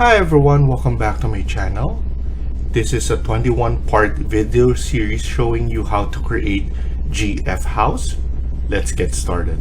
Hi everyone, welcome back to my channel. This is a 21-part video series showing you how to create GF house. Let's get started.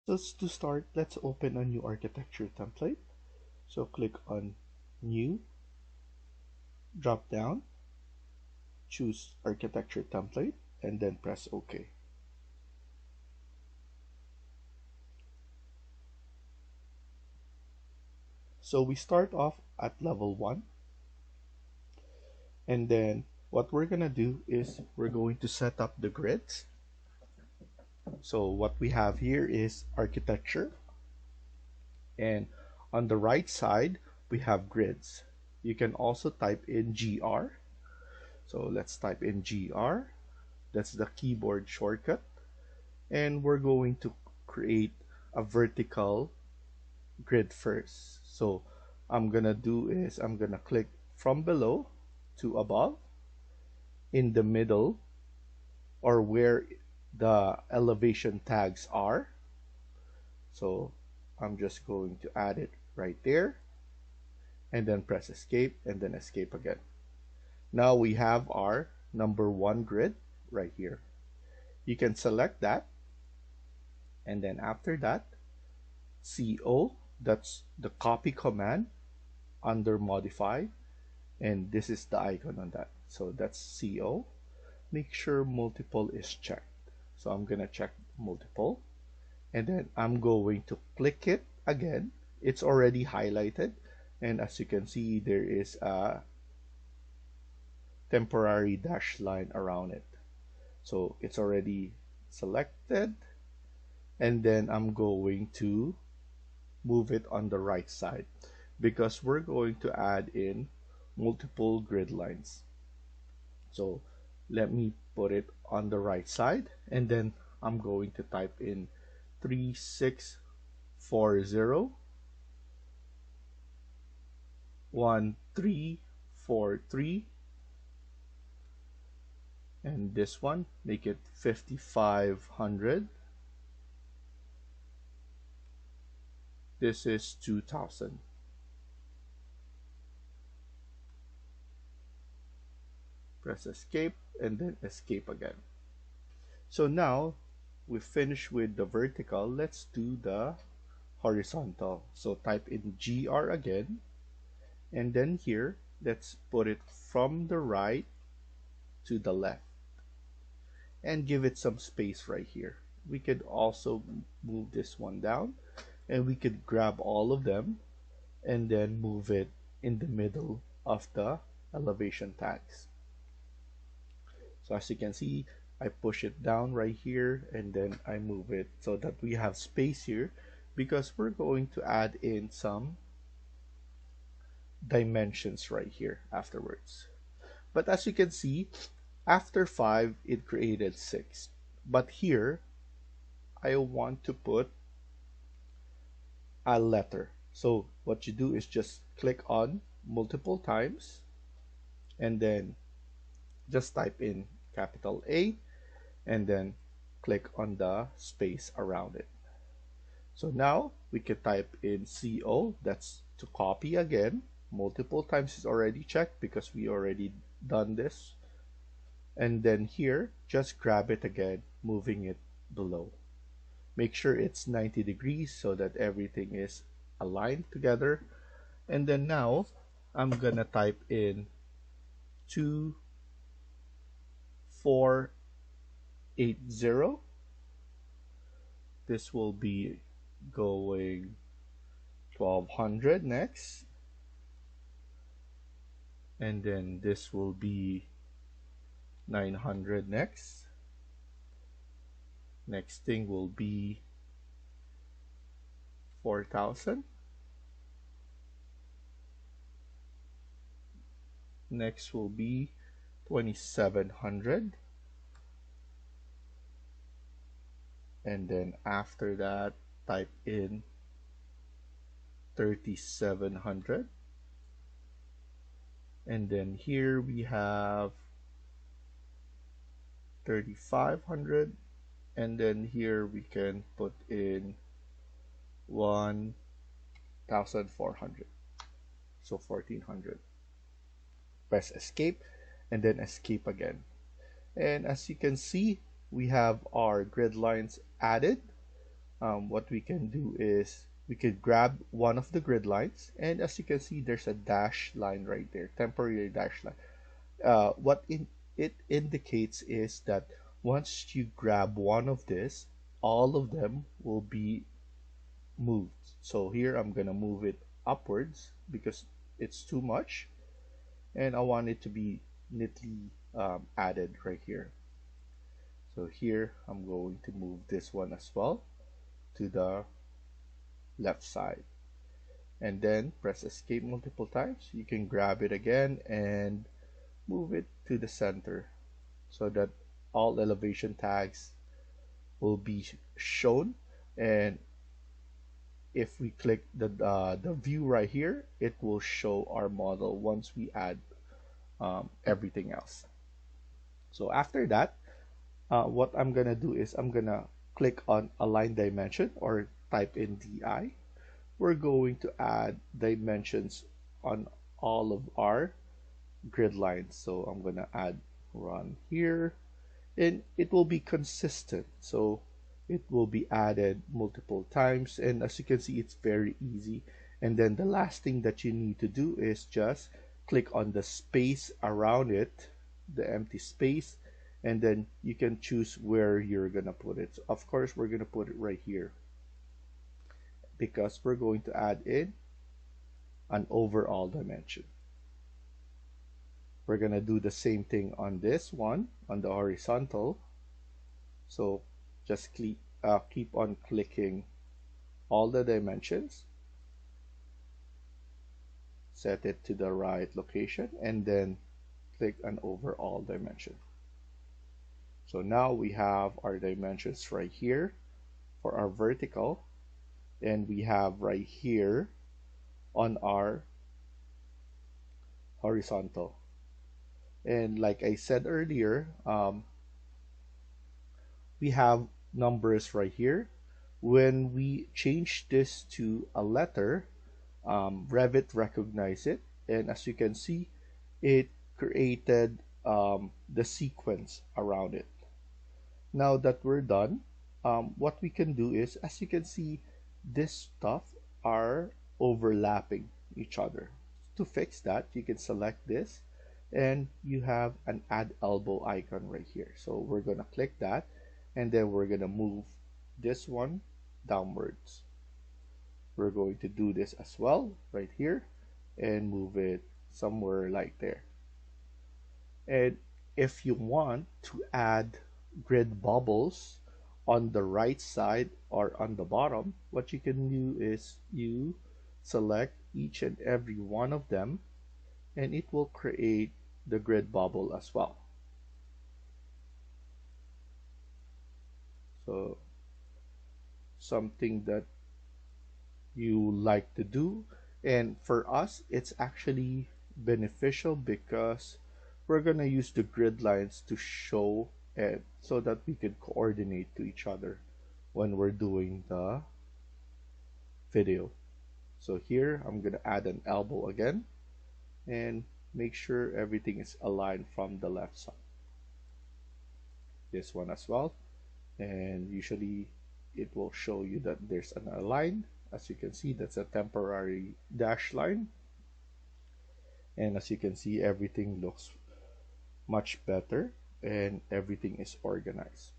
So to start, let's open a new architecture template. So click on New, drop down, choose Architecture Template, and then press OK. So we start off at level 1, and then what we're gonna do is we're going to set up the grids. So what we have here is architecture, and on the right side we have grids. You can also type in GR. So let's type in GR. That's the keyboard shortcut, and we're going to create a vertical grid first. So I'm gonna do is I'm gonna click from below to above in the middle, or where the elevation tags are. So I'm just going to add it right there, and then press escape, and then escape again. Now we have our number 1 grid right here. You can select that, and then after that, CO, that's the copy command under modify, and this is the icon on that. So that's CO. Make sure multiple is checked. So I'm gonna check multiple, and then I'm going to click it again. It's already highlighted, and as you can see, there is a temporary dash line around it. So it's already selected, and then I'm going to move it on the right side because we're going to add in multiple grid lines. So let me put it on the right side, and then I'm going to type in 3640 1343, and this one make it 5500. This is 2000. Press escape, and then escape again. So now we finished with the vertical. Let's do the horizontal. So type in GR again, and then here let's put it from the right to the left and give it some space right here. We could also move this one down, and we could grab all of them and then move it in the middle of the elevation tags. So as you can see, I push it down right here, and then I move it so that we have space here, because we're going to add in some dimensions right here afterwards. But as you can see, after 5 it created 6, but here I want to put a letter. So what you do is just click on multiple times, and then just type in capital A, and then click on the space around it. So now we can type in CO, that's to copy again. Multiple times is already checked because we already done this. And then here, just grab it again, moving it below. Make sure it's 90 degrees so that everything is aligned together. And then now I'm gonna type in 2480. This will be going 1200 next, and then this will be 900 next. Next thing will be 4000. Next will be 2700, and then after that type in 3700, and then here we have 3500, and then here we can put in 1400, so 1400. Press escape and then escape again, and as you can see, we have our grid lines added. What we can do is we could grab one of the grid lines, and as you can see, there's a dash line right there, temporary dash line. It indicates is that once you grab one of this, all of them will be moved. So here I'm gonna move it upwards because it's too much, and I want it to be neatly added right here. So here I'm going to move this one as well to the left side, and then press escape multiple times. You can grab it again and move it to the center so that all elevation tags will be shown. And if we click the view right here, it will show our model once we add everything else. So after that, what I'm gonna do is I'm gonna click on align dimension or type in DI. We're going to add dimensions on all of our grid lines. So I'm gonna add run here, and it will be consistent, so it will be added multiple times, and as you can see, it's very easy. And then the last thing that you need to do is just click on the space around it, the empty space, and then you can choose where you're gonna put it. So of course we're gonna put it right here because we're going to add in an overall dimension. We're gonna do the same thing on this one, on the horizontal. So just keep on clicking all the dimensions, set it to the right location, and then click an overall dimension. So now we have our dimensions right here for our vertical, and we have right here on our horizontal. And like I said earlier, we have numbers right here. When we change this to a letter, Revit recognizes it, and as you can see, it created the sequence around it. Now that we're done, what we can do is, as you can see, this stuff are overlapping each other. To fix that, you can select this, and you have an add elbow icon right here. So we're gonna click that, and then we're gonna move this one downwards. We're going to do this as well right here and move it somewhere like there. And if you want to add grid bubbles on the right side or on the bottom, what you can do is you select each and every one of them, and it will create the grid bubble as well. So something that you like to do, and for us it's actually beneficial because we're gonna use the grid lines to show it so that we can coordinate to each other when we're doing the video. So here I'm gonna add an elbow again and make sure everything is aligned from the left side. This one as well, and usually it will show you that there's an align. As you can see, that's a temporary dash line, and as you can see, everything looks much better and everything is organized.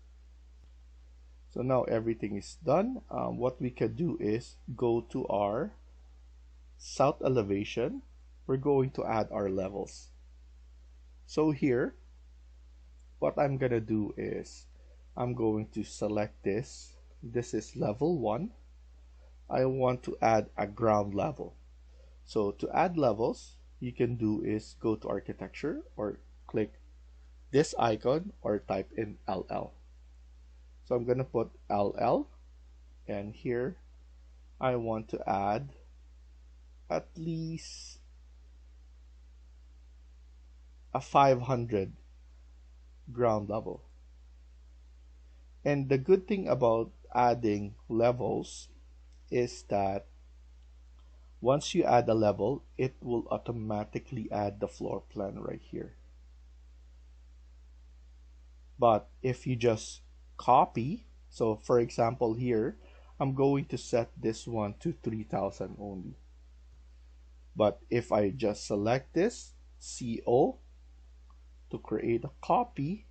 So now everything is done. What we can do is go to our south elevation. We're going to add our levels. So here, what I'm gonna do is I'm going to select this. This is level 1. I want to add a ground level. So to add levels, you can do is go to architecture or click this icon or type in LL. So I'm gonna put LL, and here I want to add at least a 500 ground level. And the good thing about adding levels is that once you add a level, it will automatically add the floor plan right here. But if you just copy, so for example here, I'm going to set this one to 3000 only. But if I just select this, CO, to create a copy,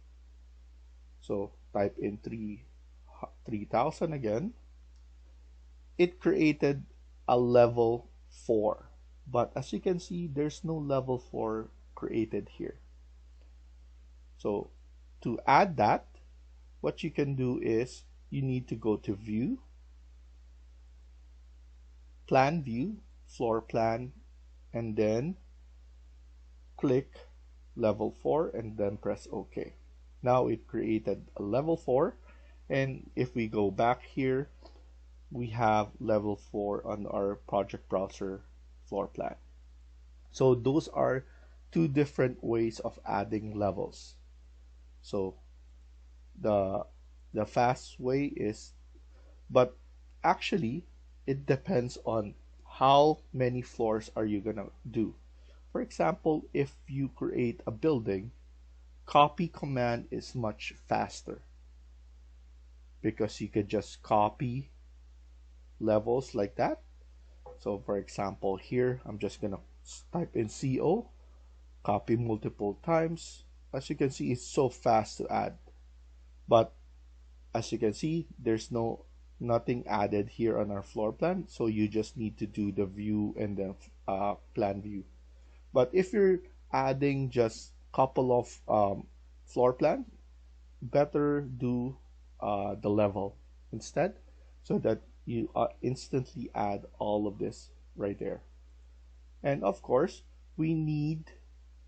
so type in 3000 again, it created a level 4. But as you can see, there's no level 4 created here. So to add that, what you can do is you need to go to View, Plan View, Floor Plan, and then click level 4 and then press OK. Now it created a level 4, and if we go back here, we have level 4 on our project browser floor plan. So those are two different ways of adding levels. So the fast way is, but actually it depends on how many floors are you gonna do. For example, if you create a building, copy command is much faster because you could just copy levels like that. So for example here, I'm just gonna type in CO, copy multiple times. As you can see, it's so fast to add. But as you can see, there's nothing added here on our floor plan, so you just need to do the view and then plan view. But if you're adding just couple of floor plan, better do the level instead, so that you instantly add all of this right there. And of course, we need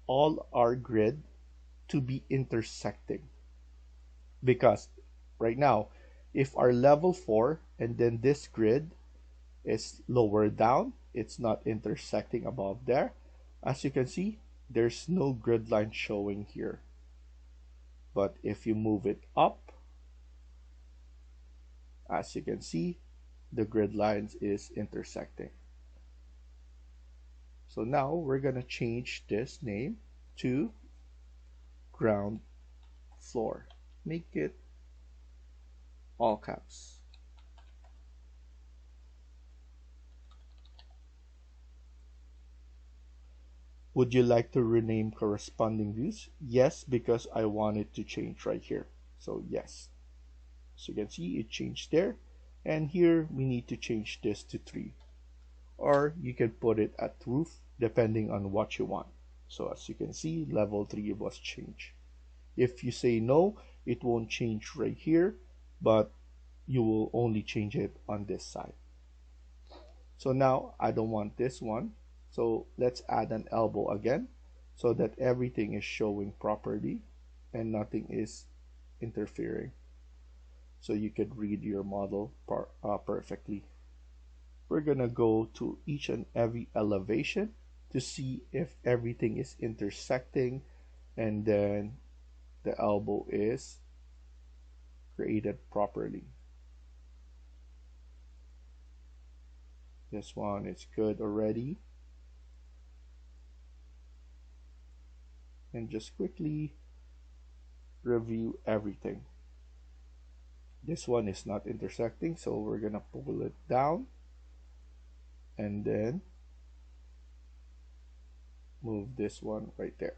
all our grid to be intersecting, because right now, if our level 4 and then this grid is lower down, it's not intersecting above there. As you can see, there's no grid line showing here. But if you move it up, as you can see, the grid lines is intersecting. So now we're gonna change this name to ground floor. Make it all caps. Would you like to rename corresponding views? Yes, because I want it to change right here. So yes. So you can see it changed there. And here we need to change this to 3. Or you can put it at roof depending on what you want. So as you can see, level 3 was changed. If you say no, it won't change right here, but you will only change it on this side. So now I don't want this one. So let's add an elbow again so that everything is showing properly and nothing is interfering. So you could read your model perfectly. We're gonna go to each and every elevation to see if everything is intersecting, and then the elbow is created properly. This one is good already. And just quickly review everything. This one is not intersecting, so we're gonna pull it down and then move this one right there.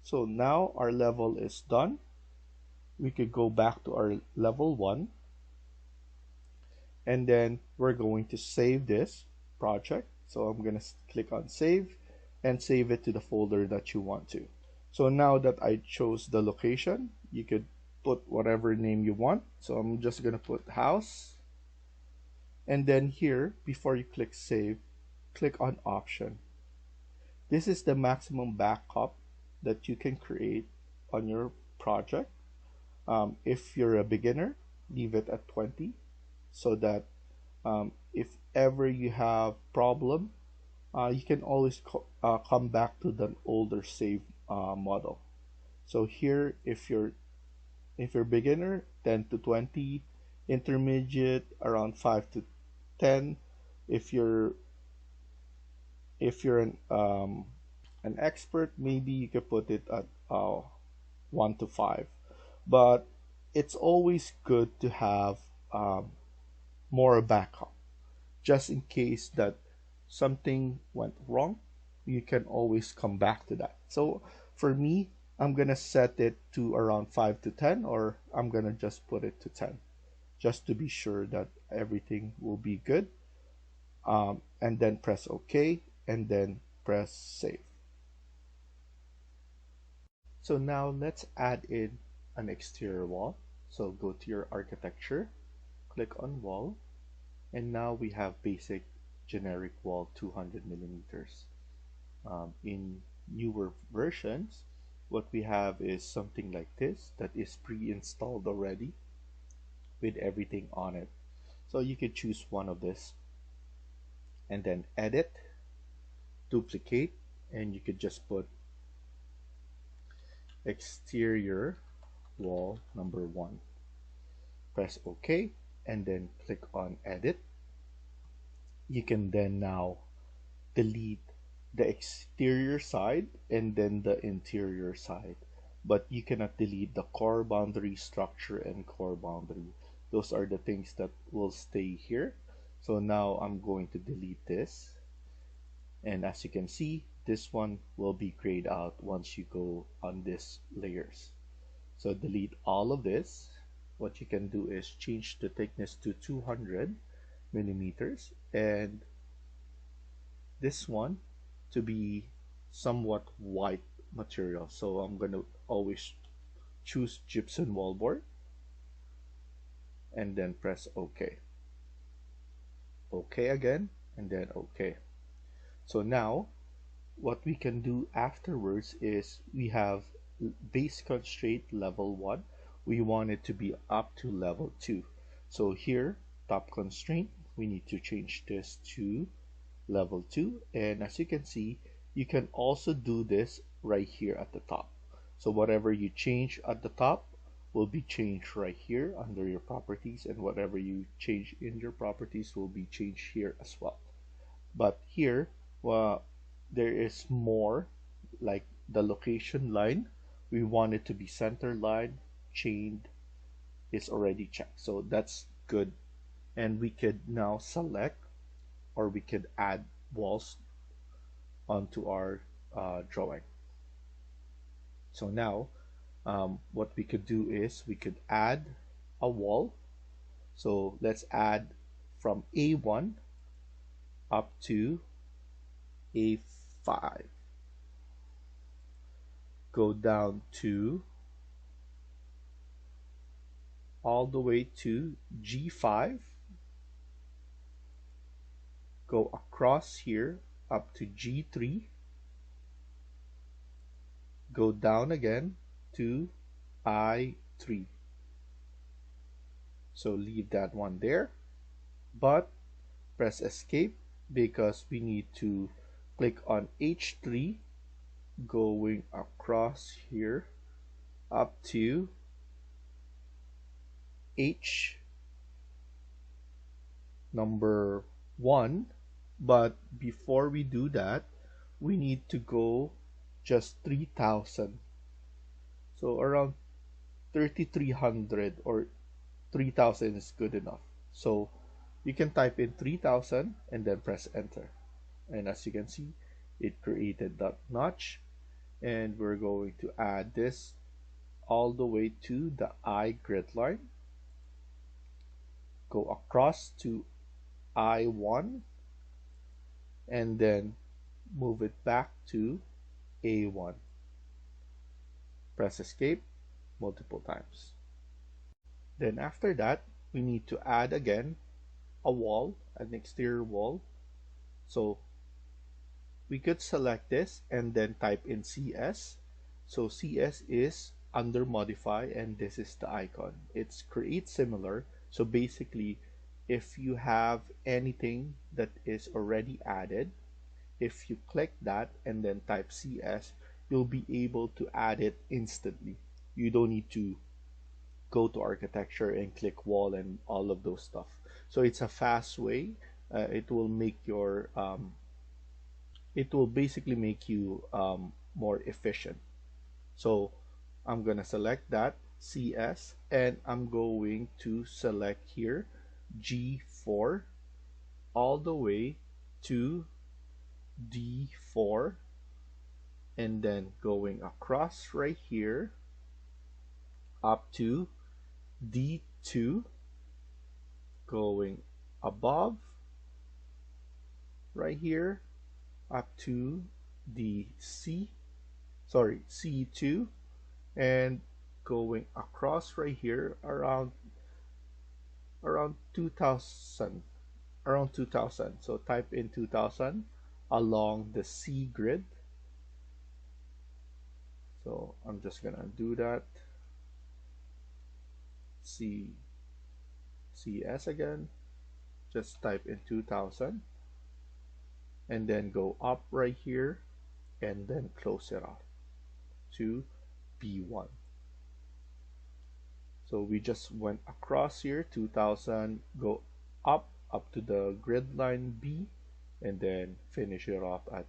So now our level is done. We could go back to our level 1, and then we're going to save this project. So I'm gonna click on save and save it to the folder that you want to. So now that I chose the location, you could put whatever name you want. So I'm just gonna put house, and then here, before you click save, click on option. This is the maximum backup that you can create on your project. If you're a beginner, leave it at 20 so that If ever you have problem, you can always come back to the older save model. So here, if you're beginner, 10 to 20, intermediate around 5 to 10. If you're an expert, maybe you could put it at 1 to 5. But it's always good to have more backup, just in case that something went wrong. You can always come back to that. So for me, I'm gonna set it to around 5 to 10, or I'm gonna just put it to 10, just to be sure that everything will be good. And then press OK, and then press save. So now let's add in an exterior wall. So go to your architecture, click on wall, and now we have basic generic wall 200 millimeters. In newer versions, what we have is something like this that is pre-installed already with everything on it. So you could choose one of this and then edit, duplicate, and you could just put exterior wall number 1. Press OK and then click on edit. You can then now delete the exterior side and then the interior side, but you cannot delete the core boundary, structure, and core boundary. Those are the things that will stay here. So now I'm going to delete this, and as you can see, this one will be grayed out once you go on this layers. So delete all of this. What you can do is change the thickness to 200 millimeters, and this one to be somewhat white material. So I'm going to always choose gypsum wallboard and then press OK. OK again, and then OK. So now what we can do afterwards is we have base constraint level 1. We want it to be up to level 2. So here, top constraint, we need to change this to level 2, and as you can see, you can also do this right here at the top. So whatever you change at the top will be changed right here under your properties, and whatever you change in your properties will be changed here as well. But here, well, there is more, like the location line. We want it to be center line, chained is already checked, so that's good. And we could now select, or we could add walls onto our drawing. So now what we could do is we could add a wall. So let's add from A1 up to A5. Go down to all the way to G5. Go across here up to G3. Go down again to I3. So leave that one there, but press escape because we need to click on H3, going across here up to H number 1. But before we do that, we need to go just 3,000. So around 3,300 or 3,000 is good enough. So you can type in 3,000 and then press enter. And as you can see, it created that notch. And we're going to add this all the way to the I grid line. Go across to I1 and then move it back to A1. Press escape multiple times. Then after that, we need to add again a wall, an exterior wall. So we could select this and then type in CS. So CS is under modify, and this is the icon. It's create similar. So basically if you have anything that is already added, if you click that and then type CS, you'll be able to add it instantly. You don't need to go to architecture and click wall and all of those stuff. So it's a fast way. It will make your it will basically make you more efficient. So I'm gonna select that CS and I'm going to select here G4 all the way to D4, and then going across right here up to D2, going above right here up to the C2, and going across right here around 2000, around 2000. So type in 2000 along the C grid. So I'm just gonna do that. CS again, just type in 2000 and then go up right here and then close it off to B1. So we just went across here 2000, go up to the grid line B, and then finish it off at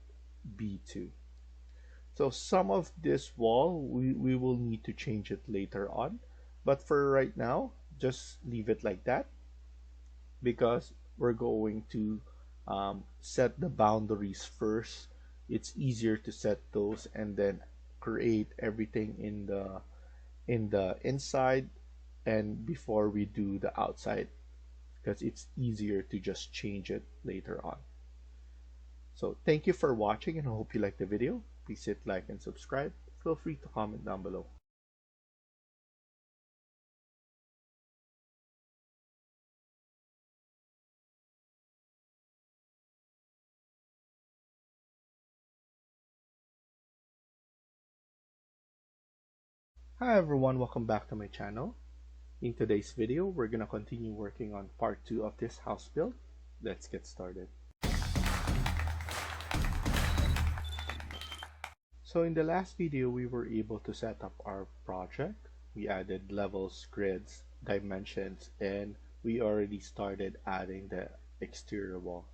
B2. So some of this wall we will need to change it later on, but for right now just leave it like that, because we're going to set the boundaries first. It's easier to set those and then create everything in the inside and before we do the outside, because it's easier to just change it later on. So thank you for watching and I hope you liked the video. Please hit like and subscribe. Feel free to comment down below. Hi everyone, welcome back to my channel. In today's video, we're gonna continue working on part 2 of this house build. Let's get started. So in the last video, we were able to set up our project. We added levels, grids, dimensions, and we already started adding the exterior wall.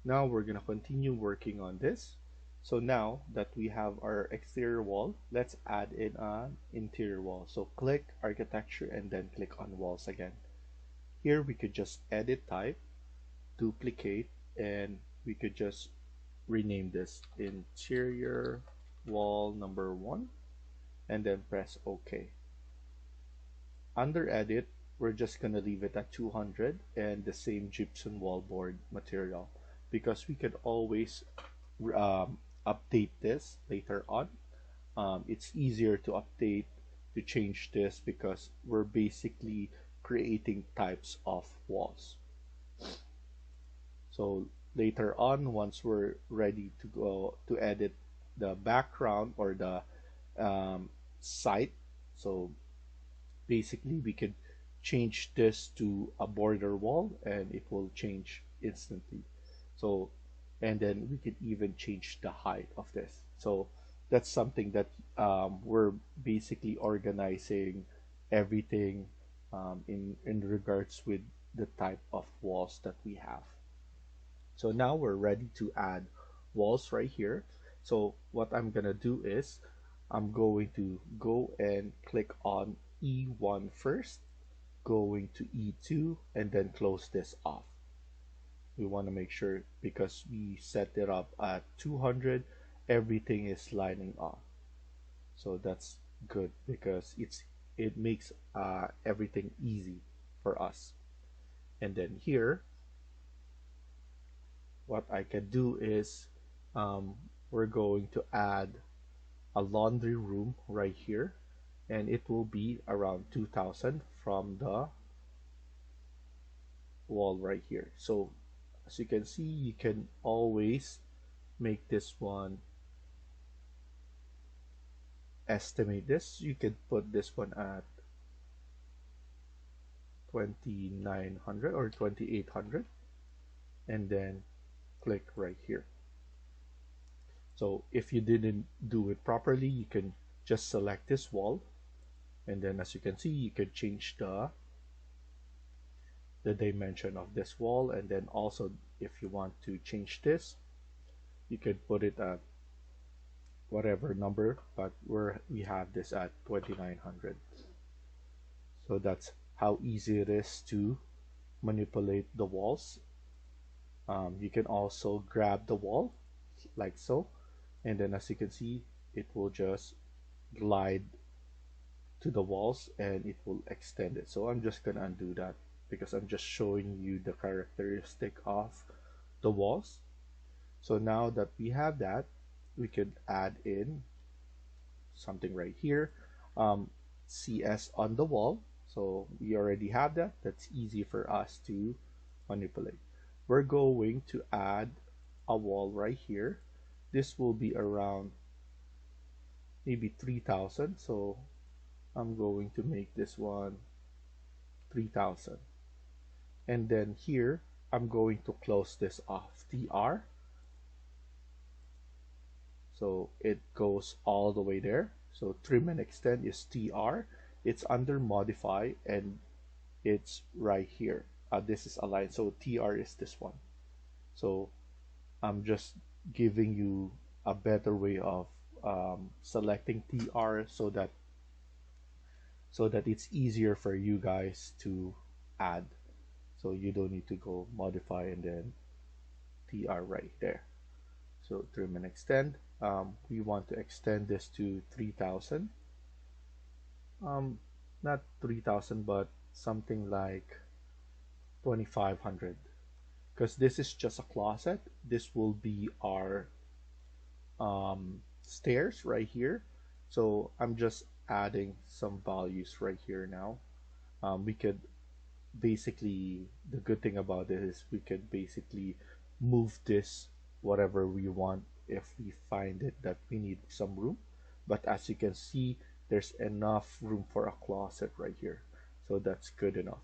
Now we're gonna continue working on this. So now that we have our exterior wall, let's add in an interior wall. So click architecture and then click on walls again. Here we could just edit type, duplicate, and we could just rename this interior wall number 1 and then press OK. Under edit, we're just gonna leave it at 200 and the same gypsum wallboard material, because we could always update this later on. It's easier to update, to change this, because we're basically creating types of walls. So later on, once we're ready to go to edit the background or the site, so basically we could change this to a border wall and it will change instantly. So, and then we could even change the height of this. So that's something that we're basically organizing everything in regards with the type of walls that we have. So now we're ready to add walls right here. So what I'm gonna do is I'm going to go and click on E1 first, going to E2, and then close this off. We want to make sure, because we set it up at 200, everything is lining up. So that's good, because it makes everything easy for us. And then here, what I can do is we're going to add a laundry room right here, and it will be around 2000 from the wall right here. So as you can see, you can always make this one, estimate this. You can put this one at 2900 or 2800, and then click right here. So if you didn't do it properly, you can just select this wall, and then as you can see, you can change the dimension of this wall, and then also if you want to change this, you can put it at whatever number, but we have this at 2900. So that's how easy it is to manipulate the walls. You can also grab the wall like so, and then as you can see, it will just glide to the walls and it will extend it. So I'm just gonna undo that because I'm just showing you the characteristic of the walls. So now that we have that, we could add in something right here, CS on the wall. So we already have that. That's easy for us to manipulate. We're going to add a wall right here. This will be around maybe 3000. So I'm going to make this one 3000. And then here, I'm going to close this off, TR. So it goes all the way there. So trim and extend is TR. It's under modify and it's right here. This is aligned. So TR is this one. So I'm just giving you a better way of selecting TR so that it's easier for you guys to add. So you don't need to go modify and then TR right there. So trim and extend. We want to extend this to 3000. Not 3000, but something like 2500. Because this is just a closet. This will be our stairs right here. So I'm just adding some values right here now. We could basically, the good thing about it is we could basically move this whatever we want if we find it that we need some room. But as you can see, there's enough room for a closet right here. So that's good enough.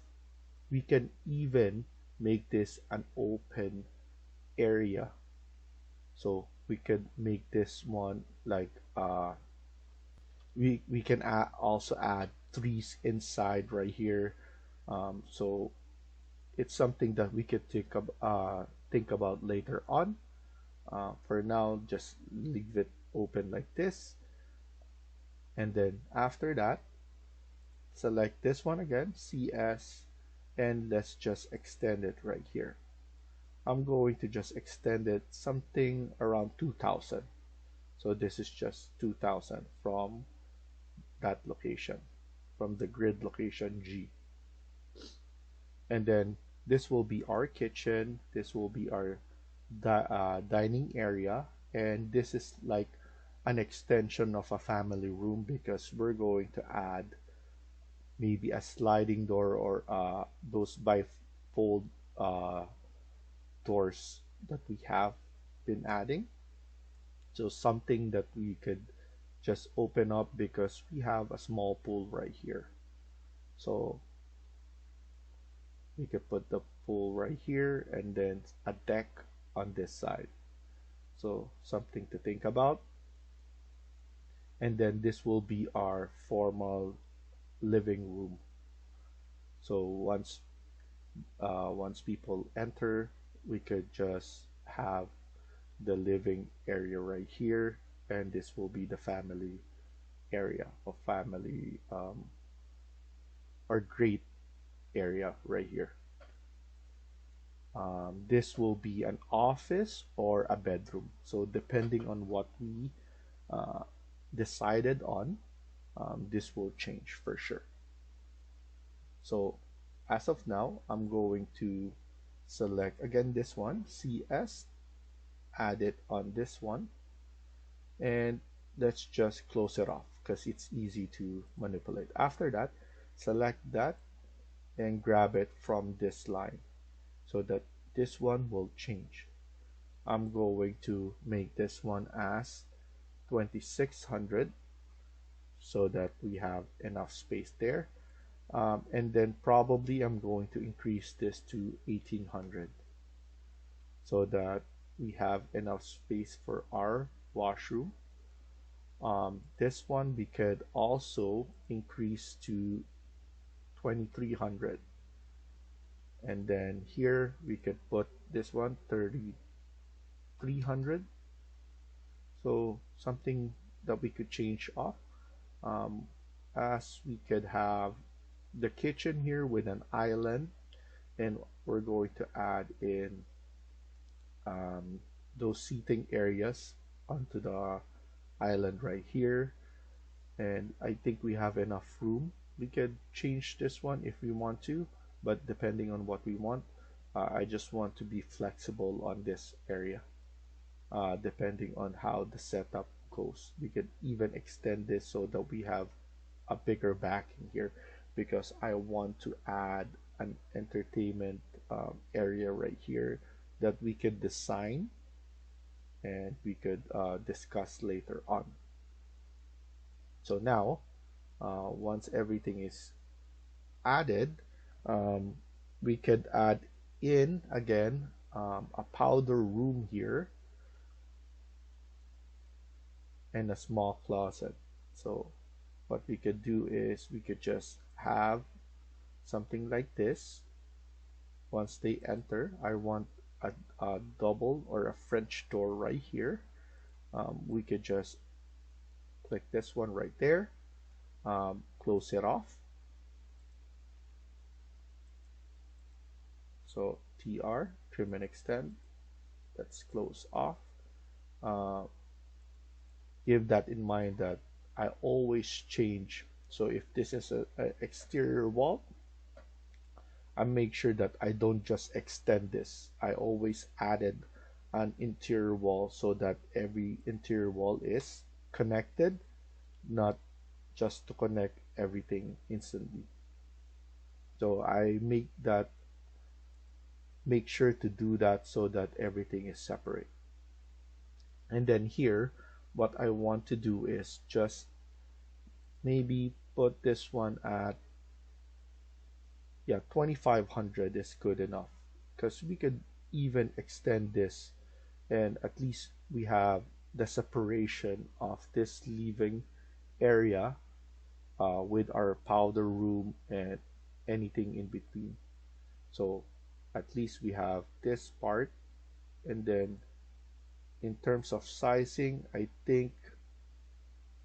We can even make this an open area. So we could make this one like we can also add trees inside right here. So it's something that we could think about later on. For now, just leave it open like this, and then after that, select this one again, CS, and let's just extend it right here. I'm going to just extend it something around 2000. So this is just 2000 from that location, from the grid location G. And then this will be our kitchen, this will be our dining area, and this is like an extension of a family room because we're going to add maybe a sliding door or those bifold doors that we have been adding. So something that we could just open up because we have a small pool right here. So we could put the pool right here and then a deck on this side. So something to think about. And then this will be our formal living room. So once people enter, we could just have the living area right here, and this will be the family area of family or great area right here. This will be an office or a bedroom. So depending on what we decided on, this will change for sure. So as of now, I'm going to select again this one, CS, add it on this one, and let's just close it off because it's easy to manipulate. After that, select that and grab it from this line so that this one will change. I'm going to make this one as 2600 so that we have enough space there. And then probably I'm going to increase this to 1800 so that we have enough space for our washroom. This one we could also increase to 2300, and then here we could put this one 3300, so something that we could change off, um, as we could have the kitchen here with an island, and we're going to add in um, those seating areas onto the island right here. And I think we have enough room. We could change this one if we want to, but depending on what we want, I just want to be flexible on this area, depending on how the setup goes. We could even extend this so that we have a bigger backing here, because I want to add an entertainment area right here that we could design and we could discuss later on. So now, once everything is added, um, we could add in again a powder room here and a small closet. So what we could do is we could just have something like this. Once they enter, I want a double or a French door right here. We could just click this one right there, close it off. So TR, trim and extend, let's close off. Uh, Give that in mind that I always change. So if this is a exterior wall, I make sure that I don't just extend this. I always added an interior wall so that every interior wall is connected, not just to connect everything instantly. So I make sure to do that so that everything is separate. And then here, what I want to do is just maybe put this one at, yeah, 2500 is good enough, because we could even extend this, and at least we have the separation of this living area with our powder room and anything in between. So at least we have this part, and then in terms of sizing, I think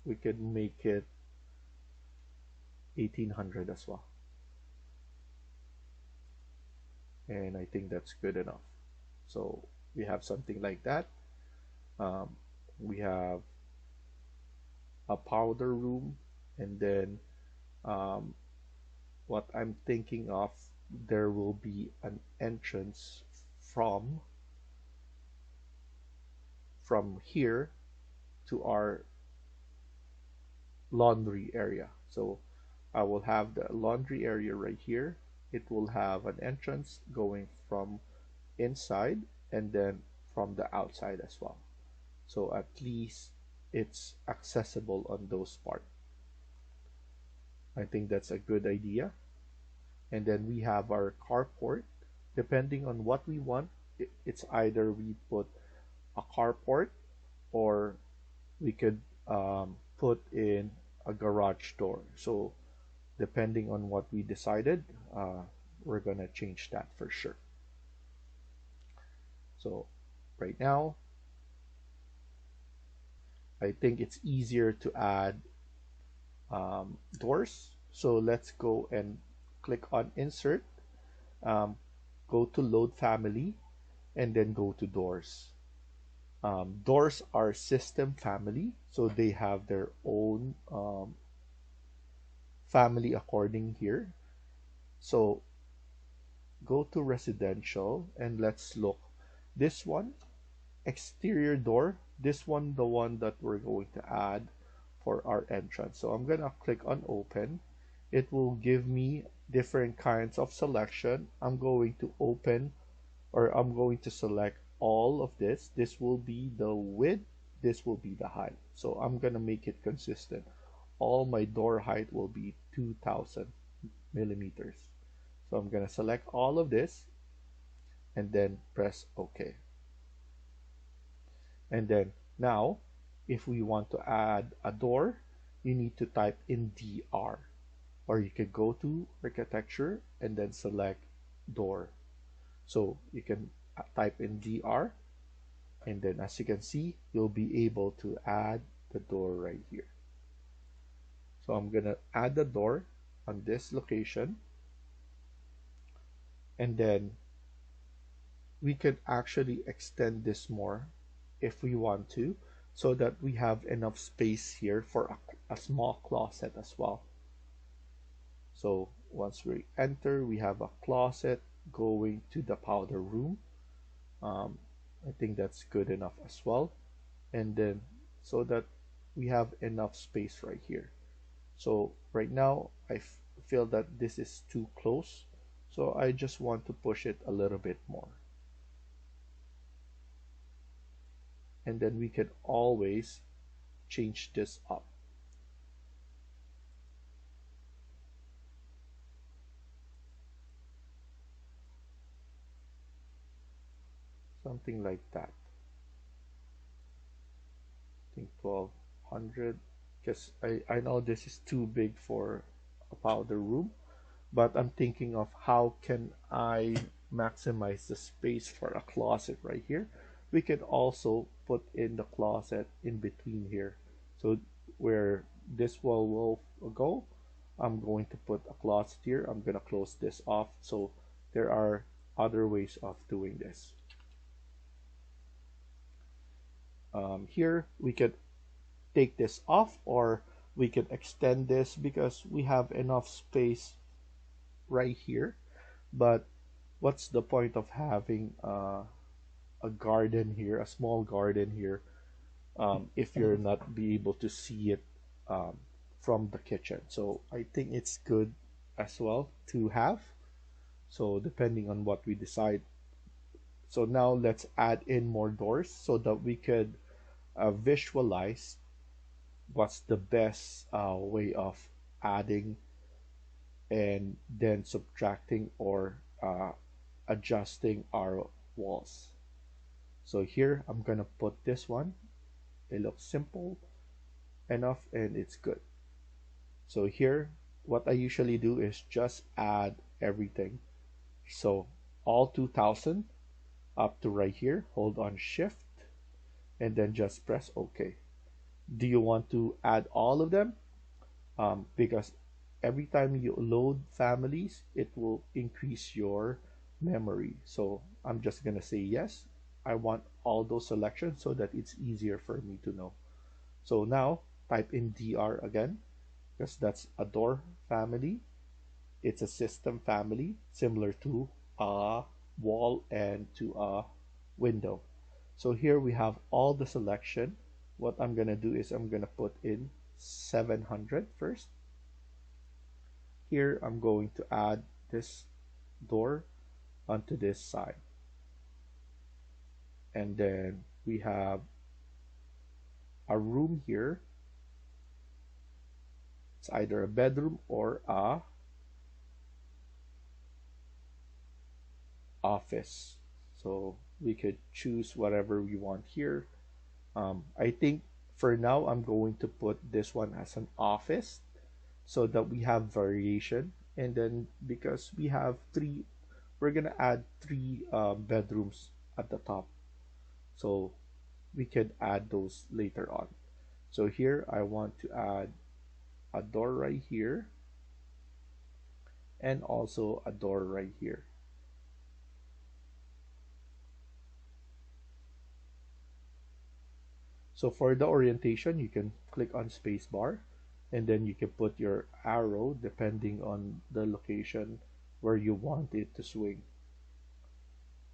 we could make it 1800 as well, and I think that's good enough. So we have something like that. um, we have a powder room, and then um, what I'm thinking of, there will be an entrance from here to our laundry area. So I will have the laundry area right here. It will have an entrance going from inside and then from the outside as well. So at least it's accessible on those parts. I think that's a good idea. And then we have our carport. Depending on what we want, it's either we put a carport, or we could put in a garage door. So depending on what we decided, we're gonna change that for sure. So right now, I think it's easier to add doors. So let's go and click on insert, um, go to load family, and then go to doors. Doors are system family, so they have their own family according here. So go to residential and let's look. This one, exterior door, this one, the one that we're going to add for our entrance. So I'm gonna click on open. It will give me different kinds of selection. I'm going to open, or I'm going to select all of this. This will be the width, this will be the height. So I'm gonna make it consistent. All my door height will be 2000, millimeters. So I'm gonna select all of this and then press OK. And then now, if we want to add a door, you need to type in DR, or you can go to architecture and then select door. So you can type in DR, and then as you can see, you'll be able to add the door right here. So I'm gonna add the door on this location, and then we could actually extend this more if we want to, so that we have enough space here for a small closet as well. So once we enter, we have a closet going to the powder room. I think that's good enough as well. And then so that we have enough space right here. So right now I feel that this is too close, so I just want to push it a little bit more. And then we can always change this up. Something like that. I think 1200, because I know this is too big for a powder room, but I'm thinking of how can I maximize the space for a closet right here. We could also put in the closet in between here. So where this wall will go, I'm going to put a closet here. I'm going to close this off. So there are other ways of doing this. Here we could take this off, or we could extend this because we have enough space right here. But what's the point of having a garden here, a small garden here, if you're not be able to see it from the kitchen? So I think it's good as well to have. So depending on what we decide. So now let's add in more doors so that we could visualize what's the best way of adding and then subtracting or adjusting our walls. So here I'm gonna put this one. It looks simple enough and it's good. So here what I usually do is just add everything. So all 2000 up to right here, hold on shift and then just press OK. Do you want to add all of them? Because every time you load families, it will increase your memory. So I'm just gonna say yes. I want all those selections so that it's easier for me to know. So now type in DR again, because that's a door family. It's a system family similar to a wall and to a window. So here we have all the selection. What I'm gonna do is I'm gonna put in 700 first. Here I'm going to add this door onto this side. And then we have a room here. It's either a bedroom or a office. So we could choose whatever we want here. I think for now I'm going to put this one as an office so that we have variation. And then because we have three, we're gonna add three bedrooms at the top. So we could add those later on. So here I want to add a door right here and also a door right here. So for the orientation, you can click on spacebar and then you can put your arrow depending on the location where you want it to swing.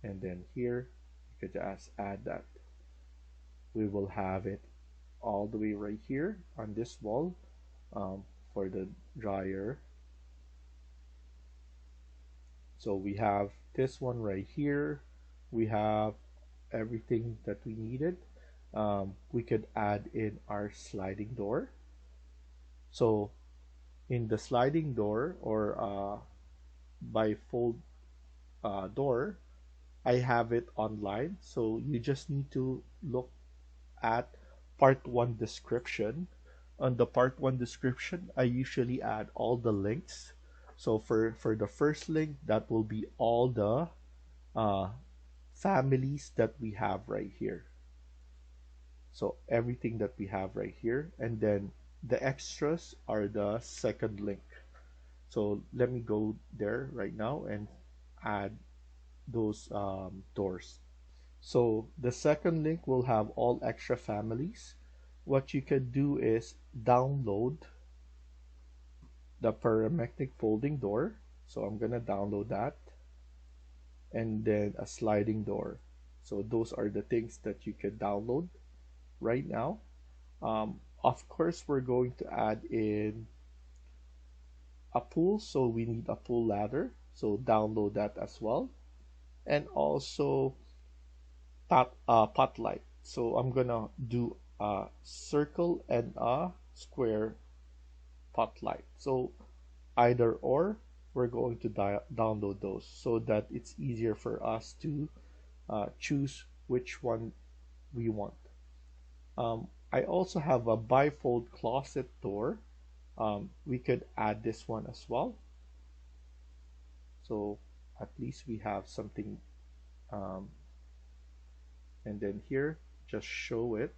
And then here, you could just add that. We will have it all the way right here on this wall for the dryer. So we have this one right here. We have everything that we needed. We could add in our sliding door. So in the sliding door or bifold door, I have it online. So you just need to look at part 1 description. On the part 1 description, I usually add all the links. So for the first link, that will be all the uh, families that we have right here. So everything that we have right here, and then the extras are the second link. So let me go there right now and add those doors. So the second link will have all extra families. What you can do is download the parametric folding door. So I'm gonna download that, and then a sliding door. So those are the things that you can download right now. Of course, we're going to add in a pool, so we need a pool ladder. So download that as well, and also pot light. So I'm gonna do a circle and a square pot light. So either or, we're going to download those so that it's easier for us to choose which one we want. I also have a bifold closet door. We could add this one as well. So at least we have something. And then here, just show it,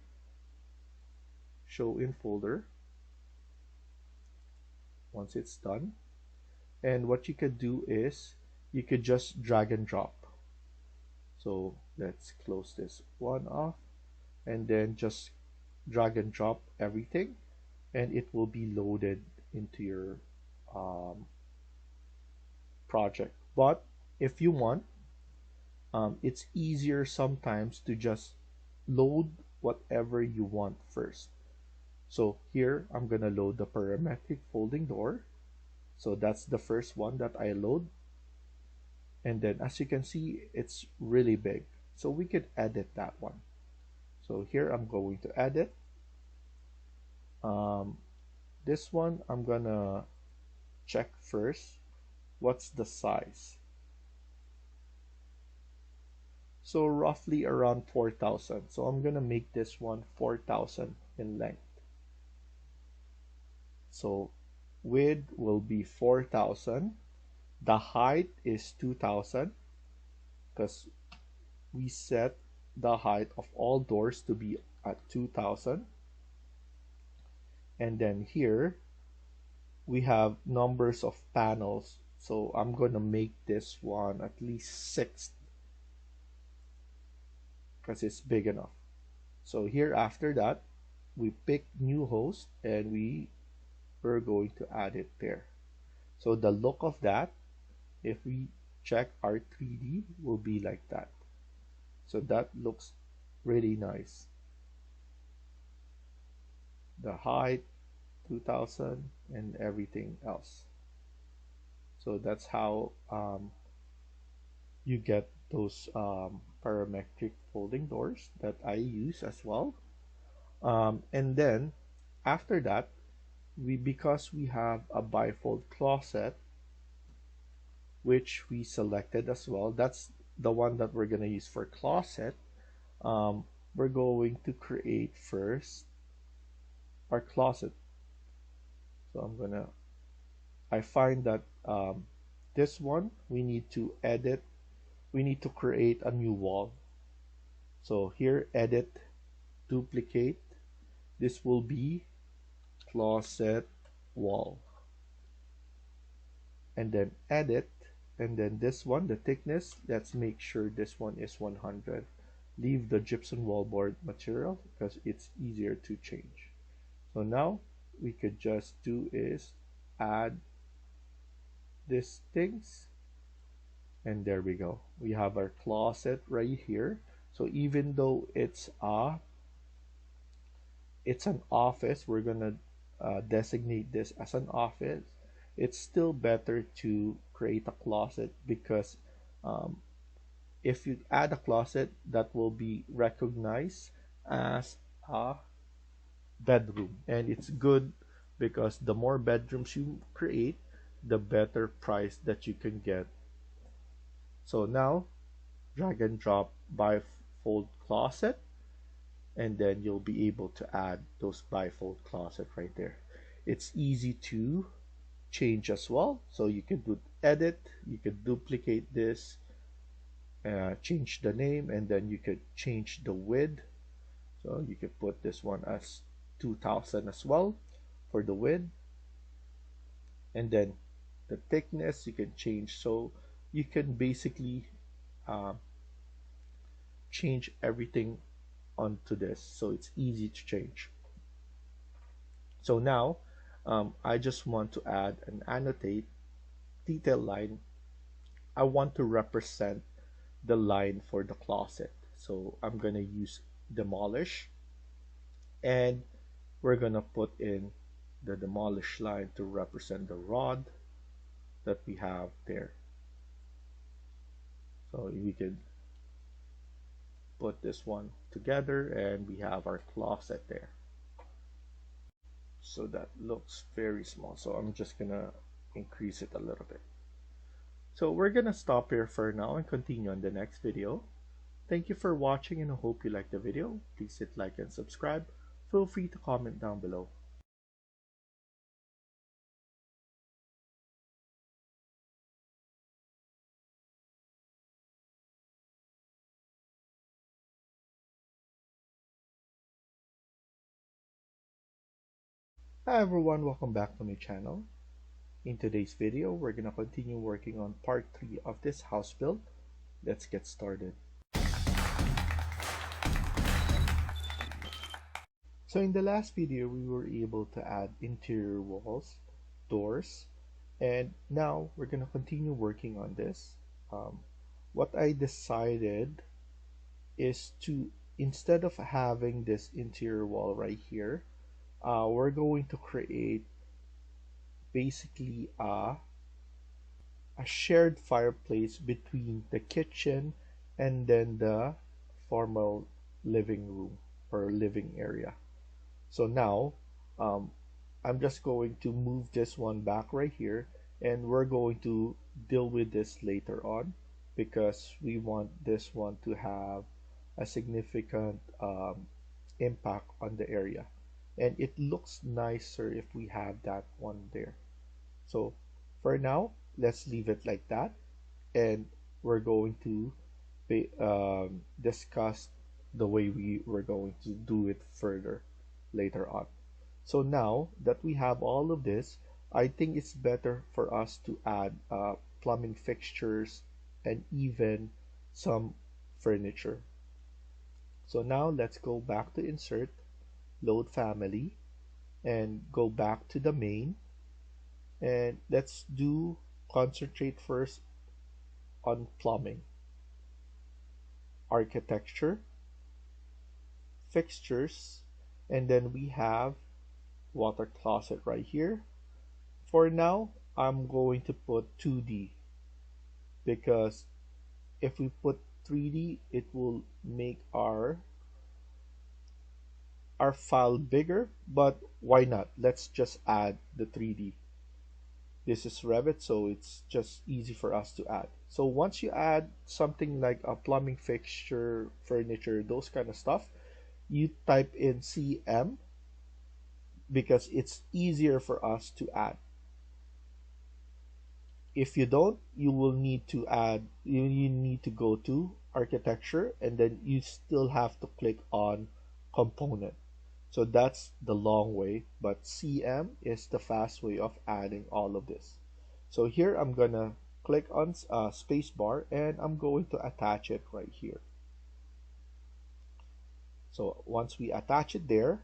show in folder once it's done. And what you could do is you could just drag and drop. So let's close this one off, and then just drag and drop everything, and it will be loaded into your project. But if you want, it's easier sometimes to just load whatever you want first. So here I'm gonna load the parametric folding door. So that's the first one that I load. And then as you can see, it's really big. So we could edit that one. So here I'm going to edit. This one I'm gonna check first. What's the size? So roughly around 4,000. So I'm gonna make this one 4,000 in length. So width will be 4,000. The height is 2,000 because we set the height of all doors to be at 2,000. And then here we have numbers of panels. So I'm gonna make this one at least 6 because it's big enough. So here after that, we pick new host and we're going to add it there. So the look of that, if we check our 3D, will be like that. So that looks really nice. The height, 2,000, and everything else. So that's how you get those parametric folding doors that I use as well. And then after that, because we have a bifold closet, which we selected as well, that's the one that we're gonna use for closet. We're going to create first our closet. So I find that this one we need to edit, we need to create a new wall. So here, edit, duplicate, this will be closet wall, and then edit, and then this one, the thickness, let's make sure this one is 100. Leave the gypsum wallboard material because it's easier to change. So now we could just do is add these things, and there we go. We have our closet right here. So even though it's an office, we're gonna designate this as an office. It's still better to create a closet because if you add a closet, that will be recognized as a bedroom, and it's good because the more bedrooms you create, the better price that you can get. So now drag and drop bifold closet, and then you'll be able to add those bifold closet right there. It's easy to change as well. So you can do edit, you can duplicate this, change the name, and then you could change the width. So you could put this one as 2000 as well for the width, and then the thickness you can change. So you can basically uh, change everything onto this, so it's easy to change. So now I just want to add an annotate detail line. I want to represent the line for the closet, so I'm gonna use demolish, and we're gonna put in the demolish line to represent the rod that we have there. So we could put this one together and we have our closet there. So that looks very small, so I'm just gonna increase it a little bit. So we're gonna stop here for now and continue on the next video. Thank you for watching, and I hope you liked the video. Please hit like and subscribe. Feel free to comment down below. Hi everyone, welcome back to my channel. In today's video, we're gonna continue working on part 3 of this house build. Let's get started. So in the last video, we were able to add interior walls, doors, and now we're gonna continue working on this. What I decided is to, instead of having this interior wall right here, we're going to create basically a shared fireplace between the kitchen and then the formal living room or living area. So now I'm just going to move this one back right here, and we're going to deal with this later on because we want this one to have a significant impact on the area, and it looks nicer if we have that one there. So for now, let's leave it like that, and we're going to discuss the way we were going to do it further later on. So now that we have all of this, I think it's better for us to add plumbing fixtures and even some furniture. So now let's go back to insert, load family, and go back to the main, and let's do concentrate first on plumbing, architecture, fixtures, and then we have water closet right here. For now, I'm going to put 2D because if we put 3D, it will make our file bigger, but why not? Let's just add the 3D. This is Revit, so it's just easy for us to add. So once you add something like a plumbing fixture, furniture, those kind of stuff, you type in CM because it's easier for us to add. If you don't, you will need to add, you need to go to architecture, and then you still have to click on component. So that's the long way, but CM is the fast way of adding all of this. So here I'm gonna click on spacebar, and I'm going to attach it right here. So once we attach it there,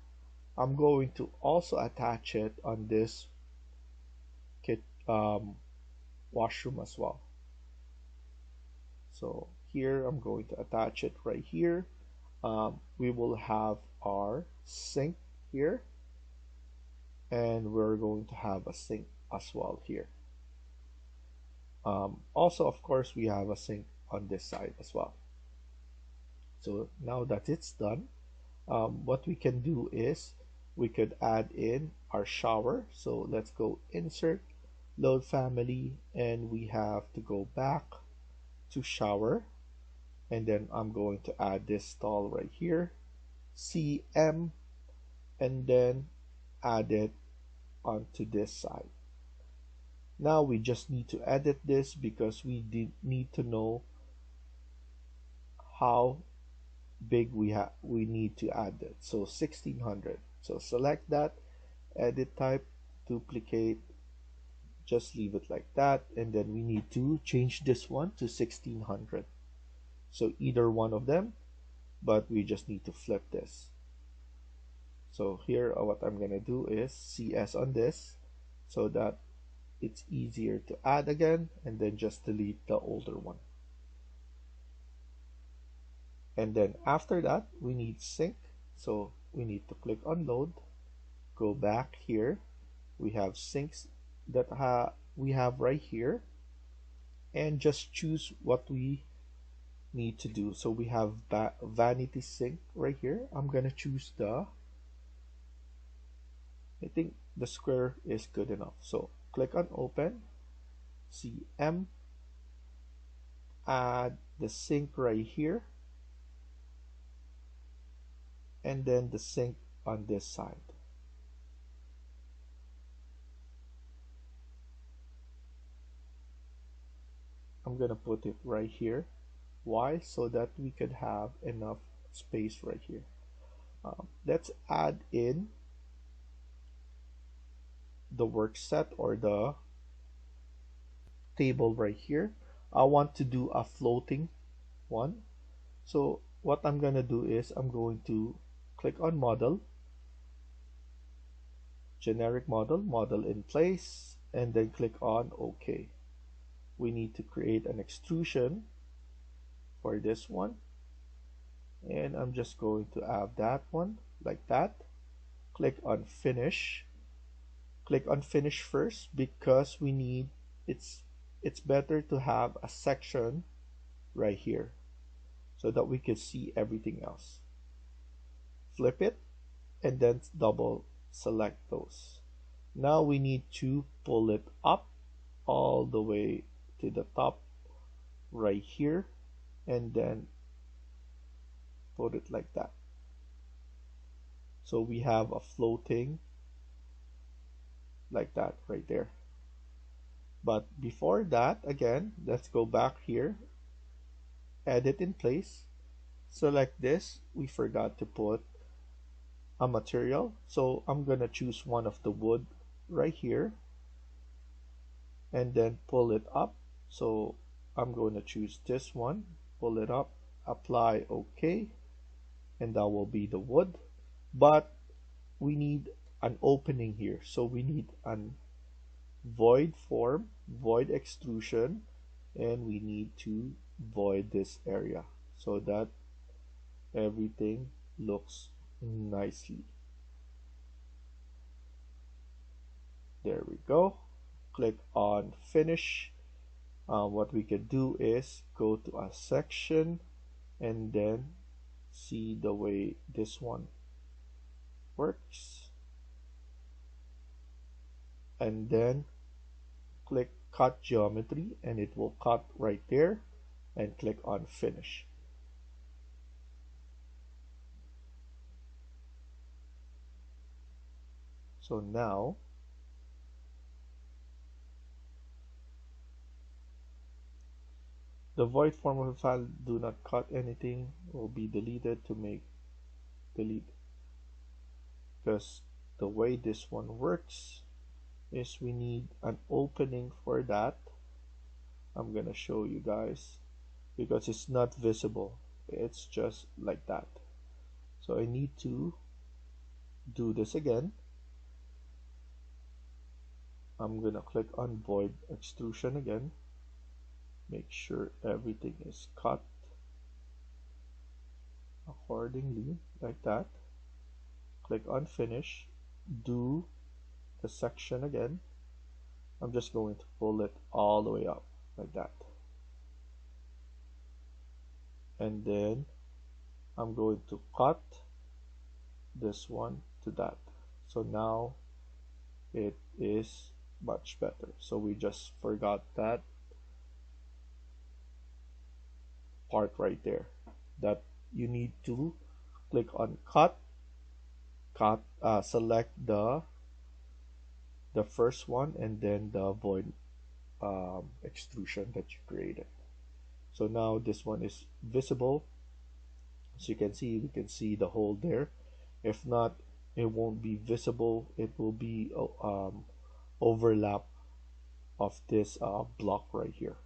I'm going to also attach it on this washroom as well. So here I'm going to attach it right here. We will have our sink here, and we're going to have a sink as well here. Also, of course, we have a sink on this side as well. So now that it's done, what we can do is we could add in our shower. So let's go insert, load family, and we have to go back to shower. And then I'm going to add this stall right here, CM, and then add it onto this side. Now we just need to edit this because we need to know how big we need to add it. So 1600. So select that, edit type, duplicate, just leave it like that, and then we need to change this one to 1600. So either one of them, but we just need to flip this. So here what I'm gonna do is CS on this so that it's easier to add again, and then just delete the older one. And then after that we need sync, so we need to click on load, go back here, we have syncs that we have right here, and just choose what we need to do. So we have vanity sync right here. I'm gonna choose I think the square is good enough. So click on open, CM, add the sync right here, and then the sync on this side. I'm gonna put it right here. Why? So that we could have enough space right here. Let's add in the work set or the table right here. I want to do a floating one. So what I'm gonna do is I'm going to click on model, generic model, model in place, and then click on OK. We need to create an extrusion for this one, and I'm just going to add that one like that. Click on finish. Click on finish first because we need it's better to have a section right here so that we can see everything else. Flip it and then double select those. Now we need to pull it up all the way to the top right here and then put it like that. So we have a floating like that right there. But before that, again, let's go back here, edit in place, select this. We forgot to put a material, so I'm gonna choose one of the wood right here and then pull it up. So I'm going to choose this one, pull it up, apply OK, and that will be the wood. But we need an opening here, so we need an void form, void extrusion, and we need to void this area so that everything looks nicely. There we go. Click on finish. What we can do is go to a section and then see the way this one works, and then click cut geometry and it will cut right there, and click on finish. So now the void form of the file do not cut anything will be deleted to make delete, because the way this one works is we need an opening for that. I'm gonna show you guys because it's not visible, it's just like that. So I need to do this again. I'm gonna click on void extrusion again, make sure everything is cut accordingly like that. Click on finish, do the section again. I'm just going to pull it all the way up like that, and then I'm going to cut this one to that. So now it is much better. So we just forgot that part right there, that you need to click on cut, select the first one and then the void extrusion that you created. So now this one is visible. As you can see, we can see the hole there. If not, it won't be visible. It will be overlap of this block right here.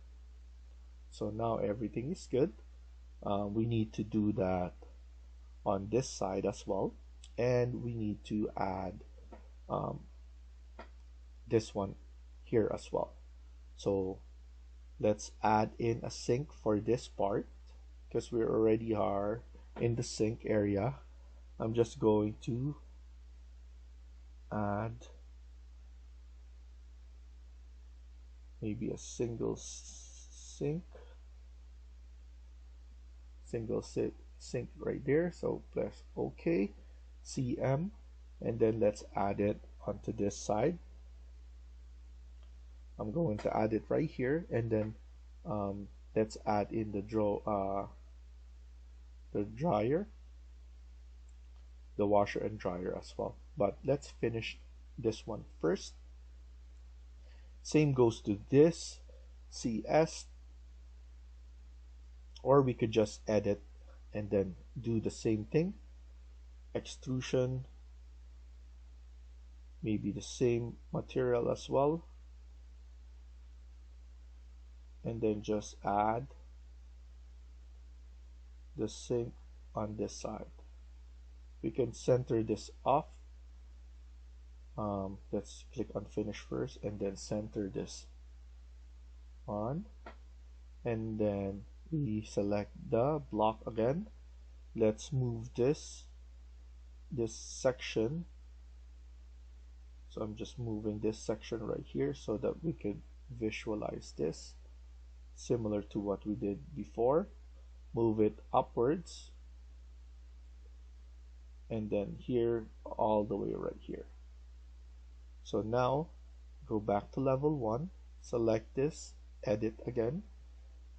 So now everything is good. We need to do that on this side as well, and we need to add um, this one here as well. So let's add in a sink for this part because we already are in the sink area. I'm just going to add maybe a single sink right there. So press OK, CM, and then let's add it onto this side. I'm going to add it right here, and then let's add in the dryer, the washer and dryer as well. But let's finish this one first. Same goes to this CS, or we could just edit and then do the same thing. Extrusion, maybe the same material as well, and then just add the sink on this side. We can center this off. Let's click on finish first and then center this on, and then we select the block again. Let's move this section. So I'm just moving this section right here so that we could visualize this similar to what we did before. Move it upwards, and then here all the way right here. So now go back to level 1, select this, edit again,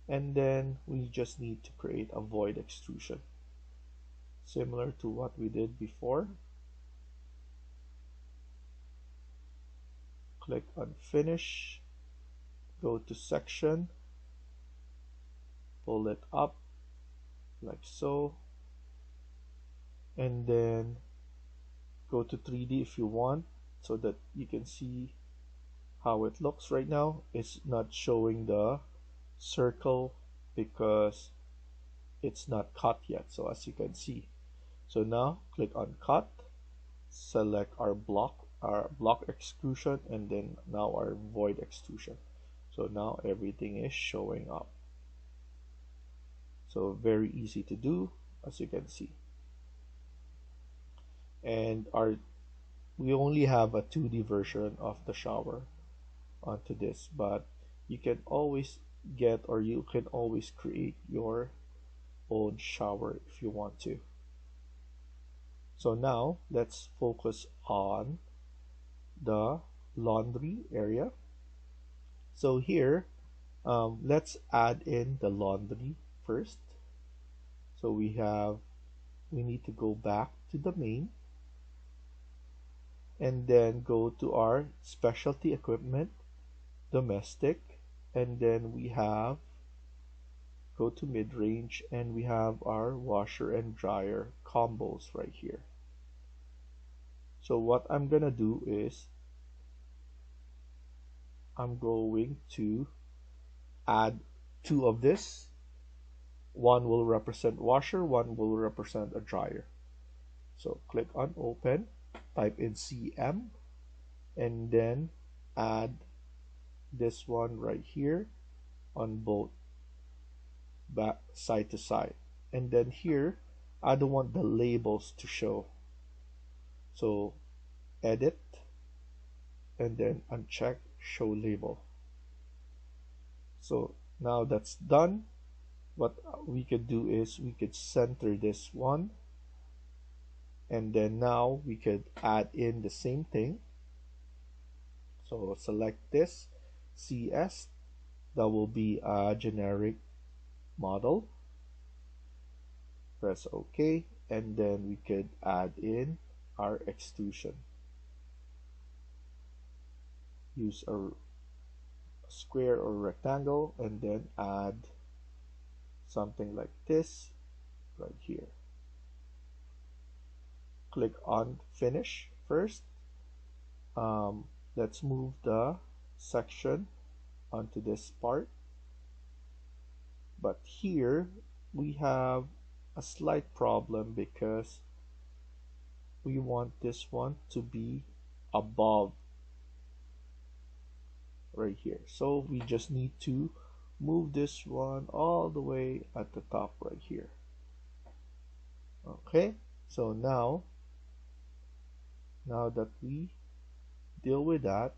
and then we just need to create a void extrusion similar to what we did before. Click on finish, go to section, pull it up like so, and then go to 3D if you want so that you can see how it looks. Right now it's not showing the circle because it's not cut yet, so as you can see. So now click on cut, select our block extrusion, and then now our void extrusion. So now everything is showing up. So very easy to do, as you can see. And we only have a 2D version of the shower onto this, but you can always get, or you can always create your own shower if you want to. So now let's focus on the laundry area. So here let's add in the laundry first. So we need to go back to the main and then go to our specialty equipment, domestic, and then we have go to mid-range, and we have our washer and dryer combos right here. So what I'm gonna do is I'm going to add 2 of this. One will represent washer, one will represent a dryer. So click on open, type in CM, and then add this one right here on both back side to side. And then here I don't want the labels to show, so edit and then uncheck show label. So now that's done. What we could do is we could center this one And then now we could add in the same thing. So select this CS, that will be a generic model. Press OK, and then we could add in our extrusion. Use a square or rectangle and then add something like this right here. Click on finish first. Let's move the section onto this part, but here we have a slight problem because we want this one to be above right here. So we just need to move this one all the way at the top right here. Okay, so now that we deal with that,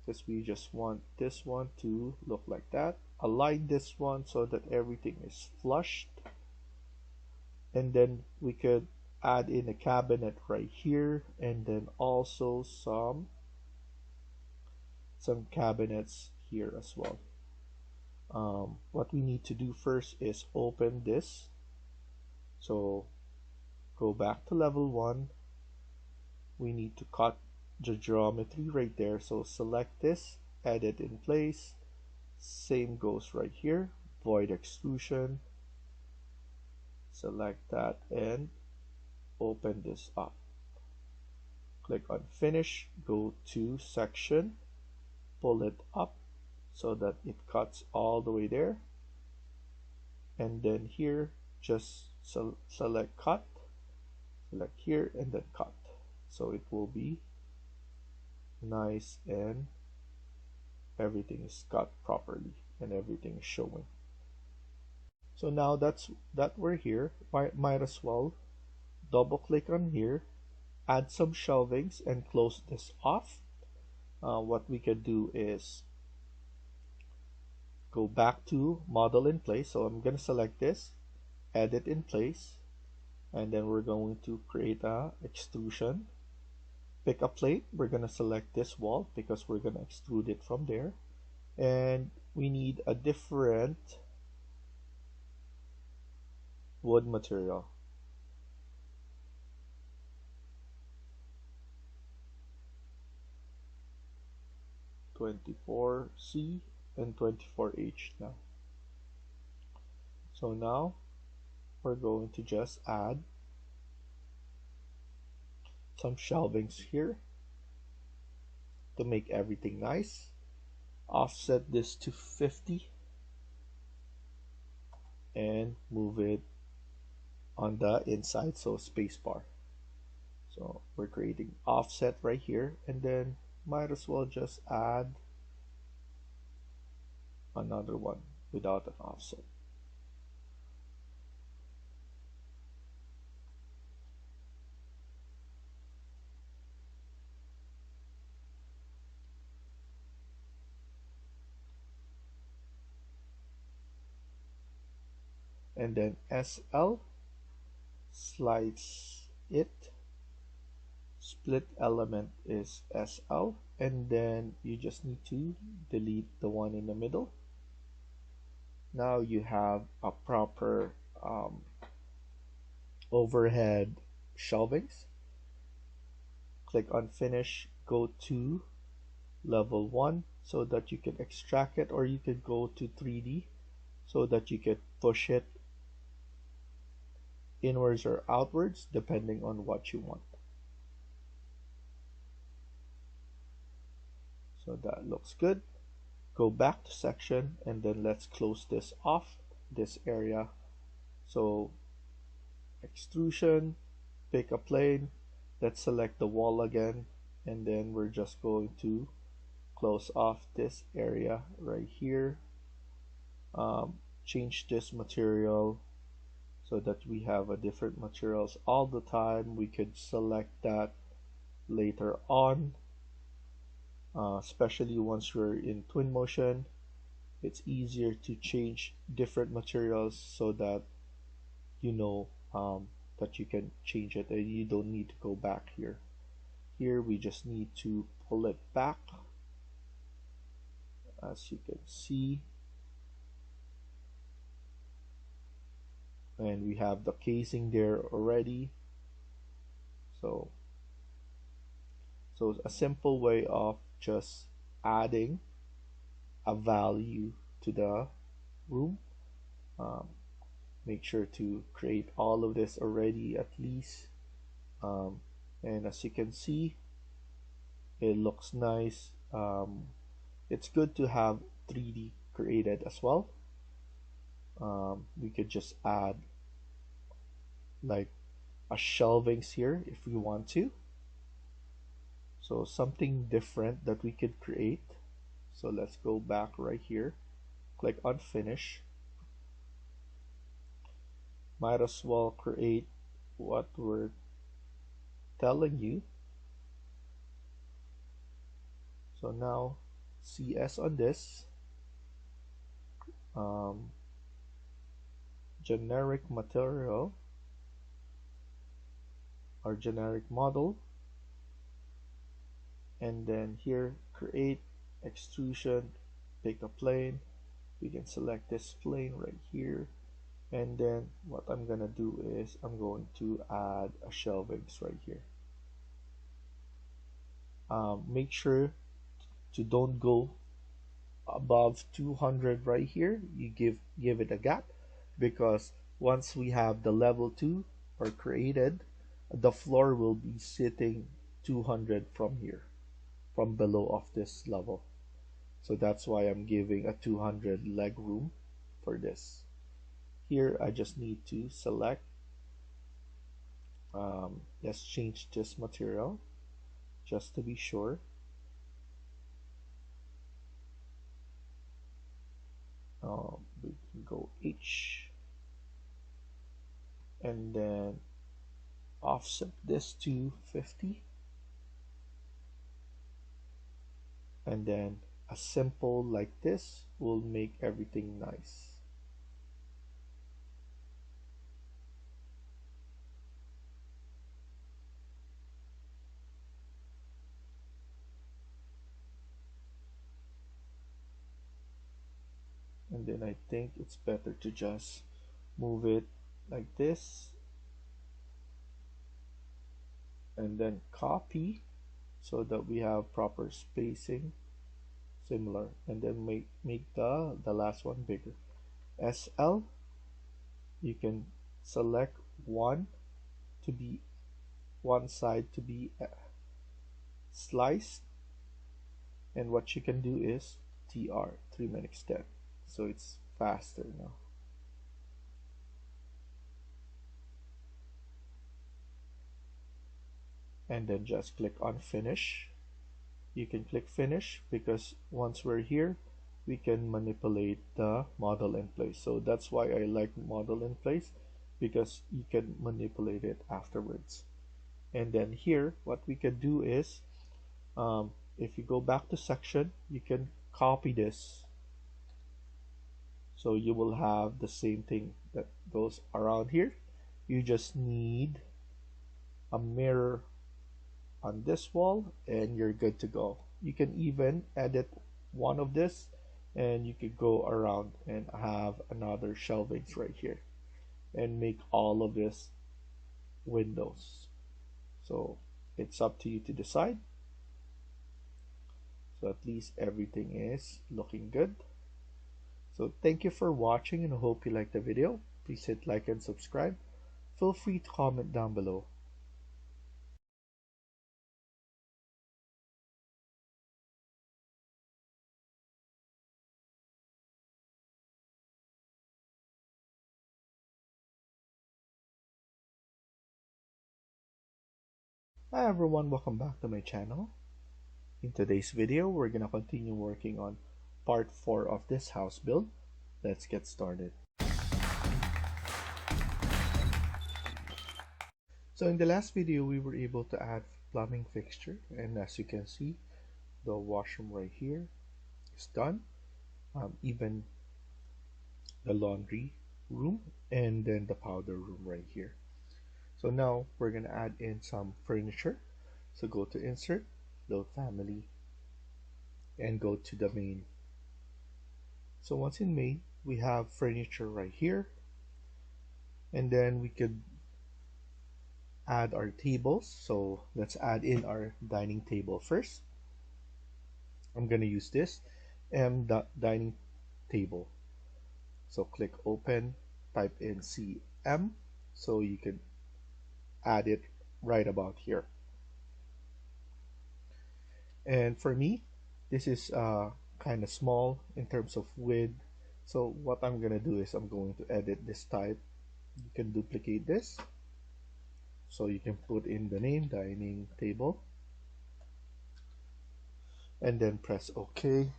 because we just want this one to look like that, align this one so that everything is flushed, and then we could add in a cabinet right here, and then also some cabinets here as well. What we need to do first is open this. So go back to level 1. We need to cut the geometry right there. So select this, edit in place. Same goes right here. Void extrusion. Select that and open this up. Click on finish. Go to section. Pull it up so that it cuts all the way there. And then here, just select cut. Select here and then cut. So it will be nice and everything is cut properly and everything is showing. So now that we're here, might as well double click on here, add some shelvings and close this off. What we can do is go back to model in place. So I'm going to select this, edit in place, and then we're going to create a extrusion. Pick a plate. We're going to select this wall because we're going to extrude it from there. And we need a different wood material. (24C) and (24H) now. So now we're going to just add some shelvings here to make everything nice. Offset this to 50 and move it on the inside, so spacebar. So we're creating offset right here, and then might as well just add another one without an offset. And then SL, slice it, split element is SL, and then you just need to delete the one in the middle. Now you have a proper overhead shelvings. Click on finish, go to level 1 so that you can extract it, or you could go to 3D so that you could push it inwards or outwards depending on what you want. So that looks good. Go back to section and then let's close this off, this area. So extrusion, pick a plane, let's select the wall again, and then we're just going to close off this area right here. Change this material so that we have a different materials all the time. We could select that later on, especially once we're in Twinmotion. It's easier to change different materials so that you know that you can change it, and you don't need to go back here. Here we just need to pull it back, as you can see, and we have the casing there already. So a simple way of just adding a value to the room. Um, Make sure to create all of this already at least. And as you can see, it looks nice. It's good to have 3D created as well. We could just add like a shelvings here if we want to. So something different that we could create. So let's go back right here, click on finish. Might as well create what we're telling you. So now CS on this, um, generic material or generic model, and then here create extrusion, pick a plane. We can select this plane right here, and then what I'm gonna do is I'm going to add a shelvings right here. Make sure to don't go above 200 right here. You give it a gap, because once we have the level 2 or created, the floor will be sitting 200 from here, from below of this level. So that's why I'm giving a 200 leg room for this. Here I just need to select, let's change this material just to be sure. We can go H, and then offset this to 50, and then a simple like this will make everything nice. And then I think it's better to just move it like this, and then copy so that we have proper spacing, similar, and then make the last one bigger. SL, you can select one to be one side to be sliced, and what you can do is TR, trim and extend, so it's faster now. And then just click on finish. You can click finish because once we're here we can manipulate the model in place. So that's why I like model in place, because you can manipulate it afterwards. And then here what we can do is, if you go back to section, you can copy this, so you will have the same thing that goes around here. You just need a mirror on this wall and you're good to go. You can even edit one of this, and you could go around and have another shelvings right here and make all of this windows. So it's up to you to decide. So at least everything is looking good. So thank you for watching, and I hope you liked the video. Please hit like and subscribe. Feel free to comment down below. Hi everyone, welcome back to my channel. In today's video, we're gonna continue working on part 4 of this house build. Let's get started. So in the last video, we were able to add plumbing fixture, and as you can see, the washroom right here is done. Even the laundry room, and then the powder room right here. So now we're gonna add in some furniture. So go to insert, load family, and go to the main. So once in main, we have furniture right here, and then we could add our tables. So let's add in our dining table first. I'm gonna use this dining table. So click open, type in CM, so you can add it right about here. And for me, this is kind of small in terms of width. So what I'm gonna do is I'm going to edit this type. You can duplicate this. So you can put in the name, dining table, and then press OK.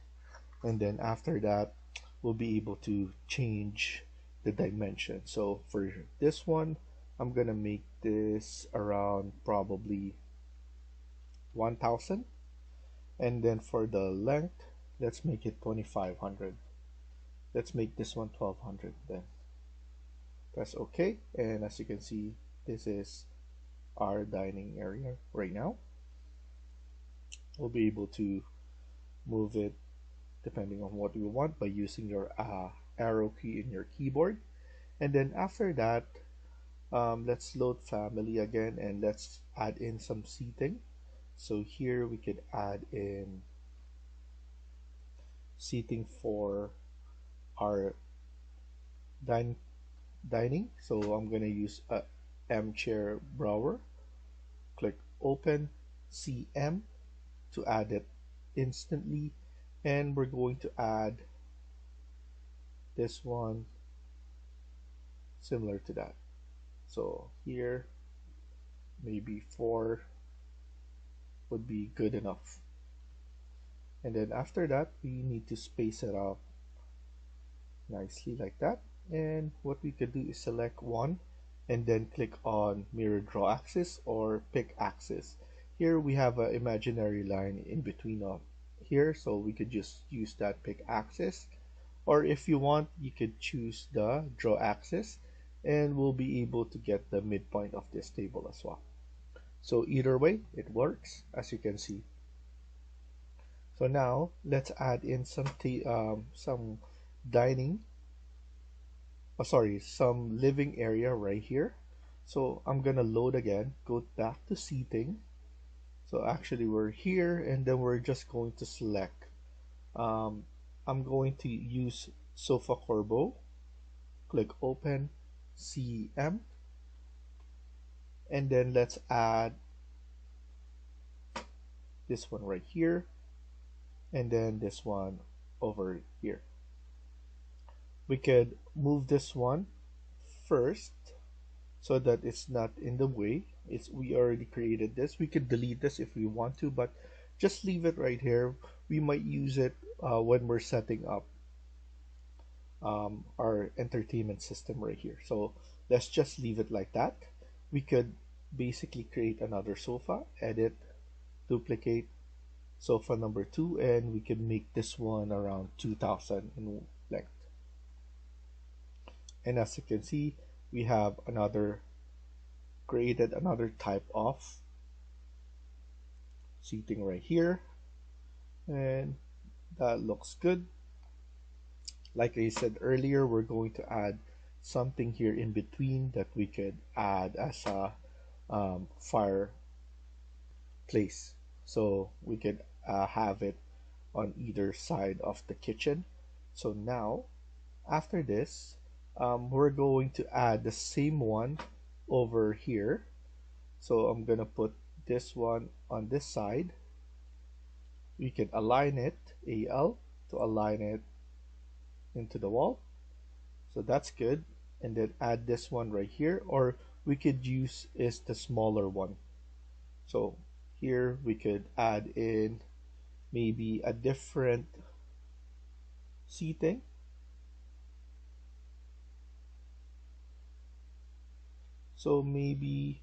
And then after that, we'll be able to change the dimension. So for this one, I'm gonna make this around probably 1000. And then for the length, let's make it 2500. Let's make this one 1200 then. Press OK, and as you can see, this is our dining area right now. We'll be able to move it depending on what you want by using your arrow key in your keyboard. And then after that, let's load family again, and let's add in some seating. So here we could add in seating for our dining. So I'm gonna use a M chair drawer. Click open, CM to add it instantly, and we're going to add this one similar to that. So here maybe 4 would be good enough. And then after that, we need to space it out nicely like that. And what we could do is select one and then click on mirror draw axis or pick axis. Here we have an imaginary line in between of here, so we could just use that pick axis. Or if you want, you could choose the draw axis, and we'll be able to get the midpoint of this table as well. So either way, it works, as you can see. So now let's add in some dining, some living area right here. So I'm gonna load again, go back to seating. So actually we're here, and then we're just going to select. I'm going to use Sofa Corbo. Click open, CM, and then let's add this one right here, and then this one over here. We could move this one first so that it's not in the way. We already created this. We could delete this if we want to, but just leave it right here. We might use it when we're setting up our entertainment system right here. So let's just leave it like that. We could basically create another sofa, edit, duplicate sofa number 2, and we can make this one around 2000 in length. And as you can see, we have created another type of seating right here, and that looks good. Like I said earlier, we're going to add something here in between that we could add as a fireplace. So we could have it on either side of the kitchen. So now, after this, we're going to add the same one over here. So I'm gonna put this one on this side. We can align it, AL, to align it into the wall. So that's good. And then add this one right here, or we could use is the smaller one. So here we could add in maybe a different seating. So maybe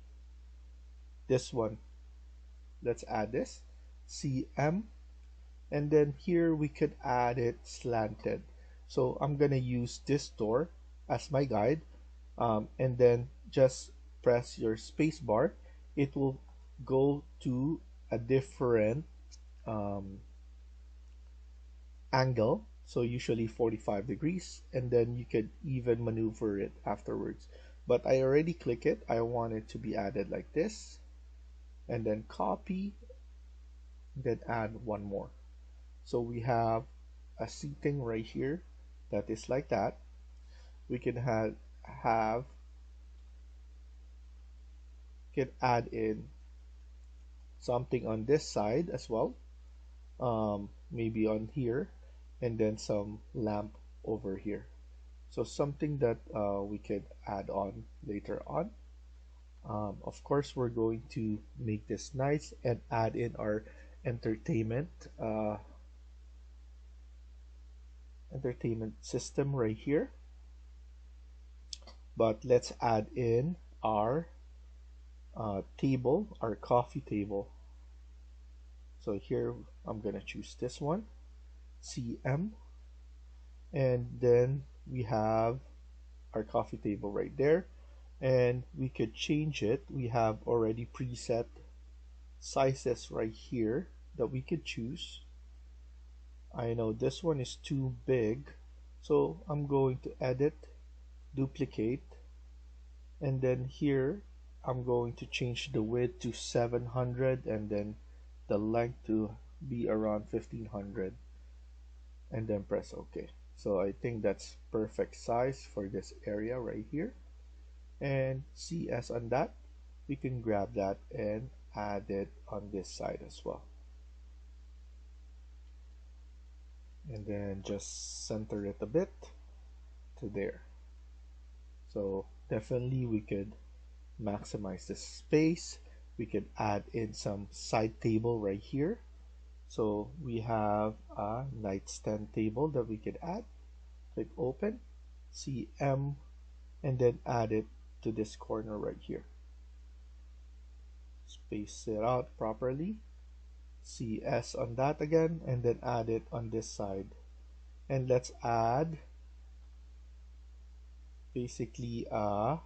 this one. Let's add this, CM, and then here we could add it slanted. So I'm gonna use this door as my guide, and then just press your space bar, it will go to a different um, angle, so usually 45 degrees, and then you could even maneuver it afterwards. But I already click it. I want it to be added like this, and then copy, then add one more. So we have a seating right here that is like that. We can have can add in something on this side as well, maybe on here, and then some lamp over here. So something that we could add on later on. Of course, we're going to make this nice and add in our entertainment uh, entertainment system right here. But let's add in our table, our coffee table. So here I'm gonna choose this one, CM, and then we have our coffee table right there, and we could change it. We have already preset sizes right here that we could choose. I know this one is too big, so I'm going to edit, duplicate, and then here I'm going to change the width to 700 and then the length to be around 1500, and then press OK. So I think that's perfect size for this area right here. And CS on that, we can grab that and add it on this side as well. And then just center it a bit to there. So definitely we could maximize the space. We could add in some side table right here. So we have a nightstand table that we could add. Click open, CM, and then add it to this corner right here. Space it out properly. CS on that again, and then add it on this side. And let's add basically a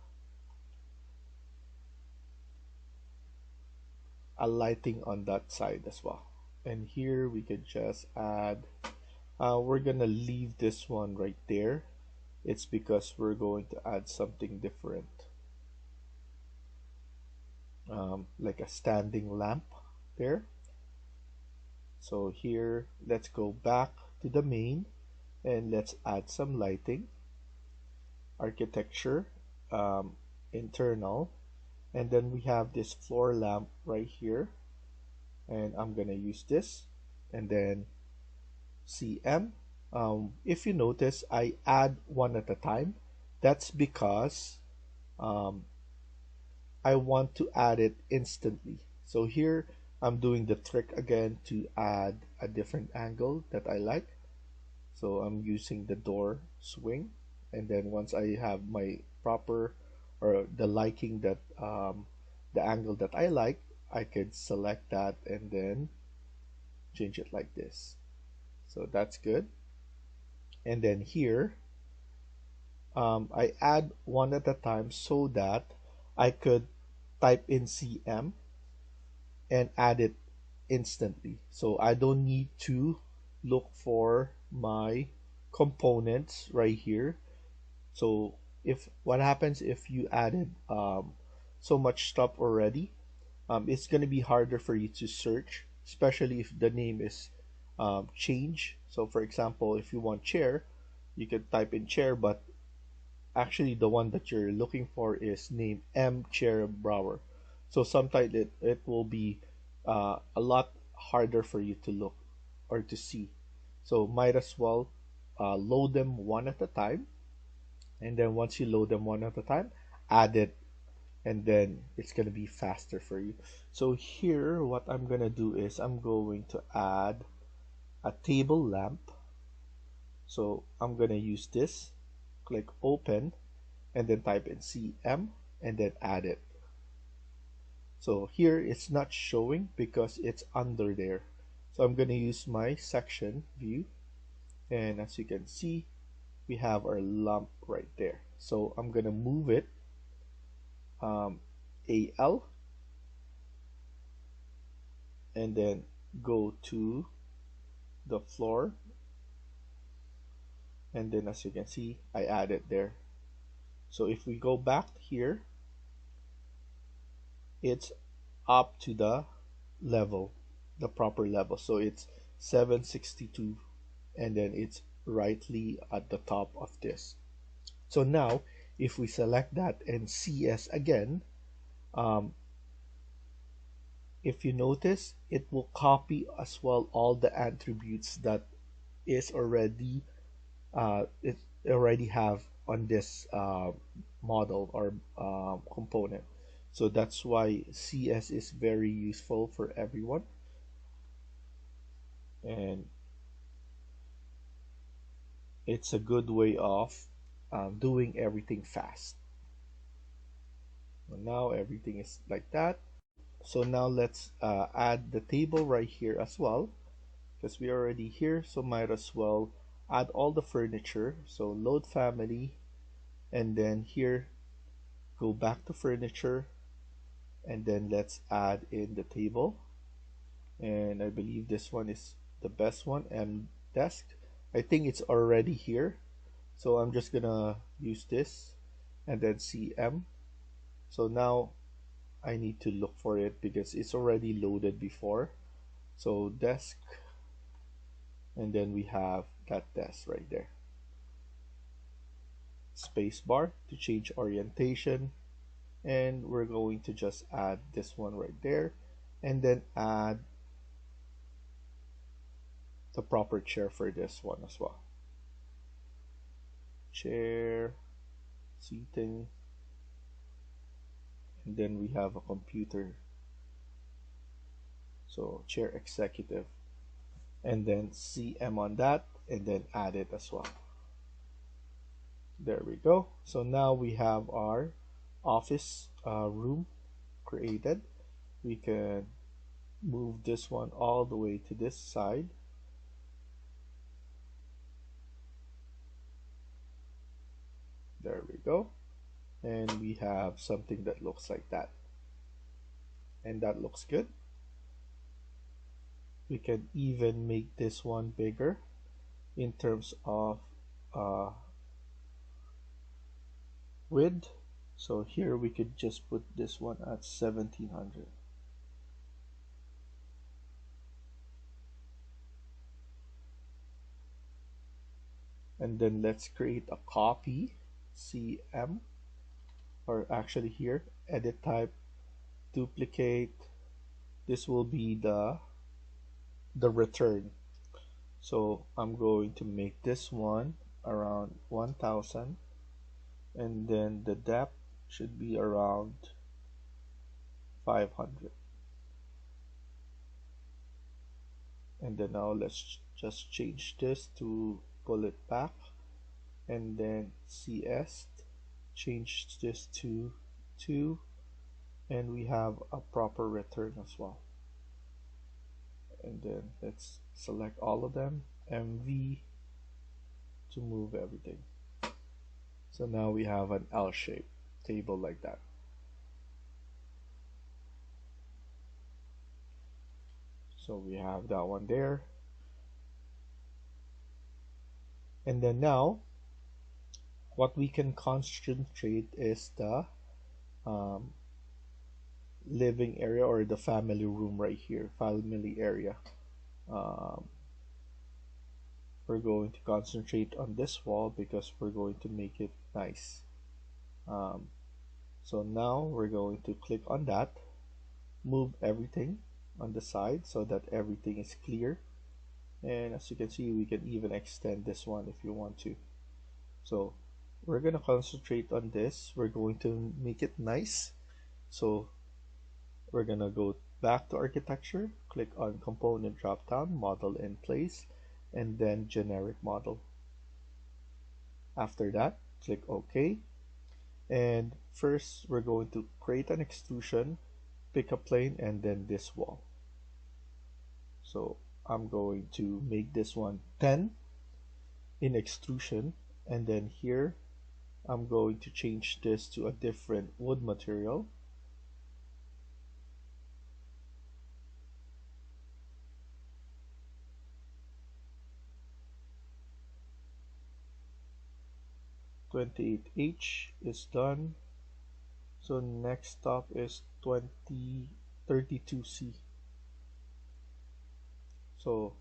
lighting on that side as well. And here we could just add, we're gonna leave this one right there. It's because we're going to add something different, like a standing lamp there. So here, let's go back to the main and let's add some lighting, architecture, internal, and then we have this floor lamp right here, and I'm gonna use this, and then CM. If you notice, I add one at a time. That's because um, I want to add it instantly. So here I'm doing the trick again to add a different angle that I like. So I'm using the door swing, and then once I have my proper or the liking that the angle that I like, I could select that and then change it like this. So that's good. And then here I add one at a time so that I could type in CM and add it instantly. So I don't need to look for my components right here. So if what happens if you added so much stuff already, it's going to be harder for you to search, especially if the name is change. So for example, if you want chair, you could type in chair, but actually the one that you're looking for is named M Chair Brower. So sometimes it will be a lot harder for you to look or to see. So might as well load them one at a time. And then once you load them one at a time, add it, and then it's going to be faster for you. So here, what I'm going to do is I'm going to add a table lamp. So I'm going to use this, click open, and then type in CM and then add it. So here it's not showing because it's under there. So I'm going to use my section view, and as you can see, we have our lamp right there. So I'm going to move it AL, and then go to the floor, and then as you can see, I added there. So if we go back here, it's up to the level, the proper level. So it's 762, and then it's rightly at the top of this. So now, if we select that and CS again, um, if you notice, it will copy as well all the attributes that is already it already have on this model or component. So that's why CS is very useful for everyone, and it's a good way of doing everything fast. And now everything is like that. So now let's add the table right here as well, because we are already here, so might as well add all the furniture. So load family, and then here go back to furniture, and then let's add in the table. And I believe this one is the best one, M desk. I think it's already here, so I'm just gonna use this and then CM. So now I need to look for it because it's already loaded before. So desk, and then we have that desk right there. Space bar to change orientation, and we're going to just add this one right there, and then add the proper chair for this one as well. Chair, seating, and then we have a computer, so chair executive, and then CM on that, and then add it as well. There we go. So now we have our office room created. We can move this one all the way to this side. There we go. And we have something that looks like that. And that looks good. We can even make this one bigger in terms of width. So here we could just put this one at 1700. And then let's create a copy, CM, or actually here, edit type, duplicate. This will be the return. So I'm going to make this one around 1000, and then the depth should be around 500. And then now let's just change this to pull it back, and then CS, change this to 2, and we have a proper return as well. And then let's select all of them, MV, to move everything. So now we have an L-shaped table like that. So we have that one there. And then now what we can concentrate is the living area, or the family room right here, family area. We're going to concentrate on this wall because we're going to make it nice. So now we're going to click on that, move everything on the side so that everything is clear. And as you can see, we can even extend this one if you want to. So we're going to concentrate on this. We're going to make it nice. So we're going to go back to architecture, click on component drop down, model in place, and then generic model. After that, click OK. And first we're going to create an extrusion, pick a plane, and then this wall. So I'm going to make this one 10 in extrusion, and then here I'm going to change this to a different wood material, 28H is done. So next stop is 2032C. So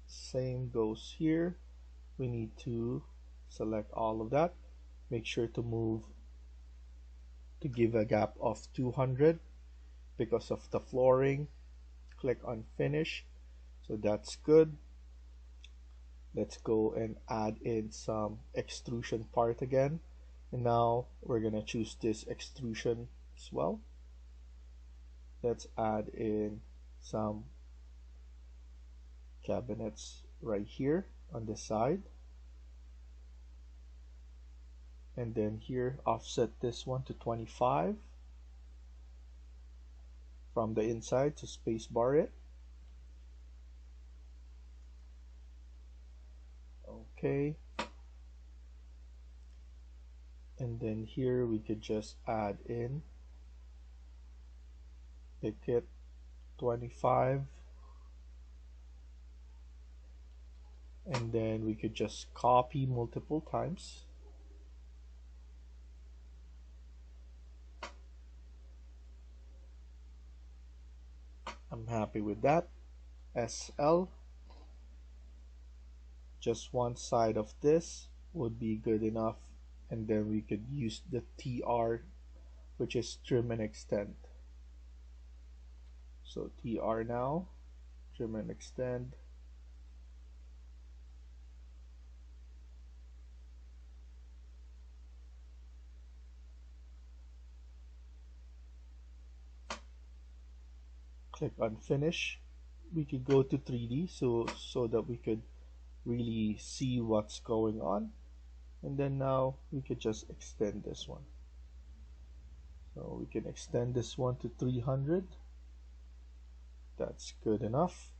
same goes here. We need to select all of that. Make sure to move to give a gap of 200 because of the flooring. Click on finish. So that's good. Let's go and add in some extrusion part again. And now we're gonna choose this extrusion as well. Let's add in some cabinets right here on the side. And then here, offset this one to 25 from the inside, to space bar it. Okay. And then here we could just add in, pick it 25, and then we could just copy multiple times. I'm happy with that. SL, just one side of this would be good enough, and then we could use the TR, which is trim and extend. So TR now, trim and extend. Click on finish. We could go to 3D so that we could really see what's going on. And then now we could just extend this one. So we can extend this one to 300. That's good enough.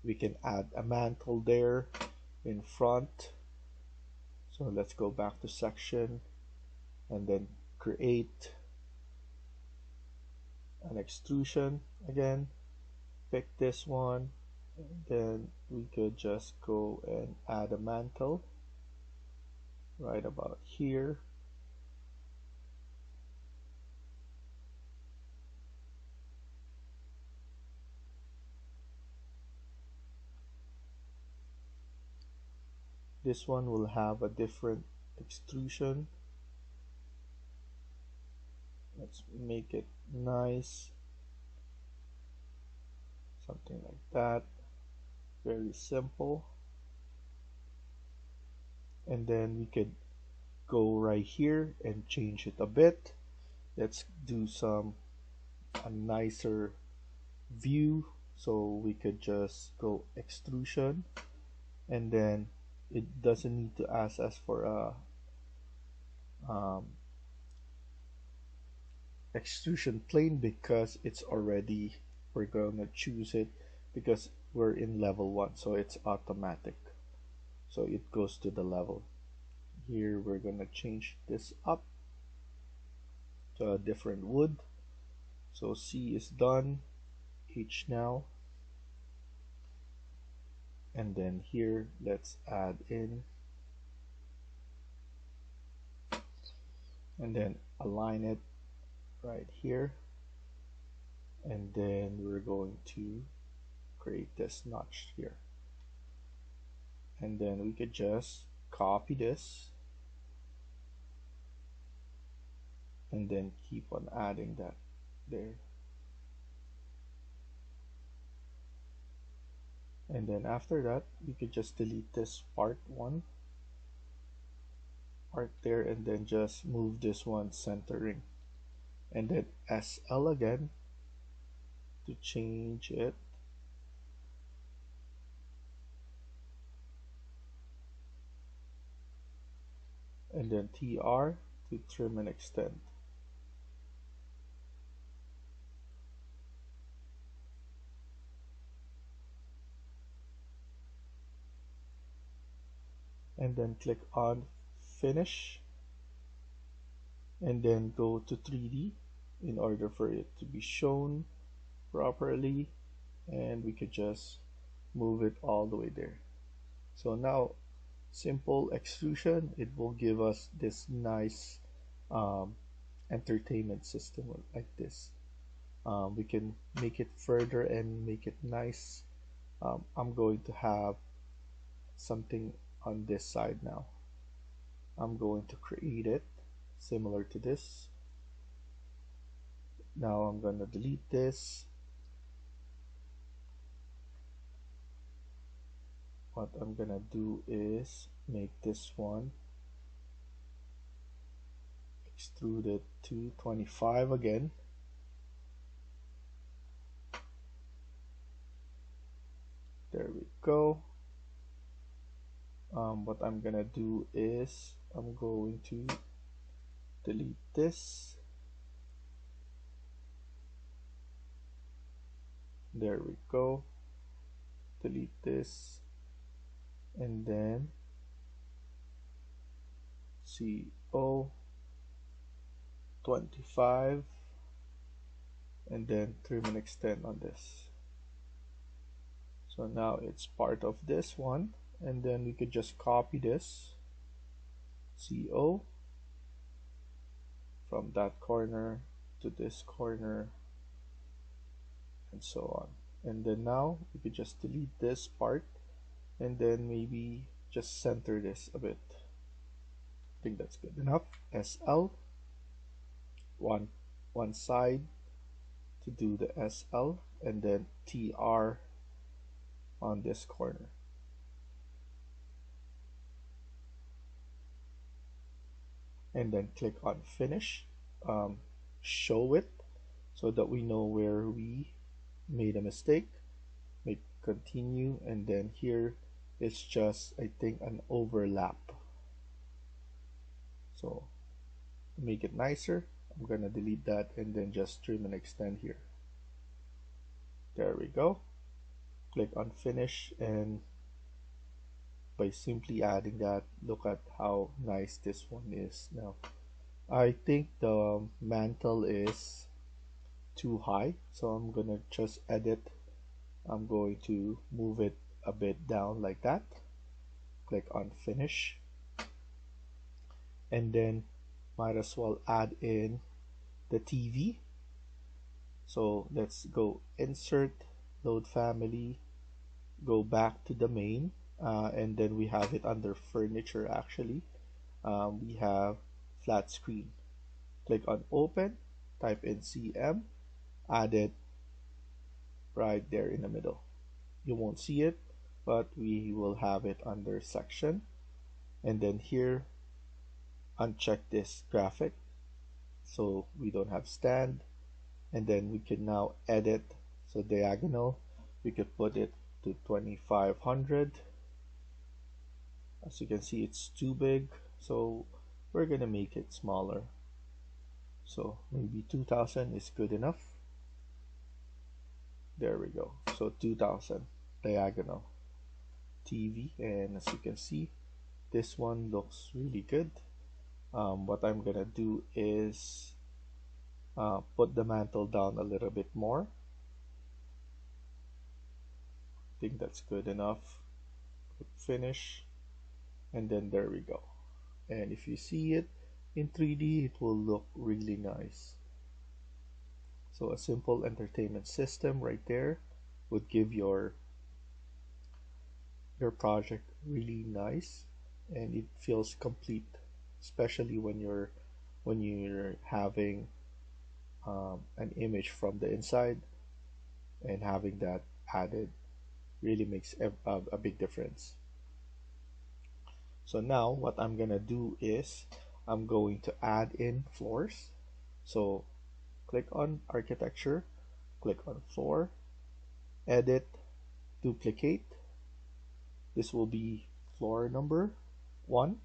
We can add a mantle there in front. So let's go back to section and then create an extrusion again. Pick this one, and then we could just go and add a mantle right about here. This one will have a different extrusion. Let's make it nice, something like that. Very simple. And then we could go right here and change it a bit. Let's do a nicer view. So we could just go extrusion, and then it doesn't need to ask us for a extrusion plane because it's already, we're gonna choose it because we're in level 1, so it's automatic, so it goes to the level. Here we're gonna change this up to a different wood. So C is done, H now, and then here let's add in and then align it right here, and then we're going to create this notch here, and then we could just copy this and then keep on adding that there. And then after that we could just delete this part there, and then just move this one centering, and then SL again to change it, and then TR to trim and extend. And then click on finish, and then go to 3D in order for it to be shown properly, and we could just move it all the way there. So now simple extrusion, it will give us this nice um, entertainment system like this. We can make it further and make it nice. I'm going to have something on this side now. I'm going to create it similar to this. Now I'm going to delete this. What I'm going to do is make this one extrude it to 25 again. There we go. What I'm gonna do is I'm going to delete this. There we go. Delete this, and then CO 25, and then trim and extend on this. So now it's part of this one, and then we could just copy this CO from that corner to this corner, and so on. And then now we could just delete this part, and then maybe just center this a bit. I think that's good enough. SL, one side to do the SL, and then TR on this corner. And then click on finish, show it so that we know where we made a mistake. Make continue, and then here it's just, I think, an overlap. So to make it nicer, I'm gonna delete that and then just trim and extend here. There we go. Click on finish, and by simply adding that, look at how nice this one is now. I think the mantle is too high, so I'm gonna just edit. I'm going to move it a bit down like that. Click on finish, and then might as well add in the TV. So let's go insert, load family, go back to the main, and then we have it under furniture. Actually, we have flat screen. Click on open, type in CM, add it right there in the middle. You won't see it, but we will have it under section, and then here uncheck this graphic so we don't have stand, and then we can now edit. So diagonal, we could put it to 2500. As you can see, it's too big, so we're gonna make it smaller. So maybe 2000 is good enough. There we go. So 2000 diagonal TV, and as you can see, this one looks really good. What I'm gonna do is put the mantle down a little bit more. I think that's good enough. Finish, and then there we go. And if you see it in 3D, it will look really nice. So a simple entertainment system right there would give your project really nice, and it feels complete, especially when you're having an image from the inside, and having that added really makes a big difference. So now what I'm gonna do is I'm going to add in floors. So click on architecture, click on floor, edit, duplicate. This will be floor number 1,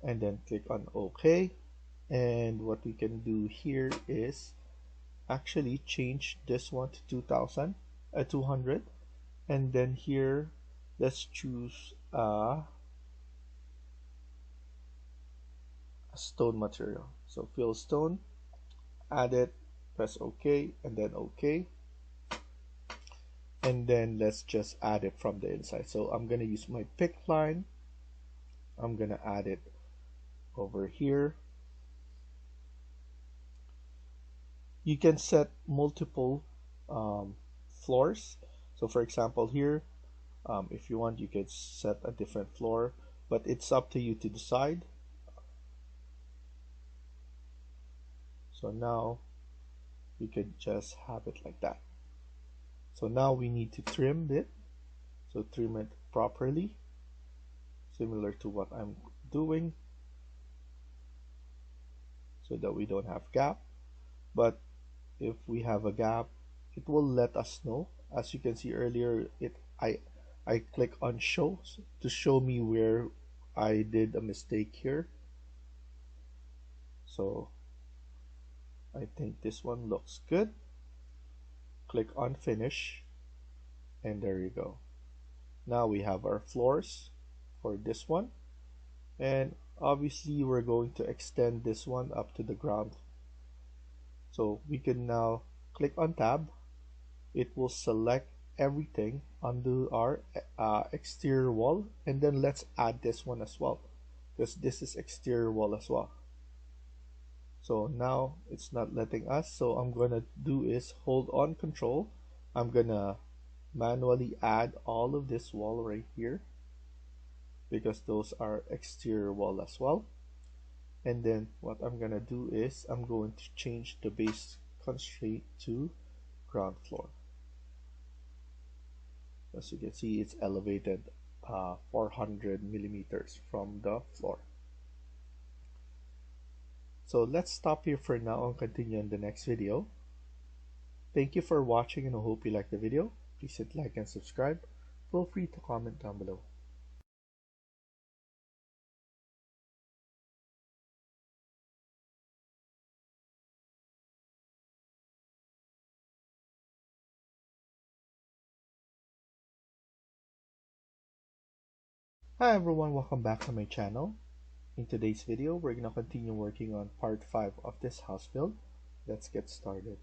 and then click on OK. And what we can do here is actually change this one to 200, and then here let's choose a stone material. So fill stone, add it, press OK, and then OK. and then let's just add it from the inside. So I'm gonna use my pick line. I'm gonna add it over here. You can set multiple floors. So for example here, if you want, you could set a different floor, but it's up to you to decide. So now you could just have it like that. So now we need to trim it. So trim it properly, similar to what I'm doing, so that we don't have gap. But if we have a gap, it will let us know. As you can see earlier, I click on show to show me where I did a mistake here. So I think this one looks good. Click on finish, and there you go. Now we have our floors for this one, and obviously we're going to extend this one up to the ground. So we can now click on tab. It will select everything under our exterior wall, and then let's add this one as well, because this is exterior wall as well. So now it's not letting us, so I'm gonna do is hold on control. I'm gonna manually add all of this wall right here, because those are exterior wall as well. And then what I'm gonna do is I'm going to change the base constraint to ground floor. As you can see, it's elevated 400 millimeters from the floor. So let's stop here for now and continue in the next video. Thank you for watching, and I hope you liked the video. Please hit like and subscribe. Feel free to comment down below. Hi everyone, welcome back to my channel. In today's video, we're going to continue working on part 5 of this house build. Let's get started.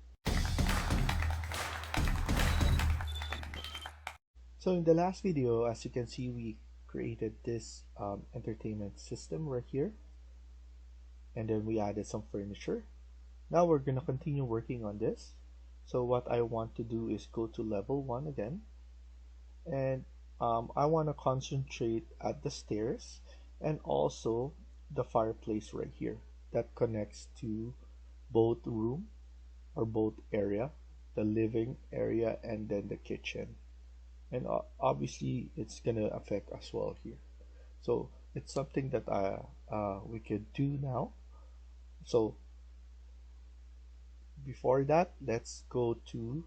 So in the last video, as you can see, we created this entertainment system right here, and then we added some furniture. Now we're going to continue working on this. So what I want to do is go to level 1 again, and I want to concentrate at the stairs and also the fireplace right here that connects to both room or both area, the living area and then the kitchen. And obviously it's gonna affect as well here. So it's something that we could do now. So before that, let's go to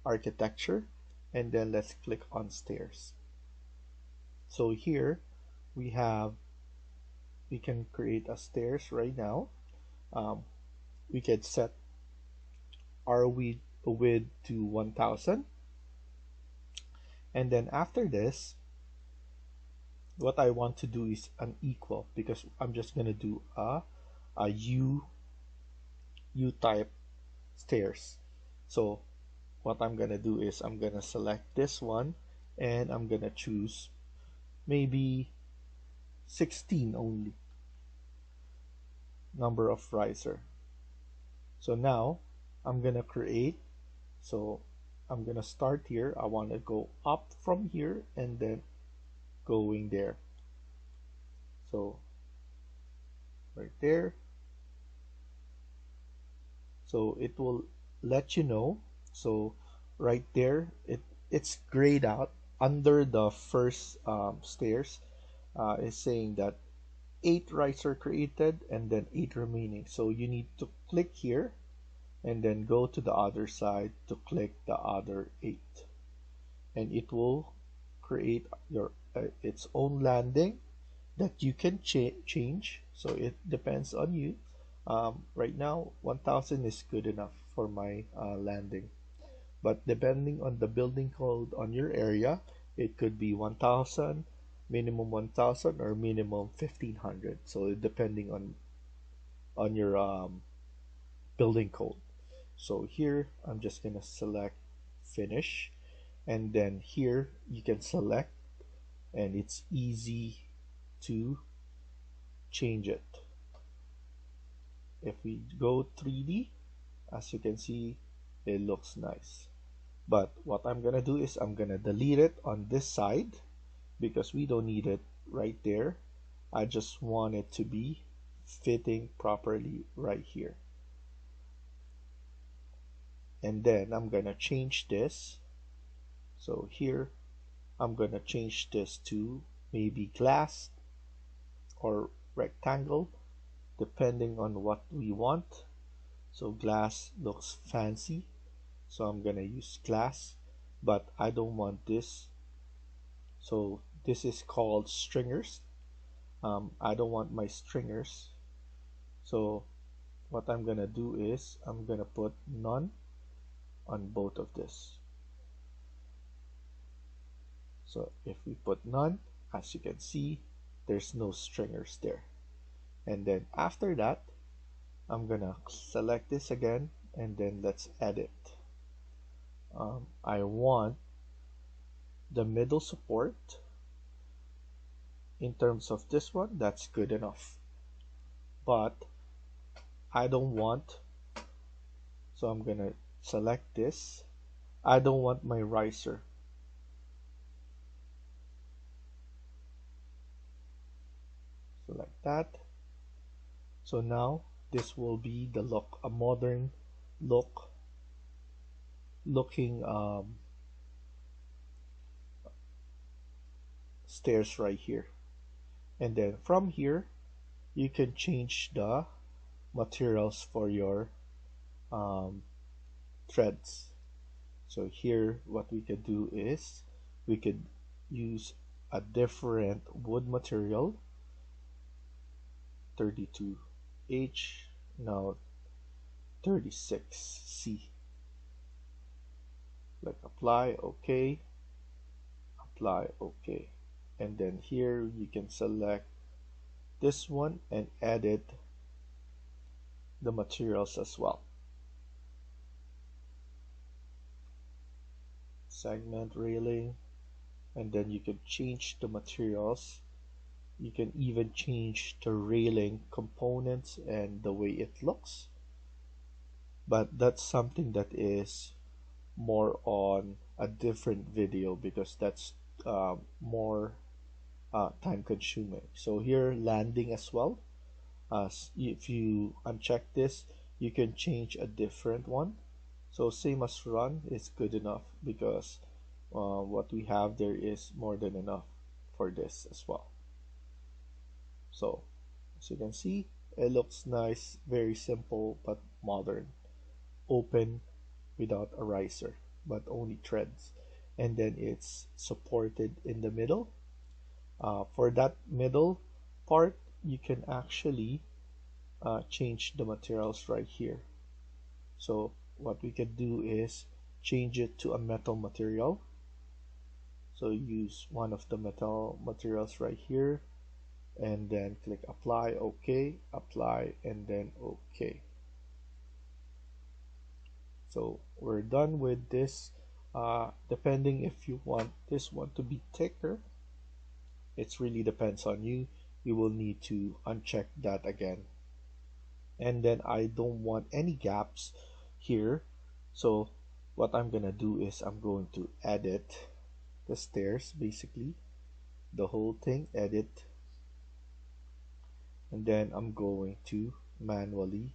architecture, and then let's click on stairs. So here we can create a stairs right now. We can set our width to 1000, and then after this, what I want to do is an equal, because I'm just gonna do a U type stairs. So what I'm gonna do is I'm gonna select this one, and I'm gonna choose maybe 16 only number of riser. So now I'm gonna create, so I'm gonna start here. I want to go up from here and then going there. So right there. So it will let you know. So right there, it's grayed out under the first stairs. Is saying that 8 riser created and then 8 remaining. So you need to click here and then go to the other side to click the other 8, and it will create your its own landing that you can change. So it depends on you. Right now 1000 is good enough for my landing, but depending on the building code on your area, it could be 1000, minimum 1000, or minimum 1500. So depending on your building code. So here I'm just gonna select finish, And then here you can select, and it's easy to change it. If we go 3D, as you can see, it looks nice. But what I'm gonna do is I'm gonna delete it on this side because we don't need it right there. I just want it to be fitting properly right here. And then I'm gonna change this. So here I'm gonna change this to maybe glass or rectangle depending on what we want. So glass looks fancy, so I'm gonna use glass, but I don't want this. So this is called stringers. I don't want my stringers. So what I'm gonna do is I'm gonna put none on both of this. So if we put none, as you can see, there's no stringers there. And then after that, I'm gonna select this again, and then let's edit. I want the middle support. In terms of this one, that's good enough. But I don't want, so I'm gonna select this. I don't want my riser. Select that. So now this will be the look, a modern look looking stairs right here. And then from here you can change the materials for your um, threads. So here what we could do is we could use a different wood material, 32H, now 36C. Like apply, OK, apply, OK. And then here you can select this one and edit the materials as well. Segment railing, and then you can change the materials. You can even change the railing components and the way it looks. But that's something that is more on a different video because that's more time consuming. So here landing as well. If you uncheck this, you can change a different one. So same as run is good enough because what we have there is more than enough for this as well. So as you can see, it looks nice, very simple but modern. Open without a riser, but only threads. And then it's supported in the middle. For that middle part, you can actually change the materials right here. So what we can do is change it to a metal material. So use one of the metal materials right here and then click apply, OK, apply, and then OK. So we're done with this. Depending if you want this one to be thicker, it really depends on you. You will need to uncheck that again. And then I don't want any gaps here. So what I'm gonna do is I'm going to edit the stairs, basically the whole thing, edit, and then I'm going to manually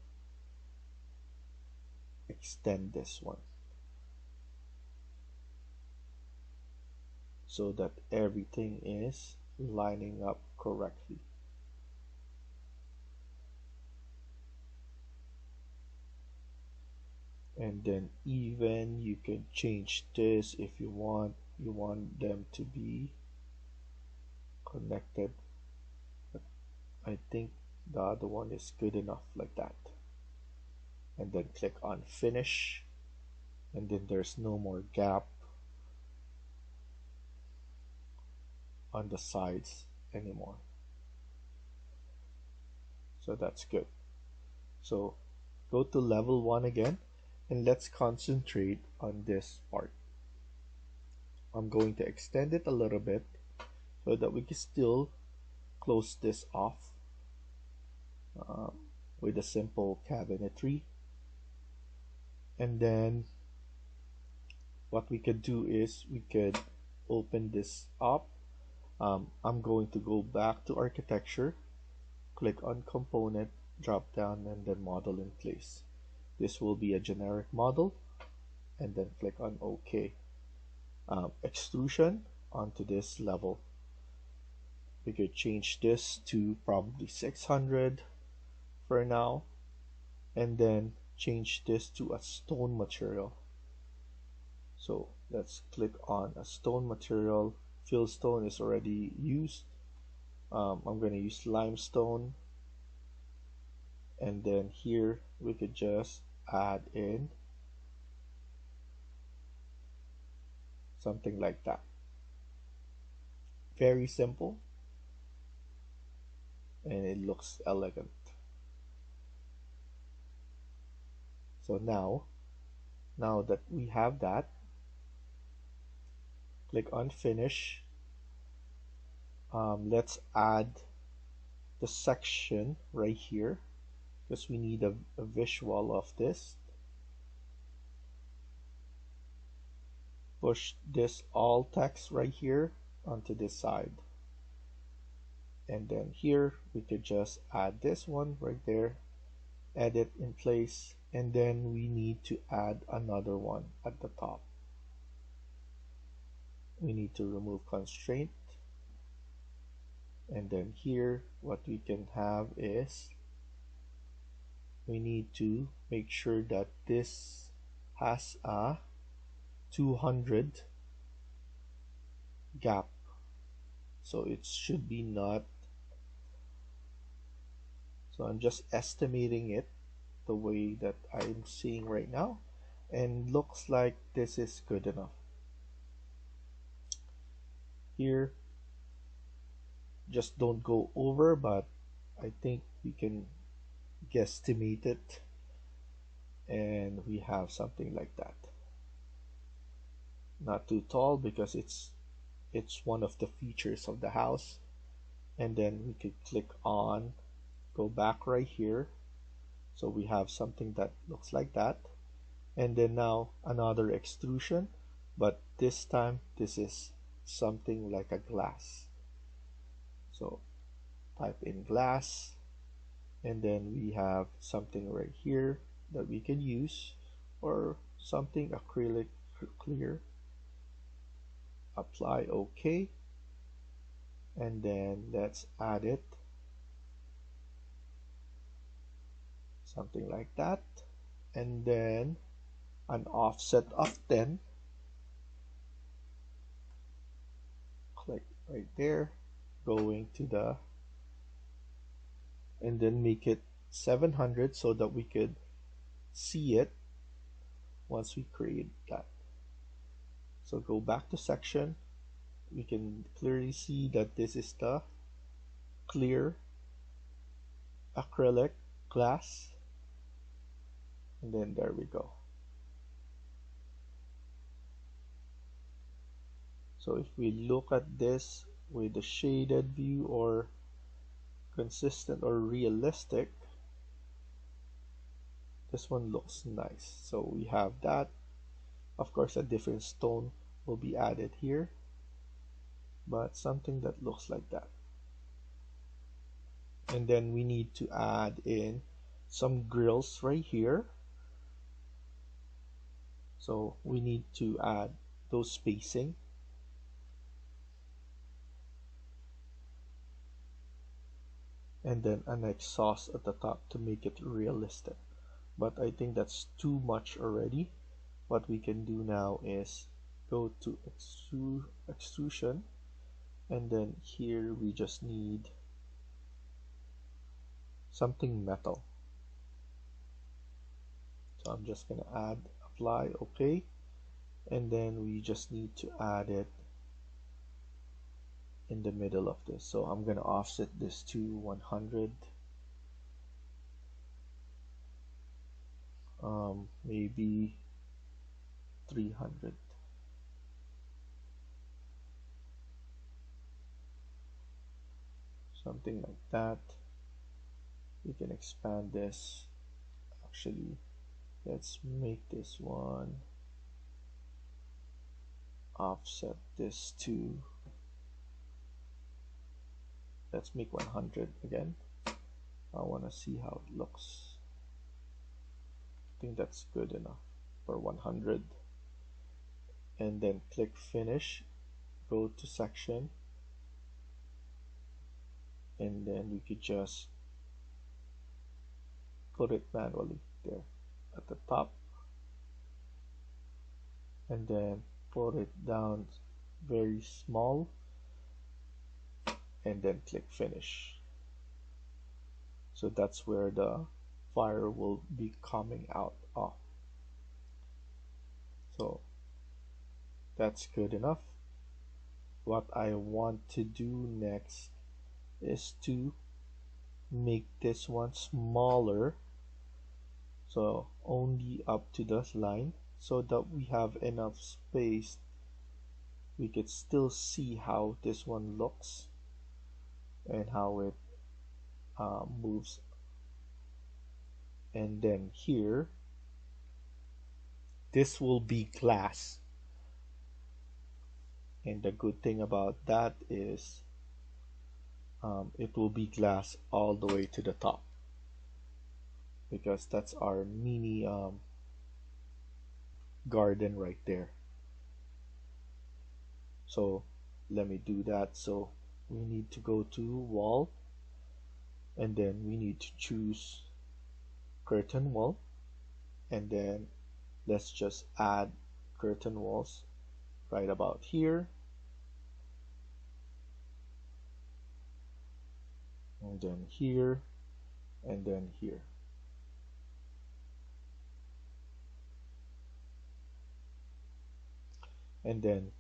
extend this one so that everything is lining up correctly. And then even you can change this if you want them to be connected, but I think the other one is good enough like that. And then click on finish, and then there's no more gap on the sides anymore. So that's good. So go to level 1 again, and let's concentrate on this part. I'm going to extend it a little bit so that we can still close this off um, with a simple cabinetry. And then what we could do is we could open this up. I'm going to go back to architecture, click on component, drop down, and then model in place. This will be a generic model, and then click on OK. Extrusion onto this level. We could change this to probably 600 for now, and then change this to a stone material. So let's click on a stone material. Fieldstone is already used. I'm going to use limestone, and then here we could just add in something like that. Very simple, and it looks elegant. So now that we have that, click on finish. Let's add the section right here because we need a visual of this. Push this all text right here onto this side, and then here we could just add this one right there, edit in place, and then we need to add another one at the top. We need to remove constraint, and then here what we can have is we need to make sure that this has a 200 gap, so it should be not. So I'm just estimating it the way that I'm seeing right now, and looks like this is good enough. Here just don't go over, but I think we can guesstimate it, and we have something like that. Not too tall because it's one of the features of the house. And then we could click on, go back right here, so we have something that looks like that. And then now another extrusion, but this time this is something like a glass. So type in glass, and then we have something right here that we can use, or something acrylic clear. Apply OK, and then let's add it, something like that, and then an offset of 10. Click right there, going to the, and then make it 700 so that we could see it once we create that. So go back to section. We can clearly see that this is the clear acrylic glass, and then there we go. So if we look at this with the shaded view or consistent or realistic, this one looks nice. So we have that. Of course, a different stone will be added here, but something that looks like that. And then we need to add in some grills right here. So we need to add those spacing. And then an exhaust at the top to make it realistic. But I think that's too much already. What we can do now is go to extrusion, and then here we just need something metal. So I'm just gonna add, apply, OK, and then we just need to add it in the middle of this. So I'm gonna offset this to 100, maybe 300. something like that. We can expand this. Actually, let's make this one, offset this to, let's make 100 again. I want to see how it looks. I think that's good enough for 100. And then click finish, go to section, and then we could just put it manually there at the top, and then put it down very small, and then click finish. So that's where the fire will be coming out of. So that's good enough. What I want to do next is to make this one smaller, so only up to the line, so that we have enough space. We could still see how this one looks and how it moves. And then here, this will be glass. And the good thing about that is it will be glass all the way to the top, because that's our mini garden right there. So let me do that. So we need to go to wall, and then we need to choose curtain wall, and then let's just add curtain walls right about here, and then here, and then here. And then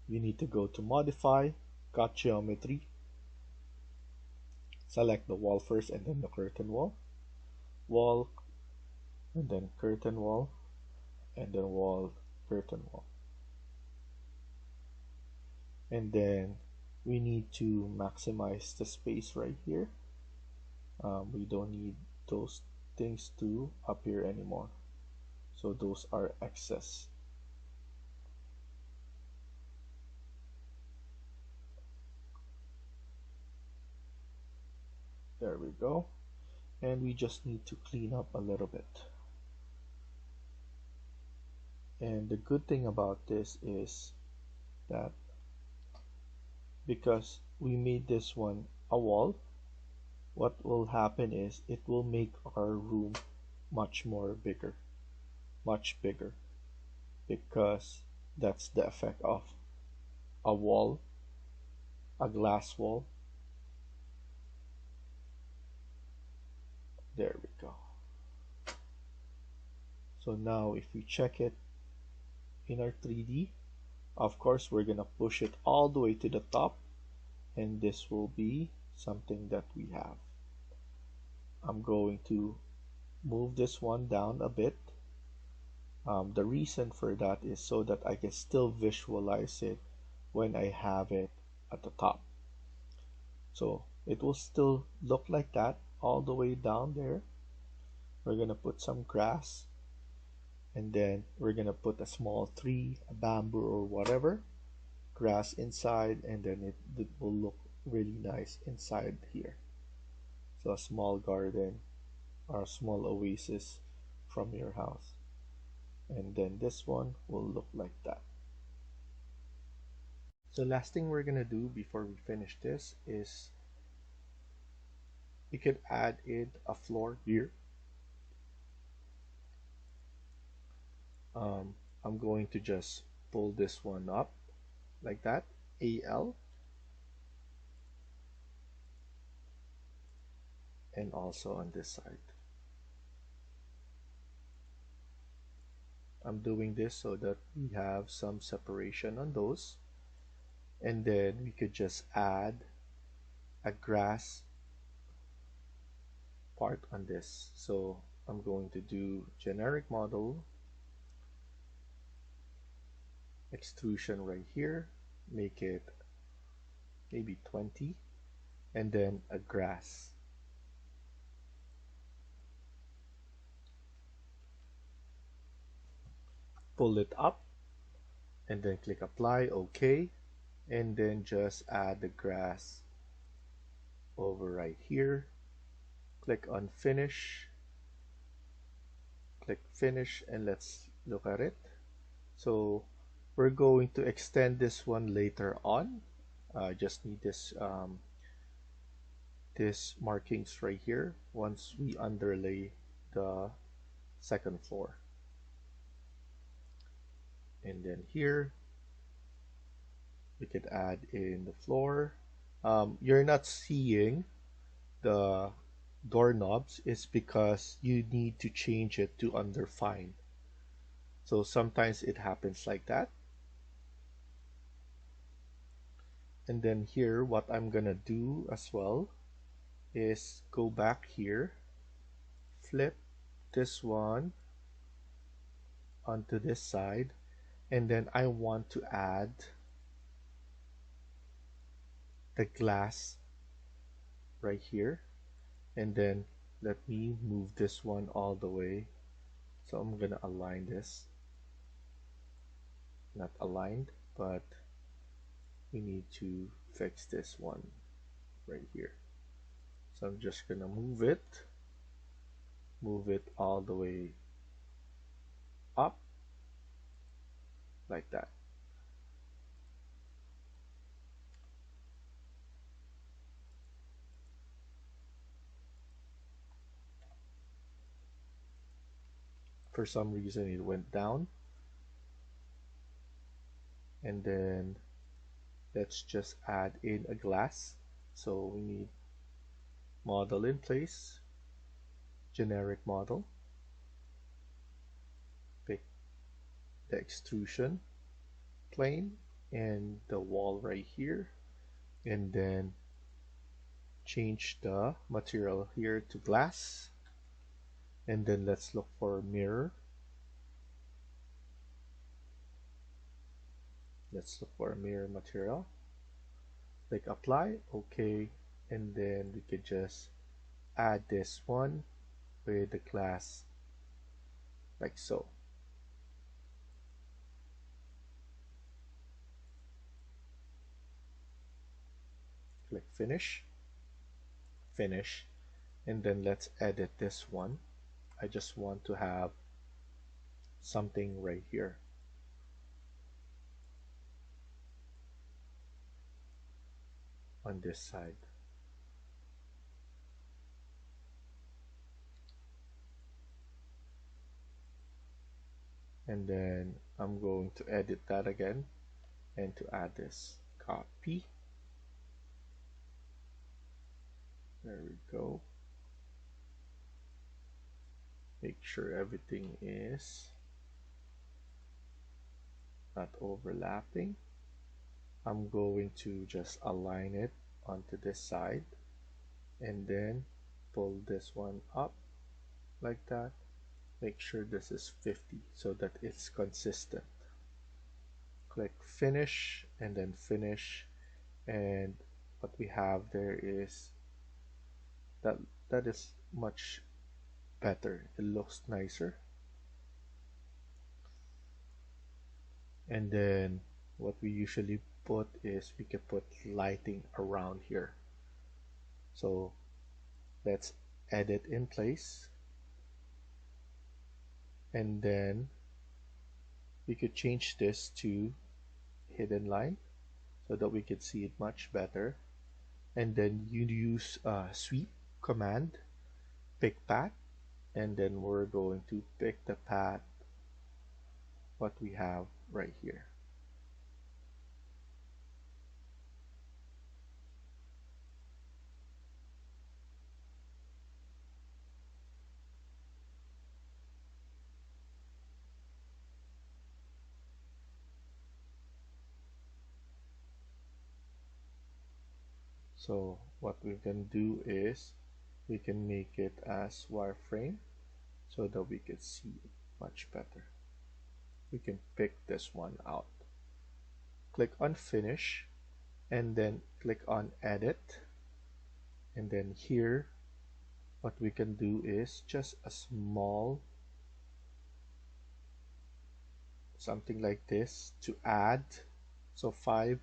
we need to go to modify, cut geometry, select the wall first, and then the curtain wall, wall, and then curtain wall, and then wall, curtain wall. And then we need to maximize the space right here. We don't need those things to appear anymore, so those are excess. There we go. And we just need to clean up a little bit. And the good thing about this is that because we made this one a wall, what will happen is it will make our room much more bigger, much bigger, because that's the effect of a wall, a glass wall. There we go. So now if we check it in our 3D, of course we're gonna push it all the way to the top, and this will be something that we have. I'm going to move this one down a bit. The reason for that is so that I can still visualize it when I have it at the top. So it will still look like that all the way down there. We're gonna put some grass, and then we're gonna put a small tree, a bamboo or whatever, grass inside, and then it will look really nice inside here. So a small garden or a small oasis from your house. And then this one will look like that. So last thing we're gonna do before we finish this is we could add in a floor here. I'm going to just pull this one up like that, AL, and also on this side. I'm doing this so that we have some separation on those, and then we could just add a grass part on this. So I'm going to do generic model, extrusion right here, make it maybe 20, and then a grass. Pull it up and then click apply, OK, and then just add the grass over right here. Click on finish, click finish, and let's look at it. So we're going to extend this one later on. I just need this markings right here once we underlay the second floor. And then here we could add in the floor. You're not seeing the doorknobs is because you need to change it to under fine. So sometimes it happens like that. And then here, what I'm gonna do as well is go back here, flip this one onto this side, and then I want to add the glass right here. And then let me move this one all the way. So I'm gonna align this. Not aligned, but we need to fix this one right here. So I'm just gonna move it all the way up like that. For some reason it went down. And then let's just add in a glass. So we need model in place, generic model, pick the extrusion plane and the wall right here, and then change the material here to glass. And then let's look for a mirror. Let's look for a mirror material. Click apply, OK, and then we could just add this one with the glass like so. Click finish, finish, and then let's edit this one. I just want to have something right here. On this side. And then I'm going to edit that again and to add this. Copy. There we go. Make sure everything is not overlapping. I'm going to just align it onto this side and then pull this one up like that. Make sure this is 50 so that it's consistent. Click finish and then finish, and what we have there is that is much better. It looks nicer. And then what we usually put is we can put lighting around here. So let's edit in place, and then we could change this to hidden line so that we can see it much better. And then you use sweep command, pick path, and then we're going to pick the path what we have right here. So what we can do is we can make it as wireframe so that we can see it much better. We can pick this one out. Click on finish and then click on edit, And then here, what we can do is just a small something like this to add. So 5,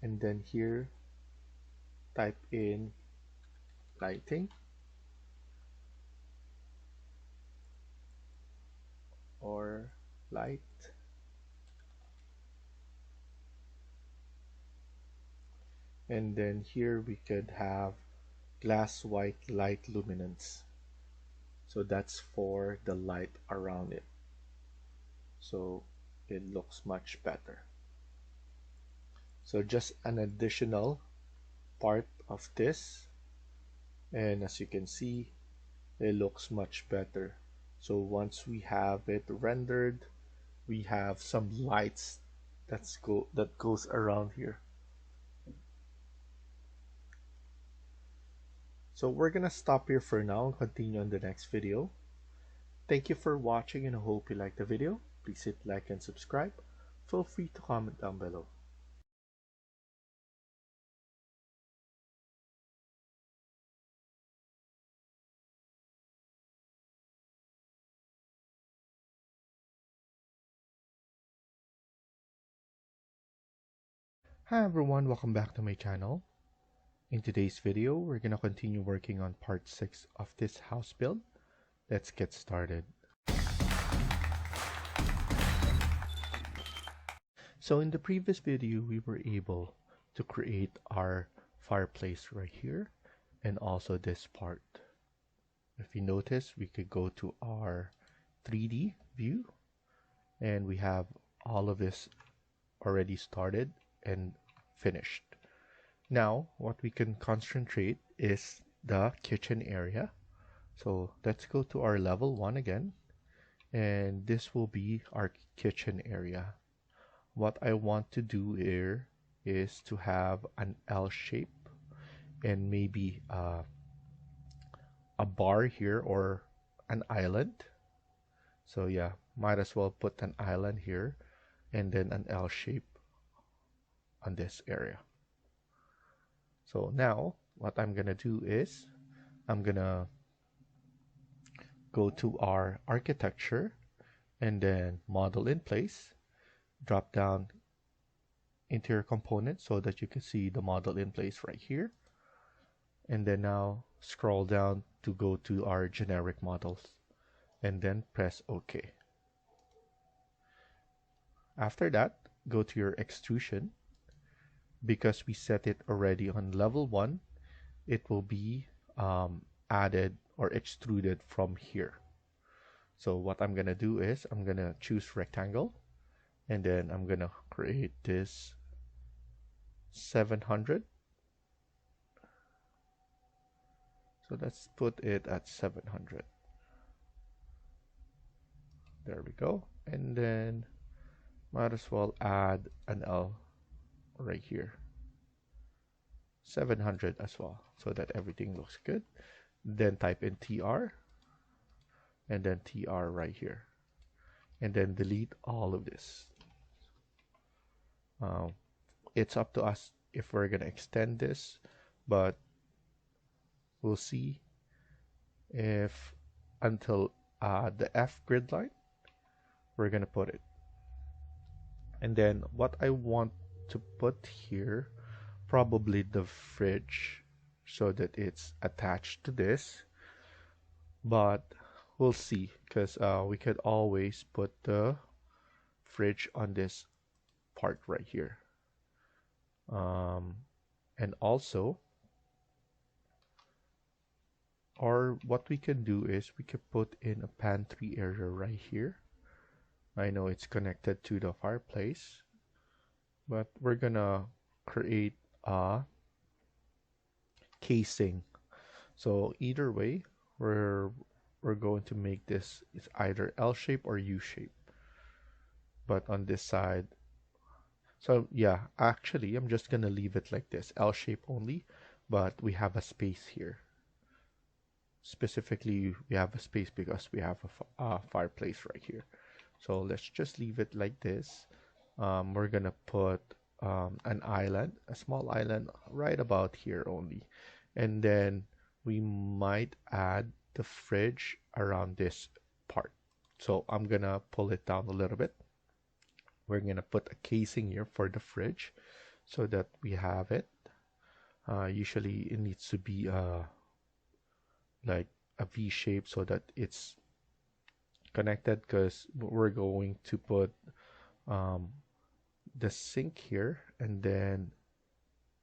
and then here type in lighting or light, and then here we could have glass white light luminance. So that's for the light around it. So it looks much better. So just an additional part of this, and as you can see, it looks much better. So once we have it rendered, we have some lights that goes around here. So we're gonna stop here for now and continue on the next video. Thank you for watching, and I hope you liked the video. Please hit like and subscribe. Feel free to comment down below. Hi everyone, welcome back to my channel. In today's video, we're gonna continue working on part 6 of this house build. Let's get started. So in the previous video, we were able to create our fireplace right here and also this part. If you notice, we could go to our 3D view and we have all of this already started and finished. Now what we can concentrate is the kitchen area. So let's go to our level 1 again, and this will be our kitchen area. What I want to do here is to have an L shape and maybe a bar here or an island. So yeah, might as well put an island here and then an L shape on this area. So now what I'm gonna do is I'm gonna go to our architecture and then model in place, drop down interior component so that you can see the model in place right here, and then now scroll down to go to our generic models and then press OK. After that, go to your extrusion. Because we set it already on level 1, it will be added or extruded from here. So what I'm gonna do is I'm gonna choose rectangle, and then I'm gonna create this 700. So let's put it at 700. There we go. And then might as well add an L right here, 700 as well, so that everything looks good. Then type in TR and then TR right here, and then delete all of this. It's up to us if we're gonna extend this, but we'll see if until the F grid line we're gonna put it. And then what I want to put here, probably the fridge, so that it's attached to this, but we'll see, because we could always put the fridge on this part right here. And also, or what we can do is we could put in a pantry area right here. I know it's connected to the fireplace, but we're gonna create a casing. So either way, we're going to make this, it's either L shape or U shape. But on this side, so yeah, actually I'm just gonna leave it like this, L shape only, but we have a space here. Specifically, we have a space because we have a fireplace right here. So let's just leave it like this. We're gonna put an island, a small island right about here only, and then we might add the fridge around this part. So I'm gonna pull it down a little bit. We're gonna put a casing here for the fridge so that we have it. Usually it needs to be like a V shape so that it's connected, because we're going to put um, the sink here and then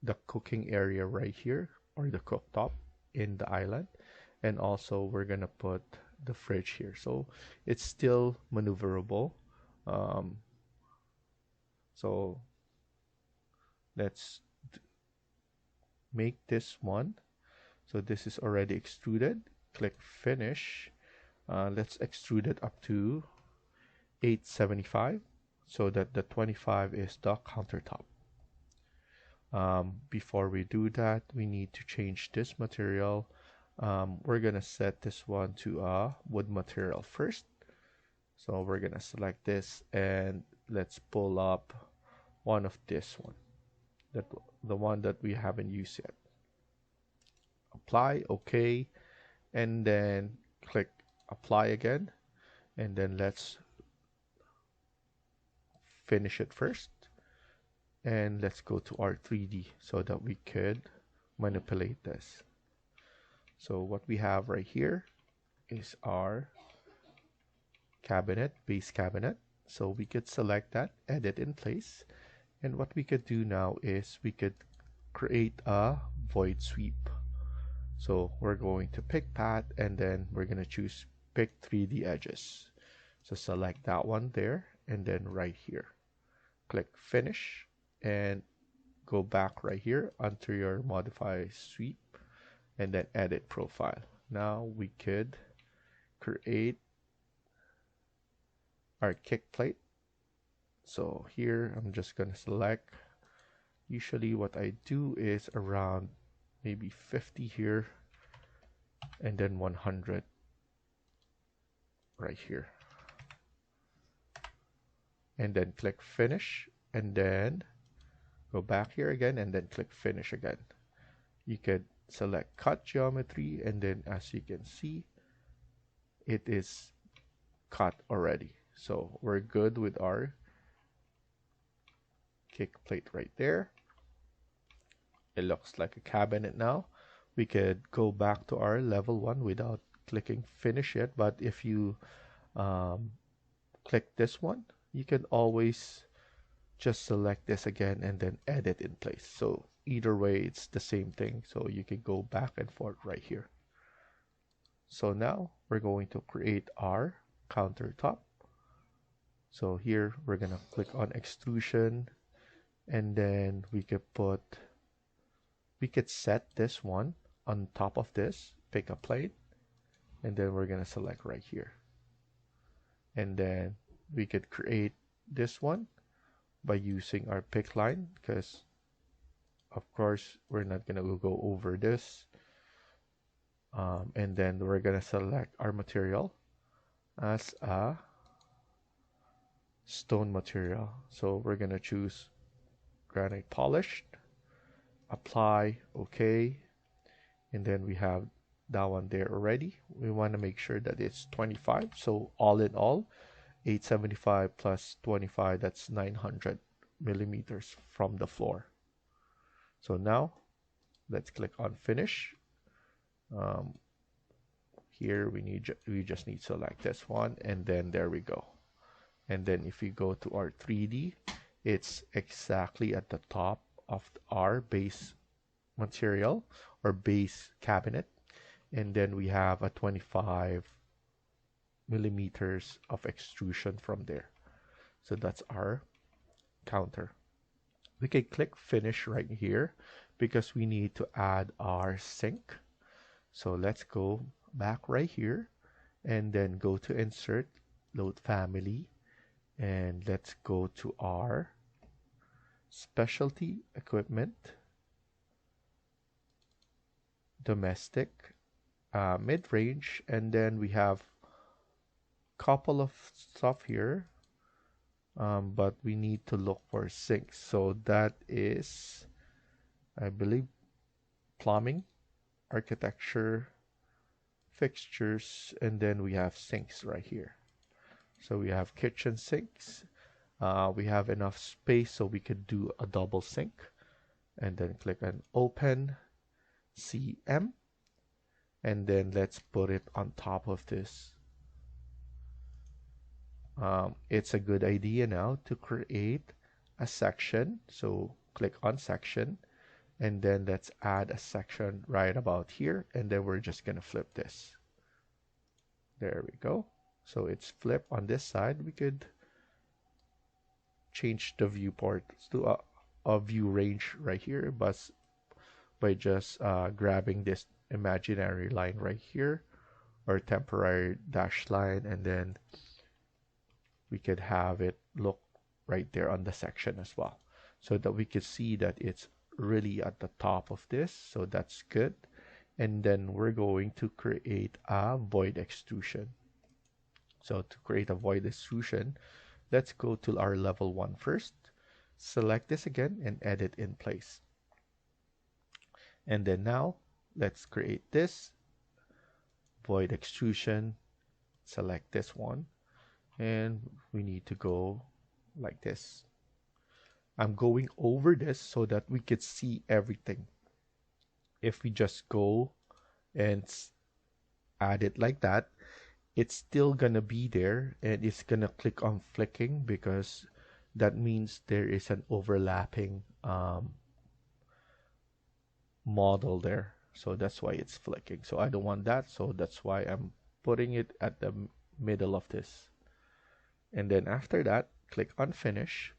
the cooking area right here, or the cooktop in the island, and also we're gonna put the fridge here, so it's still maneuverable. um, so let's make this one. So this is already extruded. Click finish. Let's extrude it up to 875 so that the 25 is the countertop. Before we do that, we need to change this material. We're gonna set this one to a wood material first. So we're gonna select this and let's pull up one of this one, the one that we haven't used yet. Apply, okay, and then click apply again, and then let's finish it first, and let's go to our 3D so that we could manipulate this. So what we have right here is our cabinet, base cabinet. So we could select that, edit in place, and what we could do now is we could create a void sweep. So we're going to pick path, and then we're going to choose pick 3D edges. So select that one there, and then right here click finish, and go back right here onto your modify sweep, and then edit profile. Now we could create our kick plate. So here I'm just gonna select, usually what I do is around maybe 50 here, and then 100 right here, and then click finish, and then go back here again, and then click finish again. You could select cut geometry, and then as you can see, it is cut already. So we're good with our kick plate right there. It looks like a cabinet now. We could go back to our level 1 without clicking finish yet, but if you click this one, you can always just select this again and then edit in place. So either way, it's the same thing. So you can go back and forth right here. So now we're going to create our countertop. So here we're gonna click on extrusion, and then we could set this one on top of this, pick a plate, and then we're gonna select right here. And then we could create this one by using our pick line, because of course we're not gonna go over this. And then we're gonna select our material as a stone material. So we're gonna choose granite polished, apply, okay, and then we have that one there already. We want to make sure that it's 25, so all in all 875 plus 25, that's 900 millimeters from the floor. So now let's click on finish. Here we just need to select this one, and then there we go. And then if we go to our 3D, it's exactly at the top of our base material or base cabinet, and then we have a 25 millimeters of extrusion from there. So that's our counter. We can click finish right here because we need to add our sink. So let's go back right here, and then go to insert, load family, and let's go to our specialty equipment, domestic, mid-range, and then we have couple of stuff here, but we need to look for sinks. So that is, I believe, plumbing. architecture, fixtures, and then we have sinks right here. So we have kitchen sinks. We have enough space so we could do a double sink, and then click on open CM, and then let's put it on top of this. It's a good idea now to create a section. So click on section, and then let's add a section right about here, and then we're just gonna flip this. There we go. So it's flip on this side. We could change the viewport to a view range right here, but by just grabbing this imaginary line right here, or temporary dash line, and then we could have it look right there on the section as well, so that we could see that it's really at the top of this. So that's good. And then we're going to create a void extrusion. So to create a void extrusion, let's go to our level 1 first. Select this again and edit in place. And then now let's create this void extrusion. Select this one, and we need to go like this. I'm going over this so that we could see everything. If we just go and add it like that, it's still gonna be there, and it's gonna click on flicking because that means there is an overlapping model there. So that's why it's flicking. So I don't want that, so that's why I'm putting it at the middle of this. And then after that, click on finish,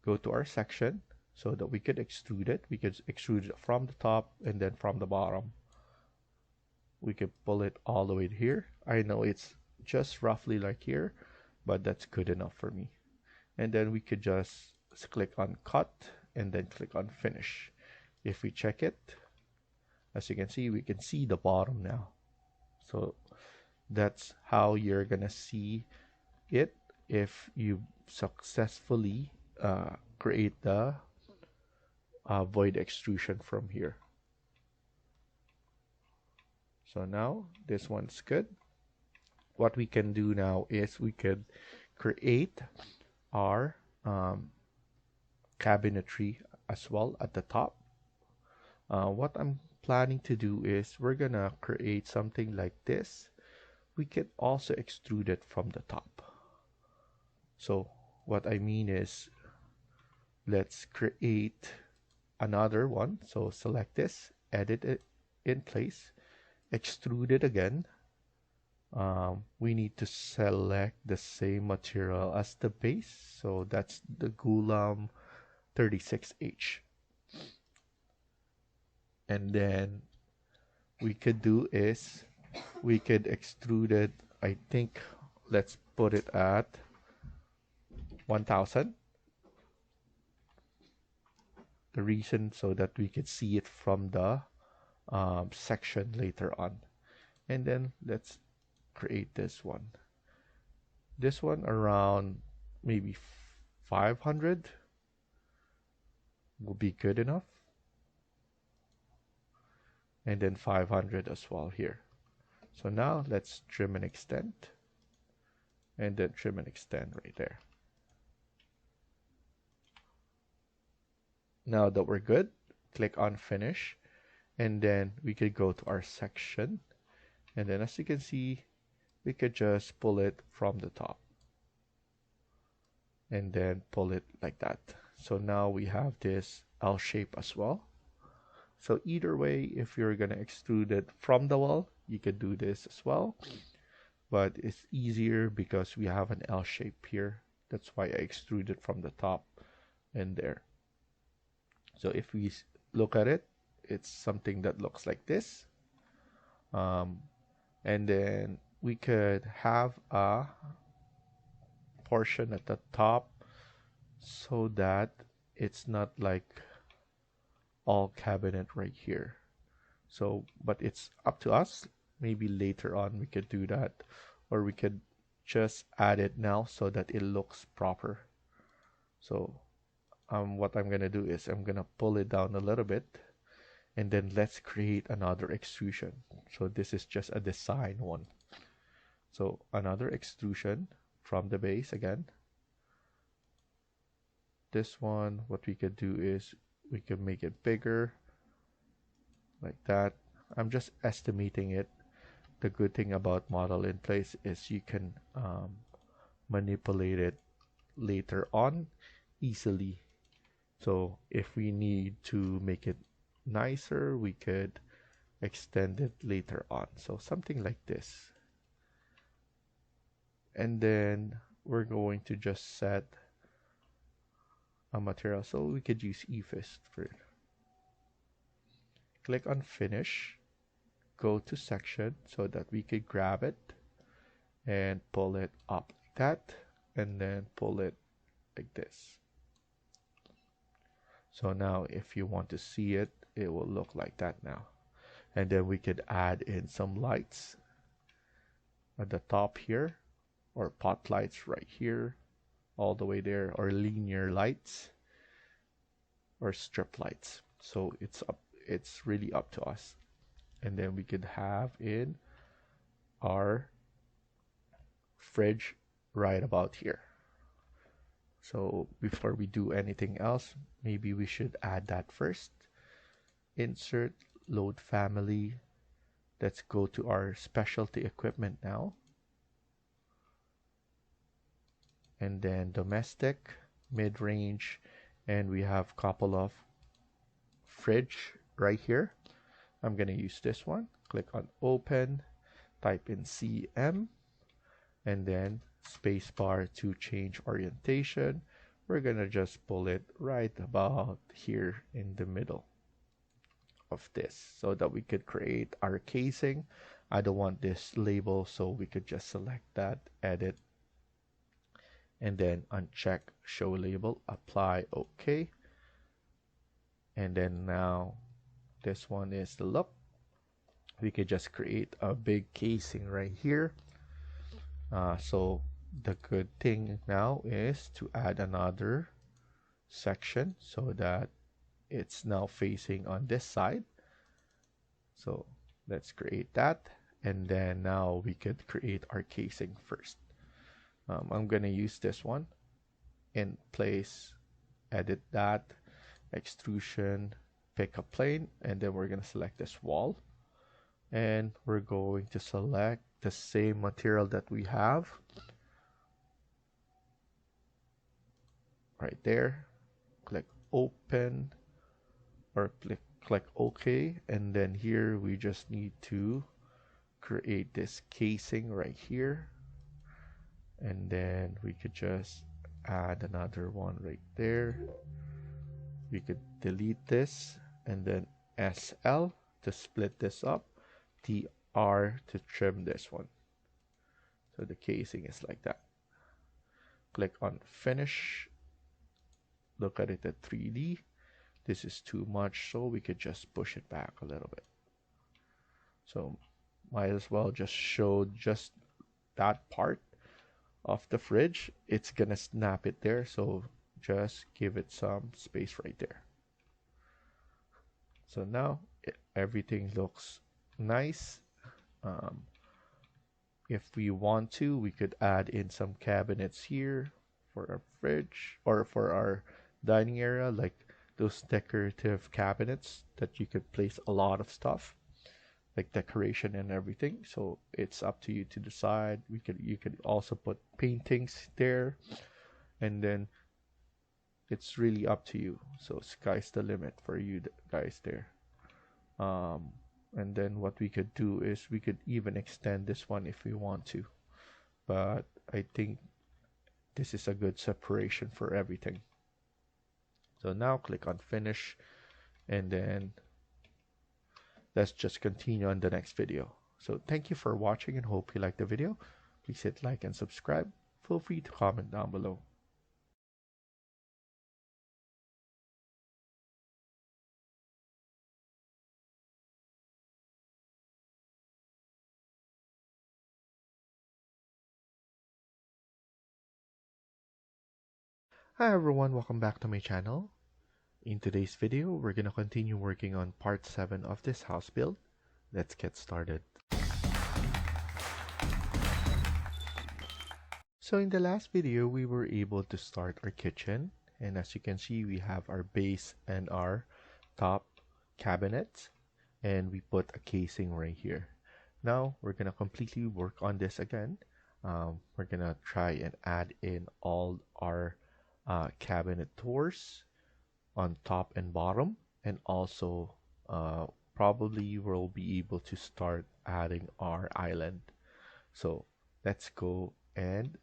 go to our section so that we could extrude it. We could extrude it from the top and then from the bottom. We could pull it all the way to here. I know it's just roughly like here, but that's good enough for me. And then we could just click on cut and then click on finish. If we check it, as you can see, we can see the bottom now. So that's how you're gonna see it if you successfully create the void extrusion from here. So now this one's good. What we can do now is we could create our cabinetry as well at the top. What I'm planning to do is we're gonna create something like this. We could also extrude it from the top. So what I mean is, let's create another one. So select this, edit it in place, extrude it again. We need to select the same material as the base. So that's the Gulam 36H. And then we could do is we could extrude it. I think let's put it at 1000. The reason so that we could see it from the section later on. And then let's create this one. This one around maybe 500 will be good enough. And then 500 as well here. So now let's trim and extend, and then trim and extend right there. Now that we're good, click on finish, and then we could go to our section, and then as you can see, we could just pull it from the top and then pull it like that. So now we have this L shape as well. So either way, if you're gonna extrude it from the wall, you could do this as well, but it's easier because we have an L shape here. That's why I extrude it from the top and there. So if we look at it, it's something that looks like this. And then we could have a portion at the top so that it's not like all cabinet right here. So, but it's up to us. Maybe later on we could do that, or we could just add it now so that it looks proper. So what I'm gonna do is I'm gonna pull it down a little bit, And then let's create another extrusion. So this is just a design one. So another extrusion from the base again. This one, what we could do is we could make it bigger like that. I'm just estimating it. The good thing about model in place is you can manipulate it later on easily. So if we need to make it nicer, we could extend it later on. So something like this. And then we're going to just set a material. So we could use eFist for it. Click on finish, go to section so that we could grab it and pull it up like that, and then pull it like this. So now if you want to see it, it will look like that now. And then we could add in some lights at the top here, or pot lights right here, all the way there, or linear lights, or strip lights. So it's really up to us. And then we could have in our fridge right about here. So before we do anything else, maybe we should add that first. Insert, load family. Let's go to our specialty equipment now. And then domestic, mid-range, and we have a couple of fridge right here. I'm gonna use this one. Click on open, type in CM, and then spacebar to change orientation. We're gonna just pull it right about here in the middle of this so that we could create our casing. I don't want this label, so we could just select that, edit, and then uncheck show label, apply, OK. And then now this one is the look. We could just create a big casing right here. So the good thing now is to add another section so that it's now facing on this side. So let's create that, and then now we could create our casing first. I'm gonna use this one in place, edit that, extrusion, pick a plane, and then we're gonna select this wall, and we're going to select the same material that we have right there. Click open, or click OK, and then here we just need to create this casing right here, and then we could just add another one right there. We could delete this, and then SL to split this up, TR to trim this one. So the casing is like that. Click on finish, look at it at 3D. This is too much, so we could just push it back a little bit. So might as well just show just that part of the fridge. It's gonna snap it there, so just give it some space right there. So now everything looks nice. If we want to, we could add in some cabinets here for our fridge or for our dining area, like those decorative cabinets that you could place a lot of stuff, like decoration and everything. So it's up to you to decide. You could also put paintings there, and then it's really up to you. So sky's the limit for you guys there. And then what we could do is we could even extend this one if we want to, but I think this is a good separation for everything. So now click on finish, and then let's just continue on the next video. So thank you for watching and hope you liked the video. Please hit like and subscribe. Feel free to comment down below. Hi everyone, welcome back to my channel. In today's video, we're going to continue working on part 7 of this house build. Let's get started. So in the last video, we were able to start our kitchen, and as you can see, we have our base and our top cabinets, and we put a casing right here. Now we're going to completely work on this again. We're going to try and add in all our cabinet doors on top and bottom, and also probably we'll be able to start adding our island. So let's go and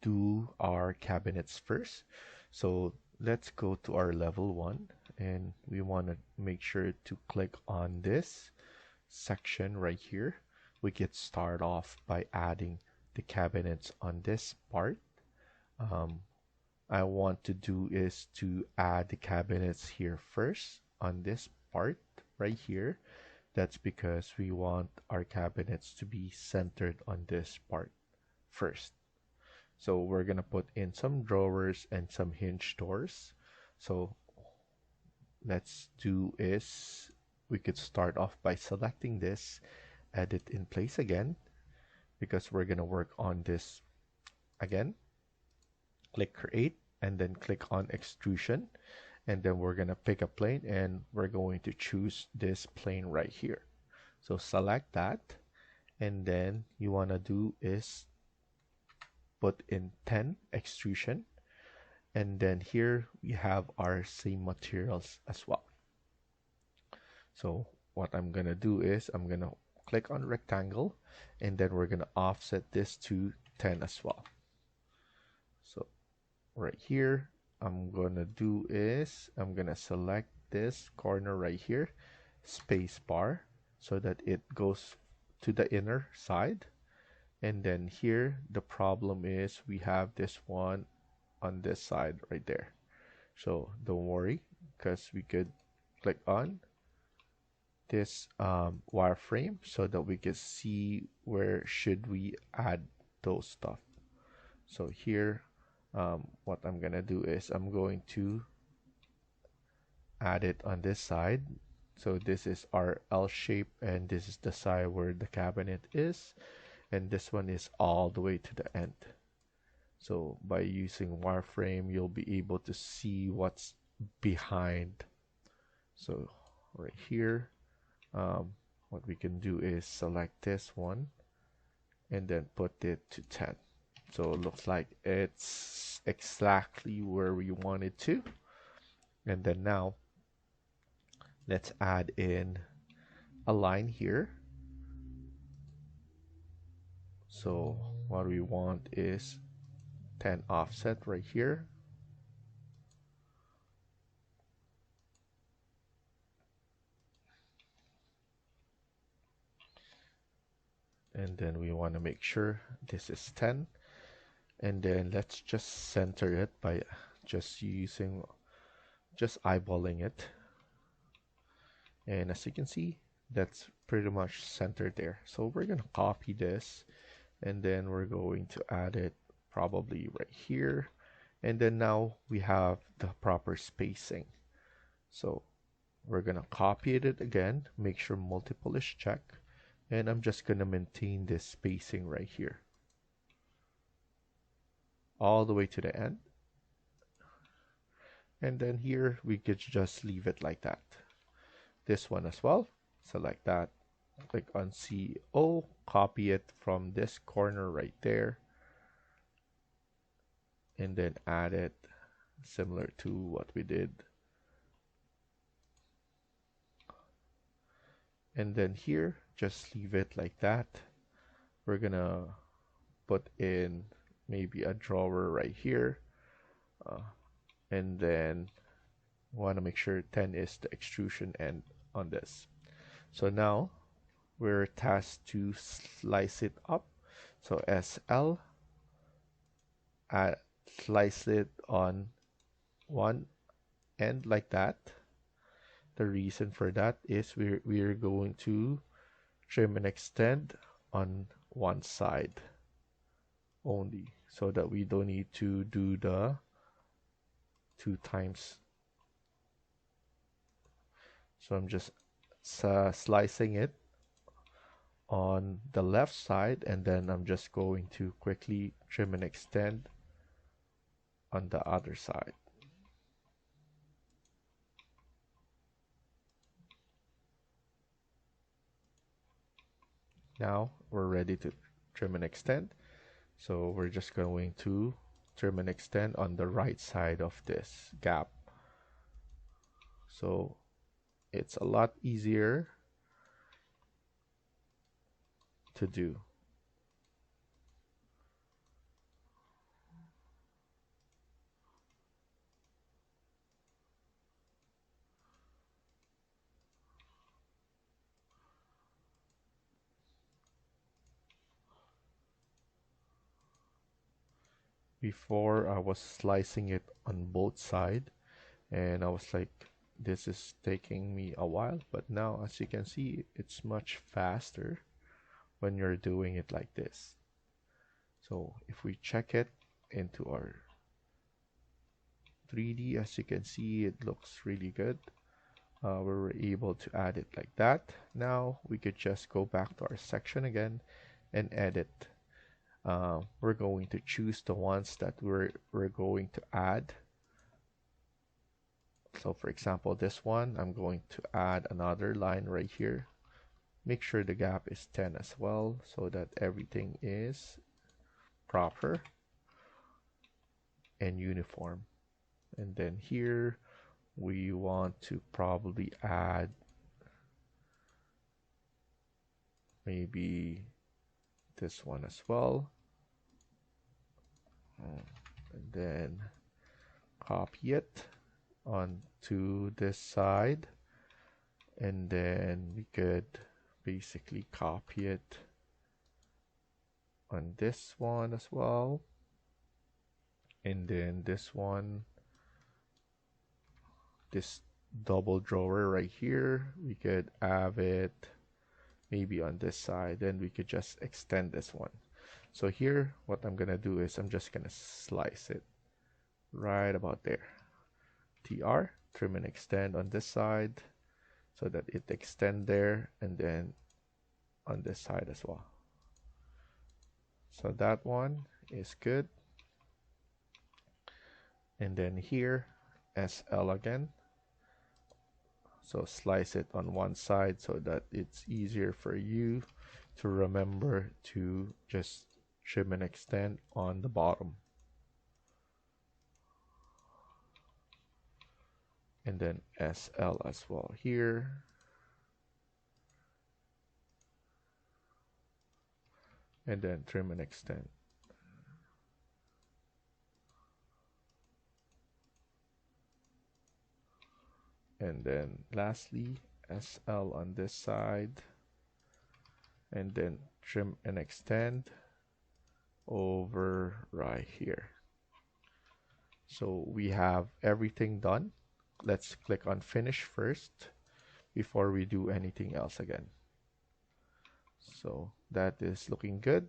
do our cabinets first. So let's go to our level 1, and we want to make sure to click on this section right here. We get start off by adding the cabinets on this part. I want to do is to add the cabinets here first on this part right here. That's because we want our cabinets to be centered on this part first. So we're gonna put in some drawers and some hinge doors. So let's do is we could start off by selecting this, edit in place again, because we're gonna work on this again. Click create and then click on extrusion, and then we're gonna pick a plane and we're going to choose this plane right here. So select that, and then you wanna do is put in 10 extrusion, and then here we have our same materials as well. So what I'm gonna do is I'm gonna click on rectangle, and then we're gonna offset this to 10 as well. So right here, I'm gonna do is I'm gonna select this corner right here, space bar, so that it goes to the inner side. And then here the problem is we have this one on this side right there. So don't worry, because we could click on this wireframe so that we can see where should we add those stuff. So here what I'm gonna do is I'm going to add it on this side. So this is our L shape, and this is the side where the cabinet is, and this one is all the way to the end. So by using wireframe, you'll be able to see what's behind. So right here, what we can do is select this one and then put it to 10. So it looks like it's exactly where we want it to. And then now let's add in a line here. So what we want is 10 offset right here. And then we want to make sure this is 10. And then let's just center it by just eyeballing it. And as you can see, that's pretty much centered there. So we're going to copy this, and then we're going to add it probably right here. And then now we have the proper spacing. So we're gonna copy it again, make sure multiple is checked, and I'm just gonna maintain this spacing right here all the way to the end. And then here we could just leave it like that. This one as well, select that, click on CO, copy it from this corner right there, and then add it similar to what we did. And then here, just leave it like that. We're gonna put in maybe a drawer right here, and then want to make sure 10 is the extrusion end on this. So now we're tasked to slice it up. So SL, slice it on one end like that. The reason for that is we're going to trim and extend on one side only, so that we don't need to do the 2 times So I'm just slicing it on the left side, and then I'm just going to quickly trim and extend on the other side. Now we're ready to trim and extend. So we're just going to trim and extend on the right side of this gap. So it's a lot easier to do. Before I was slicing it on both sides, and I was like, this is taking me a while, but now as you can see, it's much faster when you're doing it like this. So if we check it into our 3D, as you can see, it looks really good. We were able to add it like that. Now we could just go back to our section again and edit. We're going to choose the ones that we're going to add. So for example, this one, I'm going to add another line right here. Make sure the gap is 10 as well, so that everything is proper and uniform. And then here we want to probably add maybe this one as well, and then copy it onto this side, and then we could basically copy it on this one as well, and then this one, this double drawer right here, we could have it maybe on this side, then we could just extend this one. So here what I'm gonna do is I'm just gonna slice it right about there. TR, trim and extend on this side so that it extend there, and then on this side as well. So that one is good. And then here, SL again. So slice it on one side so that it's easier for you to remember to just trim and extend on the bottom. And then SL as well here. And then trim and extend. And then lastly, SL on this side, and then trim and extend over right here. So we have everything done. Let's click on finish first before we do anything else again. So that is looking good.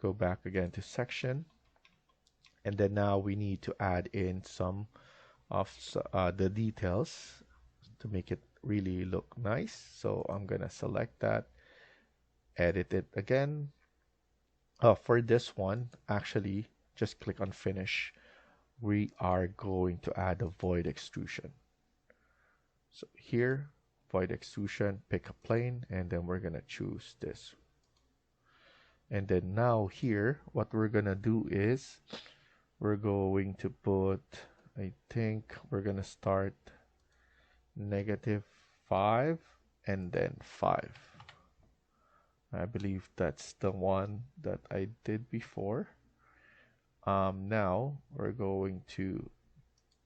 Go back again to section, and then now we need to add in some of the details to make it really look nice. So I'm gonna select that, edit it again. For this one, actually, just click on finish. We are going to add a void extrusion. So here, void extrusion, pick a plane, and then we're gonna choose this. And then now here, what we're gonna do is we're going to put, I think we're gonna start -5 and then 5. I believe that's the one that I did before. Now we're going to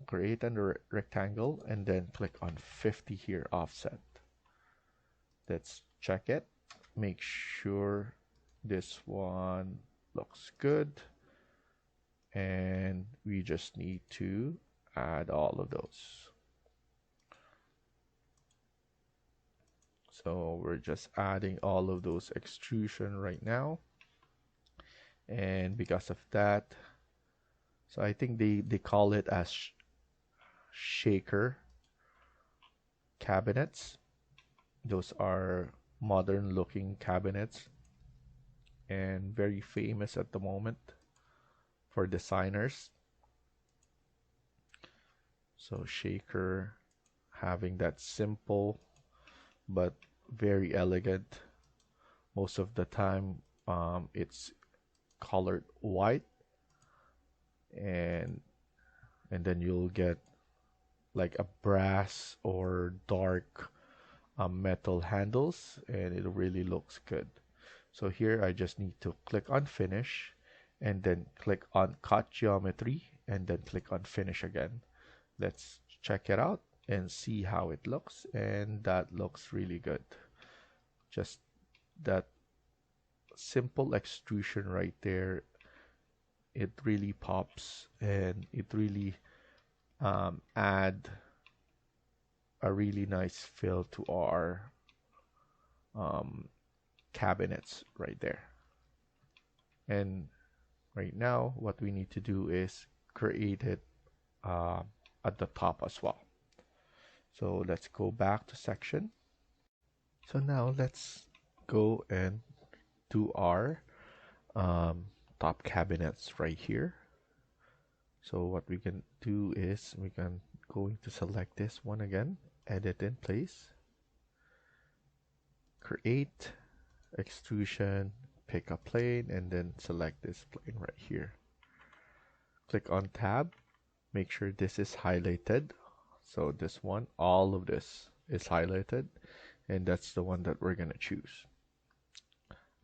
create a rectangle and then click on 50 here, offset. Let's check it. Make sure this one looks good. And we just need to add all of those. So we're just adding all of those extrusion right now. And because of that, so I think they call it as shaker. cabinets. Those are modern looking cabinets and very famous at the moment for designers. So shaker, having that simple but very elegant. Most of the time it's colored white, and then you'll get like a brass or dark metal handles, and it really looks good. So here I just need to click on finish and then click on cut geometry and then click on finish again. Let's check it out and see how it looks, and that looks really good. Just that simple extrusion right there, it really pops, and it really add a really nice feel to our um, cabinets right there. And right now what we need to do is create it at the top as well. So let's go back to section. So now let's go and do our top cabinets right here. So what we can do is we can going to select this one again, edit in place, create, extrusion, pick a plane, and then select this plane right here. Click on tab, make sure this is highlighted. So this one, all of this is highlighted, and that's the one that we're gonna choose.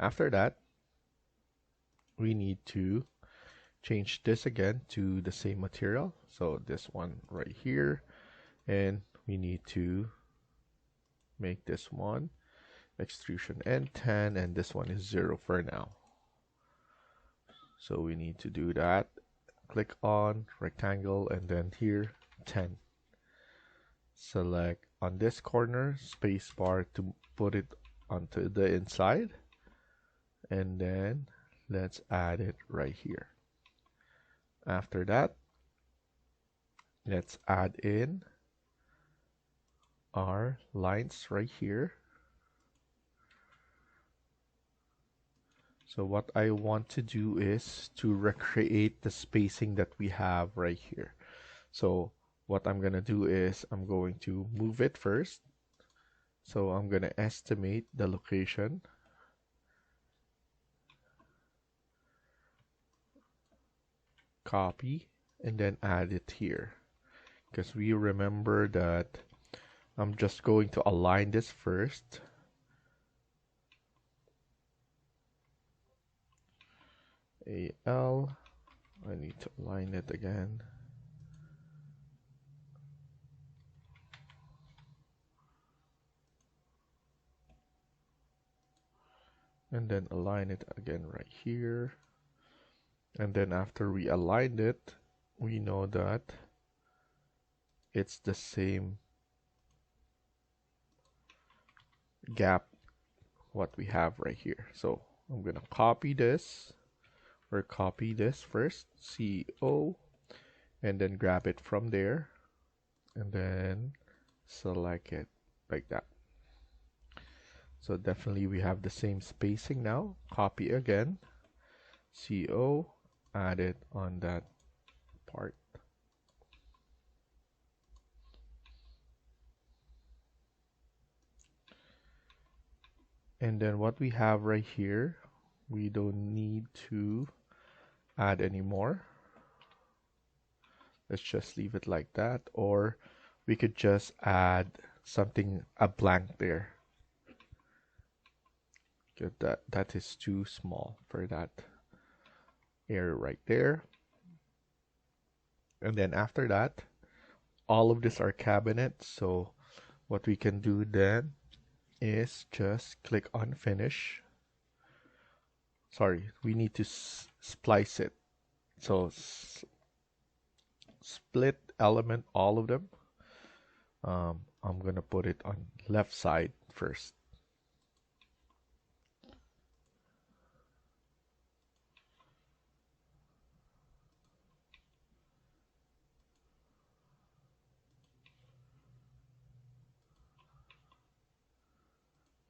After that, we need to change this again to the same material. So this one right here, and we need to make this one extrusion N10, and this one is 0 for now. So we need to do that. Click on rectangle and then here 10. Select on this corner spacebar to put it onto the inside, and then let's add it right here. After that, let's add in our lines right here. So what I want to do is to recreate the spacing that we have right here. So what I'm gonna do is I'm going to move it first. So I'm gonna estimate the location. Copy and then add it here. Because we remember that I'm just going to align this first. AL, I need to align it again. And then align it again right here. And then after we aligned it, we know that it's the same gap what we have right here. So I'm gonna copy this, or copy this first, CO, and then grab it from there, and then select it like that. So definitely we have the same spacing now. Copy again, CO, add it on that part. And then what we have right here, we don't need to add any more. Let's just leave it like that, or we could just add something, a blank there. That is too small for that area right there. And then after that, all of these are cabinets. So what we can do then is just click on finish. Sorry, we need to splice it. So split element, all of them. I'm gonna put it on left side first.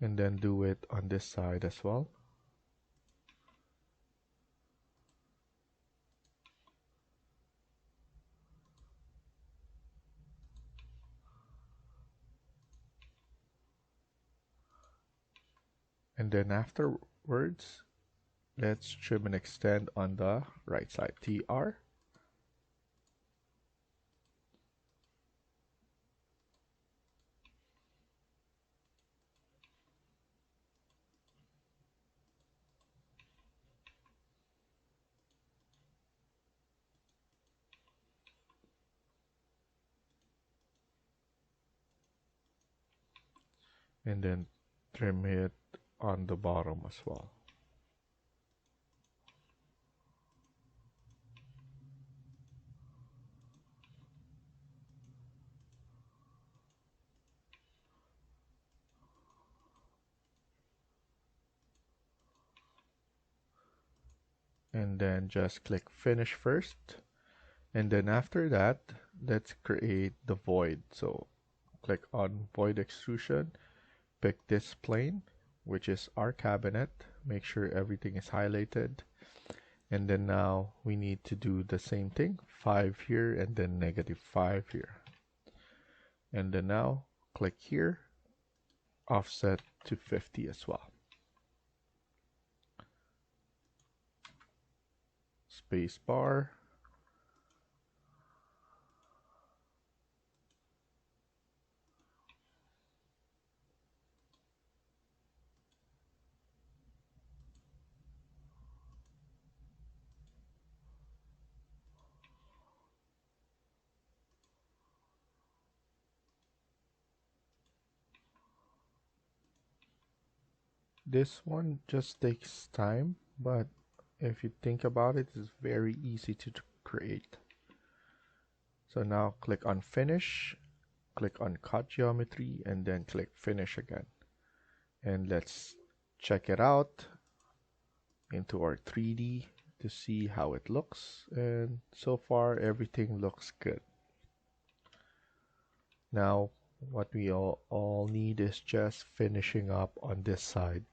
and then do it on this side as well. And then afterwards, let's trim and extend on the right side, TR. And then trim it on the bottom as well. And then just click finish first. And then after that, let's create the void. So click on void extrusion, pick this plane, which is our cabinet. Make sure everything is highlighted. And then now we need to do the same thing, 5 here and then -5 here. And then now click here, offset to 50 as well. Space bar. This one just takes time, but if you think about it, it's very easy to create. So now click on finish, click on cut geometry, and then click finish again. And let's check it out into our 3D to see how it looks. And so far everything looks good. Now what we all need is just finishing up on this side.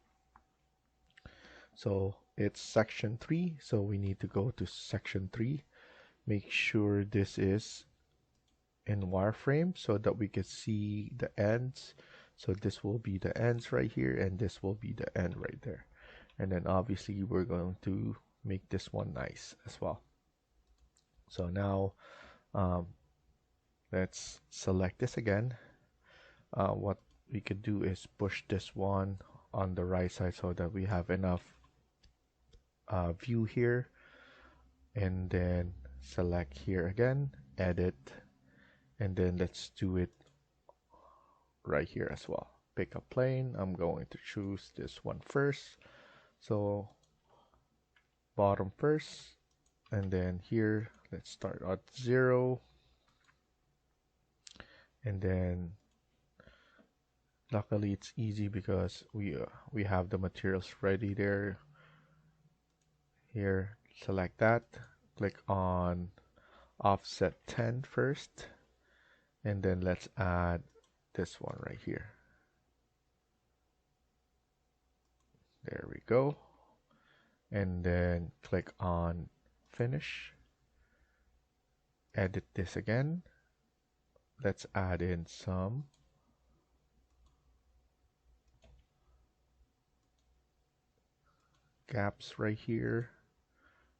So it's section 3, so we need to go to section 3. Make sure this is in wireframe so that we can see the ends. So this will be the ends right here, and this will be the end right there. And then obviously we're going to make this one nice as well. So now let's select this again. What we could do is push this one on the right side so that we have enough view here, and then select here again, edit, and then let's do it right here as well. Pick a plane. I'm going to choose this one first, so bottom first, and then here let's start at 0, and then luckily it's easy because we have the materials ready there. Here, select that, click on offset 10 first, and then let's add this one right here. There we go. And then click on finish, edit this again. Let's add in some gaps right here.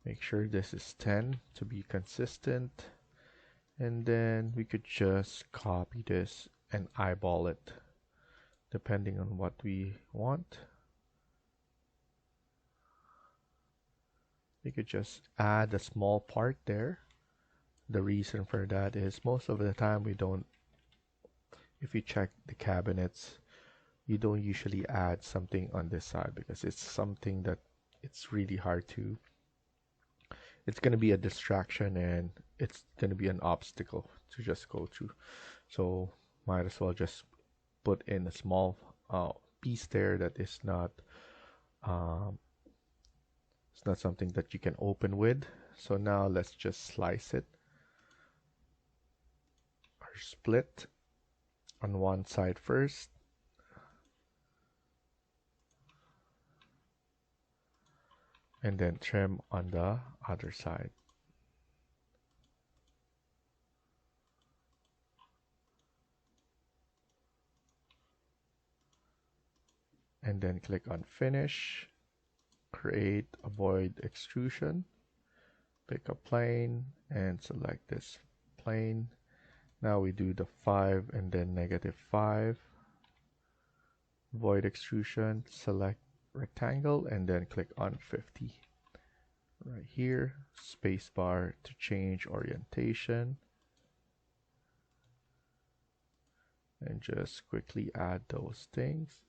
Make sure this is 10 to be consistent. And then we could just copy this and eyeball it depending on what we want. We could just add a small part there. The reason for that is most of the time we don't, if you check the cabinets, you don't usually add something on this side because it's something that it's really hard to, it's going to be a distraction and it's going to be an obstacle to just go through. So might as well just put in a small piece there that is not it's not something that you can open with. So now let's just slice it or split on one side first, and then trim on the other side. And then click on finish, create a void extrusion, pick a plane and select this plane. Now we do the 5 and then -5. Void extrusion, select rectangle and then click on 50. Right here, spacebar to change orientation. And just quickly add those things.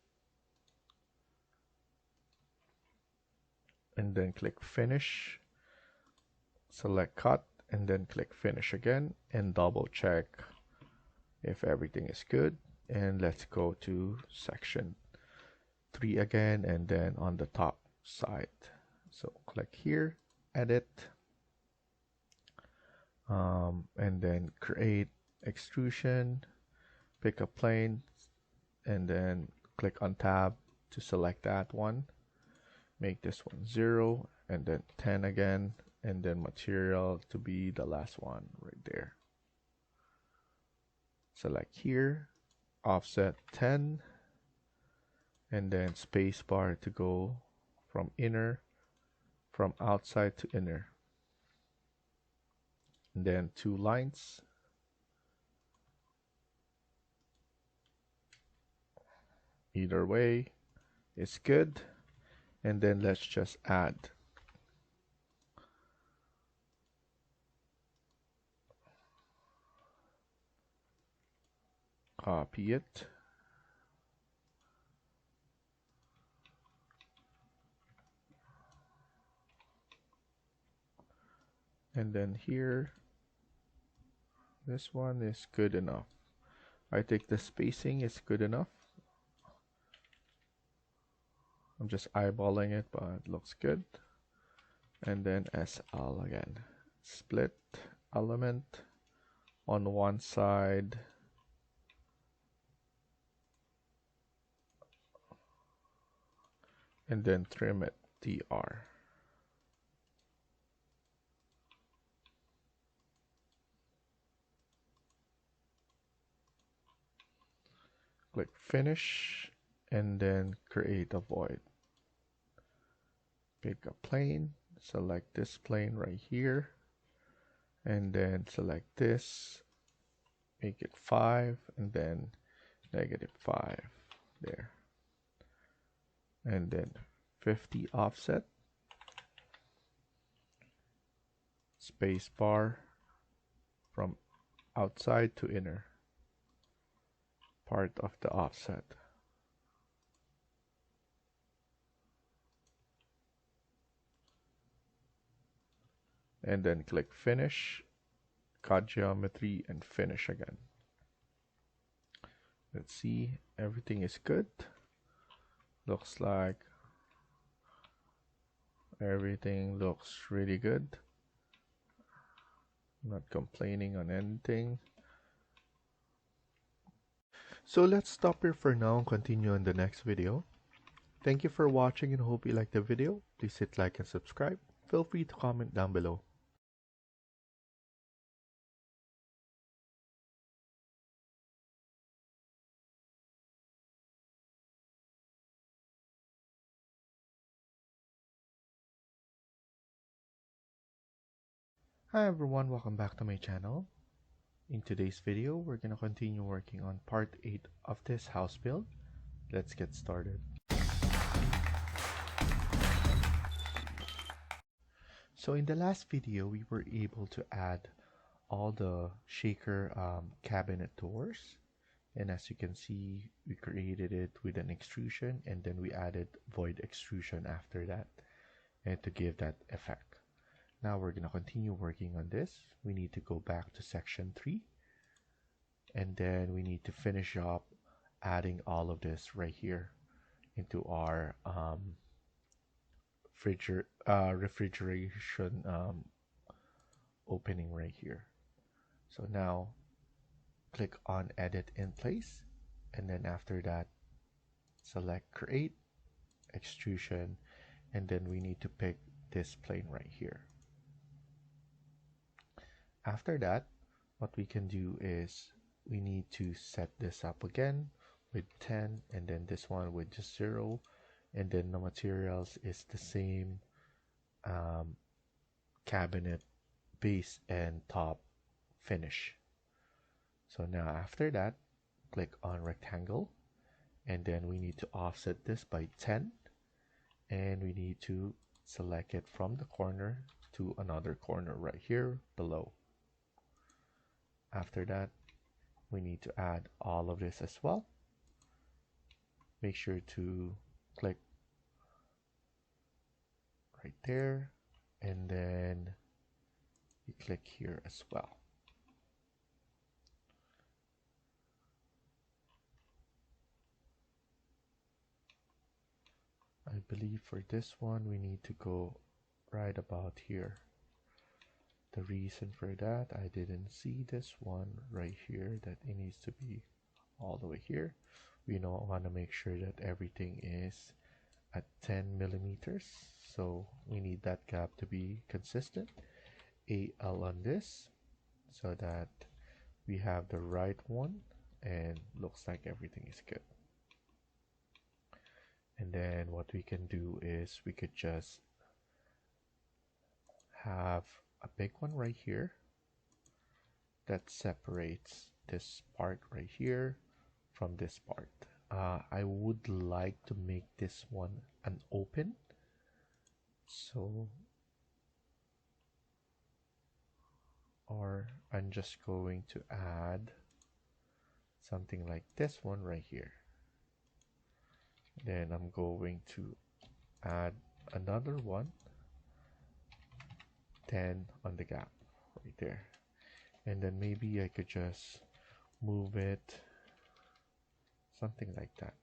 And then click finish. Select cut and then click finish again and double check if everything is good. And let's go to section 3 again and then on the top side. So click here, edit, and then create extrusion, pick a plane and then click on tab to select that one. Make this one 0 and then 10 again, and then material to be the last one right there. Select here, offset 10, and then spacebar to go from outside to inner. And then 2 lines. Either way is good. And then let's just add. Copy it. And then here, this one is good enough. I think the spacing is good enough. I'm just eyeballing it, but it looks good. And then SL again. Split element on one side. And then trim it, TR. Click finish and then create a void. Pick a plane, select this plane right here, and then select this, make it 5 and then -5 there. And then 50 offset, space bar from outside to inner, part of the offset. And then click finish, cut geometry and finish again. Let's see, everything is good. Looks like everything looks really good. Not complaining on anything. So let's stop here for now and continue in the next video. Thank you for watching and hope you liked the video. Please hit like and subscribe. Feel free to comment down below. Hi everyone, welcome back to my channel. In today's video, we're going to continue working on part 8 of this house build. Let's get started. So in the last video, we were able to add all the shaker cabinet doors. And as you can see, we created it with an extrusion and then we added void extrusion after that and to give that effect. Now we're going to continue working on this. We need to go back to section 3 and then we need to finish up adding all of this right here into our refrigeration opening right here. So now click on edit in place and then after that select create extrusion and then we need to pick this plane right here. After that, what we can do is we need to set this up again with 10, and then this one with just 0, and then the materials is the same cabinet base and top finish. So now after that, click on rectangle, and then we need to offset this by 10, and we need to select it from the corner to another corner right here below. After that, we need to add all of this as well. Make sure to click right there, and then you click here as well. I believe for this one we need to go right about here. The reason for that, I didn't see this one right here, that it needs to be all the way here. We don't want to make sure that everything is at 10 millimeters, so we need that gap to be consistent. AL on this so that we have the right one, and looks like everything is good. And then what we can do is we could just have a big one right here that separates this part right here from this part. I would like to make this one an open, so or I'm just going to add something like this one right here. Then I'm going to add another one, 10 on the gap right there, and then maybe I could just move it something like that.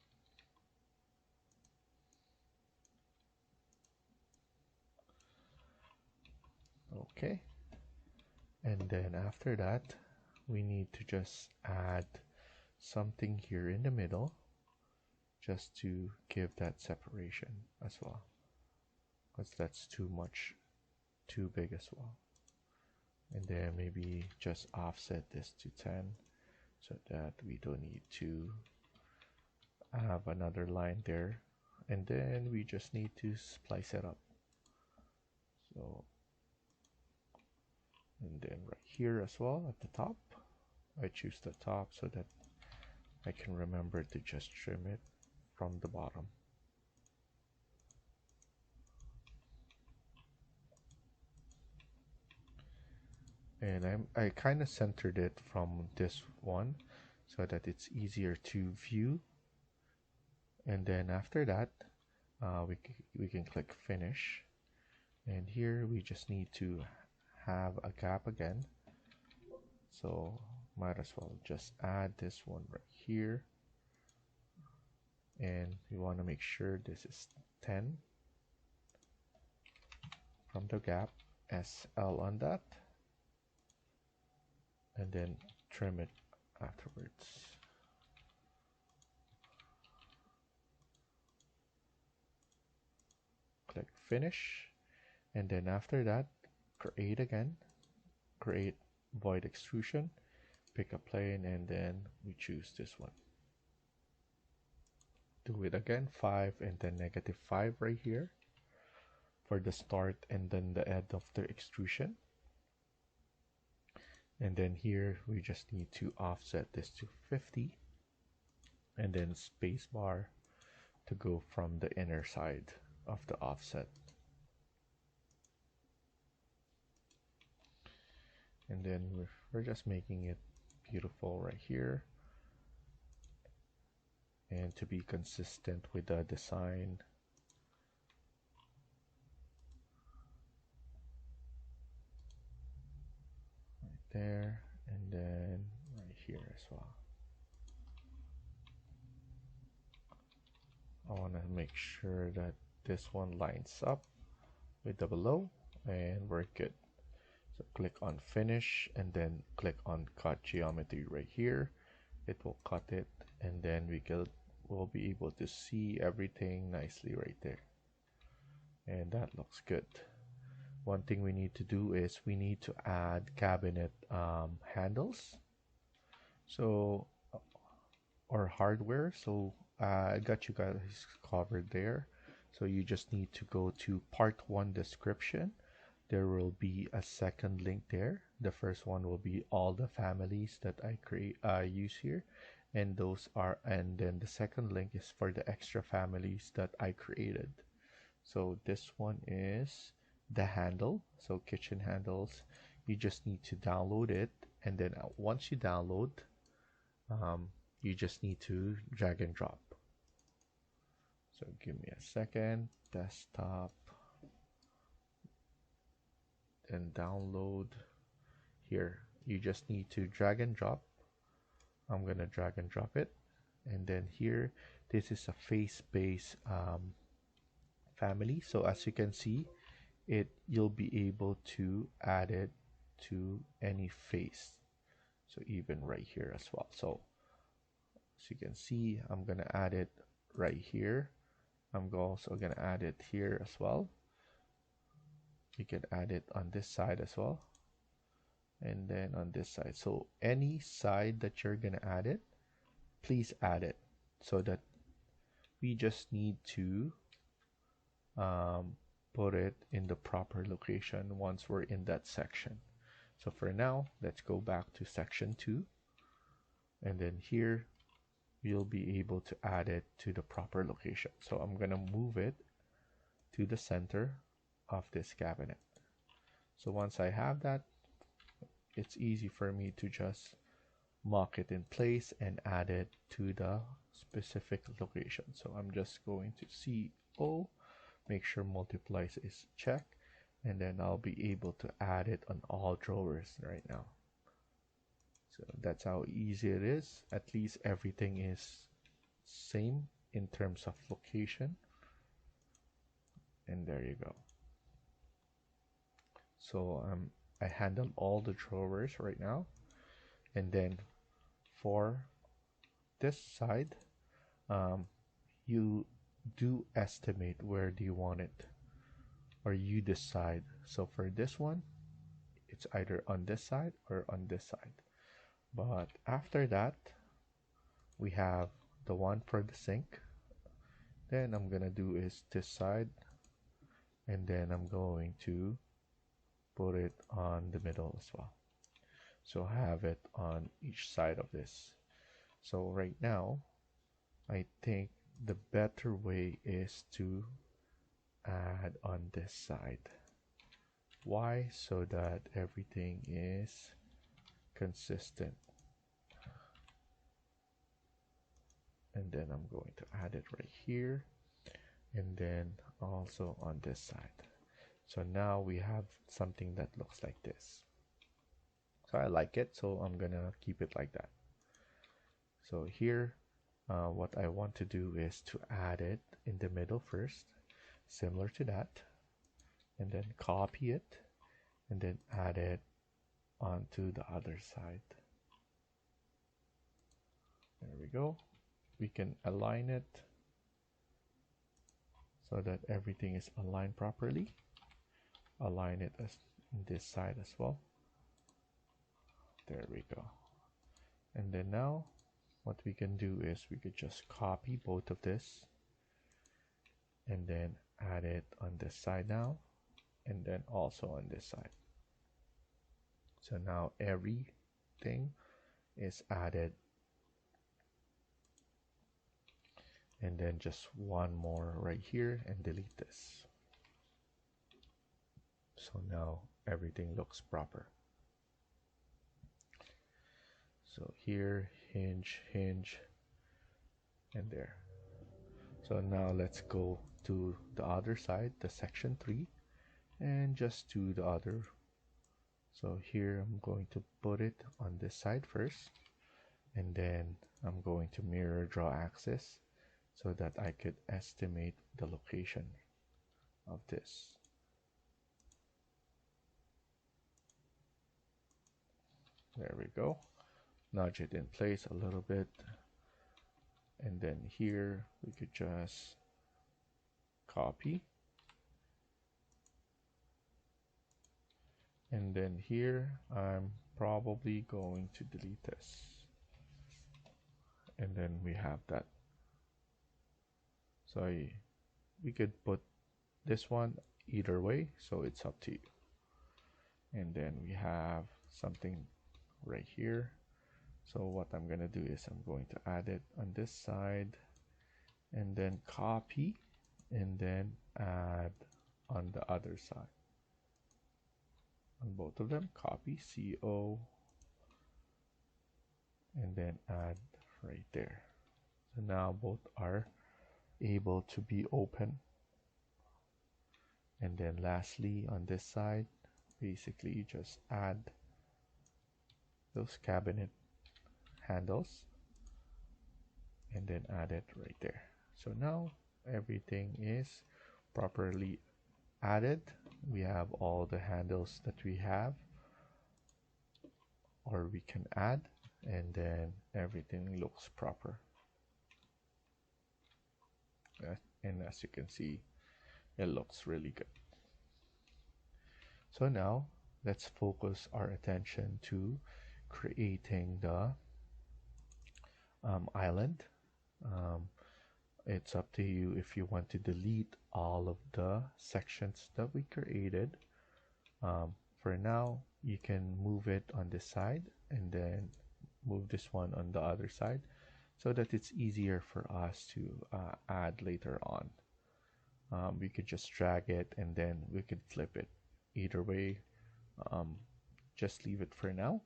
Okay, and then after that we need to just add something here in the middle just to give that separation as well, because that's too much, too big as well. And then maybe just offset this to 10 so that we don't need to have another line there, and then we just need to splice it up. So, and then right here as well at the top, I choose the top so that I can remember to just trim it from the bottom. And I kind of centered it from this one so that it's easier to view. And then after that, we can click finish, and here we just need to have a gap again, so might as well just add this one right here, and we want to make sure this is 10 from the gap, SL on that, and then trim it afterwards. Click finish, and then after that, create again, create void extrusion, pick a plane, and then we choose this one. Do it again, 5 and then -5 right here for the start and then the end of the extrusion. And then here we just need to offset this to 50, and then space bar to go from the inner side of the offset. And then we're just making it beautiful right here, and to be consistent with the design, right there, and then right here as well. I want to make sure that this one lines up with the below, and we're good. So click on finish, and then click on cut geometry right here. It will cut it, and then we'll be able to see everything nicely right there, and that looks good. one thing we need to do is we need to add cabinet handles. So, or hardware. So I got you guys covered there. So you just need to go to part 1 description. There will be a second link there. The first one will be all the families that I use here, and then the second link is for the extra families that I created. So this one is the handle, so kitchen handles. You just need to download it, and then once you download, um, you just need to drag and drop. So give me a second. Desktop, and download. Here you just need to drag and drop. I'm gonna drag and drop it, and then here this is a face-based family. So as you can see, you'll be able to add it to any face, so even right here as well. So as you can see, I'm gonna add it right here. I'm also gonna add it here as well. You can add it on this side as well, and then on this side. So any side that you're gonna add it, please add it, so that we just need to put it in the proper location once we're in that section. So for now, let's go back to section 2, and then here you'll be able to add it to the proper location. So I'm gonna move it to the center of this cabinet. So once I have that, it's easy for me to just mock it in place and add it to the specific location. So I'm just going to CO, make sure multiplies is checked, and then I'll be able to add it on all drawers right now. So that's how easy it is. At least everything is same in terms of location, and there you go. So I handle all the drawers right now, and then for this side, you do estimate where do you want it, or you decide. So for this one, it's either on this side or on this side. But after that, we have the one for the sink. Then I'm gonna do is this side, and then I'm going to put it on the middle as well. So have it on each side of this. So right now, I think the better way is to add on this side. Why? So that everything is consistent. And then I'm going to add it right here, and then also on this side. So now we have something that looks like this. So I like it, so I'm gonna keep it like that. So here, what I want to do is to add it in the middle first, similar to that, and then copy it, and then add it onto the other side. There we go. We can align it so that everything is aligned properly. Align it as in this side as well. There we go. And then now what we can do is we could just copy both of this and then add it on this side now, and then also on this side. So now everything is added, and then just one more right here and delete this. So now everything looks proper. So here, hinge, hinge, and there. So now let's go to the other side, the section 3, and just do the other. So here I'm going to put it on this side first, and then I'm going to mirror draw axis so that I could estimate the location of this. There we go. Nudge it in place a little bit, and then here we could just copy, And then here I'm probably going to delete this, and then we have that. So we could put this one either way, so it's up to you. And then we have something right here. So what I'm gonna do is I'm going to add it on this side, and then copy, and then add on the other side. On both of them, copy, CO, and then add right there. So now both are able to be open. And then lastly, on this side, basically you just add those cabinet handles and then add it right there. So now everything is properly added. We have all the handles that we have or we can add, and then everything looks proper. And as you can see, it looks really good. So now let's focus our attention to creating the island. It's up to you if you want to delete all of the sections that we created. For now, you can move it on this side and then move this one on the other side so that it's easier for us to add later on. We could just drag it and then we could flip it. Either way, just leave it for now.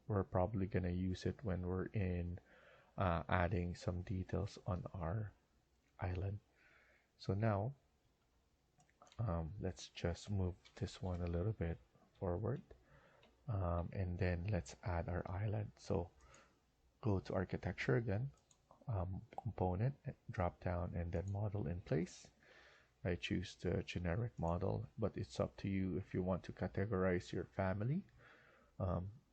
We're probably gonna use it when we're in adding some details on our island. So now let's just move this one a little bit forward, and then let's add our island. So go to architecture again, component, drop down, and then model in place. I choose the generic model, but it's up to you if you want to categorize your family.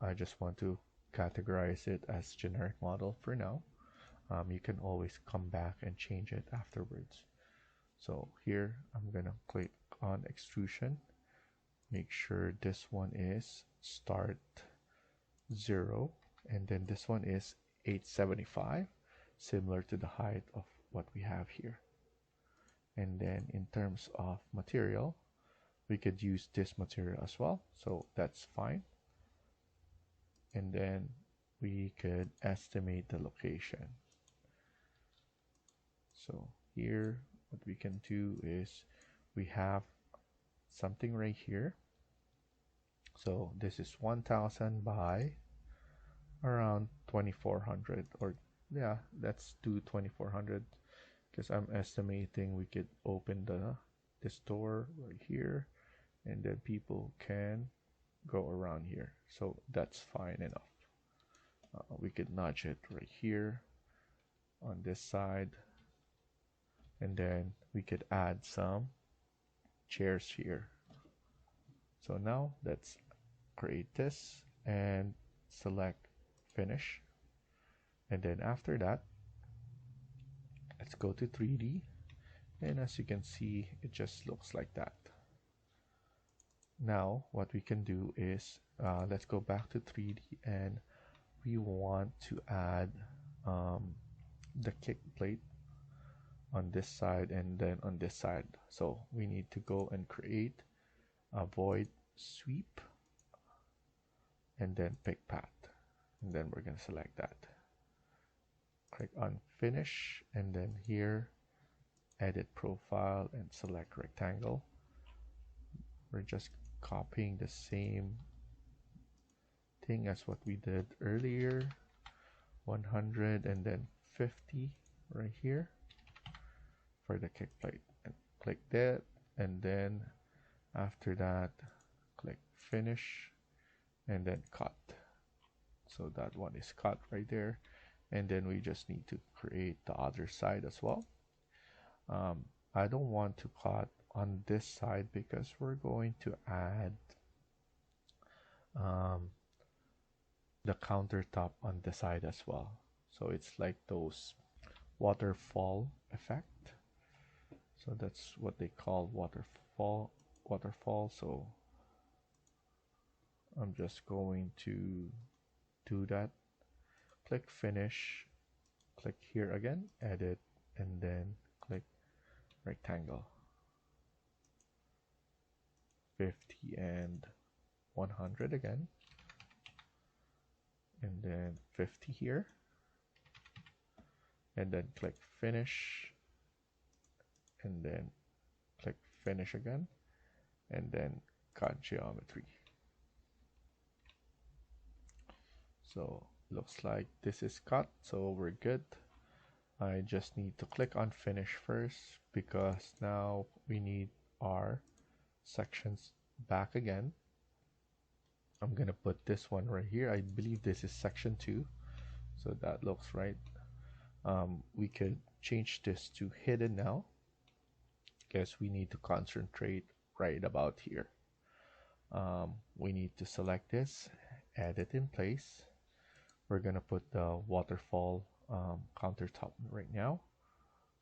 I just want to categorize it as generic model for now. You can always come back and change it afterwards. So here I'm gonna click on extrusion, make sure this one is start 0, and then this one is 875, similar to the height of what we have here. And then in terms of material, we could use this material as well, so that's fine. And then we could estimate the location. So here what we can do is we have something right here. So this is 1000 by around 2400, or yeah, let's do 2400 because I'm estimating we could open this door right here and then people can go around here, so that's fine enough. We could nudge it right here on this side, and then we could add some chairs here. So now let's create this and select finish, and then after that let's go to 3D, and as you can see it just looks like that. Now what we can do is let's go back to 3D, and we want to add the kick plate on this side and then on this side. So we need to go and create a void sweep and then pick path, and then we're going to select that, click on finish, and then here edit profile and select rectangle. We're just copying the same thing as what we did earlier, 100 and then 50 right here for the kick plate, and click that, and then after that click finish and then cut. So that one is cut right there, and then we just need to create the other side as well. I don't want to cut on this side because we're going to add the countertop on the side as well, so it's like those waterfall effect. So that's what they call waterfall. So I'm just going to do that. Click finish, click here again, edit, and then click rectangle. 50 and 100 again, and then 50 here, and then click finish, and then click finish again, and then cut geometry. So looks like this is cut, so we're good. I just need to click on finish first because now we need our sections back again. I'm gonna put this one right here. I believe this is section 2, so that looks right. We could change this to hidden now. Guess we need to concentrate right about here. We need to select this, edit in place. We're gonna put the waterfall countertop right now,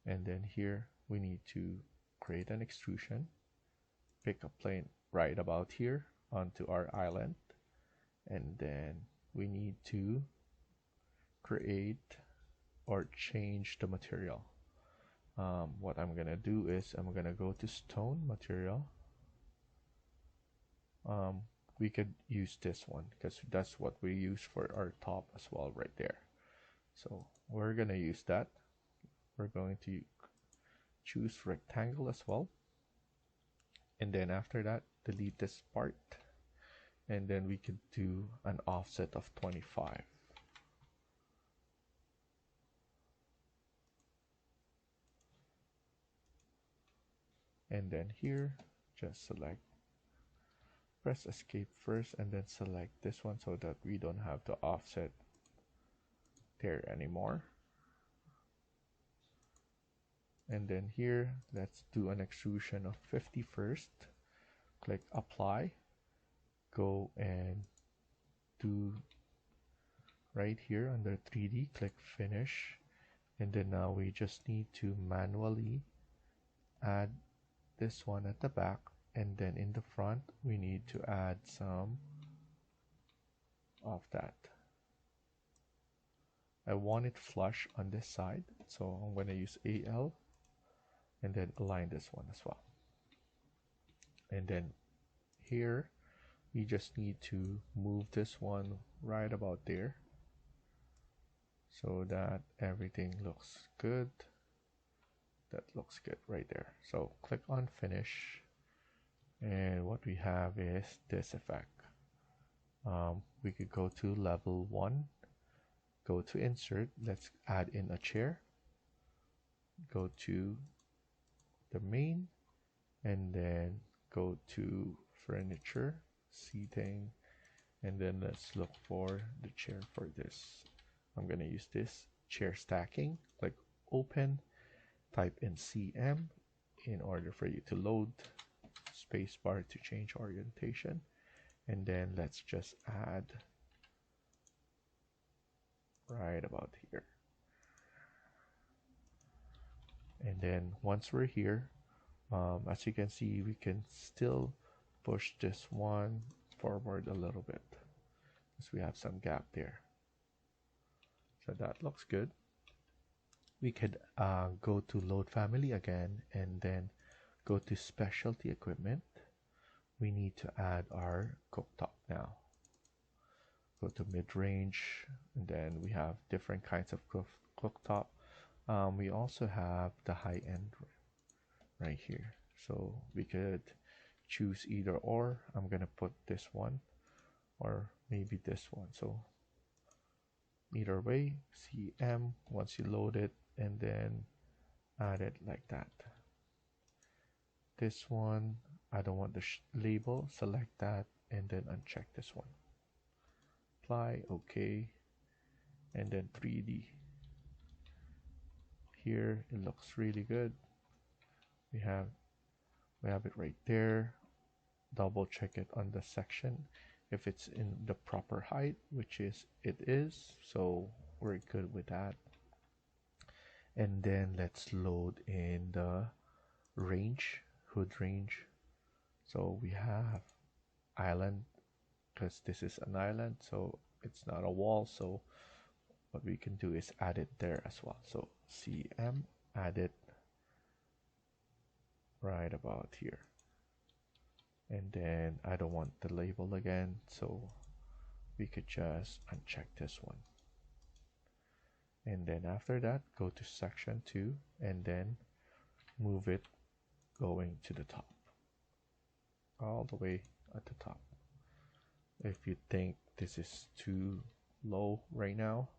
and then here we need to create an extrusion, pick a plane right about here onto our island, and then we need to create or change the material. What I'm gonna do is I'm gonna go to stone material. We could use this one because that's what we use for our top as well right there. So we're gonna use that. We're going to choose rectangle as well, and then after that delete this part, and then we could do an offset of 25. And then here just select, press escape first, and then select this one so that we don't have to offset there anymore. And then here let's do an extrusion of 50 first. Click apply, go and do right here under 3D, click finish, and then now we just need to manually add this one at the back, and then in the front we need to add some of that. I want it flush on this side, so I'm going to use AL and then align this one as well. And then here we just need to move this one right about there so that everything looks good. That looks good right there. So click on finish, and what we have is this effect. We could go to level 1, go to insert, let's add in a chair, go to the main, and then go to furniture, seating, and then let's look for the chair for this. I'm gonna use this chair stacking. Click open, type in CM in order for you to load, spacebar to change orientation, and then let's just add right about here. And then once we're here, as you can see, we can still push this one forward a little bit because we have some gap there. So that looks good. We could go to load family again, and then go to specialty equipment. We need to add our cooktop now. Go to mid-range, and then we have different kinds of cooktop. We also have the high-end right here, so we could choose either or. I'm gonna put this one or maybe this one, so either way, CM once you load it, and then add it like that. This one, I don't want the label, select that, and then uncheck this one. Apply, okay, and then 3D. Here it looks really good. We have it right there. Double check it on the section if it's in the proper height, which is it is, so we're good with that. And then let's load in the range, hood range. So we have island because this is an island, so it's not a wall. So what we can do is add it there as well. So CM, add it right about here. And then I don't want the label again, so we could just uncheck this one. And then after that, go to section 2 and then move it going to the top, all the way at the top. If you think this is too low right now,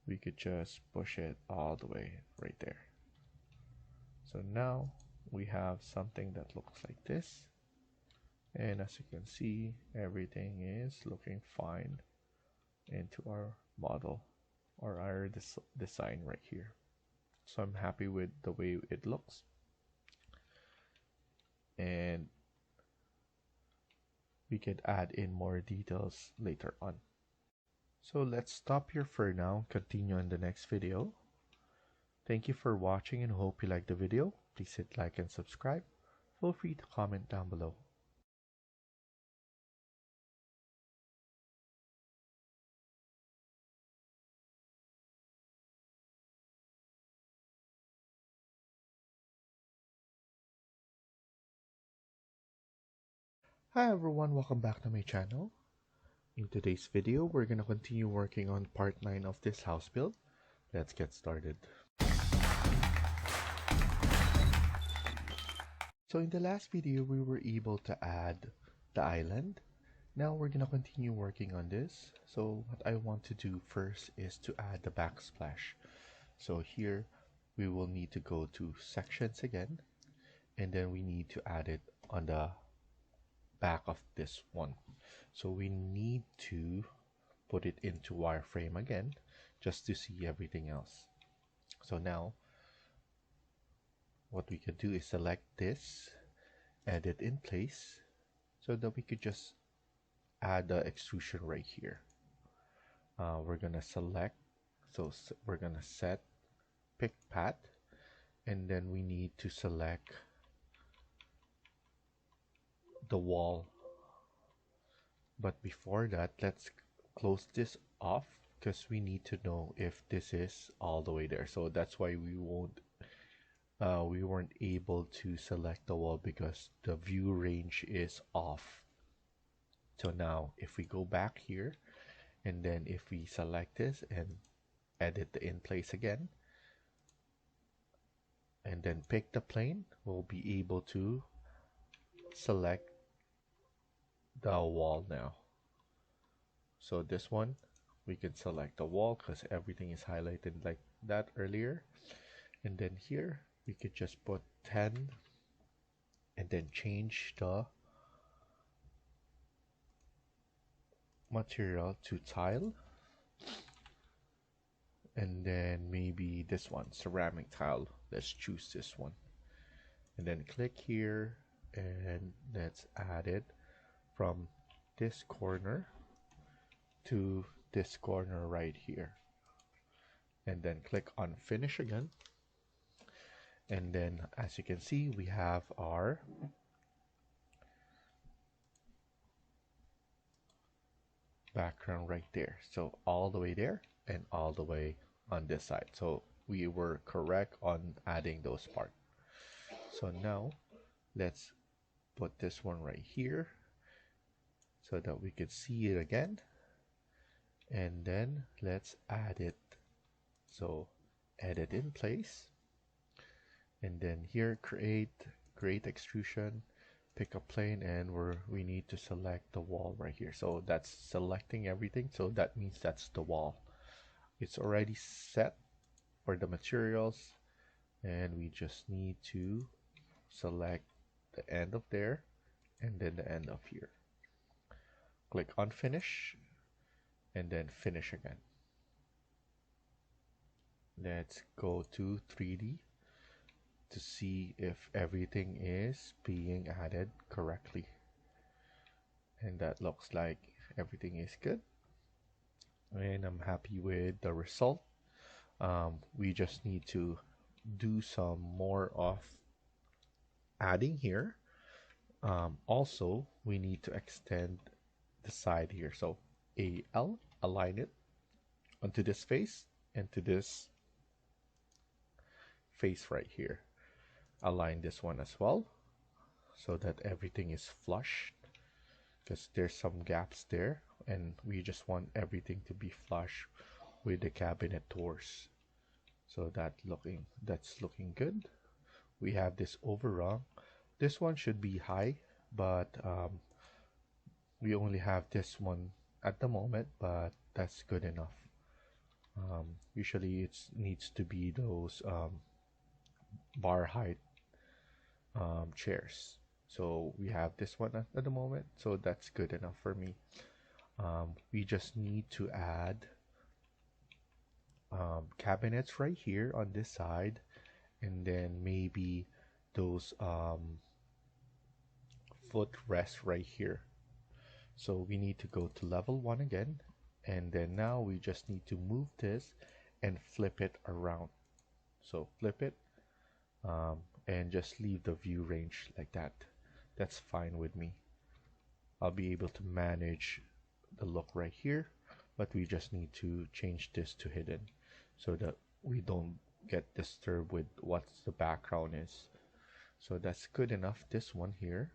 we could just push it all the way right there. So now we have something that looks like this, and as you can see, everything is looking fine into our model or our design right here. So I'm happy with the way it looks, and we could add in more details later on. So let's stop here for now, continue in the next video. Thank you for watching and hope you liked the video. Please hit like and subscribe. Feel free to comment down below. Hi everyone, welcome back to my channel. In today's video, we're gonna continue working on part 9 of this house build. Let's get started. So in the last video, we were able to add the island. Now we're gonna continue working on this. So what I want to do first is to add the backsplash. So here we will need to go to sections again, and then we need to add it on the back of this one. So we need to put it into wireframe again just to see everything else. So now what we could do is select this, edit in place, so that we could just add the extrusion right here. We're gonna select, so we're gonna set pick path, and then we need to select the wall. But before that, let's close this off because we need to know if this is all the way there. So that's why we weren't able to select the wall, because the view range is off. So now if we go back here, and then if we select this and edit the in place again, and then pick the plane, we'll be able to select the wall now. So this one, we can select the wall because everything is highlighted like that earlier. And then here, we could just put 10 and then change the material to tile. And then maybe this one, ceramic tile. Let's choose this one. And then click here and let's add it from this corner to this corner right here. And then click on finish again. And then as you can see, we have our background right there. So all the way there and all the way on this side. So we were correct on adding those parts. So now let's put this one right here so that we could see it again. And then let's add it. So edit in place. And then here create extrusion, pick a plane, and we need to select the wall right here. So that's selecting everything, so that means that's the wall. It's already set for the materials, and we just need to select the end of there and then the end of here. Click on finish and then finish again. Let's go to 3D to see if everything is being added correctly. And that looks like everything is good. And I'm happy with the result. We just need to do some more of adding here. Also, we need to extend the side here. So AL, align it onto this face and to this face right here. Align this one as well so that everything is flush, because there's some gaps there and we just want everything to be flush with the cabinet doors. So that's looking good. We have this overrun. This one should be high, but we only have this one at the moment, but that's good enough. Usually it needs to be those bar height chairs. So we have this one at the moment, so that's good enough for me. We just need to add cabinets right here on this side, and then maybe those footrest right here. So we need to go to level 1 again, and then now we just need to move this and flip it around. So flip it and just leave the view range like that. That's fine with me. I'll be able to manage the look right here, but we just need to change this to hidden so that we don't get disturbed with what the background is. So that's good enough. This one here,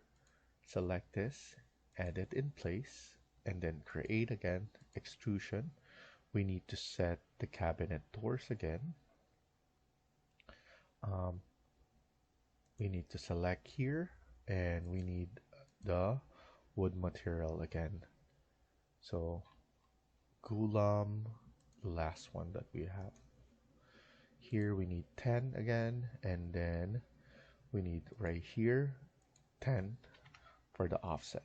select this, add it in place, and then create again, extrusion. We need to set the cabinet doors again. We need to select here, and we need the wood material again. So Gulam, the last one that we have. Here we need 10 again, and then we need right here 10 for the offset.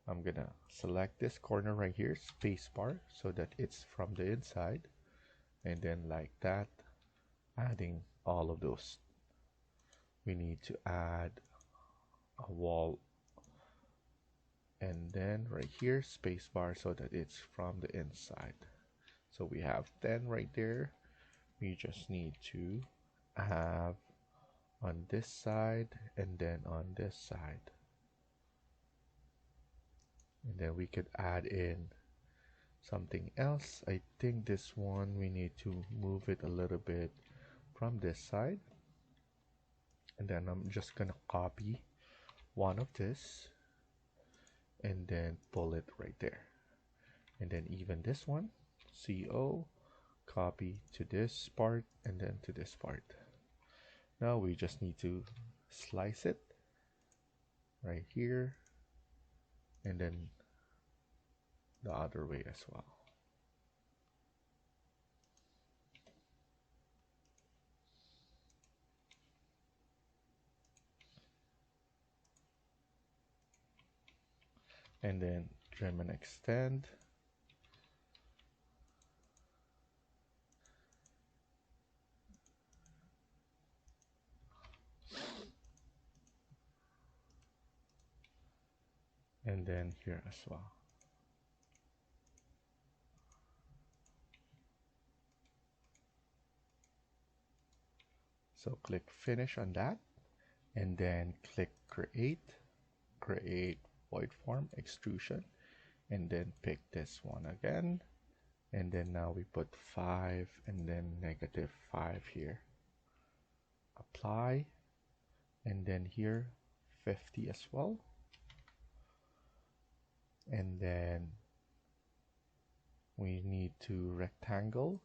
I'm gonna select this corner right here, spacebar, so that it's from the inside, and then like that, adding all of those. We need to add a wall, and then right here, spacebar, so that it's from the inside. So we have 10 right there. We just need to have on this side and then on this side. And then we could add in something else. I think this one we need to move it a little bit from this side. And then I'm just gonna copy one of this and then pull it right there. And then even this one, CO, copy to this part and then to this part. Now we just need to slice it right here and then the other way as well. And then trim and extend. And then here as well. So click finish on that, and then click create void form extrusion, and then pick this one again, and then now we put 5 and then -5 here. Apply, and then here 50 as well, and then we need to rectangle,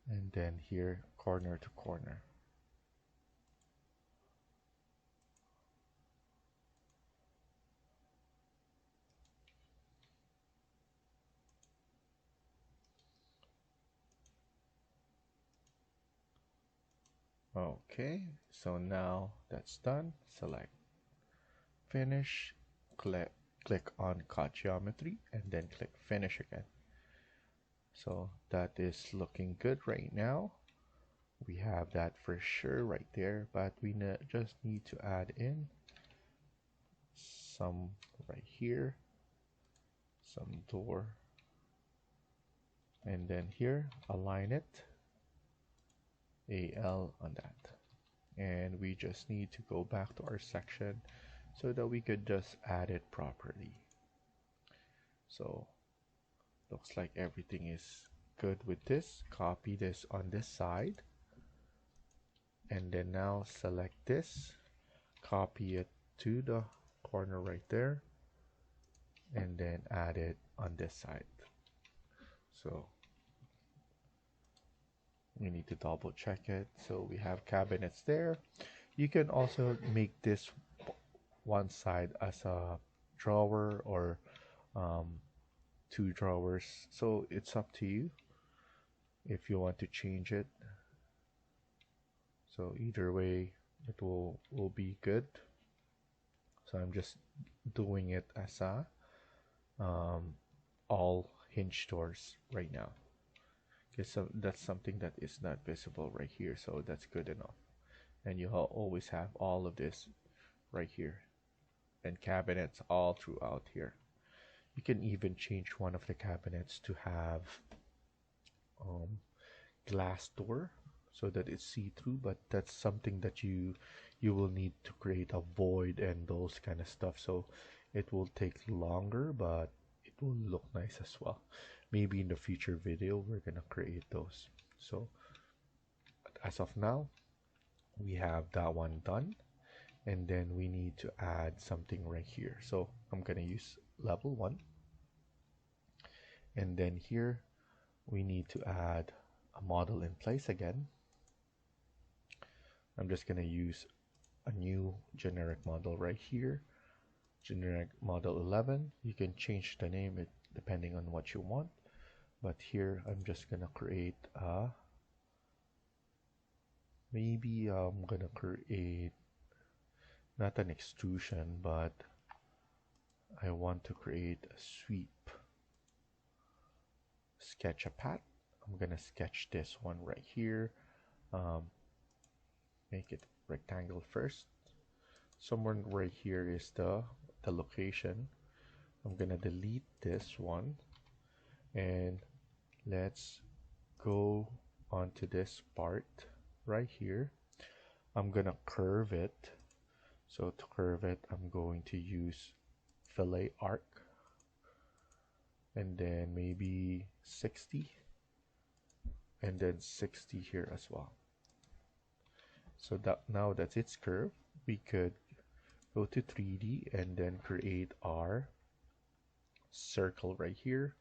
and then here corner to corner. Okay, so now that's done. Select finish, click on cut geometry, and then click finish again. So that is looking good right now. We have that for sure right there, but we just need to add in some right here, some door, and then here align it AL on that. And we just need to go back to our section so that we could just add it properly. So looks like everything is good with this. Copy this on this side, and then now select this, copy it to the corner right there, and then add it on this side. So we need to double check it. So we have cabinets there. You can also make this one side as a drawer or two drawers, so it's up to you if you want to change it. So either way it will be good. So I'm just doing it as a all hinge doors right now. Okay, so that's something that is not visible right here, so that's good enough. And you always have all of this right here, and cabinets all throughout here. You can even change one of the cabinets to have glass door so that it's see-through, but that's something that you will need to create a void and those kind of stuff, so it will take longer, but it will look nice as well. Maybe in the future video we're gonna create those. So as of now we have that one done, and then we need to add something right here. So I'm gonna use level 1, and then here we need to add a model in place again. I'm just gonna use a new generic model right here, generic model 11. You can change the name it depending on what you want, but here I'm just gonna create a, maybe I'm gonna create not an extrusion, but I want to create a sweep. Sketch a path. I'm gonna sketch this one right here. Make it rectangle first. Somewhere right here is the location. I'm gonna delete this one, and let's go onto this part right here. I'm gonna curve it. So to curve it, I'm going to use fillet arc, and then maybe 60, and then 60 here as well. So that now that it's curved, we could go to 3D and then create our circle right here.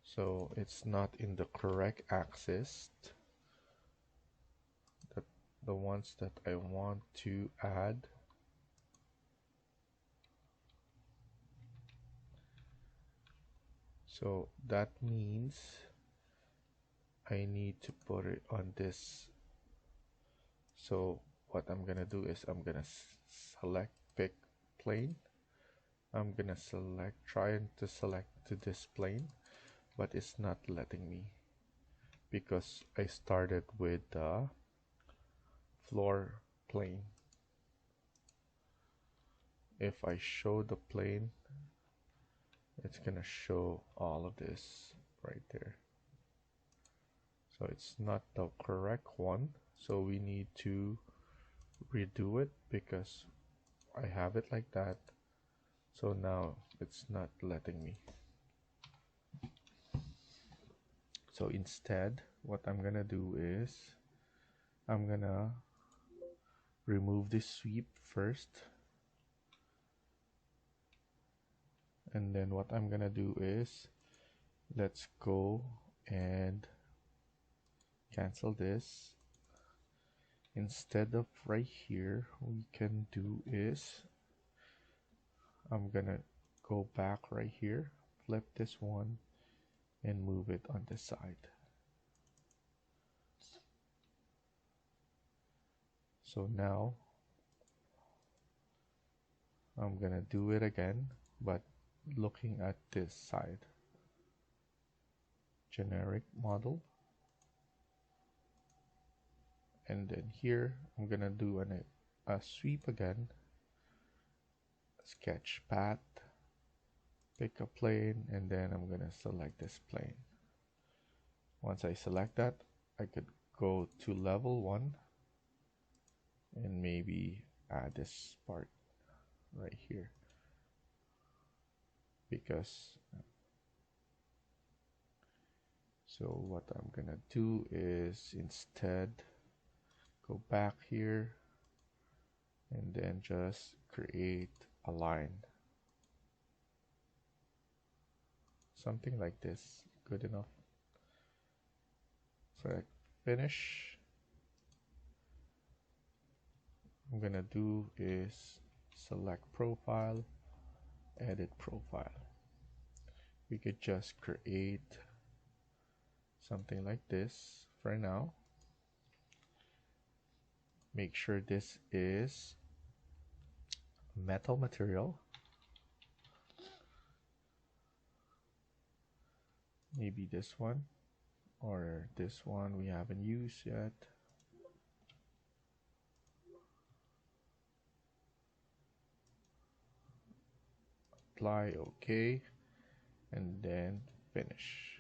So it's not in the correct axis. The ones that I want to add. So that means I need to put it on this. So what I'm gonna do is I'm gonna select pick plane. I'm gonna trying to select to this plane, but it's not letting me because I started with the floor plane. If I show the plane, it's gonna show all of this right there. So it's not the correct one, so we need to redo it because I have it like that. So now it's not letting me. So instead, what I'm gonna do is I'm gonna remove this sweep first, and then what I'm gonna do is let's go and cancel this. Instead of right here, we can do is I'm gonna go back right here, flip this one, and move it on the side. So now I'm gonna do it again, but looking at this side. Generic model, and then here I'm gonna do a sweep again, sketch path, pick a plane, and then I'm gonna select this plane. Once I select that, I could go to level 1 and maybe add this part right here, because so what I'm gonna do is instead go back here and then just create a line, something like this. Good enough. Select finish. I'm gonna do is select profile, edit profile. We could just create something like this for now. Make sure this is metal material. Maybe this one or this one we haven't used yet. Apply, OK, and then finish.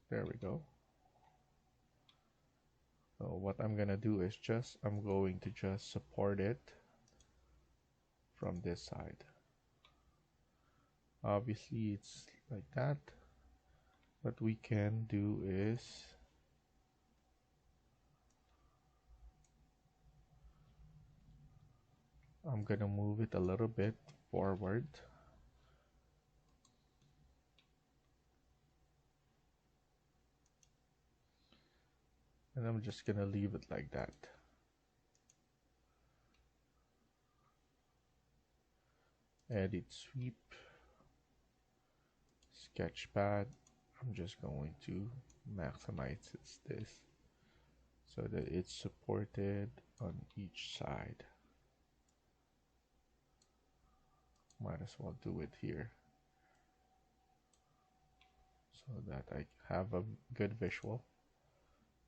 There we go. So what I'm gonna do is I'm going to just support it from this side. Obviously it's like that. What we can do is I'm gonna move it a little bit forward. And I'm just gonna leave it like that. Edit sweep, sketchpad. I'm just going to maximize this so that it's supported on each side. Might as well do it here so that I have a good visual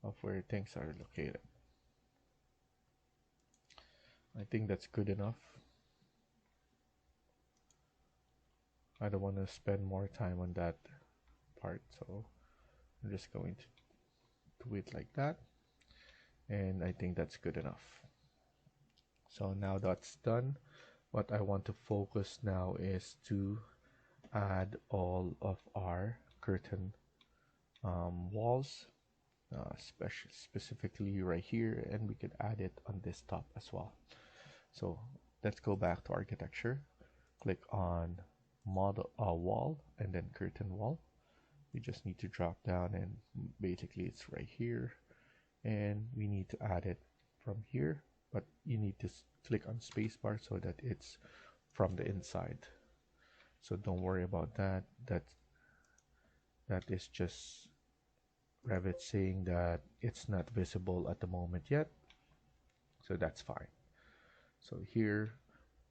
of where things are located. I think that's good enough. I don't want to spend more time on that part, so I'm just going to do it like that, and I think that's good enough. So now that's done, what I want to focus now is to add all of our curtain walls, specifically right here, and we could add it on this top as well. So let's go back to architecture, click on model wall, and then curtain wall. You just need to drop down, and basically it's right here, and we need to add it from here, but you need to click on spacebar so that it's from the inside. So don't worry about that. That is just Revit saying that it's not visible at the moment yet, so that's fine. So here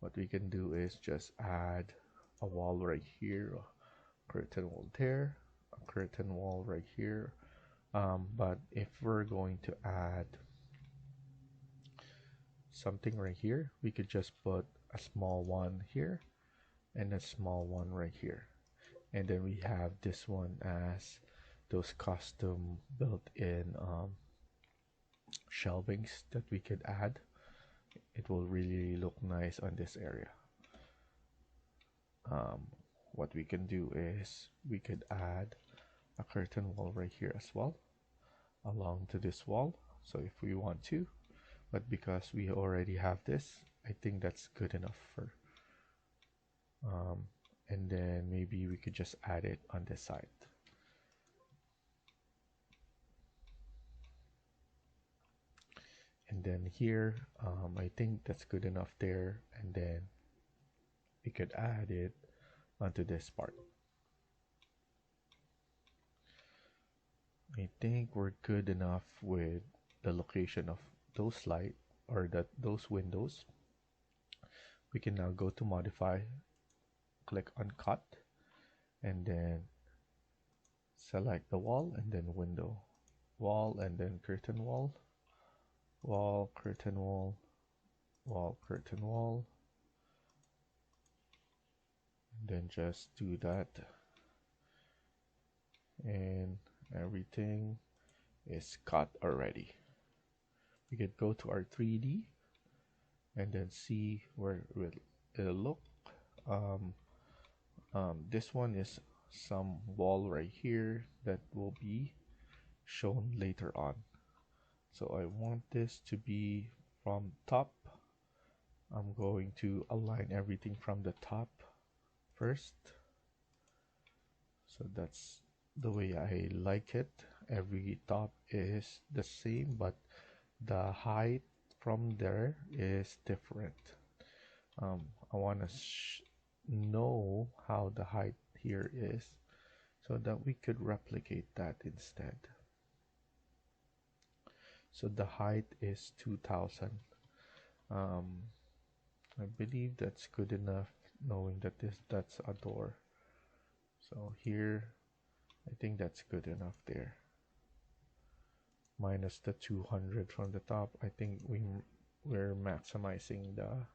what we can do is just add a wall right here, a curtain wall there, a curtain wall right here. But if we're going to add something right here, we could just put a small one here and a small one right here, and then we have this one as those custom built-in shelvings that we could add. It will really look nice on this area. What we can do is we could add a curtain wall right here as well along to this wall, so if we want to, but because we already have this, I think that's good enough for and then maybe we could just add it on this side. And then here, I think that's good enough there, and then we could add it onto this part. I think we're good enough with the location of those light or those windows. We can now go to modify, click on cut, and then select the wall, and then window, wall, and then curtain wall, wall, curtain wall, wall, curtain wall, and then just do that. and everything is cut already. We could go to our 3D and then see where it'll look. Um, this one is some wall right here that will be shown later on. So I want this to be from top. I'm going to align everything from the top first. So that's the way I like it. Every top is the same, but the height from there is different. I want to know how the height here is so that we could replicate that instead. So the height is 2000. I believe that's good enough, knowing that that's a door. So here, I think that's good enough there. Minus the 200 from the top, I think we're maximizing the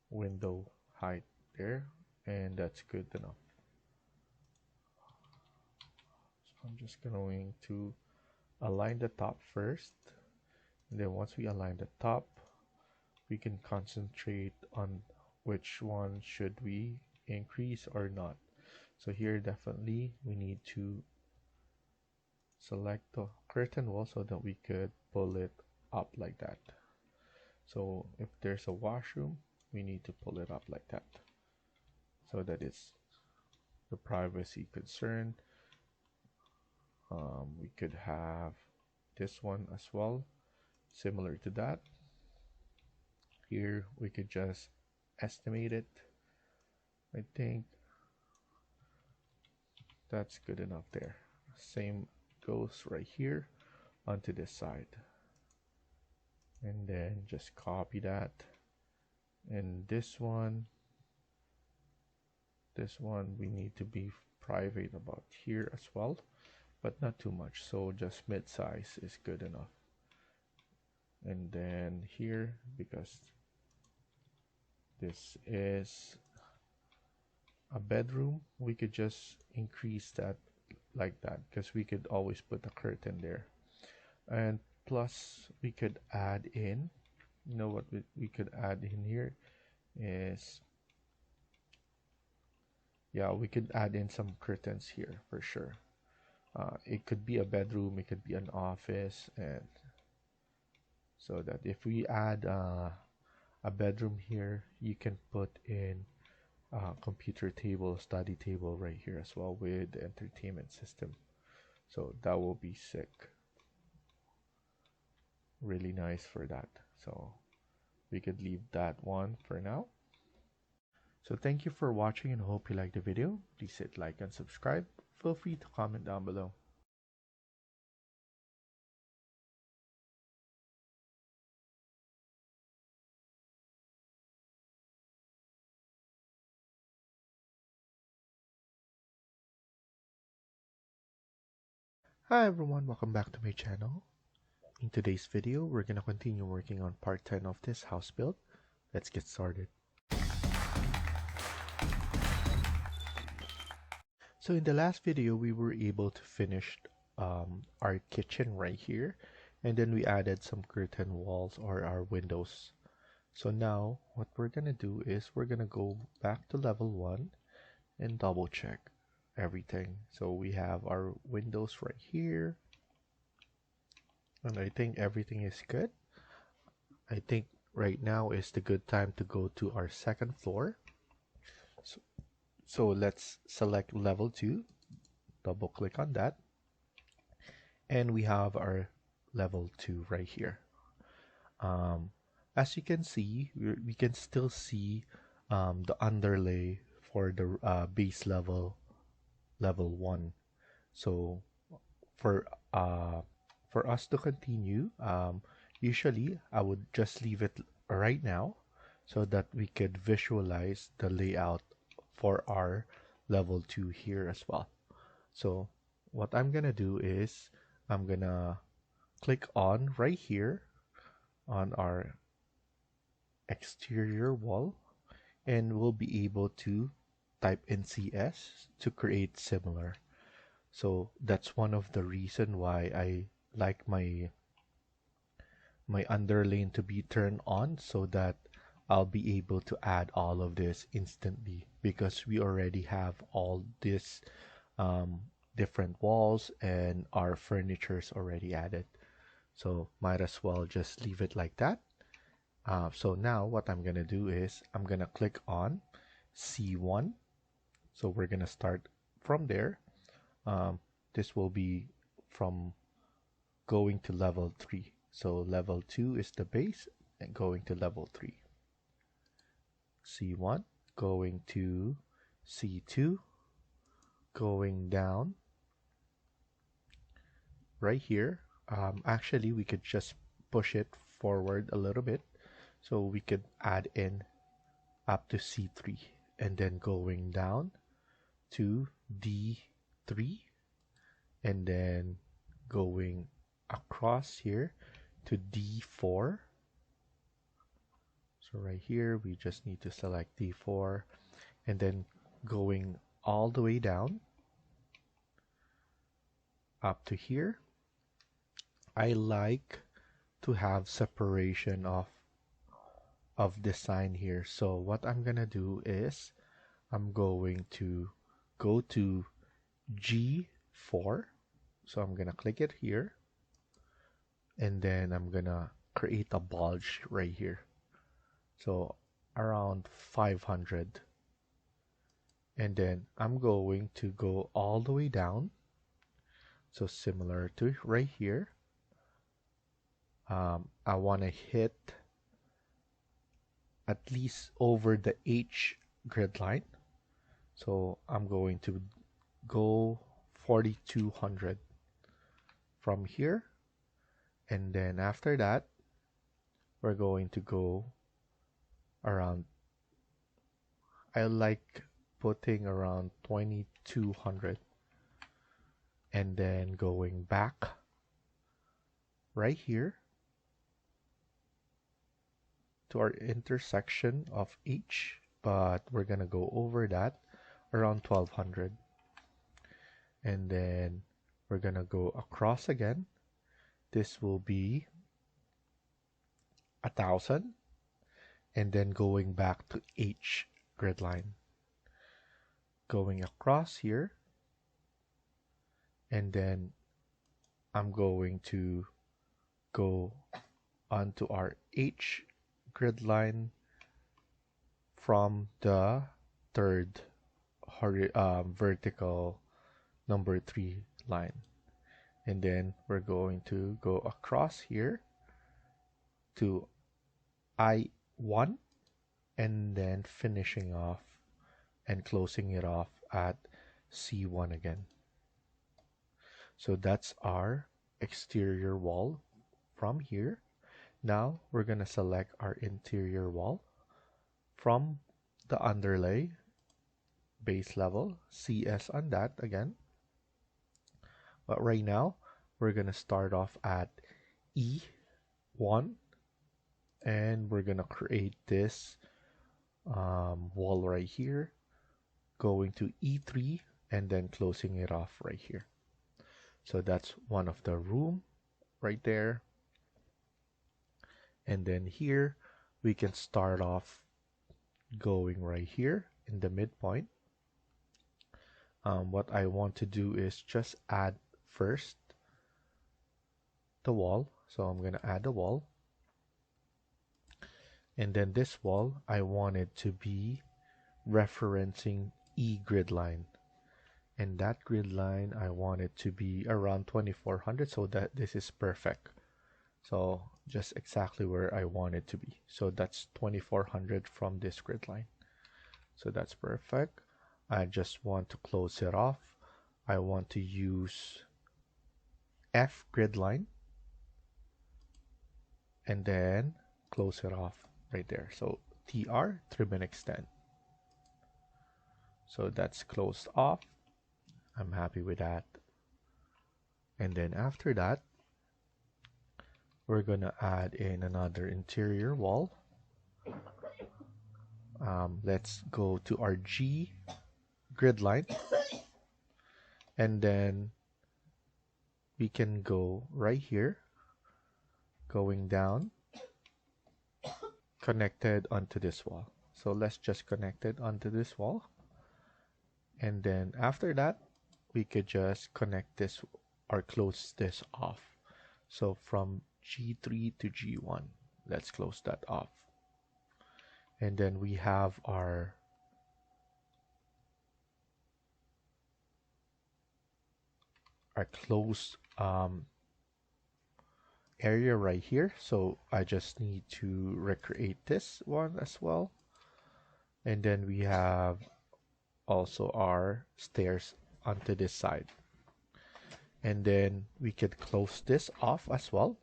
window height there, and that's good enough. So I'm just going to align the top first, and then once we align the top, we can concentrate on which one should we increase or not. So here definitely we need to select the curtain wall so that we could pull it up like that. So if there's a washroom, we need to pull it up like that so that it's the privacy concern. We could have this one as well, similar to that. Here we could just estimate it. I think that's good enough there. Same goes right here onto this side, and then just copy that. And this one we need to be private about here as well, but not too much, so just mid-size is good enough. And then here, because this is a bedroom, we could just increase that like that, because we could always put a curtain there. And plus we could add in, you know what we could add in here is, yeah, we could add in some curtains here for sure. It could be a bedroom, it could be an office, and so that if we add a bedroom here, you can put in a computer table, study table right here as well with the entertainment system. So that will be sick. Really nice for that. So we could leave that one for now. So thank you for watching and hope you liked the video. Please hit like and subscribe. Feel free to comment down below. Hi everyone, welcome back to my channel. In today's video, we're gonna continue working on part 10 of this house build. Let's get started. So in the last video, we were able to finish our kitchen right here, and then we added some curtain walls or our windows. So now what we're gonna do is we're gonna go back to level 1 and double check everything. So we have our windows right here, and I think everything is good. I think right now is the good time to go to our second floor. So let's select level 2, double click on that, and we have our level 2 right here. As you can see, we can still see the underlay for the base level 1. So for us to continue, usually I would just leave it right now so that we could visualize the layout for our level 2 here as well. So what I'm gonna do is I'm gonna click on right here on our exterior wall, and we'll be able to type in CS to create similar. So that's one of the reason why I like my underlane to be turned on, so that I'll be able to add all of this instantly, because we already have all this um, different walls and our furniture's already added. So might as well just leave it like that. So now what I'm gonna do is I'm gonna click on C1. So we're gonna start from there. This will be from going to level 3. So level 2 is the base, and going to level 3. C1, going to C2, going down right here. Actually, we could just push it forward a little bit, so we could add in up to C3, and then going down to D3, and then going across here to D4. So right here, we just need to select D4, and then going all the way down up to here. I like to have separation of design here. So what I'm gonna do is I'm going to go to G4. So I'm gonna click it here, and then I'm gonna create a bulge right here. So around 500. And then I'm going to go all the way down. So similar to right here. I want to hit at least over the H grid line. So I'm going to go 4200 from here. And then after that, we're going to go around, I like putting around 2200, and then going back right here to our intersection of H, but we're gonna go over that around 1200, and then we're gonna go across again. This will be 1000, and then going back to H grid line, going across here, and then I'm going to go onto our H grid line from the third vertical number 3 line, and then we're going to go across here to I1, and then finishing off and closing it off at C1 again. So that's our exterior wall from here. Now we're gonna select our interior wall from the underlay base level, CS on that again. But right now we're gonna start off at E1, and we're gonna create this wall right here, going to E3, and then closing it off right here. So that's one of the room right there. And then here we can start off going right here in the midpoint. What I want to do is just add first the wall. So I'm gonna add the wall, and then this wall I want it to be referencing E grid line, and that grid line I want it to be around 2400, so that this is perfect. So just exactly where I want it to be. So that's 2400 from this grid line. So that's perfect. I just want to close it off. I want to use F grid line, and then close it off right there. So TR, trim and extend. So that's closed off. I'm happy with that. And then after that, we're gonna add in another interior wall. Let's go to our G grid line, And then we can go right here, going down, connected onto this wall. So let's just connect it onto this wall. And then after that, we could just connect this or close this off. So from G3 to G1, let's close that off. And then we have our closed area right here. So I just need to recreate this one as well. And then we have also our stairs onto this side. And then we could close this off as well.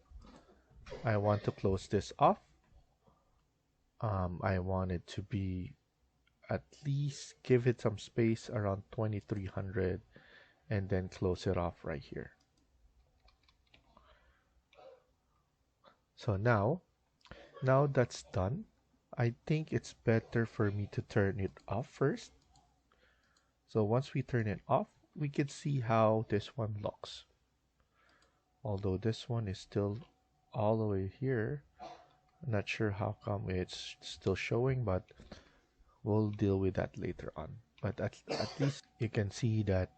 I want to close this off. I want it to be at least give it some space around 2300 and then close it off right here. So now that's done, I think it's better for me to turn it off first. So once we turn it off, we can see how this one looks. Although this one is still all the way here. I'm not sure how come it's still showing, but we'll deal with that later on. But at least you can see that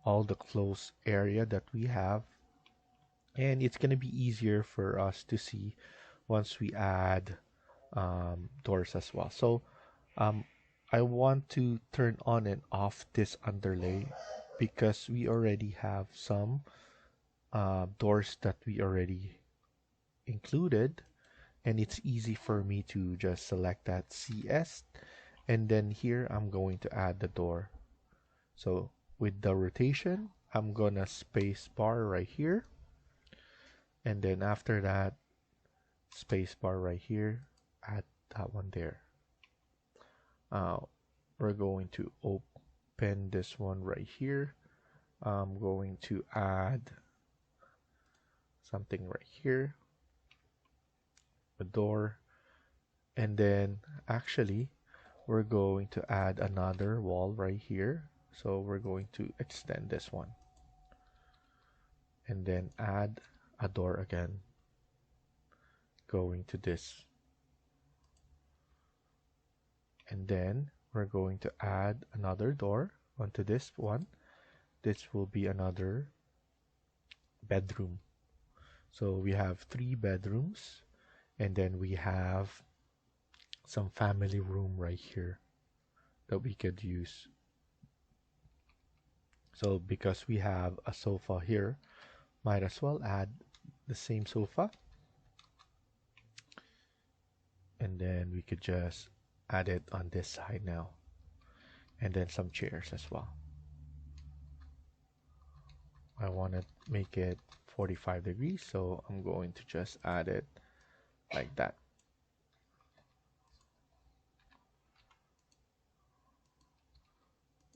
all the closed area that we have, and it's going to be easier for us to see once we add doors as well. So I want to turn on and off this underlay because we already have some doors that we already included, and it's easy for me to just select that CS, and then here I'm going to add the door. So with the rotation, I'm gonna space bar right here, and then after that, space bar right here, add that one there. We're going to open this one right here. I'm going to add something right here, a door, and then actually we're going to add another wall right here. So we're going to extend this one and then add a door again, going to this, and then we're going to add another door onto this one. This will be another bedroom. So we have 3 bedrooms, and then we have some family room right here that we could use. So because we have a sofa here, might as well add the same sofa, and then we could just add it on this side now, and then some chairs as well. I want to make it 45 degrees, so I'm going to just add it like that.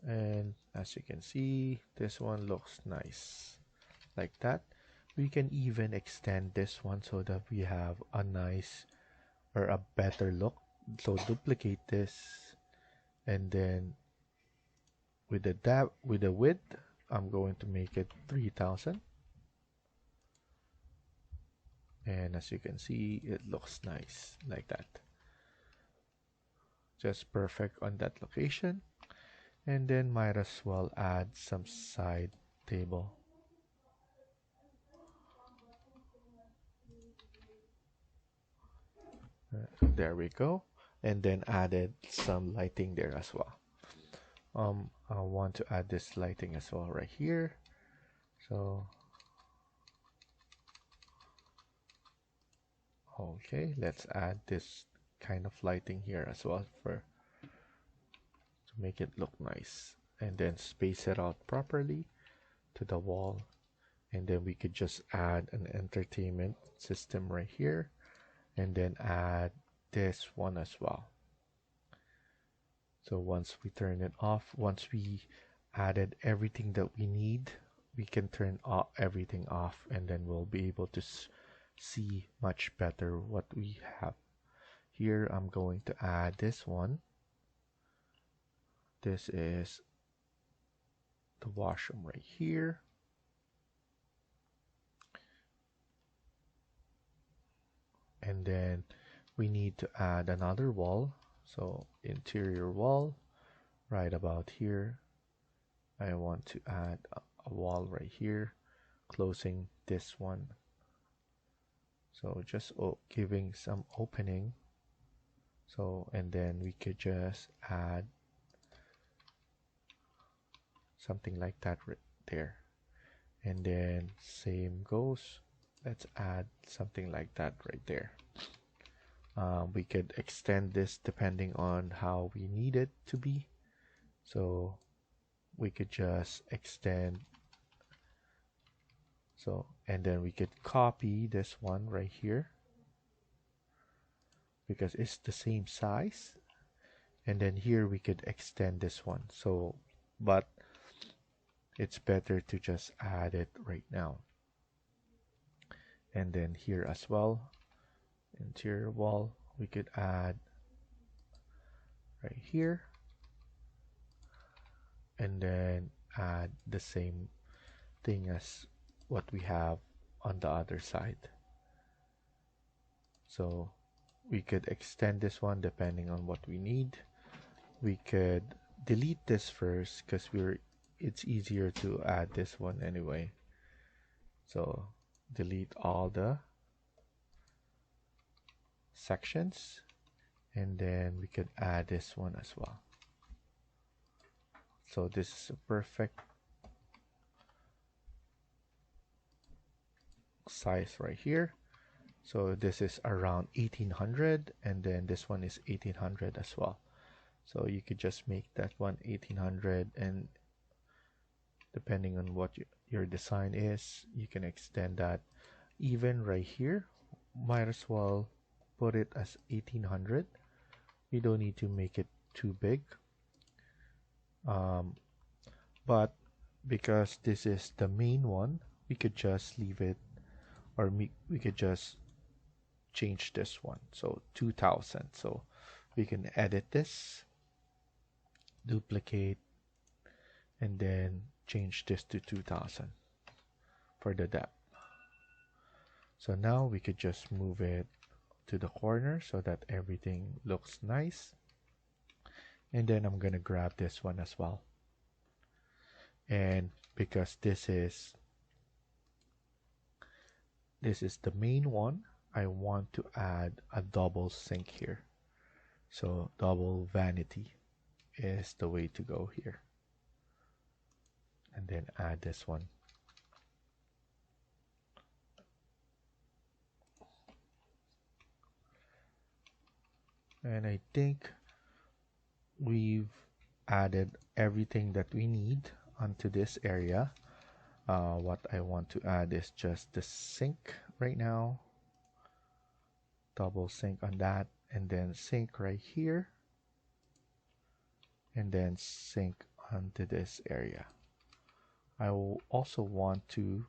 And as you can see, this one looks nice like that. We can even extend this one so that we have a nice or a better look. So duplicate this, and then with the width, I'm going to make it 3000. And as you can see, it looks nice like that. Just perfect on that location. And then might as well add some side table. There we go. And then added some lighting there as well. I want to add this lighting as well right here. So okay, let's add this kind of lighting here as well to make it look nice, and then space it out properly to the wall. And then we could just add an entertainment system right here, and then add this one as well. So once we turn it off, once we added everything that we need, we can turn everything off, and then we'll be able to see much better what we have. Here I'm going to add this one. This is the washroom right here. And then we need to add another wall. So interior wall, right about here. I want to add a wall right here, closing this one. So just giving some opening. So, and then we could just add something like that right there. And then same goes. Let's add something like that right there. We could extend this depending on how we need it to be. So we could just extend. So, and then we could copy this one right here because it's the same size. And then here we could extend this one. So, but it's better to just add it right now. And then here as well, interior wall, we could add right here. And then add the same thing as what we have on the other side. So we could extend this one depending on what we need. We could delete this first because it's easier to add this one anyway. So delete all the sections, and then we could add this one as well. So this is a perfect size right here. So this is around 1800, and then this one is 1800 as well. So you could just make that one 1800, and depending on what your design is, you can extend that. Even right here, might as well put it as 1800. You don't need to make it too big. But because this is the main one, we could just leave it, or we could just change this one. So 2000. So we can edit this, duplicate, and then change this to 2000 for the depth. So now we could just move it to the corner so that everything looks nice. And then I'm gonna grab this one as well. And because this is the main one, I want to add a double sink here. So double vanity is the way to go here. And then add this one. And I think we've added everything that we need onto this area. What I want to add is just the sink right now. Double sink on that, and then sink right here. And then sink onto this area. I will also want to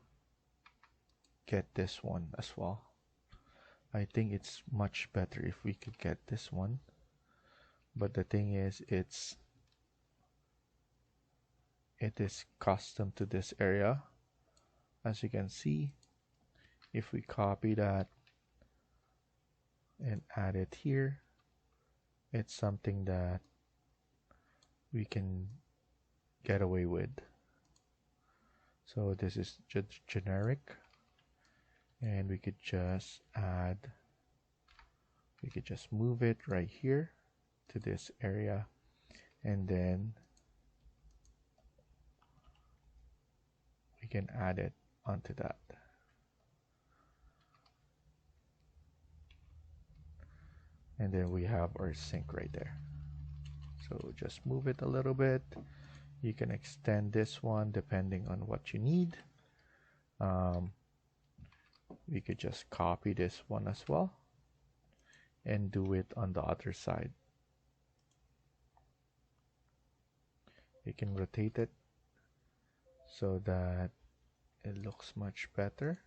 get this one as well. I think it's much better if we could get this one. But the thing is, it is custom to this area. As you can see, if we copy that and add it here, it's something that we can get away with. So this is just generic, and we could just move it right here to this area, and then we can add it onto that. And then we have our sink right there. So just move it a little bit. You can extend this one depending on what you need. We could just copy this one as well and do it on the other side. You can rotate it so that it looks much better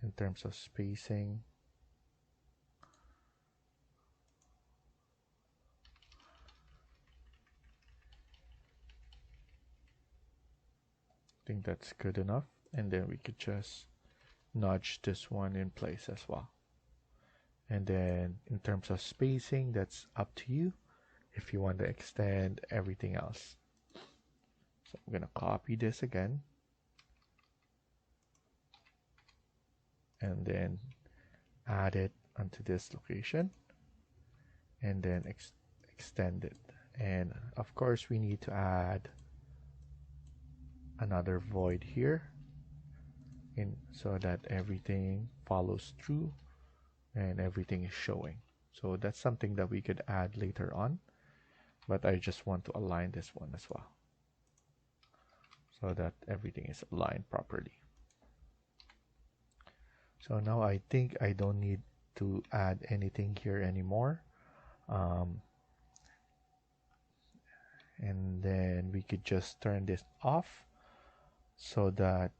in terms of spacing. I think that's good enough. And then we could just nudge this one in place as well. And then in terms of spacing, that's up to you if you want to extend everything else. So I'm going to copy this again. And then add it onto this location. And then extend it. And of course, we need to add another void here so that everything follows through and everything is showing. So that's something that we could add later on, but I just want to align this one as well so that everything is aligned properly. So now I think I don't need to add anything here anymore. And then we could just turn this off so that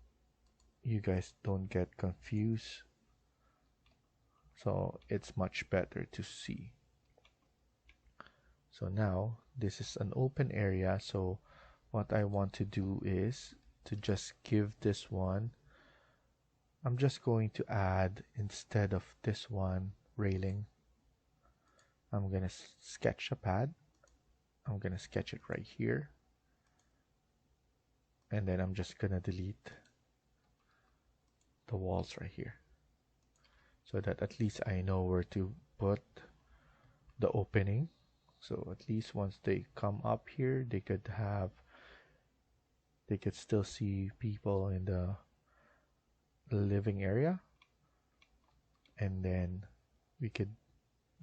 you guys don't get confused. So it's much better to see. So now this is an open area. So what I want to do is to just give this one, I'm just going to add, instead of this one railing, I'm going to sketch a pad. I'm going to sketch it right here. And then I'm just going to delete the walls right here, so that at least I know where to put the opening. So at least once they come up here, they could still see people in the living area. And then we could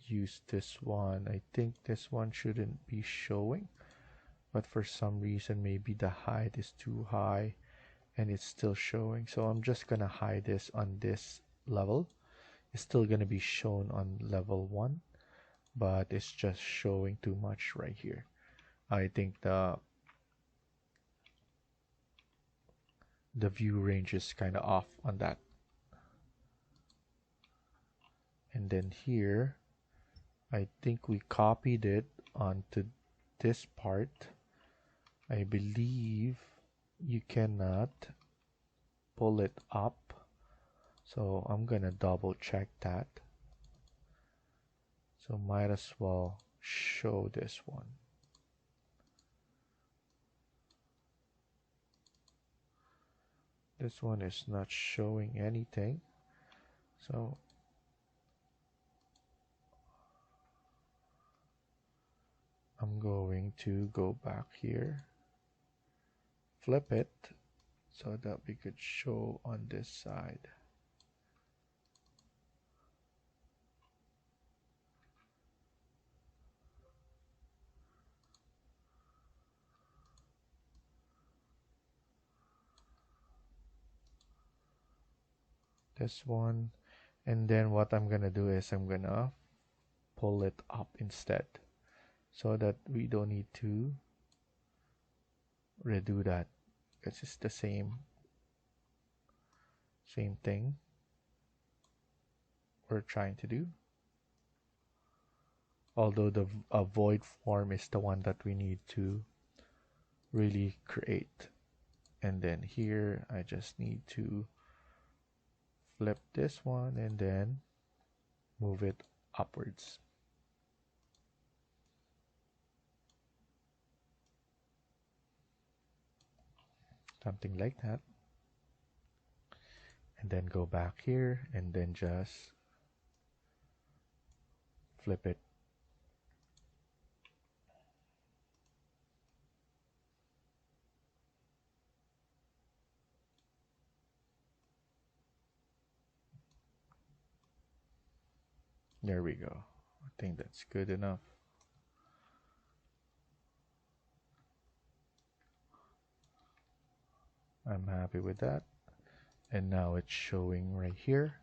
use this one. I think this one shouldn't be showing, but for some reason maybe the height is too high and it's still showing. So I'm just gonna hide this on this level. It's still gonna be shown on level 1, but it's just showing too much right here. I think the view range is kind of off on that. And then here, I think we copied it onto this part. I believe you cannot pull it up, so I'm gonna double check that. So might as well show this one. This one is not showing anything, so I'm going to go back here, flip it so that we could show on this side. This one, and then what I'm gonna do is I'm gonna pull it up instead, so that we don't need to redo that, because it's the same thing we're trying to do, although the void form is the one that we need to really create. And then here I just need to flip this one and then move it upwards. Something like that. And then go back here and then just flip it. There we go. I think that's good enough. I'm happy with that. And now it's showing right here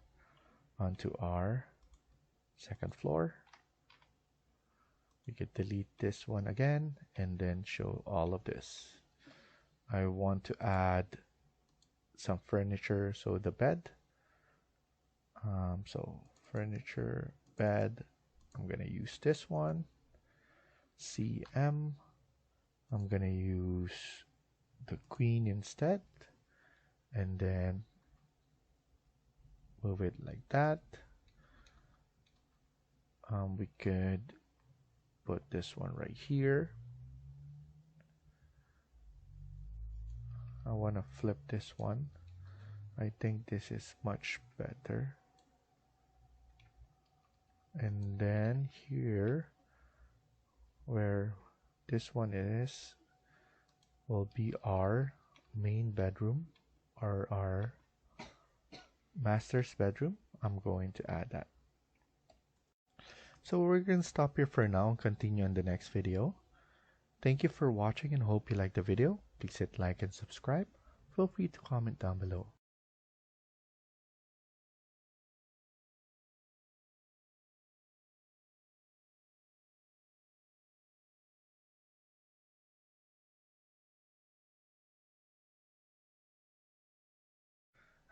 onto our second floor. We could delete this one again and then show all of this. I want to add some furniture, so the bed. So furniture, bed, I'm gonna use this one. CM, I'm gonna use the queen instead, and then move it like that. We could put this one right here. I want to flip this one. I think this is much better. And then here, where this one is, will be our main bedroom or our master's bedroom. I'm going to add that. So we're going to stop here for now and continue on the next video. Thank you for watching and hope you liked the video. Please hit like and subscribe. Feel free to comment down below.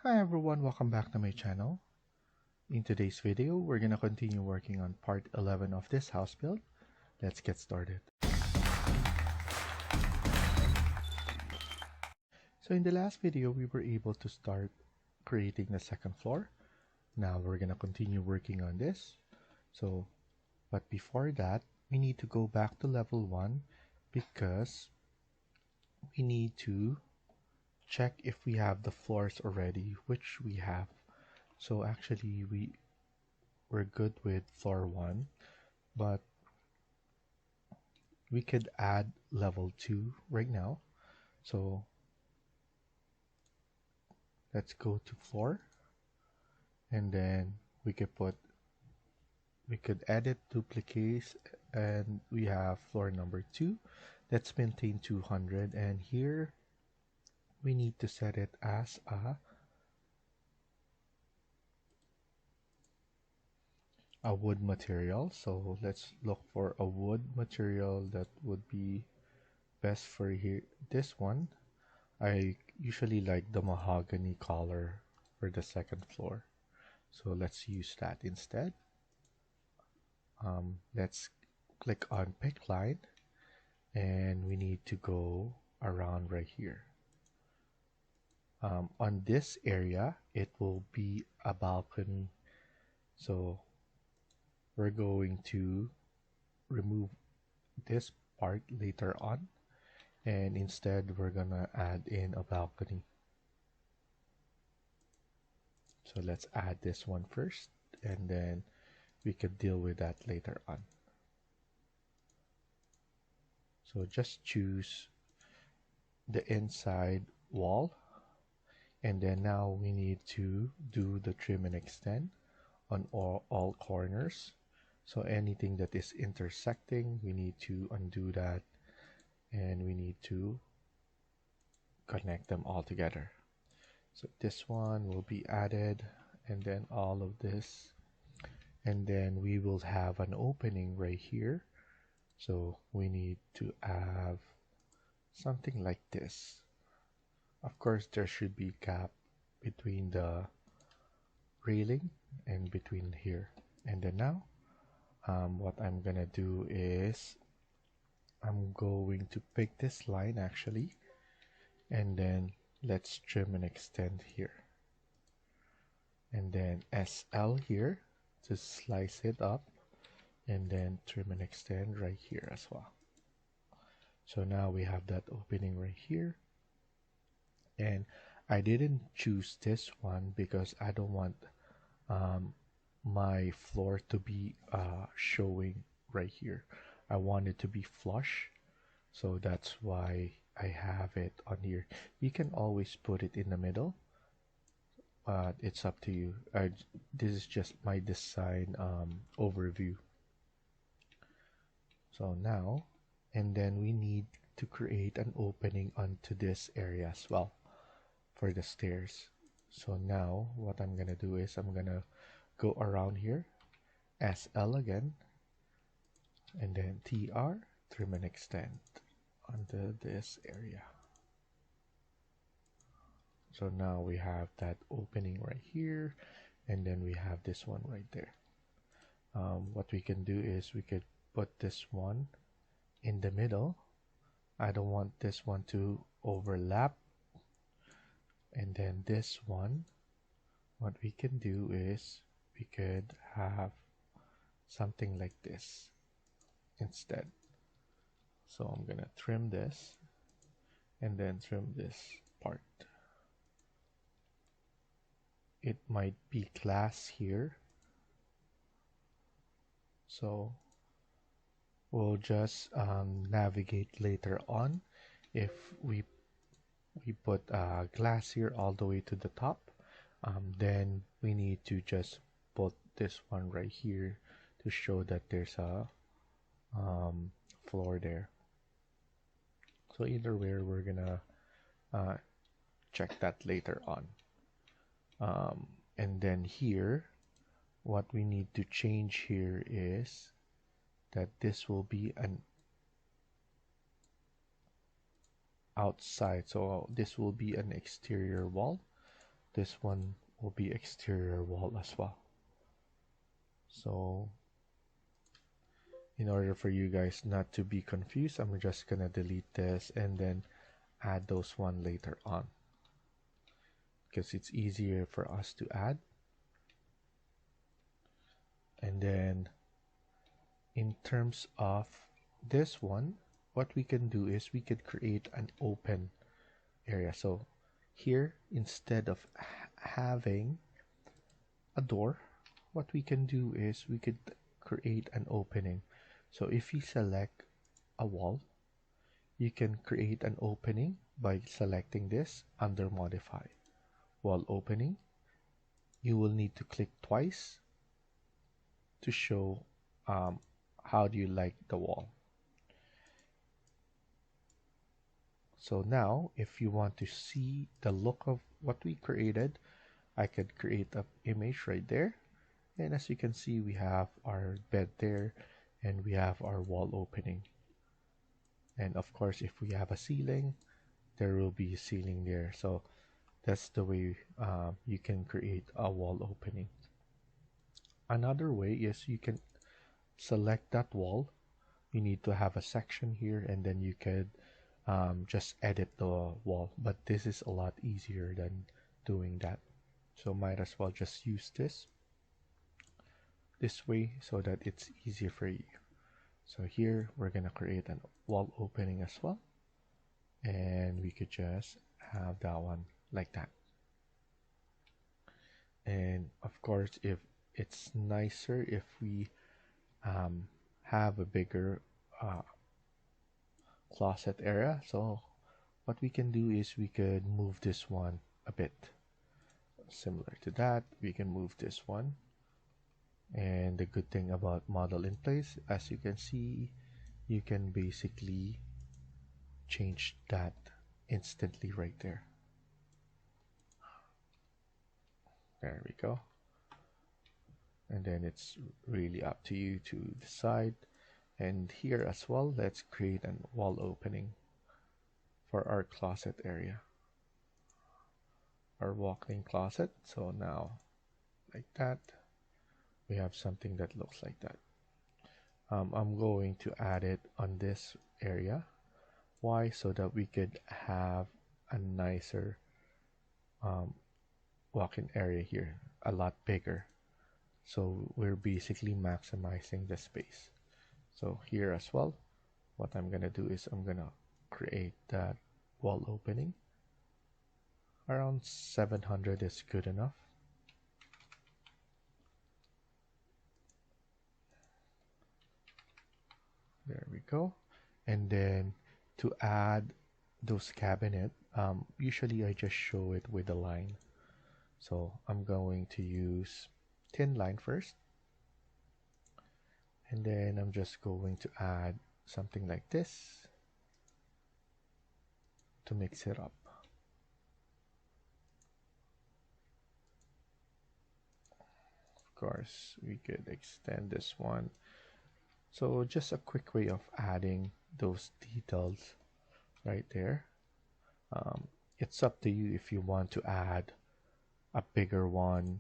Hi everyone, welcome back to my channel. In today's video, we're going to continue working on part 11 of this house build. Let's get started. So in the last video, we were able to start creating the second floor. Now we're going to continue working on this. But before that, we need to go back to level 1 because we need to check if we have the floors already, which we have. So actually we're good with floor 1, but we could add level 2 right now. So let's go to floor, and then we could edit duplicates, and we have floor number 2. Let's maintain 200, and here we need to set it as a wood material. So let's look for a wood material that would be best for here. This one, I usually like the mahogany color for the second floor, so let's use that instead. Let's click on pick line, and we need to go around right here. On this area, it will be a balcony, so we're going to remove this part later on, and instead we're gonna add in a balcony. So let's add this one first, and then we could deal with that later on. So just choose the inside wall, and then now we need to do the trim and extend on all corners. So anything that is intersecting, we need to undo that, and we need to connect them all together. So this one will be added, and then all of this, and then we will have an opening right here. So we need to have something like this. Of course, there should be a gap between the railing and between here. And then now, what I'm gonna do is I'm going to pick this line actually, and then let's trim and extend here, and then SL here to slice it up, and then trim and extend right here as well. So now we have that opening right here, and I didn't choose this one because I don't want my floor to be showing right here. I want it to be flush, so that's why I have it on here. You can always put it in the middle, but it's up to you. This is just my design overview. So now, and then we need to create an opening onto this area as well for the stairs. So now what I'm gonna do is I'm gonna go around here, SL again, and then TR, trim and extend onto this area. So now we have that opening right here, and then we have this one right there. What we can do is we could put this one in the middle. I don't want this one to overlap. And then this one, what we can do is we could have something like this instead. So I'm gonna trim this and then trim this part. It might be glass here, so we'll just navigate later on. If we put glass here all the way to the top, then we need to just put this one right here to show that there's a floor there. So either way, we're gonna check that later on. And then here, what we need to change here is that this will be an outside, so this will be an exterior wall. This one will be exterior wall as well. So in order for you guys not to be confused, I'm just gonna delete this and then add those one later on, because it's easier for us to add. And then in terms of this one, what we can do is we could create an open area. So here, instead of having a door, what we can do is we could create an opening. So if you select a wall, you can create an opening by selecting this under modify, wall opening. You will need to click twice to show how do you like the wall. So now if you want to see the look of what we created, I could create an image right there, and as you can see, we have our bed there and we have our wall opening. And of course, if we have a ceiling, there will be a ceiling there. So that's the way you can create a wall opening. Another way is you can select that wall. You need to have a section here, and then you could just edit the wall, but this is a lot easier than doing that. So might as well just use this way so that it's easier for you. So here we're gonna create a wall opening as well, and we could just have that one like that. And of course, if it's nicer if we have a bigger closet area. So what we can do is we could move this one a bit. Similar to that, we can move this one. And the good thing about model in place, as you can see, you can basically change that instantly right there. There we go. And then it's really up to you to decide. And here as well, let's create a wall opening for our closet area, our walk-in closet. So now like that, we have something that looks like that. I'm going to add it on this area. Why? So that we could have a nicer walk-in area here, a lot bigger. So we're basically maximizing the space. So here as well, what I'm gonna do is I'm gonna create that wall opening. Around 700 is good enough. There we go. And then to add those cabinet, usually I just show it with a line. So I'm going to use thin line first. And then I'm just going to add something like this to mix it up. Of course, we could extend this one. So just a quick way of adding those details right there. It's up to you if you want to add a bigger one,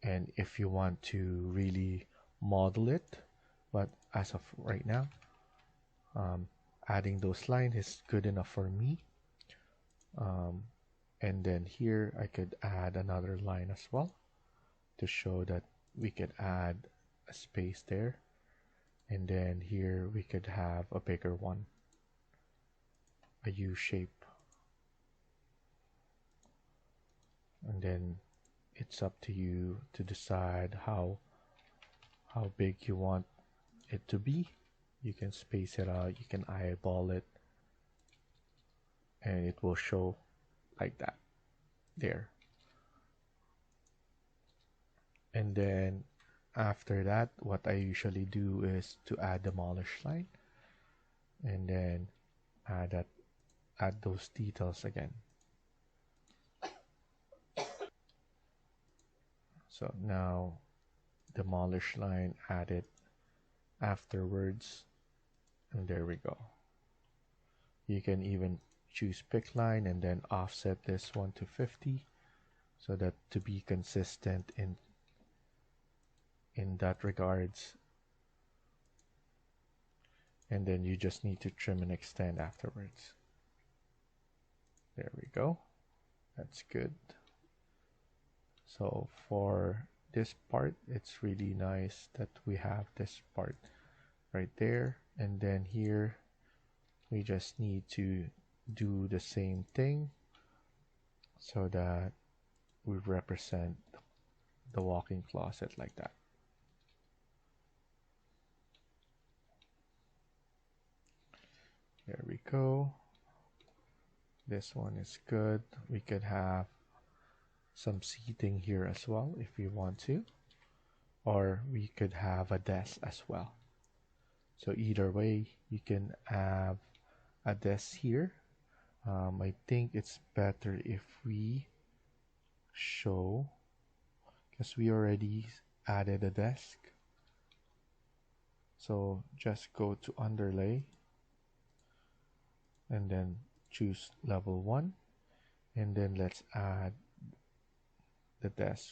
and if you want to really model it. But as of right now, adding those lines is good enough for me. And then here I could add another line as well to show that we could add a space there. And then here we could have a bigger one, a U shape. And then it's up to you to decide how big you want it to be. You can space it out, you can eyeball it, and it will show like that there. And then after that, what I usually do is to add demolish line and then add those details again. So now demolish line added afterwards, and there we go. You can even choose pick line and then offset this one to 50 so that to be consistent in that regards. And then you just need to trim and extend afterwards. There we go. That's good. So for this part, it's really nice that we have this part right there. And then here we just need to do the same thing so that we represent the walk-in closet like that. There we go. This one is good. We could have some seating here as well if we want to, or we could have a desk as well. So either way, you can have a desk here. I think it's better if we show, because we already added a desk. So just go to underlay and then choose level 1, and then let's add the desk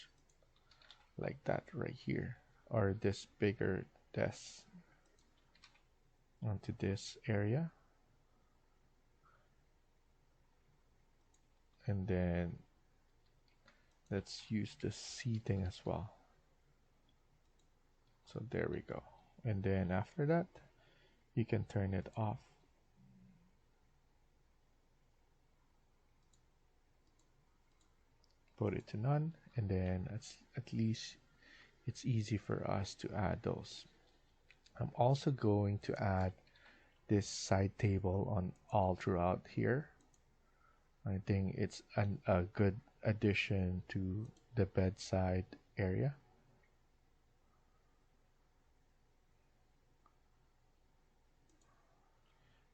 like that right here, or this bigger desk onto this area. And then let's use the seating as well. So there we go. And then after that, you can turn it off. Put it to none, and then at least it's easy for us to add those. I'm also going to add this side table on all throughout here. I think it's a good addition to the bedside area.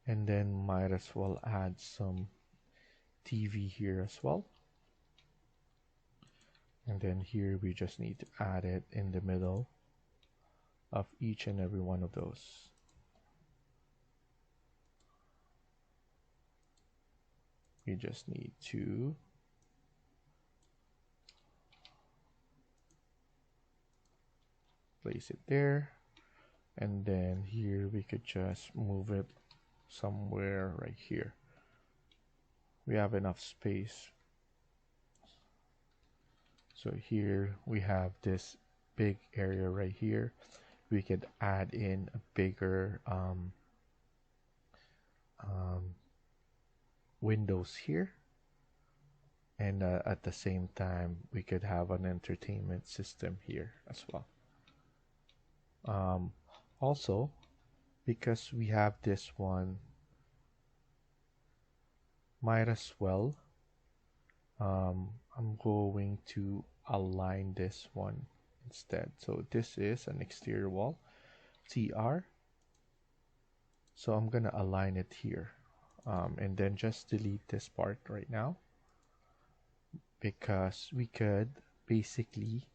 And then might as well add some TV here as well. And then here we just need to add it in the middle of each and every one of those. We just need to place it there, and then here we could just move it somewhere right here. We have enough space. So here we have this big area right here. We could add in a bigger windows here, and at the same time we could have an entertainment system here as well. Also, because we have this one, might as well I'm going to align this one instead. So this is an exterior wall, TR. So I'm gonna align it here, and then just delete this part right now, because we could basically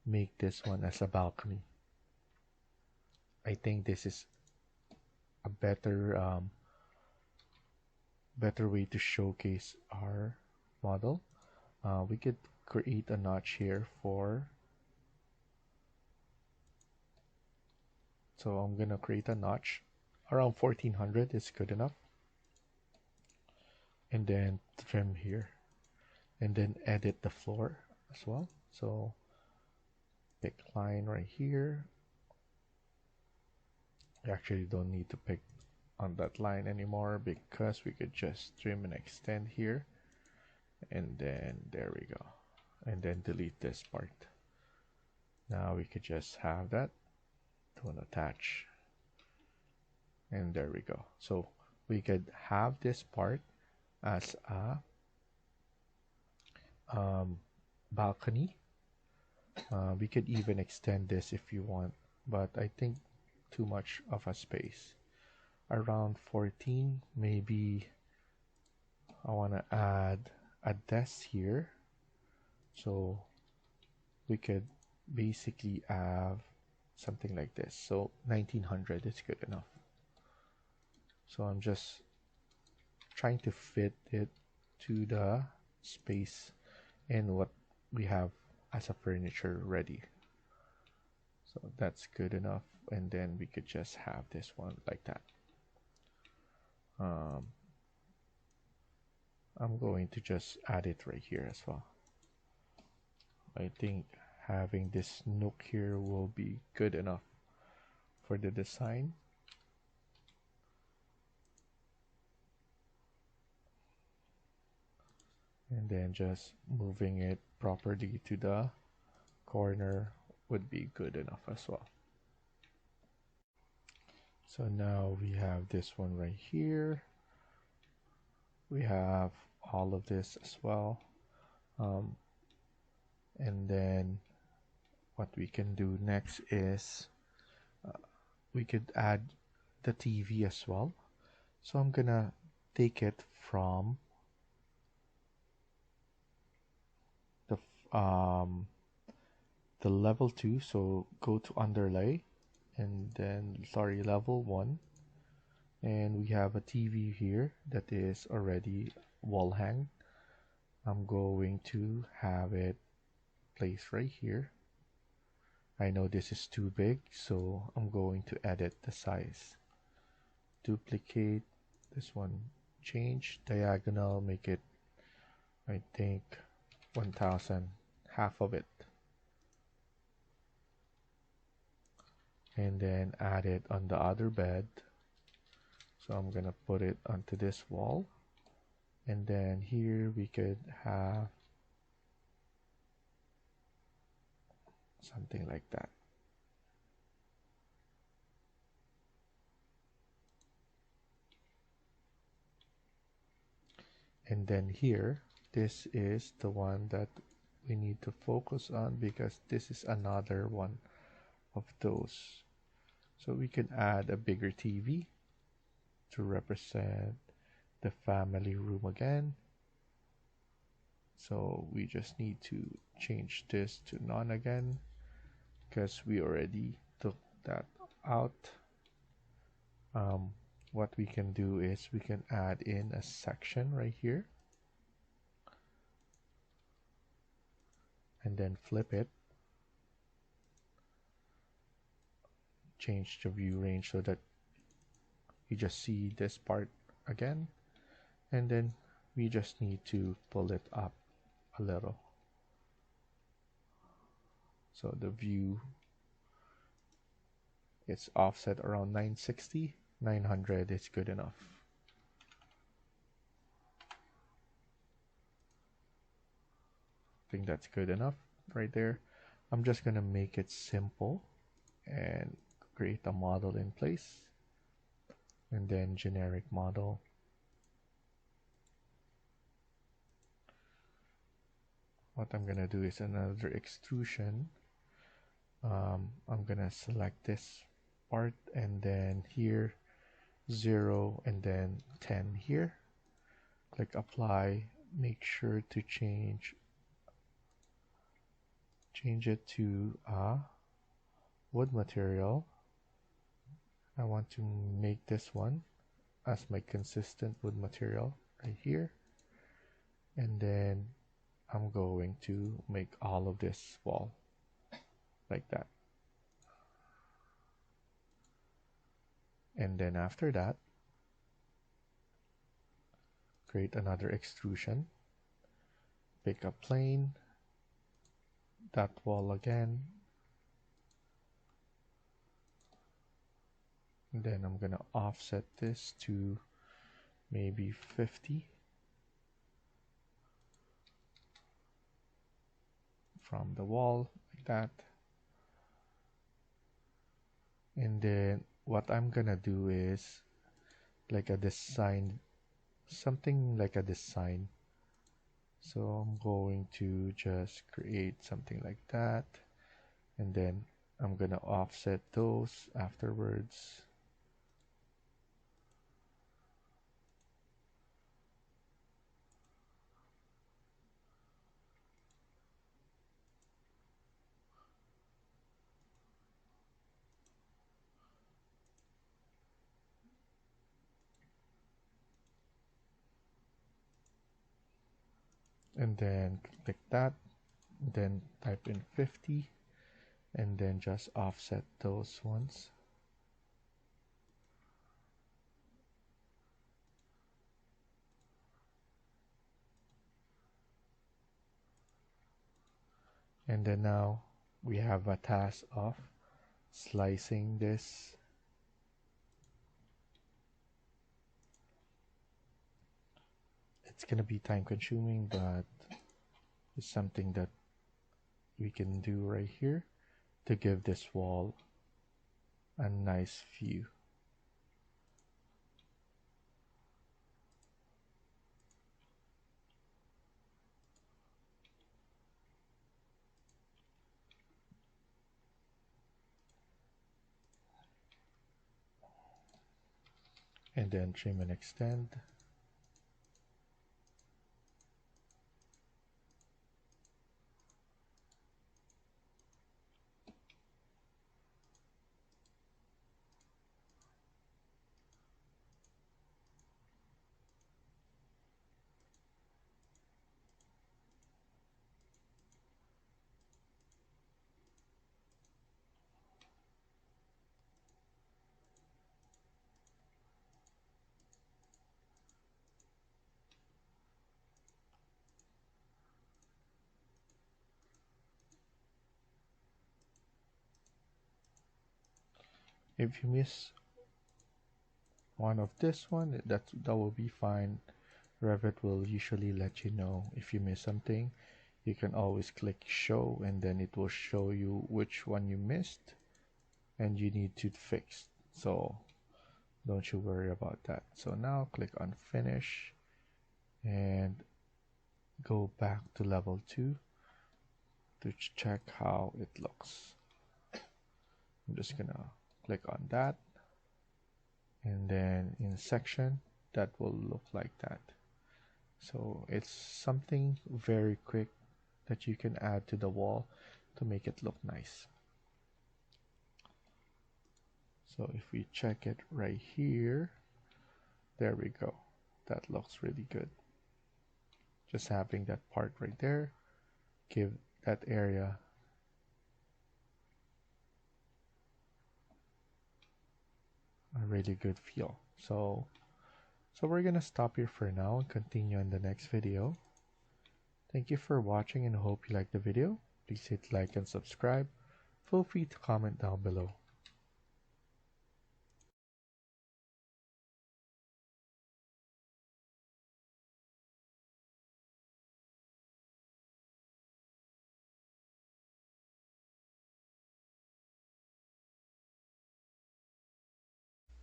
make this one as a balcony. I think this is a better way to showcase our model. We could create a notch here so I'm gonna create a notch around 1400 is good enough. And then trim here, and then edit the floor as well. So pick line right here. You actually don't need to pick on that line anymore because we could just trim and extend here, and then there we go, and then delete this part. Now we could just have that to attach, and there we go. So we could have this part as a balcony. We could even extend this if you want, but I think too much of a space. Around 14, maybe I want to add a desk here, so we could basically have something like this. So 1900 is good enough. So I'm just trying to fit it to the space and what we have as a furniture ready. So that's good enough, and then we could just have this one like that. I'm going to just add it right here as well. I think having this nook here will be good enough for the design. And then just moving it properly to the corner would be good enough as well. So now we have this one right here. We have all of this as well. And then what we can do next is we could add the TV as well. So I'm gonna take it from the level 2, so go to underlay, and then level 1, and we have a TV here that is already wall hang. I'm going to have it placed right here. I know this is too big, so I'm going to edit the size. Duplicate this one, change diagonal, make it, I think, 1000, half of it, and then add it on the other bed. So I'm gonna put it onto this wall, and then here we could have something like that. And then here, this is the one that we need to focus on because this is another one of those. So we can add a bigger TV to represent the family room again. So we just need to change this to none again because we already took that out. What we can do is we can add in a section right here and then flip it, change the view range so that you just see this part again, and then we just need to pull it up a little so the view, it's offset around 960. 900 is good enough. I think that's good enough right there. I'm just gonna make it simple and create a model in place, and then generic model. What I'm gonna do is another extrusion. I'm gonna select this part, and then here 0 and then 10 here. Click apply, make sure to change it to wood material. I want to make this one as my consistent wood material right here, and then I'm going to make all of this wall like that. And then after that, create another extrusion, pick a plane, that wall again, and then I'm gonna offset this to maybe 50 from the wall, like that. And then what I'm gonna do is like a design, something like a design. So I'm going to just create something like that, and then I'm gonna offset those afterwards. And then click that, then type in 50, and then just offset those ones. And then now we have a task of slicing this. It's gonna be time consuming, but it's something that we can do right here to give this wall a nice view. And then trim and extend. If you miss one of this one, that will be fine. Revit will usually let you know if you miss something. You can always click show, and then it will show you which one you missed and you need to fix. So don't you worry about that. So now click on finish and go back to level 2 to check how it looks. I'm just gonna click on that, and then in section that will look like that. So it's something very quick that you can add to the wall to make it look nice. So if we check it right here, there we go. That looks really good. Just having that part right there, give that area a really good feel. So we're gonna stop here for now and continue in the next video. Thank you for watching and hope you liked the video. Please hit like and subscribe. Feel free to comment down below.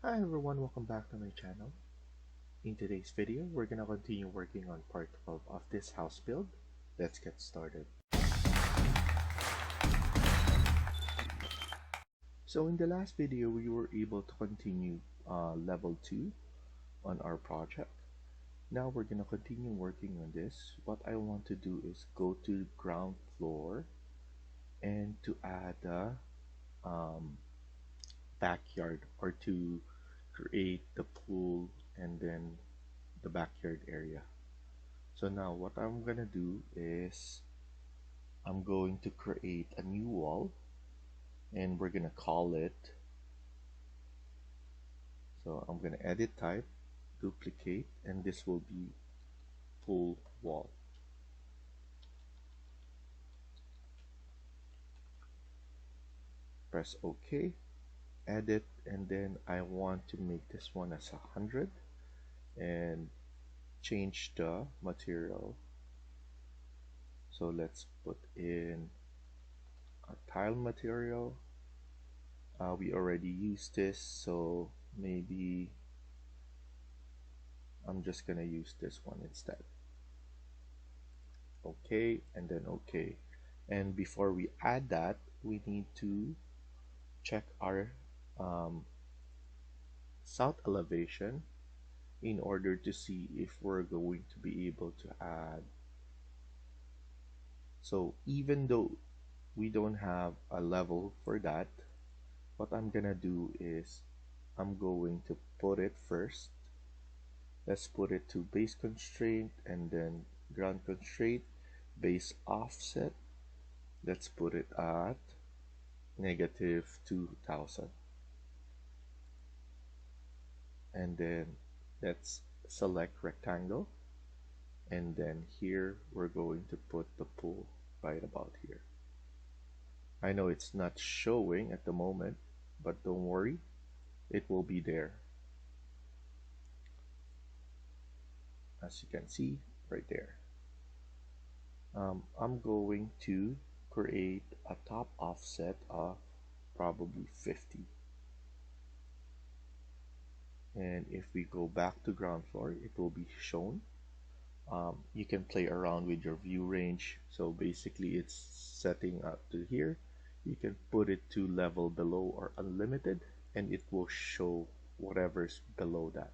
Hi everyone, welcome back to my channel. In today's video, we're gonna continue working on part 12 of this house build. Let's get started. So in the last video, we were able to continue level 2 on our project. Now we're gonna continue working on this. What I want to do is go to ground floor and to add a backyard, or to create the pool and then the backyard area. So now what I'm gonna do is I'm going to create a new wall, and we're gonna call it So I'm going to edit type, duplicate, and this will be full wall. Press OK, edit, and then I want to make this one as 100 and change the material. So let's put in a tile material. We already used this, so maybe I'm just gonna use this one instead. Okay, and then okay. And before we add that, we need to check our um, south elevation in order to see if we're going to be able to add. So even though we don't have a level for that, what I'm gonna do is I'm going to put it first. Let's put it to base constraint and then ground constraint, base offset. Let's put it at negative 2000. And then let's select rectangle. And then here we're going to put the pool right about here. I know it's not showing at the moment, but don't worry, it will be there. As you can see right there. I'm going to create a top offset of probably 50. And if we go back to ground floor, it will be shown. You can play around with your view range. So basically it's setting up to here. You can put it to level below or unlimited, and it will show whatever's below that.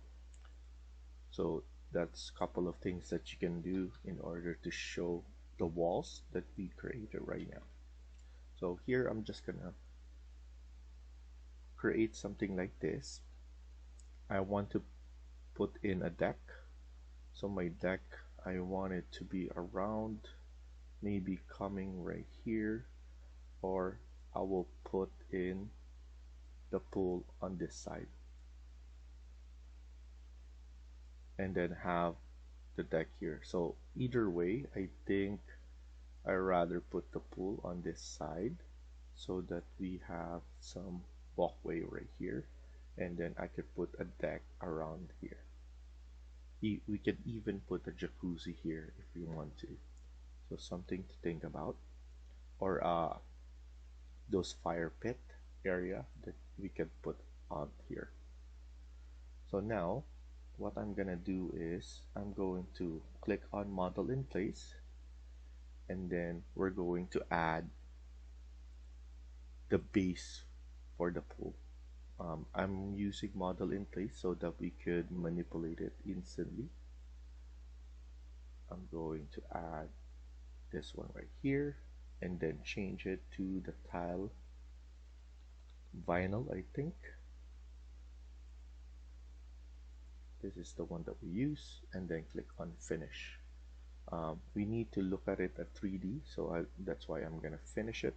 So that's a couple of things that you can do in order to show the walls that we created right now. So here I'm just gonna create something like this. I want to put in a deck. So my deck, I want it to be around, maybe coming right here, or I will put in the pool on this side and then have the deck here. So either way, I think I rather put the pool on this side so that we have some walkway right here, and then I could put a deck around here. We could even put a jacuzzi here if we want to. So something to think about. Or those fire pit area that we can put on here. So now what I'm gonna do is I'm going to click on model in place, and then we're going to add the base for the pool. I'm using model in place so that we could manipulate it instantly. I'm going to add this one right here and then change it to the tile vinyl, I think. This is the one that we use, and then click on finish. We need to look at it at 3D, so that's why I'm gonna finish it,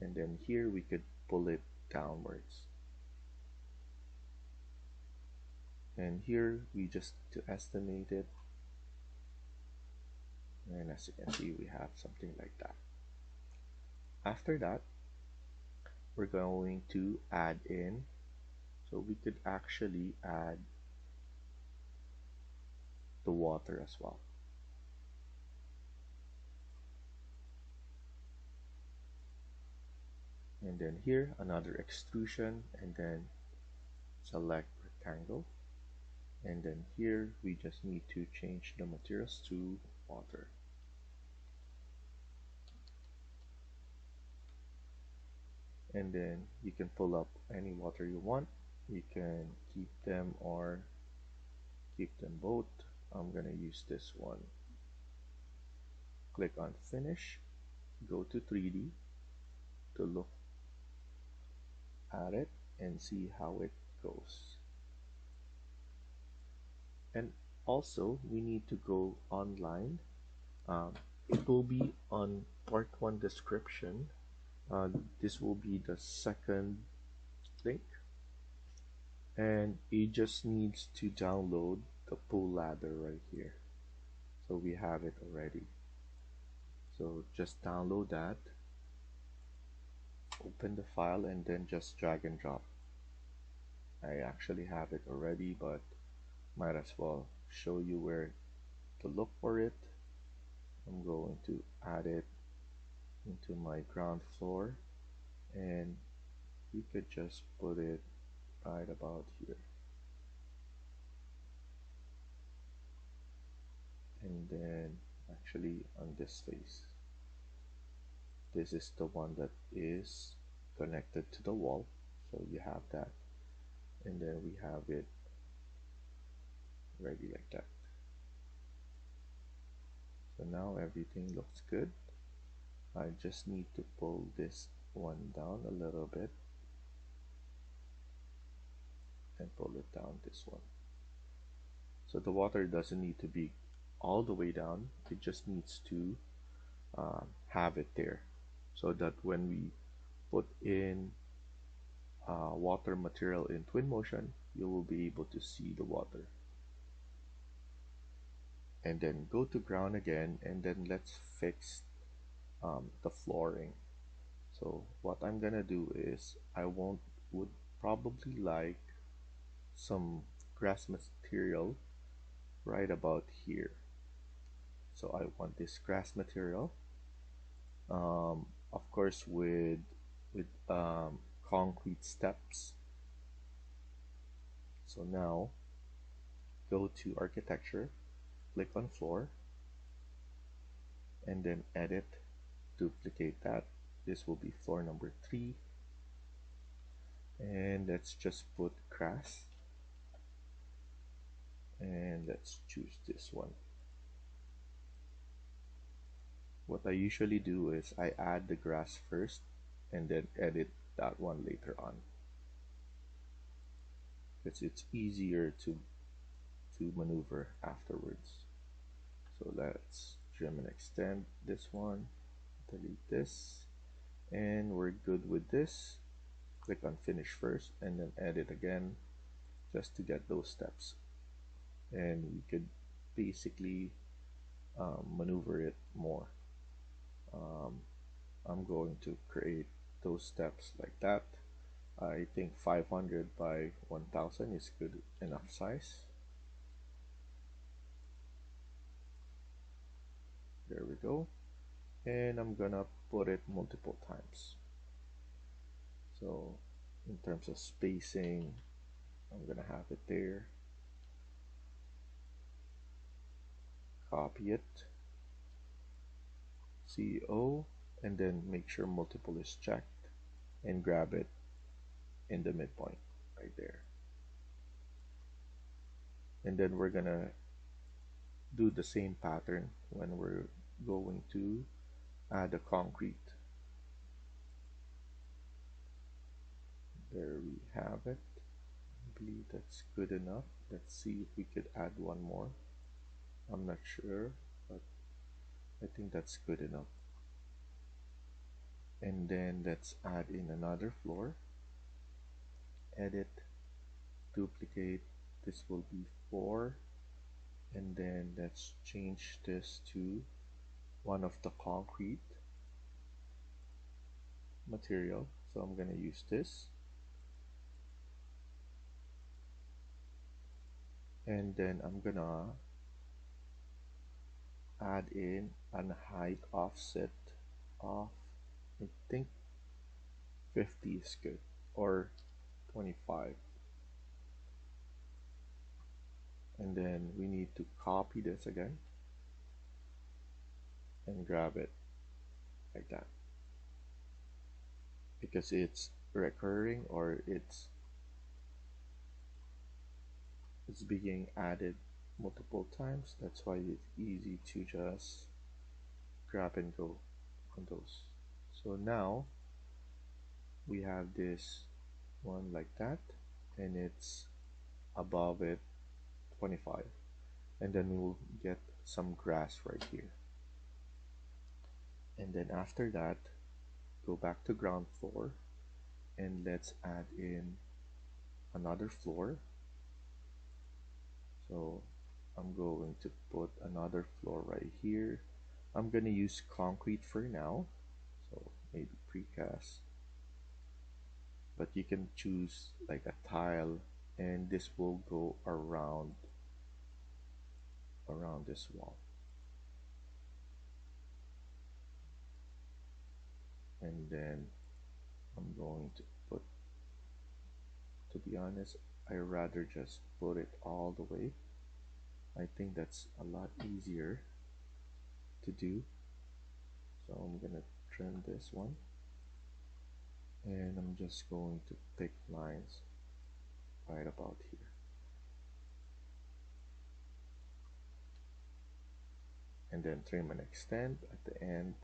and then here we could pull it downwards, and here we just to estimate it, and as you can see we have something like that. After that we're going to add in, so we could actually add the water as well. And then here another extrusion, and then select rectangle, and then here we just need to change the materials to water. And then you can pull up any water you want. You can keep them or keep them both. I'm gonna use this one. Click on finish, go to 3D to look at it and see how it goes. And also we need to go online. It will be on part 1 description. This will be the second link. And it just needs to download the pull ladder right here. So we have it already. So just download that, open the file, and then just drag and drop. I actually have it already, but might as well show you where to look for it. I'm going to add it into my ground floor, and we could just put it right about here. And then actually on this face, this is the one that is connected to the wall, so you have that, and then we have it ready like that. So now everything looks good. I just need to pull this one down a little bit and pull it down this one. So the water doesn't need to be all the way down, it just needs to have it there, so that when we put in water material in Twinmotion, you will be able to see the water. And then go to ground again, and then let's fix the flooring. So what I'm gonna do is would probably like some grass material right about here. So I want this grass material, of course with concrete steps. So now go to architecture, click on floor, and then edit, duplicate that. This will be floor number 3, and let's just put grass, and let's choose this one. What I usually do is I add the grass first and then edit that one later on, because it's easier to maneuver afterwards. So let's trim and extend this one, delete this, and we're good with this. Click on finish first and then edit again, just to get those steps, and we could basically maneuver it more. um, I'm going to create those steps like that. I think 500 by 1000 is good enough size. There we go. And I'm gonna put it multiple times. So in terms of spacing, I'm gonna have it there. Copy it, CO, and then make sure multiple is checked and grab it in the midpoint right there. And then we're gonna do the same pattern when we're going to add the concrete. There we have it. I believe that's good enough. Let's see if we could add one more. I'm not sure, but I think that's good enough. And then let's add in another floor. Edit, duplicate. This will be 4. And then let's change this to one of the concrete material. So I'm gonna use this. And then I'm gonna add in a height offset of, I think 50 is good, or 25. And then we need to copy this again and grab it like that, because it's recurring, or it's being added multiple times. That's why it's easy to just grab and go on those. So now we have this one like that, and it's above it 25, and then we will get some grass right here. And then after that, go back to ground floor, and let's add in another floor. So I'm going to put another floor right here. I'm gonna use concrete for now, so maybe precast, but you can choose like a tile, and this will go around this wall. And then I'm going to put, to be honest, I rather just put it all the way. I think that's a lot easier to do. So I'm gonna trim this one, and I'm just going to pick lines right about here. And then trim and extend at the end,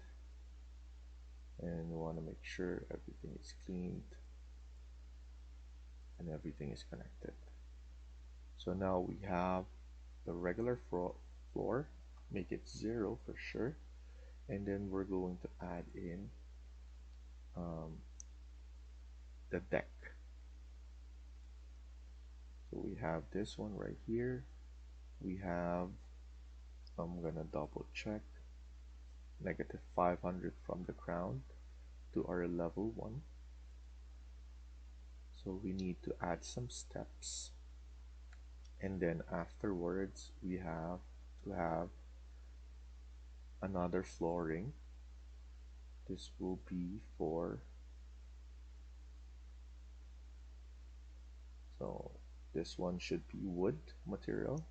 and we want to make sure everything is cleaned and everything is connected. So now we have the regular floor, make it 0 for sure, and then we're going to add in the deck. So we have this one right here. We have, I'm gonna double check, negative 500 from the ground to our level 1. So we need to add some steps, and then afterwards we have to have another flooring. This will be for, so this one should be wood material.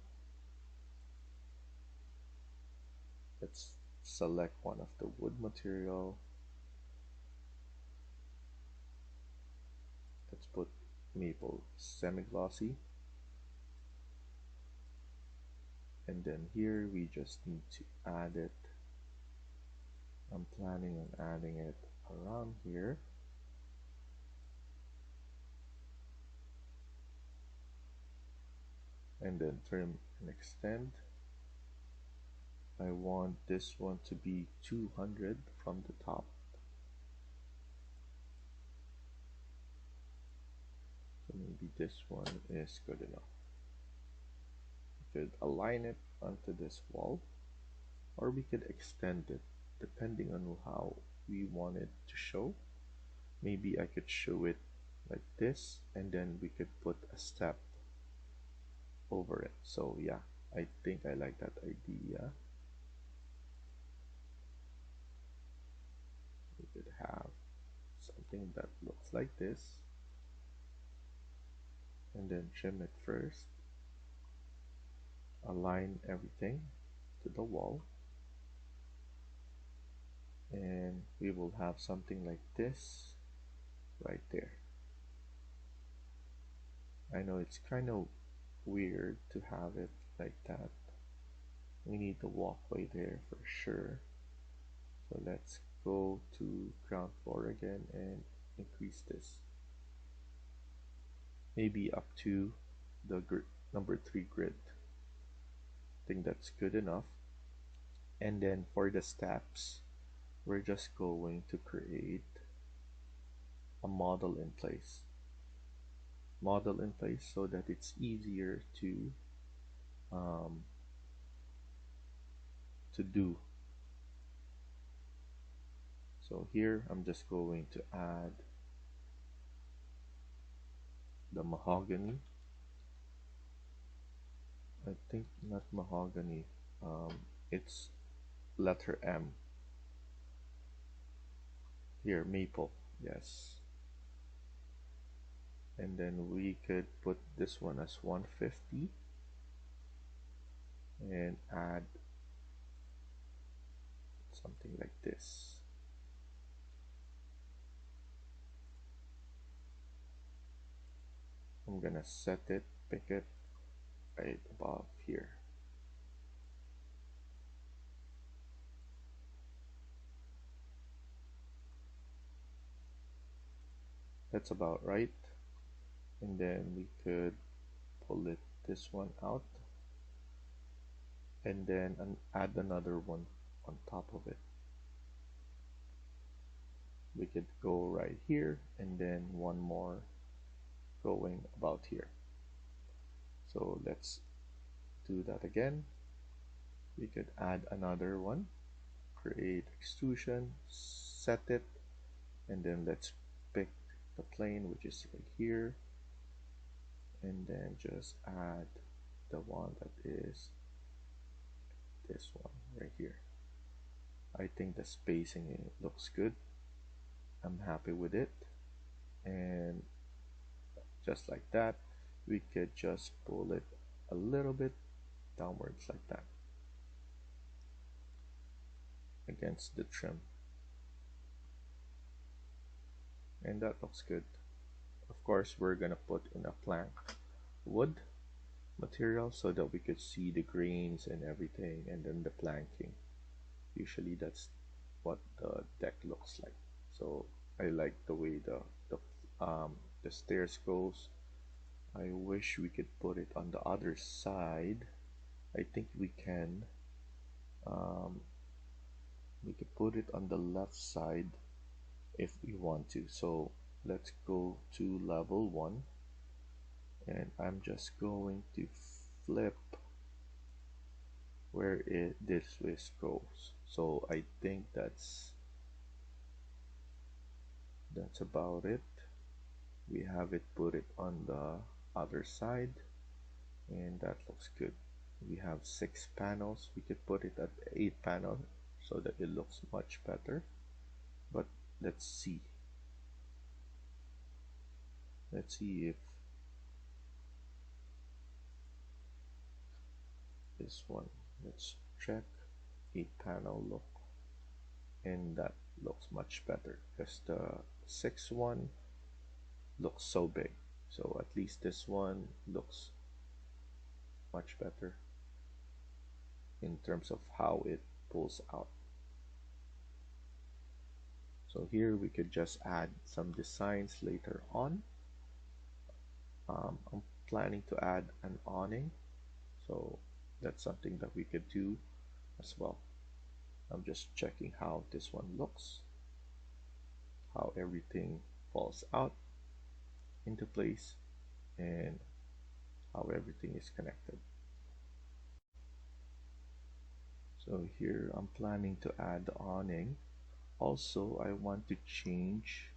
Let's select one of the wood material. Let's put maple semi-glossy. And then here we just need to add it. I'm planning on adding it around here. And then trim and extend. I want this one to be 200 from the top. So maybe this one is good enough. We could align it onto this wall, or we could extend it depending on how we want it to show. Maybe I could show it like this, and then we could put a step over it. So yeah, I think I like that idea. We could have something that looks like this, and then trim it first, align everything to the wall, and we will have something like this right there. I know it's kind of weird to have it like that. We need the walkway there for sure. So let's go to ground floor again and increase this. Maybe up to the number 3 grid. I think that's good enough. And then for the steps, we're just going to create a model in place. Model in place so that it's easier to do. So here I'm just going to add the mahogany. I think not mahogany, it's letter M. Here, maple, yes. And then we could put this one as 150 and add something like this. I'm gonna set it, pick it right above here. That's about right. And then we could pull it this one out, and then add another one on top of it. We could go right here, and then one more going about here. So let's do that again. We could add another one, create extrusion, set it, and then let's pick the plane, which is right here, and then just add the one that is this one right here. I think the spacing looks good. I'm happy with it. And just like that, we could just pull it a little bit downwards like that against the trim. And that looks good. Of course, we're gonna put in a plank wood material so that we could see the grains and everything, and then the planking. Usually that's what the deck looks like. So I like the way the stairs goes. I wish we could put it on the other side. I think um, we could put it on the left side if we want to. So let's go to level 1, and I'm just going to flip where this twist goes. So I think that's about it. We have it put it on the other side, and that looks good. We have 6 panels. We could put it at 8 panels so that it looks much better. But let's see. Let's see if this one. Let's check 8 panel look, and that looks much better because the 6th one looks so big. So at least this one looks much better in terms of how it pulls out. So here we could just add some designs later on. I'm planning to add an awning, so that's something that we could do as well. I'm just checking how this one looks, how everything falls out into place, and how everything is connected. So here I'm planning to add the awning. Also, I want to change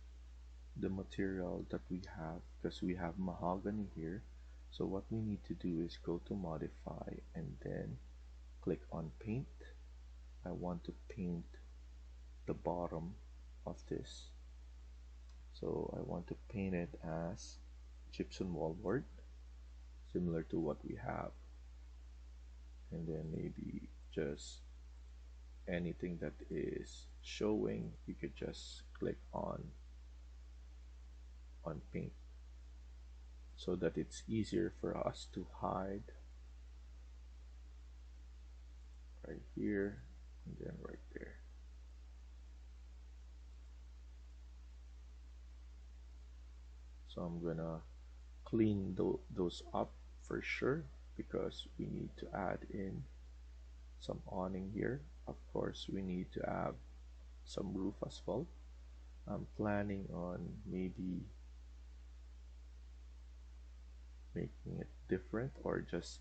the material that we have because we have mahogany here. So what we need to do is go to modify and then click on paint. I want to paint the bottom of this. So I want to paint it as gypsum wallboard, similar to what we have. And then maybe just anything that is showing, you could just click on paint so that it's easier for us to hide right here and then right there. So I'm gonna clean those up for sure because we need to add in some awning here. Of course, we need to have some roof as well. I'm planning on maybe making it different or just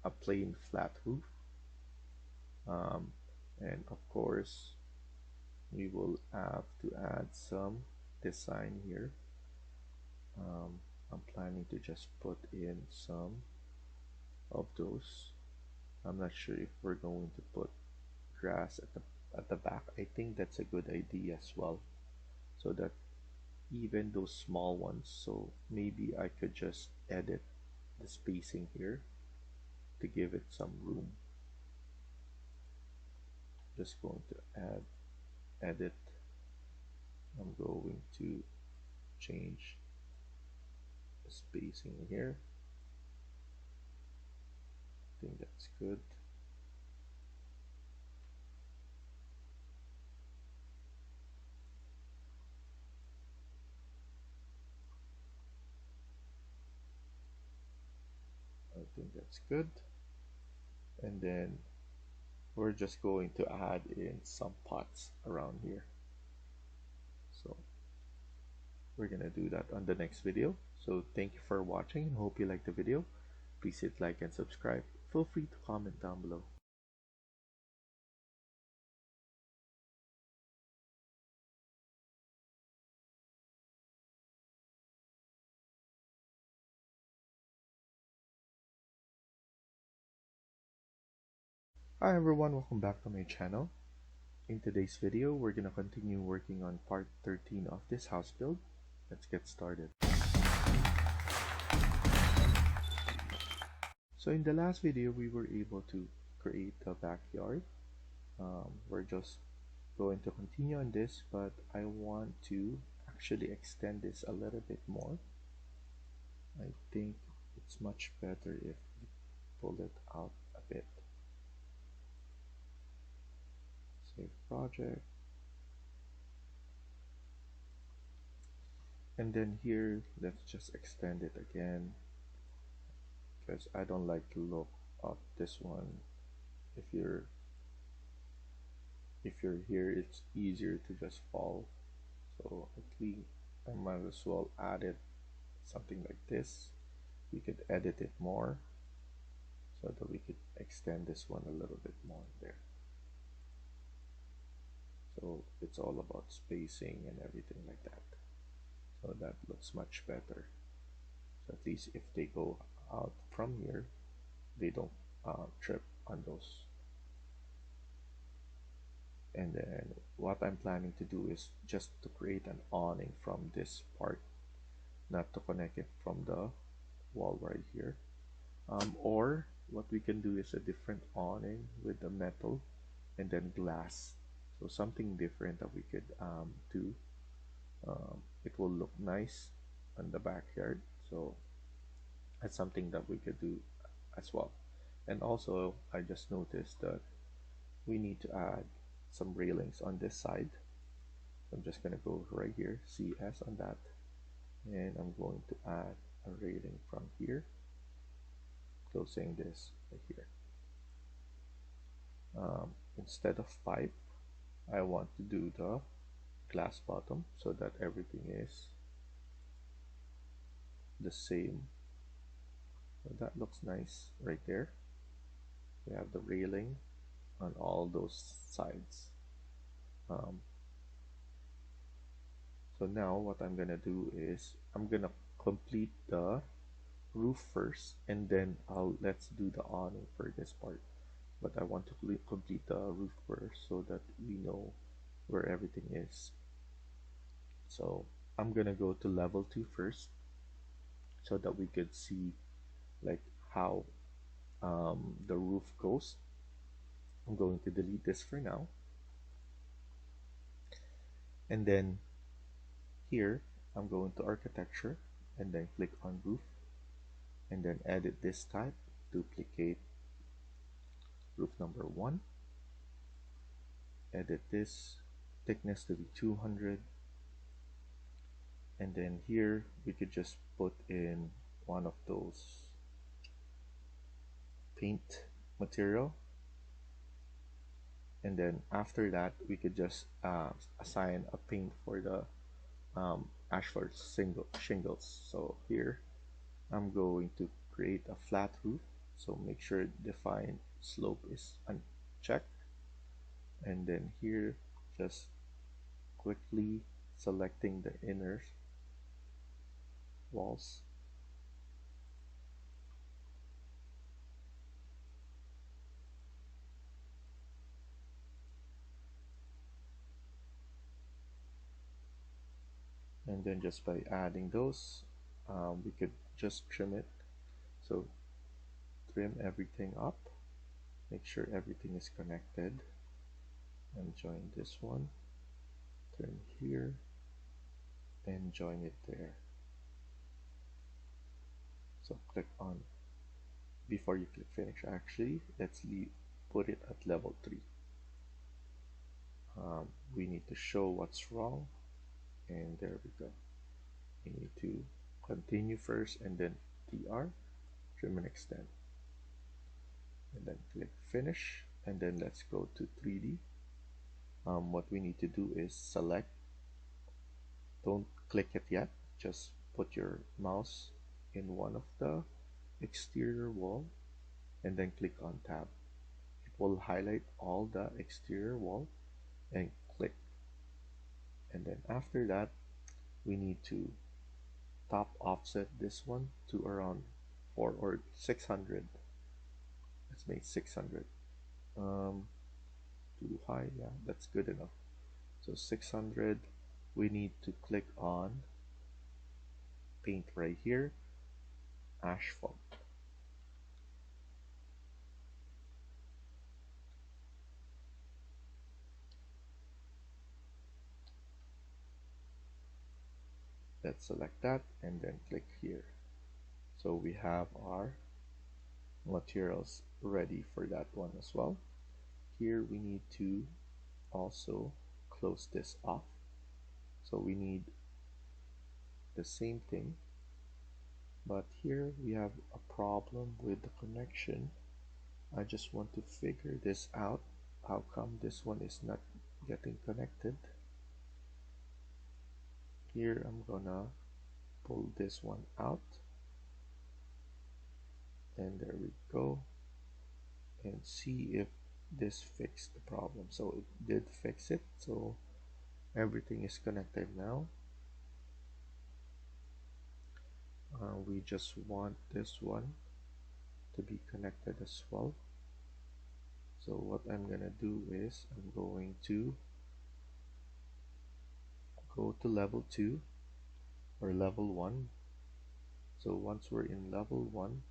a plain flat roof. Um, and of course, we will have to add some design here. I'm planning to just put in some of those. I'm not sure if we're going to put grass at the back. I think that's a good idea as well, so that even those small ones, so maybe I could just edit the spacing here to give it some room. Just going to add edit. I'm going to change the spacing here. I think that's good. I think that's good. And then we're just going to add in some pots around here. So we're gonna do that on the next video. So thank you for watching and hope you liked the video. Please hit like and subscribe. Feel free to comment down below. Hi everyone, welcome back to my channel. In today's video, we're gonna continue working on part 13 of this house build. Let's get started. So in the last video, we were able to create a backyard. We're just going to continue on this, but I want to actually extend this a little bit more. I think it's much better if we pull it out a bit. Save project. And then here, let's just extend it again, because I don't like the look of this one. If you're here, it's easier to just fall. So at least I might as well add it something like this. We could edit it more so that we could extend this one a little bit more there. So it's all about spacing and everything like that. So that looks much better. So at least if they go out from here, they don't trip on those. And then what I'm planning to do is just to create an awning from this part, not to connect it from the wall right here. Or what we can do is a different awning with the metal and then glass. So something different that we could do. It will look nice on the backyard. So that's something that we could do as well. And also, I just noticed that we need to add some railings on this side. I'm just going to go right here, CS on that, and I'm going to add a railing from here, closing this right here. Instead of pipe, I want to do the glass bottom so that everything is the same. So that looks nice right there. We have the railing on all those sides. So now what I'm gonna do is I'm gonna complete the roof first, and then let's do the awning for this part. But I want to complete the roof first so that we know where everything is. So I'm gonna go to level 2 first so that we could see like how the roof goes. I'm going to delete this for now, and then here I'm going to architecture and then click on roof and then edit this type, duplicate roof number 1, edit this thickness to be 200, and then here we could just put in one of those paint material, and then after that we could just assign a paint for the asphalt shingles. So here I'm going to create a flat roof, so make sure define slope is unchecked, and then here just quickly selecting the inner walls, and then just by adding those we could just trim it. So trim everything up, make sure everything is connected, and join this one, turn here and join it there. So click on, before you click finish, actually let's put it at level 3. We need to show what's wrong, and there we go. We need to continue first and then TR, trim and extend, and then click finish, and then let's go to 3D. What we need to do is select, don't click it yet, just put your mouse in one of the exterior wall and then click on tab. It will highlight all the exterior wall and click. And then after that, we need to top offset this one to around 4 or 600. Let's make 600. Too high, yeah, that's good enough. So 600, we need to click on paint right here, asphalt. Let's select that and then click here. So we have our materials ready for that one as well. Here we need to also close this off. So we need the same thing, but here we have a problem with the connection. I just want to figure this out. How come this one is not getting connected? Here I'm gonna pull this one out, and there we go, and see if this fixed the problem. So it did fix it, so everything is connected now. We just want this one to be connected as well. So what I'm gonna do is I'm going to go to level 2 or level 1. So once we're in level 1,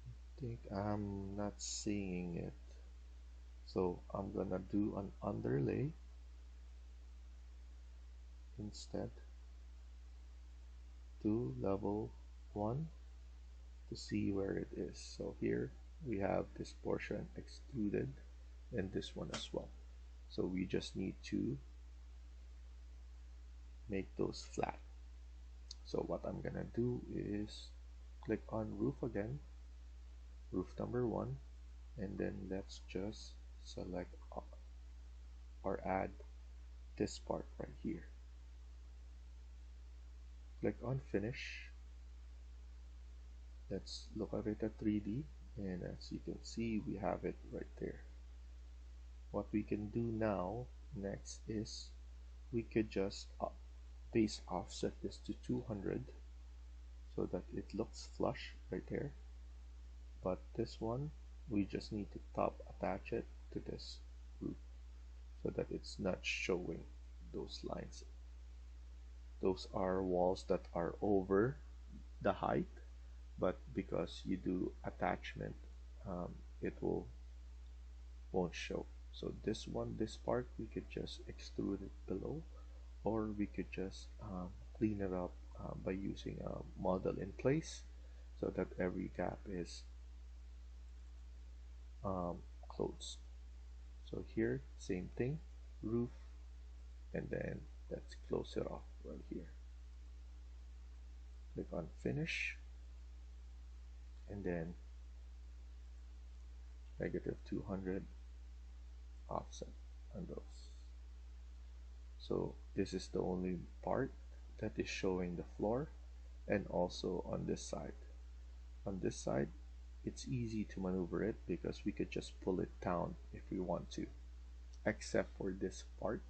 I think I'm not seeing it. So I'm gonna do an underlay instead to level 1 to see where it is. So here we have this portion extruded and this one as well. So we just need to make those flat. So what I'm gonna do is click on roof again, roof number 1, and then let's just select or add this part right here. Click on finish. Let's look at it at 3D, and as you can see we have it right there. What we can do now next is we could just base offset this to 200 so that it looks flush right there, but this one we just need to top attach it to this roof so that it's not showing those lines. Those are walls that are over the height, but because you do attachment, it won't show. So this part we could just extrude it below, or we could just clean it up by using a model in place so that every gap is closed. So here, same thing, roof, and then let's close it off right here. Click on finish, and then -200 offset on those. So this is the only part that is showing the floor, and also on this side. On this side, it's easy to maneuver it because we could just pull it down if we want to, except for this part.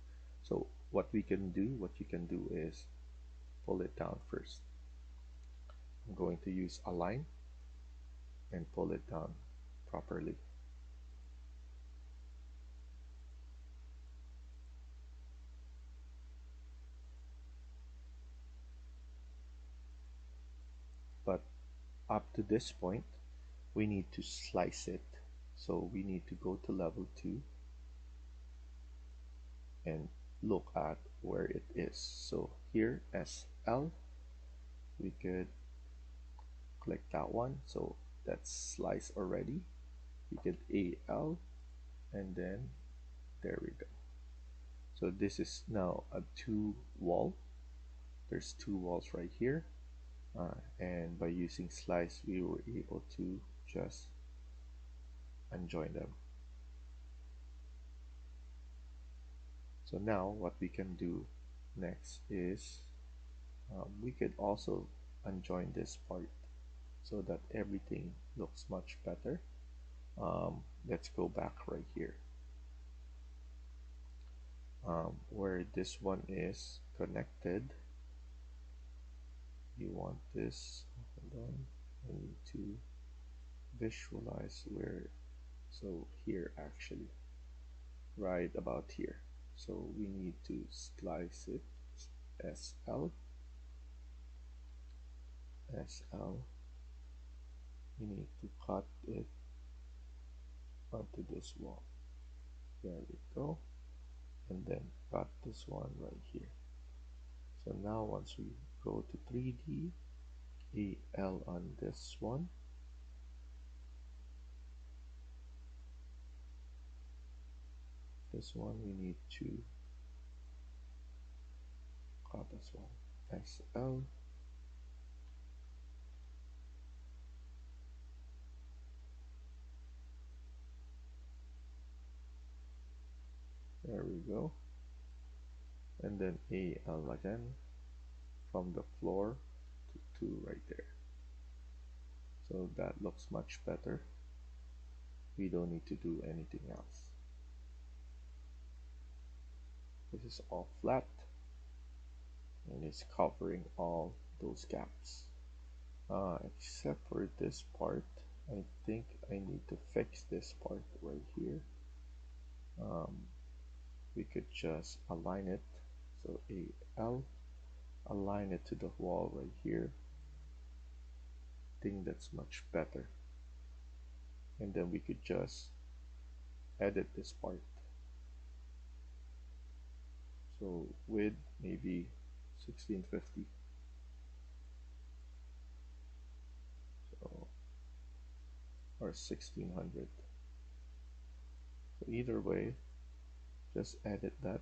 So what you can do is pull it down first. I'm going to use align and pull it down properly. But up to this point, we need to slice it. So we need to go to level 2 and look at where it is. So here, SL, we could click that one. So that's sliced already. We get AL, and then there we go. So this is now a 2 wall. There's 2 walls right here, and by using slice we were able to just unjoin them. So now what we can do next is We could also unjoin this part so that everything looks much better. Let's go back right here, where this one is connected. You want this, hold on, I need to visualize where, so here actually, right about here. So we need to slice it, SL, SL. We need to cut it onto this wall. There we go. And then cut this one right here. So now once we go to 3D, AL on this one. This one we need to cut as well. SL. There we go. And then AL again from the floor to 2 right there. So that looks much better. We don't need to do anything else. This is all flat and it's covering all those gaps. Except for this part, I think I need to fix this part right here. We could just align it. So AL, align it to the wall right here. I think that's much better. And then we could just edit this part. So with maybe 1650. So, or 1600. So either way, just edit that.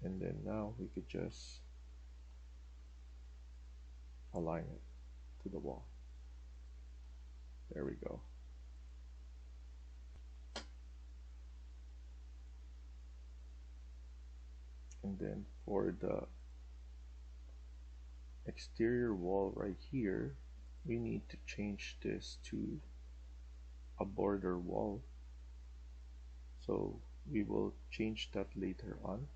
And then now we could just align it to the wall. There we go. And then for the exterior wall right here, we need to change this to a border wall. So we will change that later on.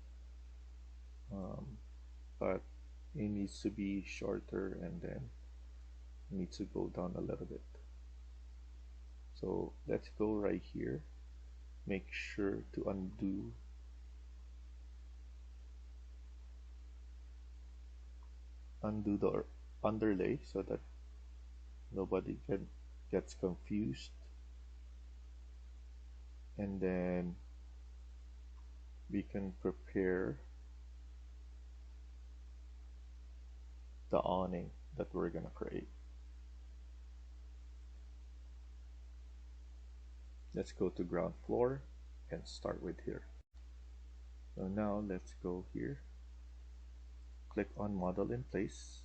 But it needs to be shorter and then needs to go down a little bit. So let's go right here. Make sure to undo the underlay so that nobody gets confused. And then we can prepare the awning that we're gonna create. Let's go to ground floor and start with here. So now let's go here, click on model in place,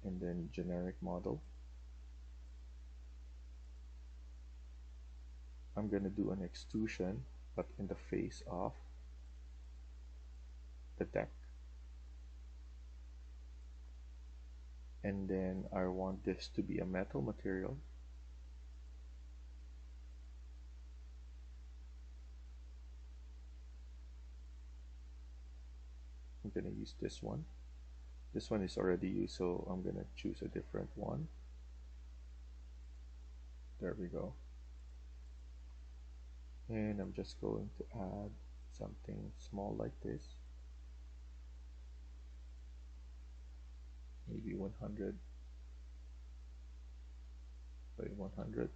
and then generic model. I'm gonna do an extrusion, but in the face of the deck. And then I want this to be a metal material. I'm gonna use this one. This one is already used, so I'm gonna choose a different one. There we go. And I'm just going to add something small like this. Maybe 100 by 100.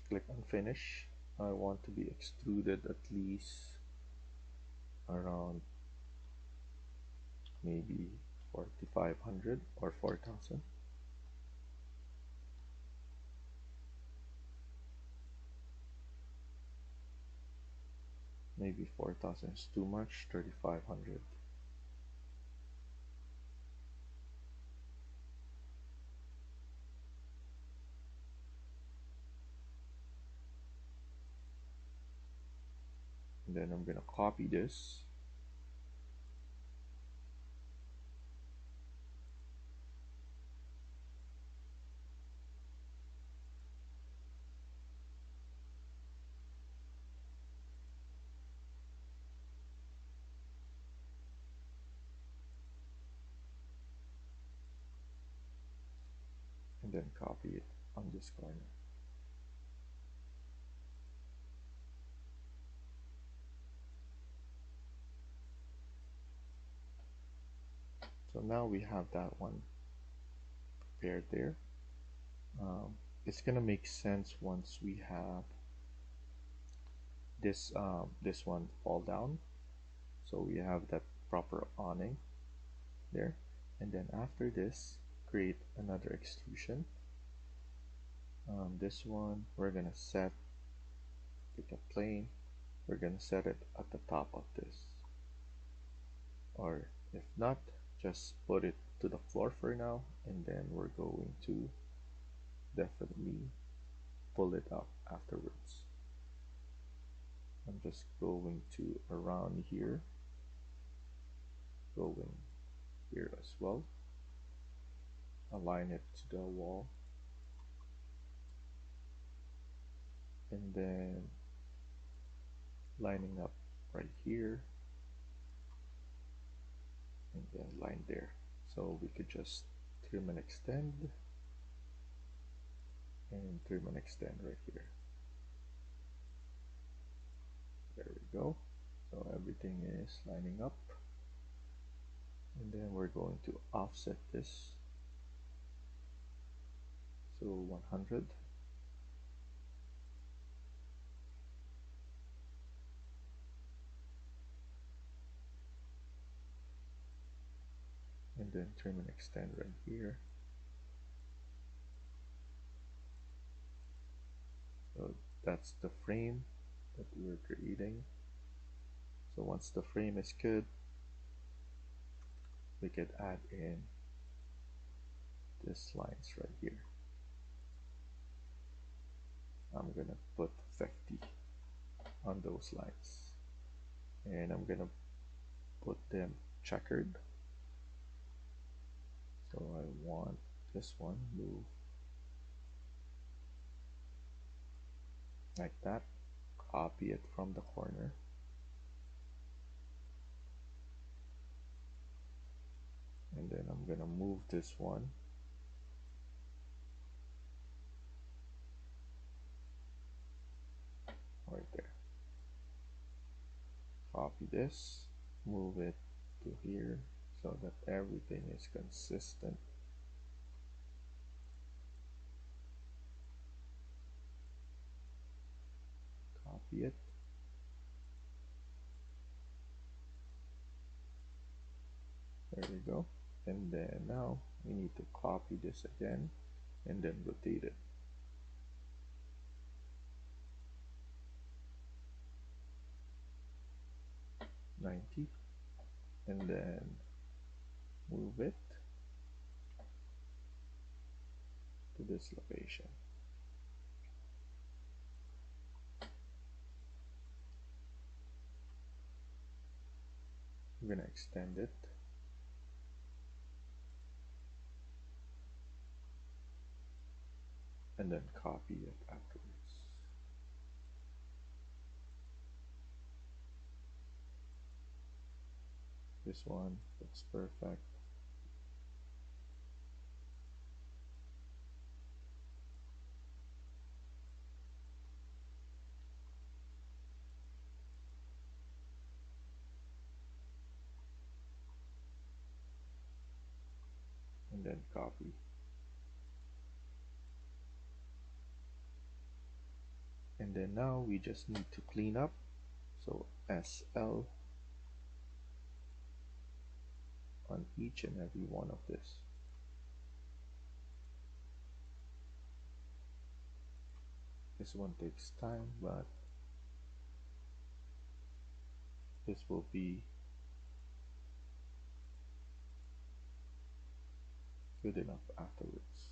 Click on finish. I want to be extruded at least around maybe 4500 or 4000. Maybe 4000 is too much, 3500. And then I'm gonna copy this. And then copy it on this corner. So now we have that one prepared there. It's gonna make sense once we have this one fall down. So we have that proper awning there. And then after this, create another extrusion. This one we're gonna set, pick a plane, we're gonna set it at the top of this. Or if not, just put it to the floor for now, and then we're going to definitely pull it up afterwards. I'm just going to around here, going here as well, align it to the wall, and then lining up right here, and then line there. So we could just trim and extend, and trim and extend right here. There we go. So everything is lining up. And then we're going to offset this. So 100. And then trim and extend right here. So that's the frame that we're creating. So once the frame is good, we could add in these lines right here. I'm gonna put 50 on those lines, and I'm gonna put them checkered. So I want this one move like that, copy it from the corner, and then I'm gonna move this one right there. Copy this, move it to here so that everything is consistent. Copy it. There we go. And then now we need to copy this again and then rotate it. 90, and then move it to this location. I'm gonna extend it. And then copy it afterwards. This one looks perfect. And then copy. And then now we just need to clean up. So SL on each and every one of this. This one takes time, but this will be good enough afterwards.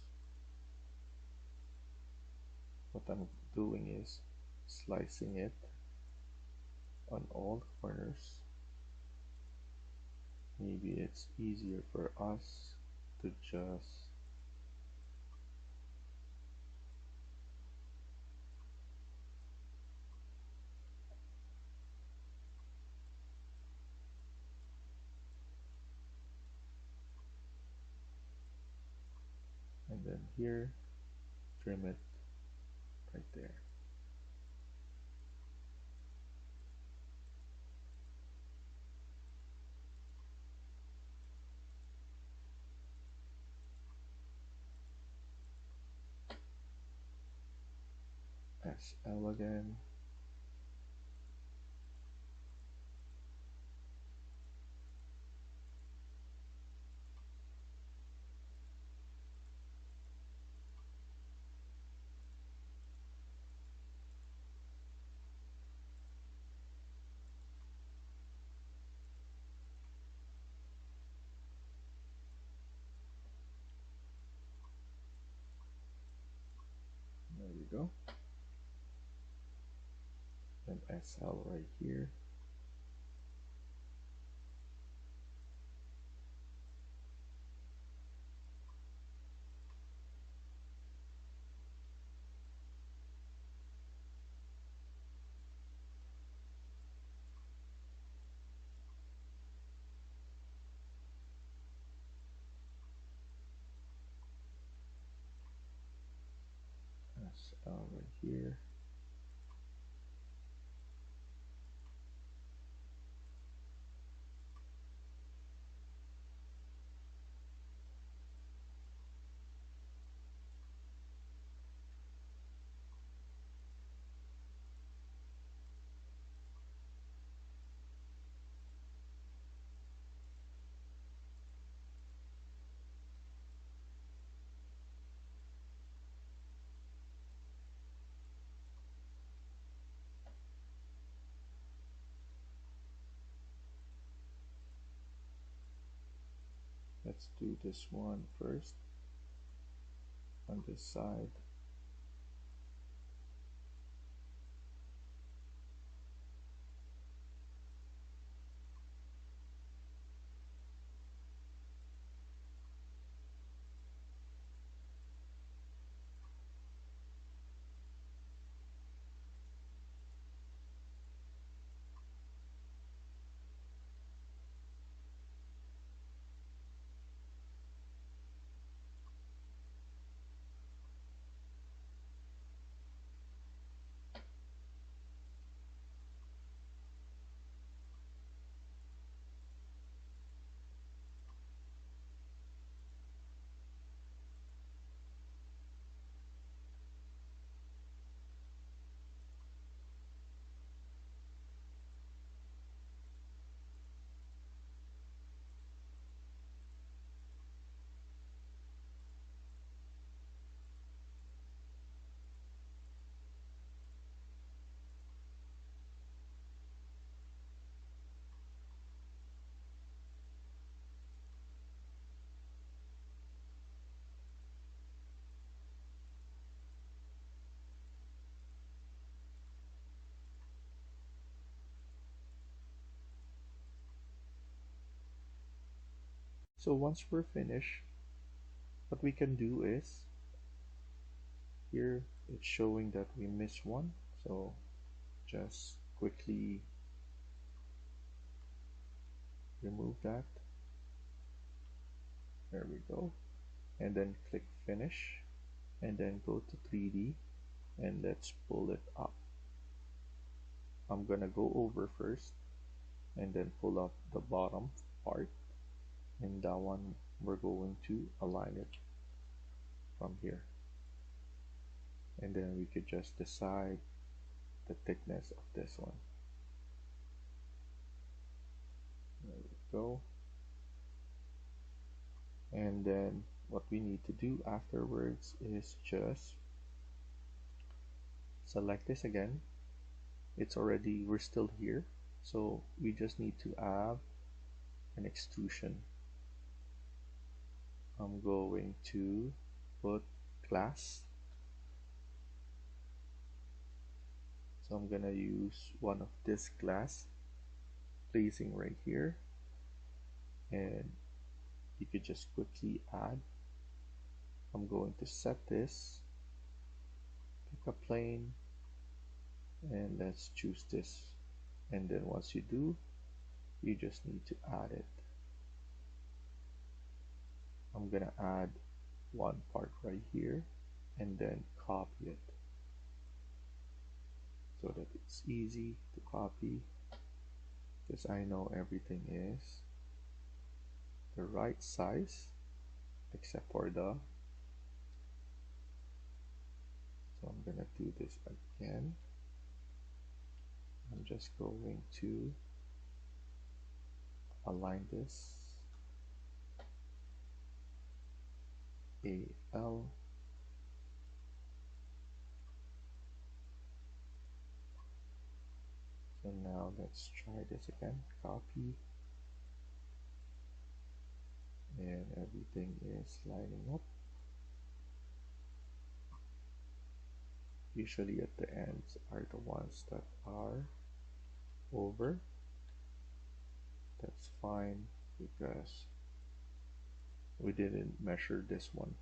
What I'm doing is slicing it on all the corners. Maybe it's easier for us to just and then here trim it right there. SL again. There we go. And SL right here. SL right here. Let's do this one first on this side. So once we're finished, what we can do is, here it's showing that we missed one, so just quickly remove that. There we go. And then click finish and then go to 3D and let's pull it up. I'm gonna go over first and then pull up the bottom part, and that one we're going to align it from here, and then we could just decide the thickness of this one. There we go. And then what we need to do afterwards is just select this again. We're still here, so we just need to add an extrusion. I'm going to put glass. So I'm gonna use one of this glass, placing right here, and you could just quickly add. I'm going to set this, pick a plane, and let's choose this. And then once you do, you just need to add it. I'm gonna add one part right here and then copy it so that it's easy to copy, because I know everything is the right size except for the, so I'm gonna do this again. I'm just going to align this AL, so now let's try this again, copy, and everything is lining up. Usually at the ends are the ones that are over. That's fine because we didn't measure this one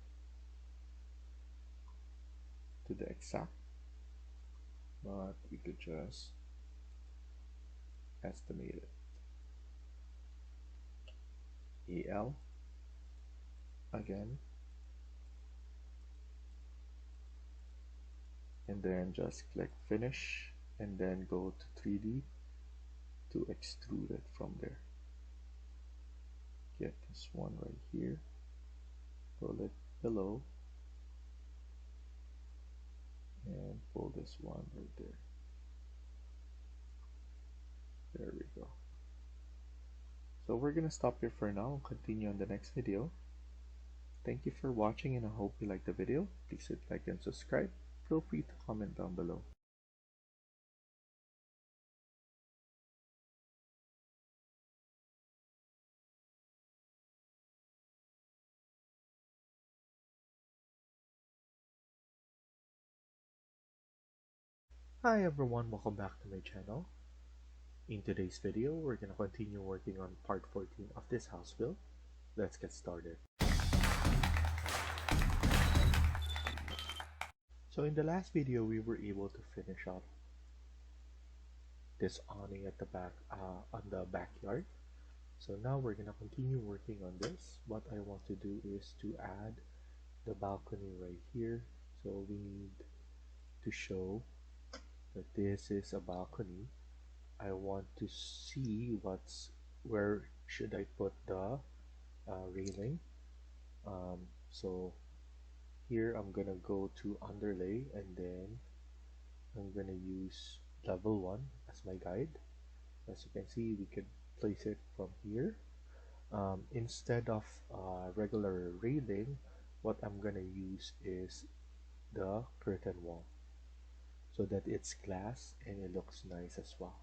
to the exact, but we could just estimate it. AL again, and then just click finish and then go to 3D to extrude it from there. Get this one right here, pull it below, and pull this one right there. There we go. So we're gonna stop here for now and continue on the next video. Thank you for watching, and I hope you liked the video. Please hit like and subscribe. Feel free to comment down below. Hi everyone, welcome back to my channel. In today's video, we're gonna continue working on part 14 of this house build. Let's get started. So in the last video, we were able to finish up this awning at the back, on the backyard. So now we're gonna continue working on this. What I want to do is to add the balcony right here. So we need to show that this is a balcony. I want to see where should I put the railing. So here I'm gonna go to underlay, and then I'm gonna use level 1 as my guide. As you can see, we could place it from here. Instead of regular railing, what I'm gonna use is the curtain wall, so that it's glass and it looks nice as well.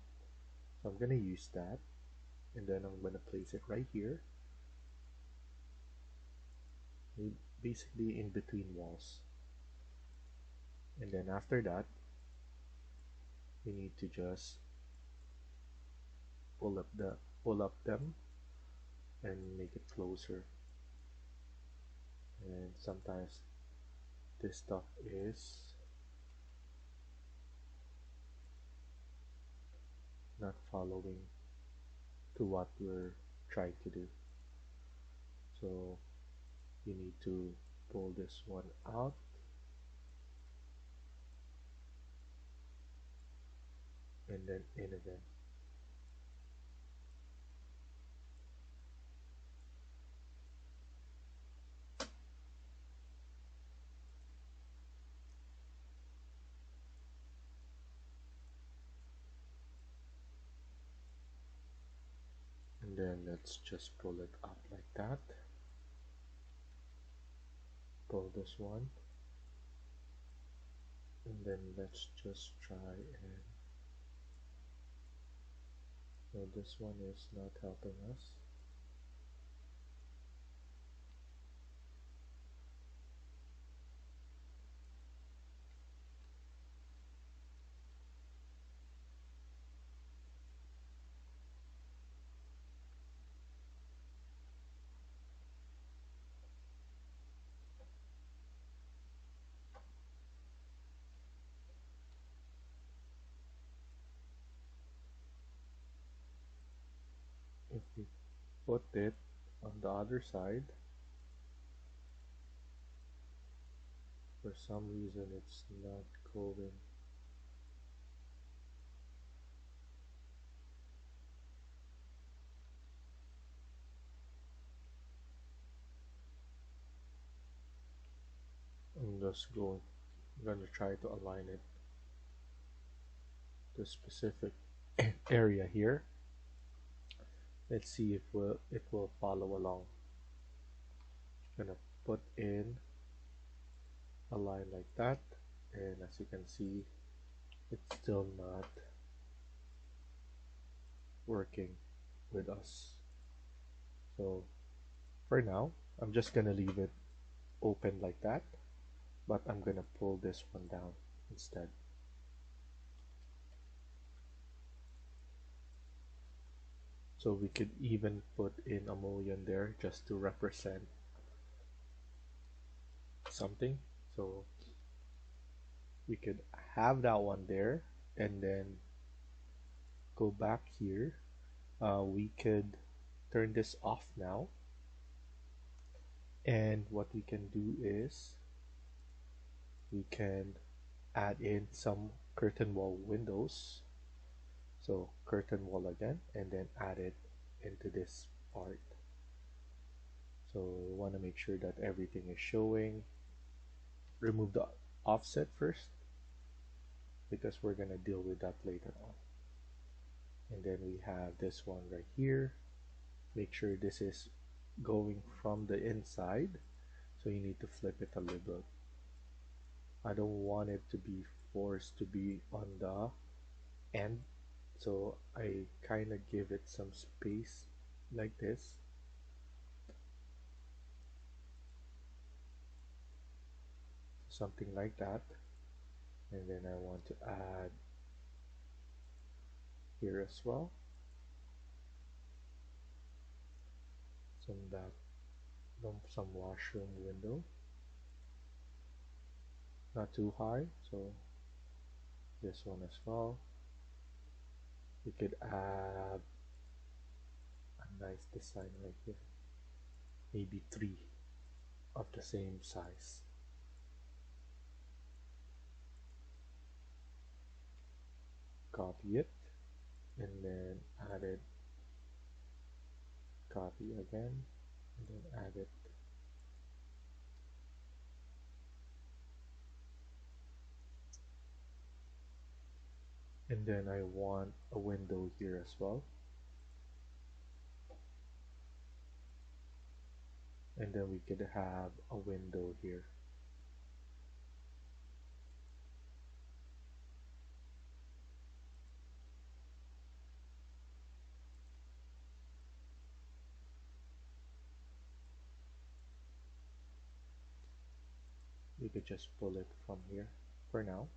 So I'm gonna use that, and then I'm gonna place it right here, basically in between walls. And then after that, we need to just pull up them and make it closer. And sometimes this stuff is not following to what we're trying to do. So you need to pull this one out, and then in again. And then let's just pull it up like that. Pull this one, and then let's just try and, no, this one is not helping us. put it on the other side. For some reason it's not going. I'm gonna try to align it to a specific area here. Let's see if it will follow along. I'm gonna put in a line like that, and as you can see, it's still not working with us. So for now, I'm just gonna leave it open like that, but I'm gonna pull this one down instead. So we could even put in a mullion there just to represent something. So we could have that one there and then go back here. We could turn this off now, and what we can do is we can add in some curtain wall windows. So curtain wall again, and then add it into this part. So we want to make sure that everything is showing. Remove the offset first, because we're going to deal with that later on. And then we have this one right here. Make sure this is going from the inside, so you need to flip it a little. I don't want it to be forced to be on the end, so I kind of give it some space like this. Something like that. And then I want to add here as well some washroom window, not too high, so this one as well. We could add a nice design right here, maybe 3 of the same size. Copy it and then add it, copy again, and then add it. And then I want a window here as well. And then we could have a window here. We could just pull it from here for now.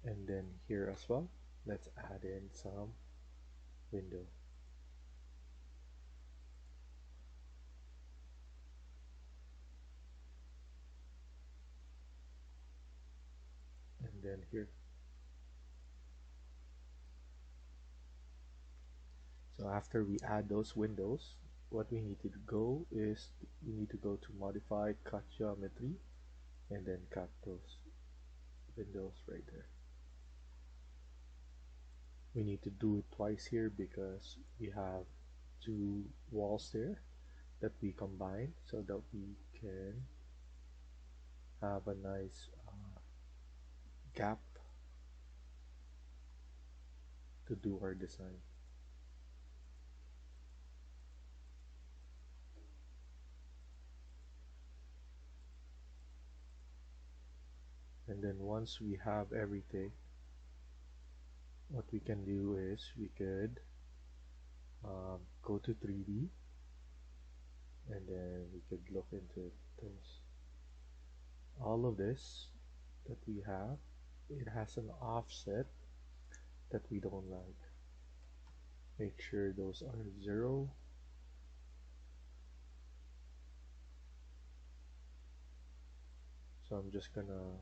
And then here as well, let's add in some window. And then here. So after we add those windows, what we need to go is we need to go to modify, cut geometry, and then cut those windows right there. We need to do it twice here because we have 2 walls there that we combine so that we can have a nice gap to do our design. And then once we have everything, what we can do is we could go to 3D, and then we could look into those. All of this that we have, it has an offset that we don't like. Make sure those are 0. So I'm just gonna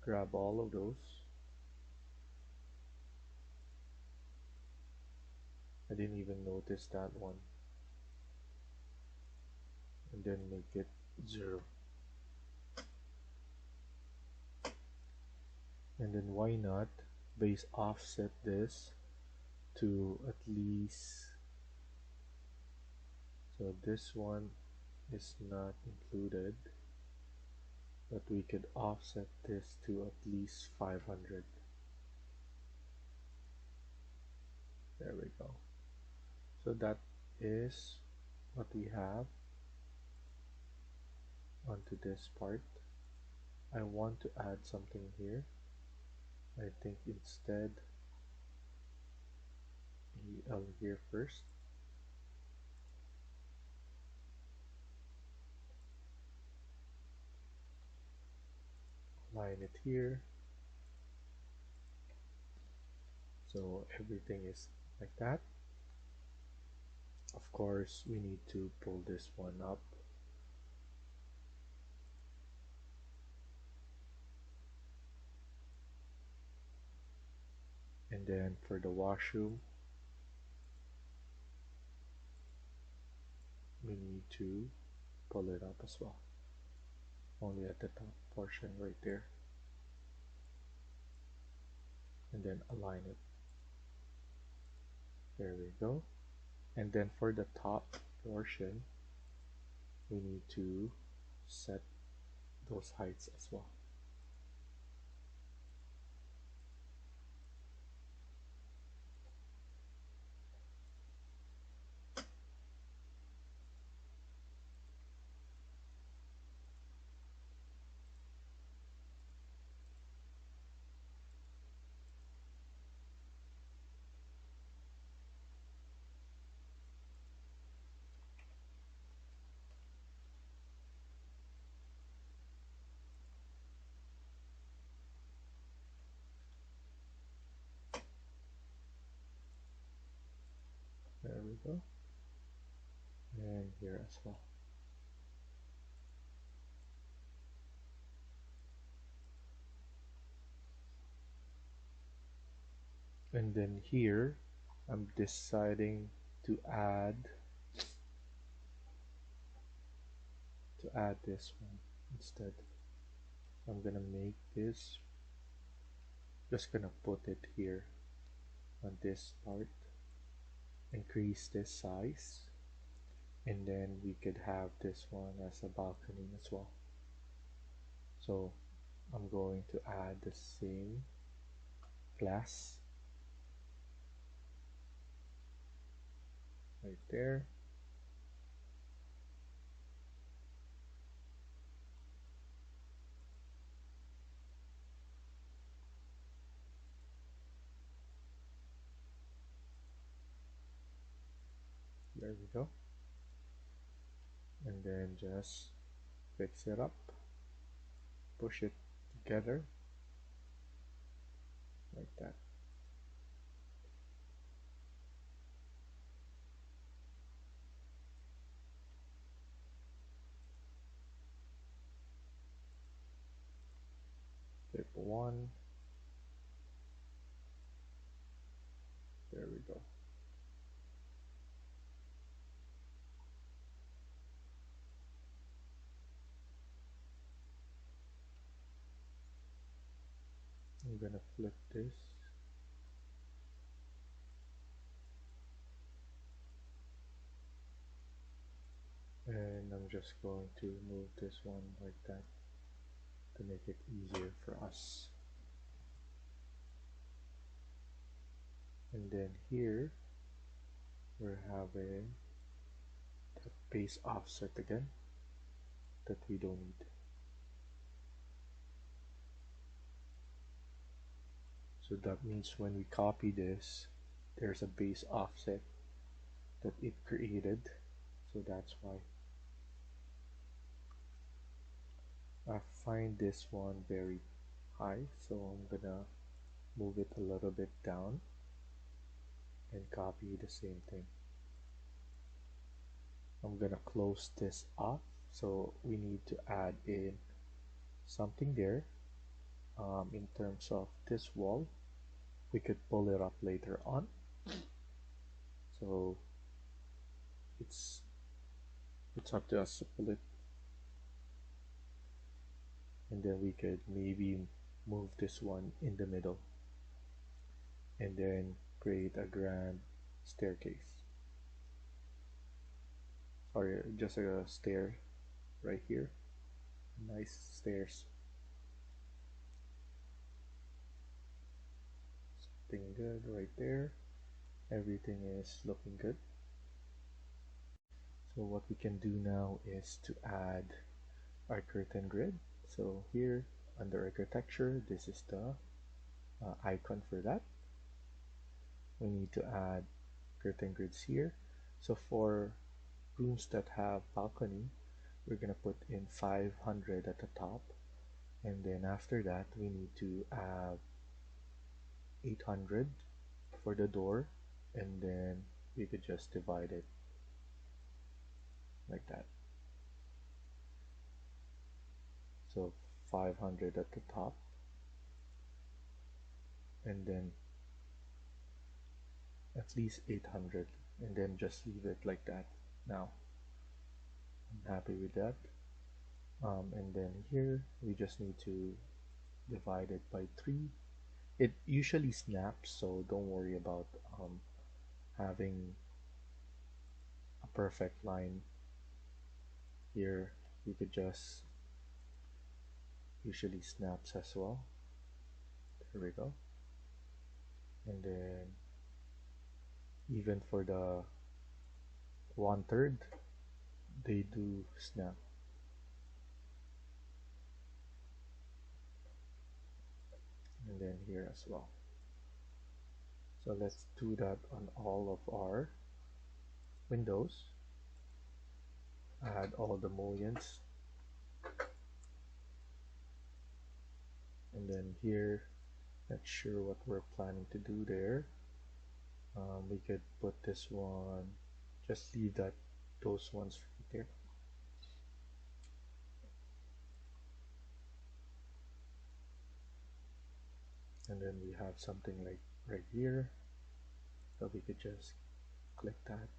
grab all of those I didn't even notice that one. And then make it 0. And then why not base offset this to at least, so this one is not included, but we could offset this to at least 500. There we go. So that is what we have onto this part. I want to add something here. I think instead EL here first. Line it here. So everything is like that. Of course, we need to pull this one up. And then for the washroom, we need to pull it up as well. Only at the top portion right there. And then align it. There we go. And then for the top portion, we need to set those heights as well. There we go. And here as well. And then here, I'm deciding to add this one instead. I'm gonna make this, just gonna put it here on this part, increase this size, and then we could have this one as a balcony as well. So I'm going to add the same glass right there. There we go. And then just fix it up, push it together like that. Flip one. There we go. I'm gonna flip this. And I'm just going to move this one like that to make it easier for us. And then here we're having the base offset again that we don't need. So that means when we copy this, there's a base offset that it created. So that's why I find this one very high. So I'm gonna move it a little bit down and copy the same thing. I'm gonna close this off. So we need to add in something there. In terms of this wall, we could pull it up later on. So So it's it's up to us to pull it, and then we could maybe move this one in the middle and then create a grand staircase, or just a stair right here. Nice stairs. Something good right there. Everything is looking good. So what we can do now is to add our curtain grid. So here under architecture, this is the icon for that. We need to add curtain grids here. So for rooms that have balcony, we're gonna put in 500 at the top, and then after that we need to add 800 for the door, and then we could just divide it like that. So 500 at the top, and then at least 800, and then just leave it like that. Now I'm happy with that. And then here we just need to divide it by 3. It usually snaps, so don't worry about having a perfect line here. You could just usually snaps as well. There we go. And then even for the 1/3, they do snap. And then here as well. So let's do that on all of our windows. Add all the mullions. And then here, not sure what we're planning to do there. We could put this one, just leave those ones right there. And then we have something like right here, so we could just click that,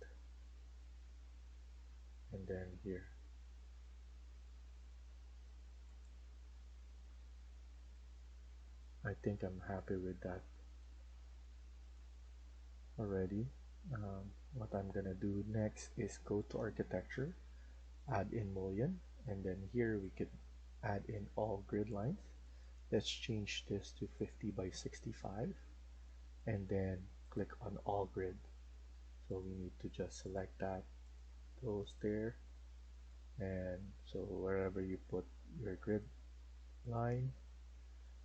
and then here. I think I'm happy with that already. What I'm gonna do next is go to architecture, add in mullion, and then here we could add in all grid lines. Let's change this to 50 by 65, and then click on all grid. So we need to just select that, those there, and so wherever you put your grid line,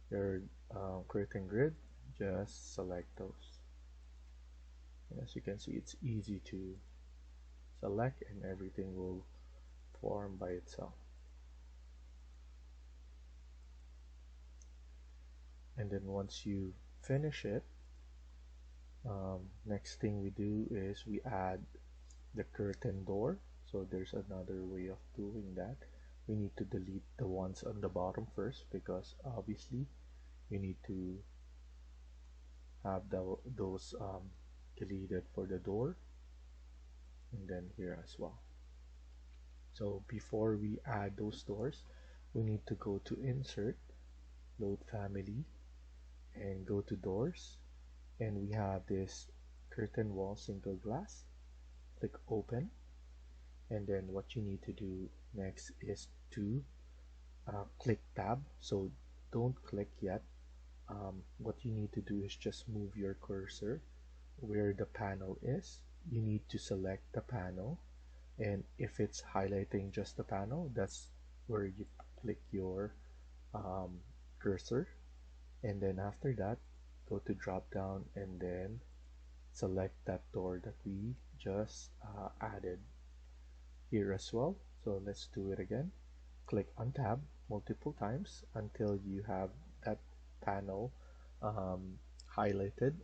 your curtain grid, just select those. And as you can see, it's easy to select and everything will form by itself. And then once you finish it, next thing we do is we add the curtain door. So there's another way of doing that. We need to delete the ones on the bottom first, because obviously we need to have those deleted for the door, and then here as well. So before we add those doors, we need to go to insert, load family, and go to doors, and we have this curtain wall single glass. Click open, and then what you need to do next is to click tab. So don't click yet. What you need to do is just move your cursor where the panel is. You need to select the panel, and if it's highlighting just the panel, that's where you click your um, cursor, and then after that go to drop down and then select that door that we just added here as well. So let's do it again. Click on tab multiple times until you have that panel highlighted.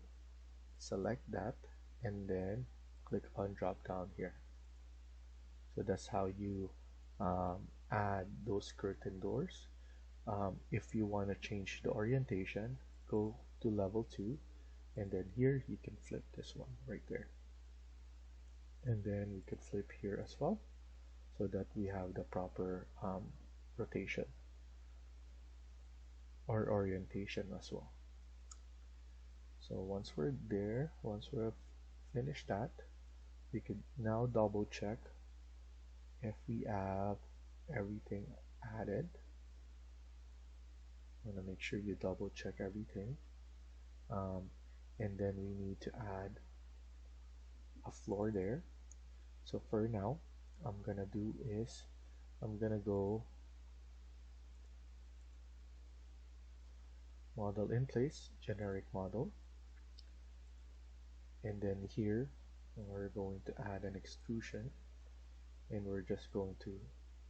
Select that and then click on drop down here. So that's how you add those curtain doors. If you want to change the orientation, go to level 2, and then here you can flip this one right there. And then we could flip here as well so that we have the proper rotation or orientation as well. So once we're there, once we've finished that, we could now double check if we have everything added. I want to make sure you double check everything. And then we need to add a floor there. So for now, I'm gonna do is I'm gonna go model in place, generic model, and then here we're going to add an extrusion, and we're just going to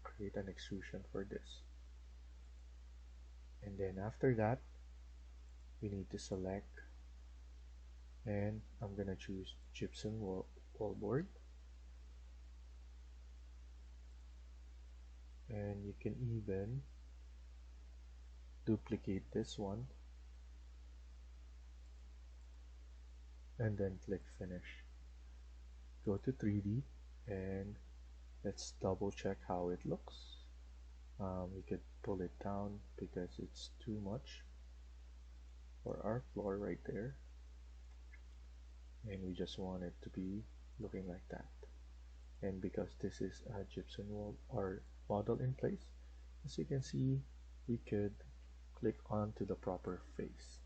create an extrusion for this. And then after that, we need to select, and I'm gonna choose gypsum wallboard, and you can even duplicate this one and then click finish. Go to 3D and let's double check how it looks. We could pull it down because it's too much for our floor right there, and we just want it to be looking like that. And because this is a gypsum wall or model in place, as you can see, we could click onto the proper face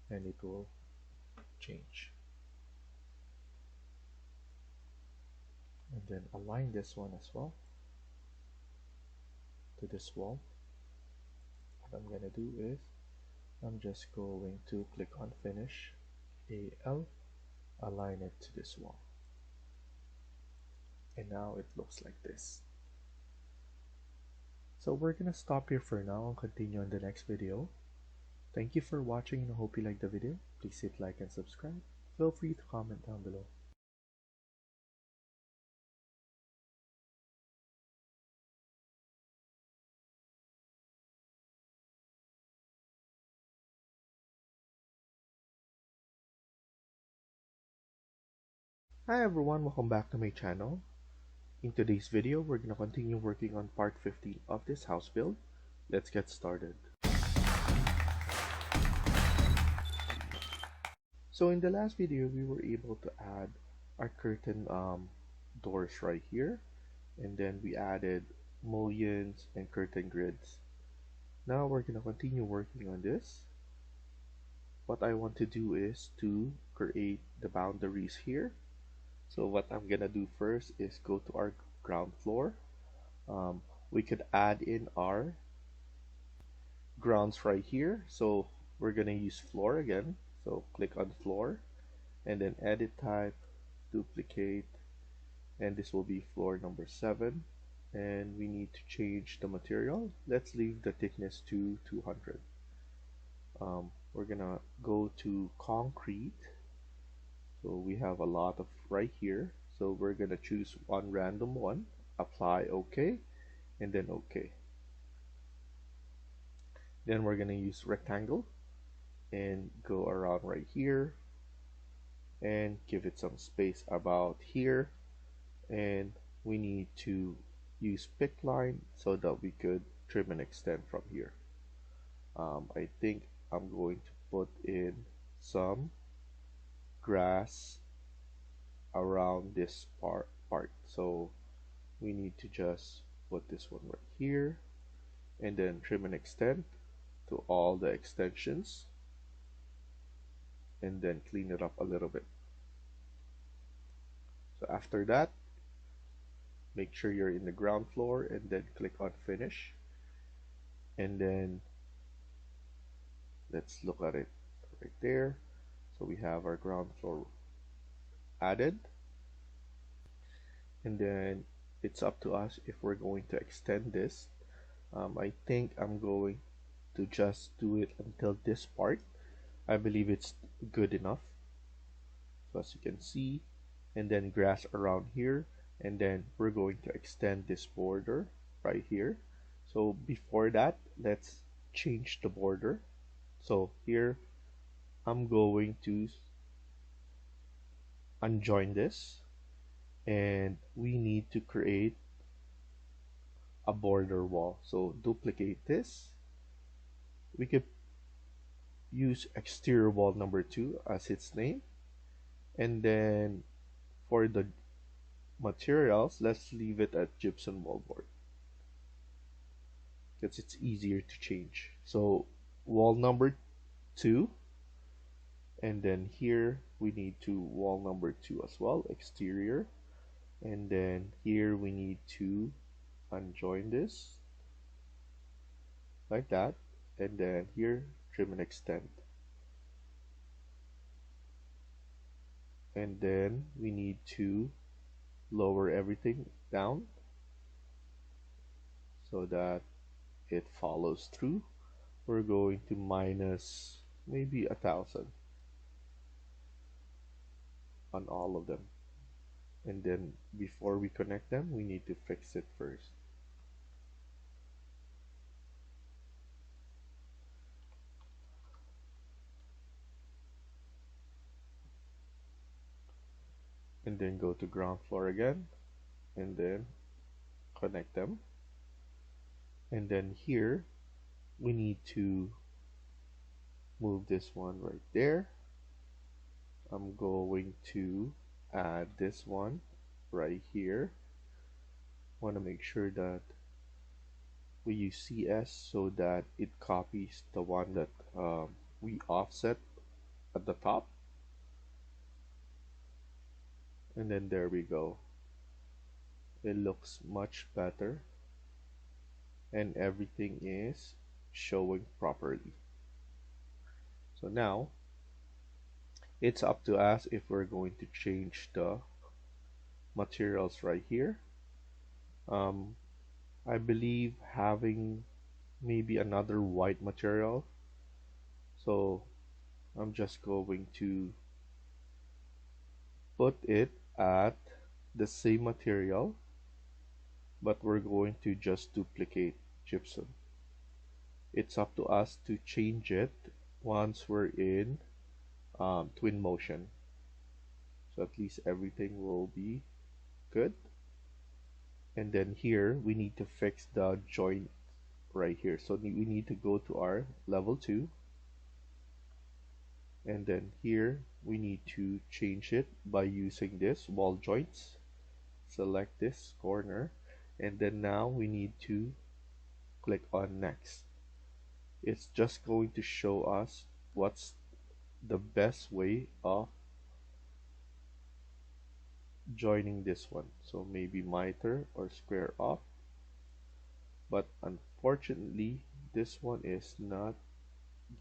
and it will change. And then align this one as well to this wall. What I'm gonna do is I'm just going to click on finish, AL, align it to this wall, and now it looks like this. So we're gonna stop here for now and continue on the next video. Thank you for watching and I hope you liked the video. Please hit like and subscribe. Feel free to comment down below. Hi everyone, welcome back to my channel. In today's video, we're gonna continue working on part 15 of this house build. Let's get started. So in the last video, we were able to add our curtain doors right here, and then we added mullions and curtain grids. Now we're gonna continue working on this. What I want to do is to create the boundaries here. So what I'm gonna do first is go to our ground floor. We could add in our grounds right here. So we're gonna use floor again. So click on floor and then edit type, duplicate, and this will be floor number 7. And we need to change the material. Let's leave the thickness to 200. We're gonna go to concrete. So we have a lot of right here. So we're gonna choose one random one, apply OK, and then OK. Then we're gonna use rectangle and go around right here and give it some space about here, and we need to use pick line so that we could trim and extend from here. I think I'm going to put in some grass around this part. So we need to just put this one right here and then trim and extend to all the extensions and then clean it up a little bit. So after that, make sure you're in the ground floor and then click on finish, and then let's look at it right there. So we have our ground floor added, and then it's up to us if we're going to extend this. I think I'm going to just do it until this part. I believe it's good enough. So as you can see, and then grass around here, and then we're going to extend this border right here. So before that, let's change the border. So here I'm going to unjoin this, and we need to create a border wall. So duplicate this. We could use exterior wall number 2 as its name, and then for the materials, let's leave it at gypsum wallboard because it's easier to change. So wall number 2, and then here we need to wall number 2 as well, exterior, and then here we need to unjoin this like that, and then here trim and extend, and then we need to lower everything down so that it follows through. We're going to minus maybe 1,000 on all of them, and then before we connect them we need to fix it first. And then go to ground floor again, and then connect them, and then here we need to move this one right there. I'm going to add this one right here. Want to make sure that we use CS so that it copies the one that we offset at the top, and then there we go. It looks much better and everything is showing properly. So now it's up to us if we're going to change the materials right here. I believe having maybe another white material, so I'm just going to put it at the same material, but we're going to just duplicate gypsum. It's up to us to change it once we're in Twinmotion, so at least everything will be good. And then here we need to fix the joint right here, so we need to go to our level 2, and then here we need to change it by using this wall joints. Select this corner, and then now we need to click on next. It's just going to show us what's the best way of joining this one, so maybe miter or square off, but unfortunately this one is not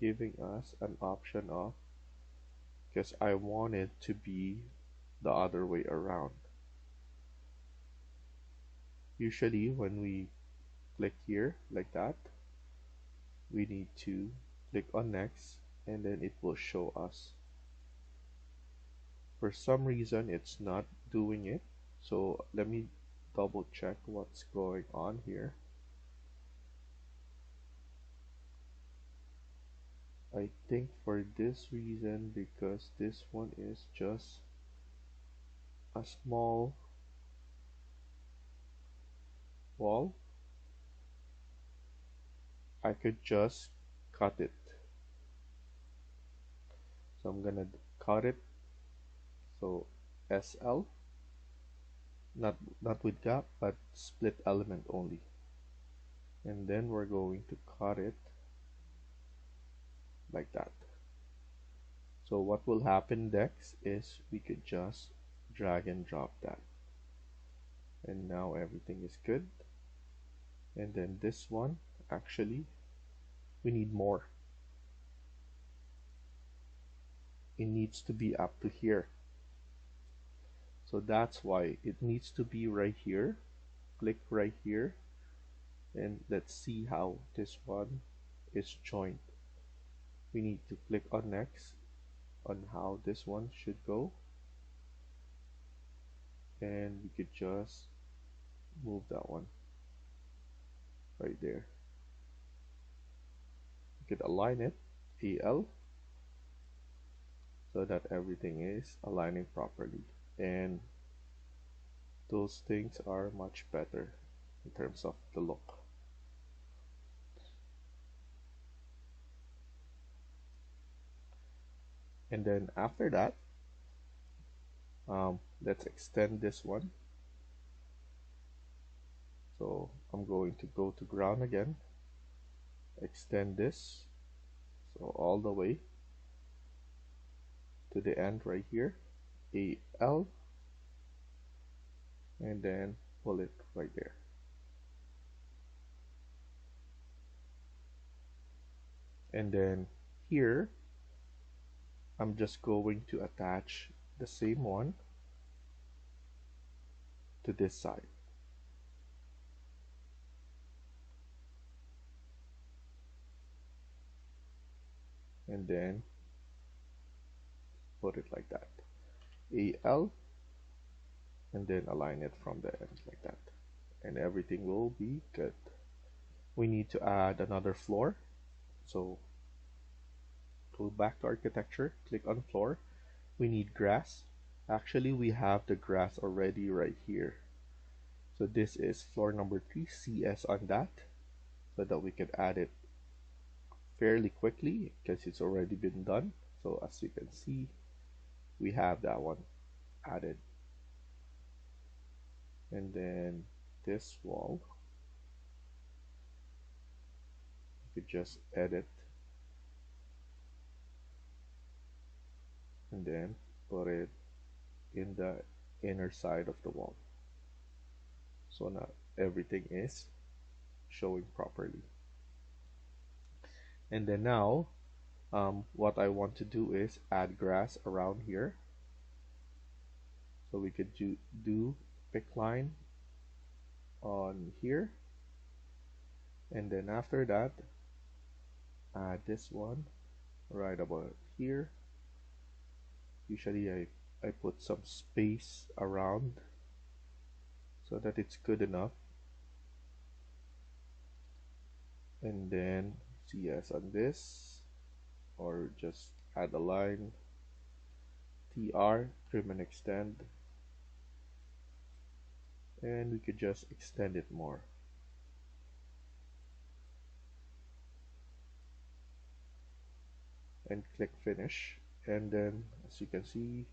giving us an option of, because I want it to be the other way around. Usually when we click here like that, we need to click on next, and then it will show us. For some reason it's not doing it, so let me double check what's going on here. I think for this reason, because this one is just a small wall, I could just cut it. So I'm gonna cut it, so SL, not with gap, but split element only, and then we're going to cut it like that. So what will happen next is we could just drag and drop that, and now everything is good. And then this one, actually we need more. It needs to be up to here, so that's why it needs to be right here. Click right here, and let's see how this one is joined. We need to click on next on how this one should go, and we could just move that one right there. We could align it AL so that everything is aligning properly. And those things are much better in terms of the look. And then after that, let's extend this one. So I'm going to go to ground again, extend this, so all the way to the end right here, AL, and then pull it right there. And then here, I'm just going to attach the same one to this side. And then put it like that. AL, and then align it from the end like that. And everything will be good. We need to add another floor. So go back to architecture, click on floor. We need grass. Actually, we have the grass already right here. So this is floor number 3, CS on that, so that we can add it fairly quickly because it's already been done. So as you can see, we have that one added. And then this wall, you could just edit and then put it in the inner side of the wall. So now everything is showing properly. And then now, what I want to do is add grass around here. So we could do pick line on here, and then after that, add this one right about here. Usually I put some space around so that it's good enough. And then CS on this, or just add a line, TR, trim and extend, and we could just extend it more. And click finish. And then as you can see,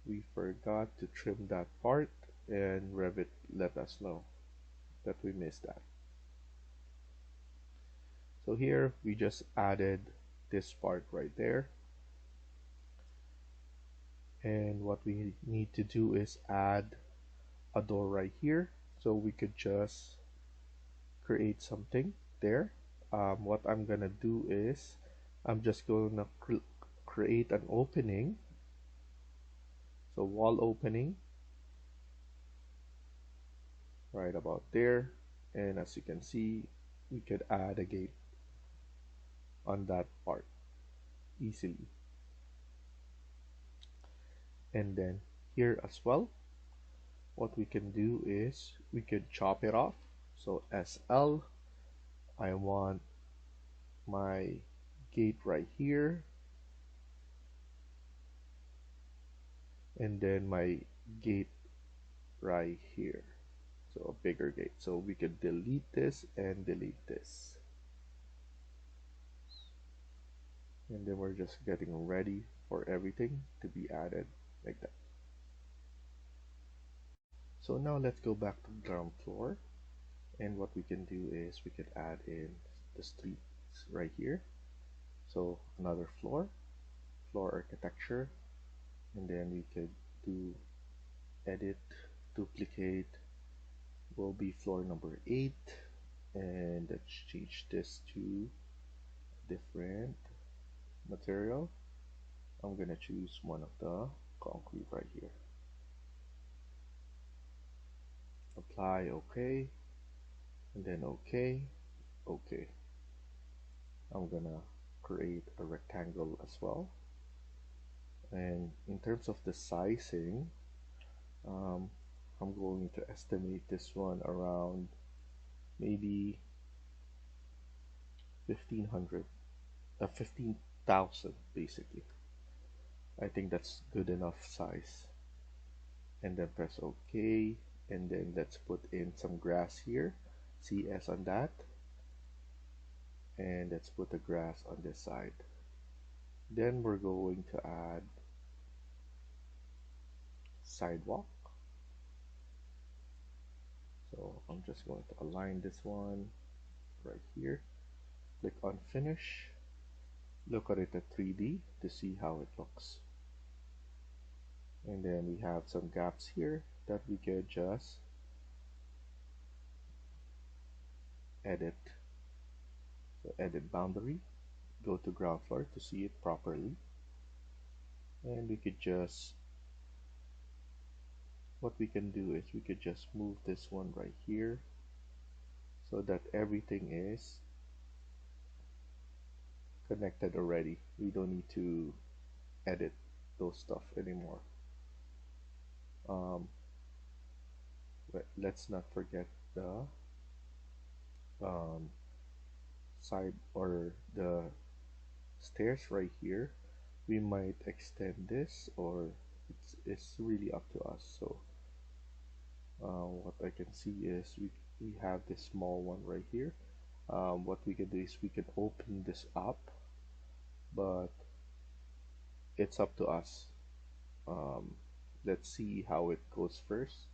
we forgot to trim that part, and Revit let us know that we missed that. So here we just added this part right there, and what we need to do is add a door right here. So we could just create something there. What I'm gonna do is I'm just gonna create an opening, so wall opening right about there, and as you can see, we could add a gate on that part easily. And then here as well, what we can do is we could chop it off. So SL, I want my gate right here, and then my gate right here, so a bigger gate. So we could delete this and delete this, and then we're just getting ready for everything to be added like that. So now let's go back to ground floor, and what we can do is we could add in the streets right here. So another floor architecture, and then we could do edit, duplicate, will be floor number 8, and let's change this to different material. I'm gonna choose one of the concrete right here. Apply, OK, and then OK. I'm gonna create a rectangle as well. And in terms of the sizing, I'm going to estimate this one around maybe 1500, 15,000 basically. I think that's good enough size. And then press OK. and then let's put in some grass here, CS on that, and let's put the grass on this side. Then we're going to add sidewalk. So I'm just going to align this one right here, click on finish, look at it at 3D to see how it looks. And then we have some gaps here that we can just edit. So edit boundary, go to ground floor to see it properly, and we could just, what we can do is we could just move this one right here so that everything is connected already. We don't need to edit those stuff anymore. Let's not forget the side or the stairs right here. We might extend this, or it's really up to us. So what I can see is we have this small one right here. What we can do is we can open this up, but it's up to us. Let's see how it goes first.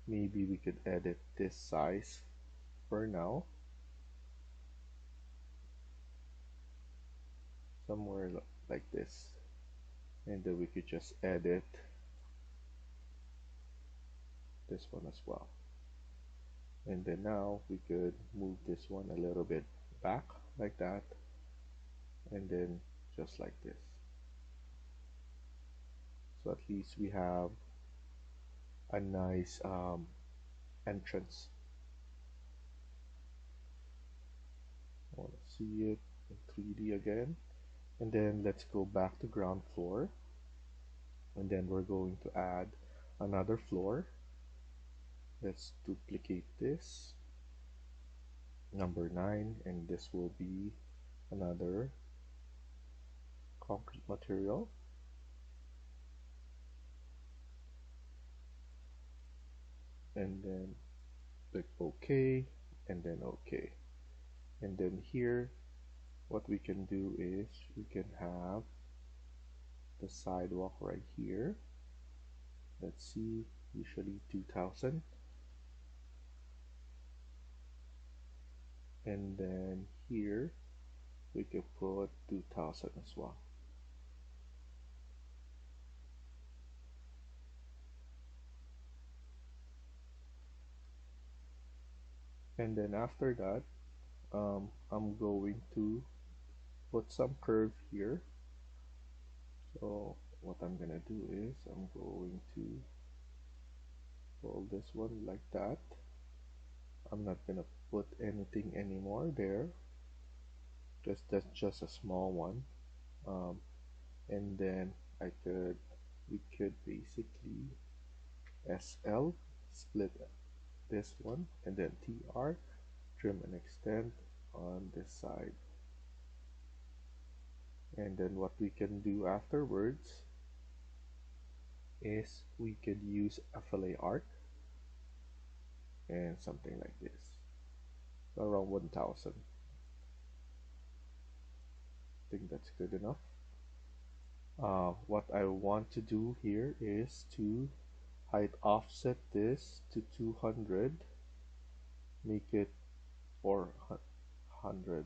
Maybe we could edit this size for now, somewhere like this, and then we could just edit this one as well. And then now we could move this one a little bit back like that, and then just like this. So at least we have a nice entrance. I want to see it in 3D again. And then let's go back to ground floor, and then we're going to add another floor. Let's duplicate this, number 9, and this will be another concrete material. And then click OK, and then OK. And then here, what we can do is we can have the sidewalk right here. Let's see, usually 2000. And then here we can put 2000 as well. And then after that, I'm going to put some curve here. So what I'm gonna do is I'm going to fold this one like that. I'm not gonna put anything anymore there, just that's just a small one. And then we could basically SL split this one, and then TR trim and extend on this side. And then what we can do afterwards is we could use a fillet arc and something like this, so around 1000. I think that's good enough. What I want to do here is to height offset this to 200, make it 400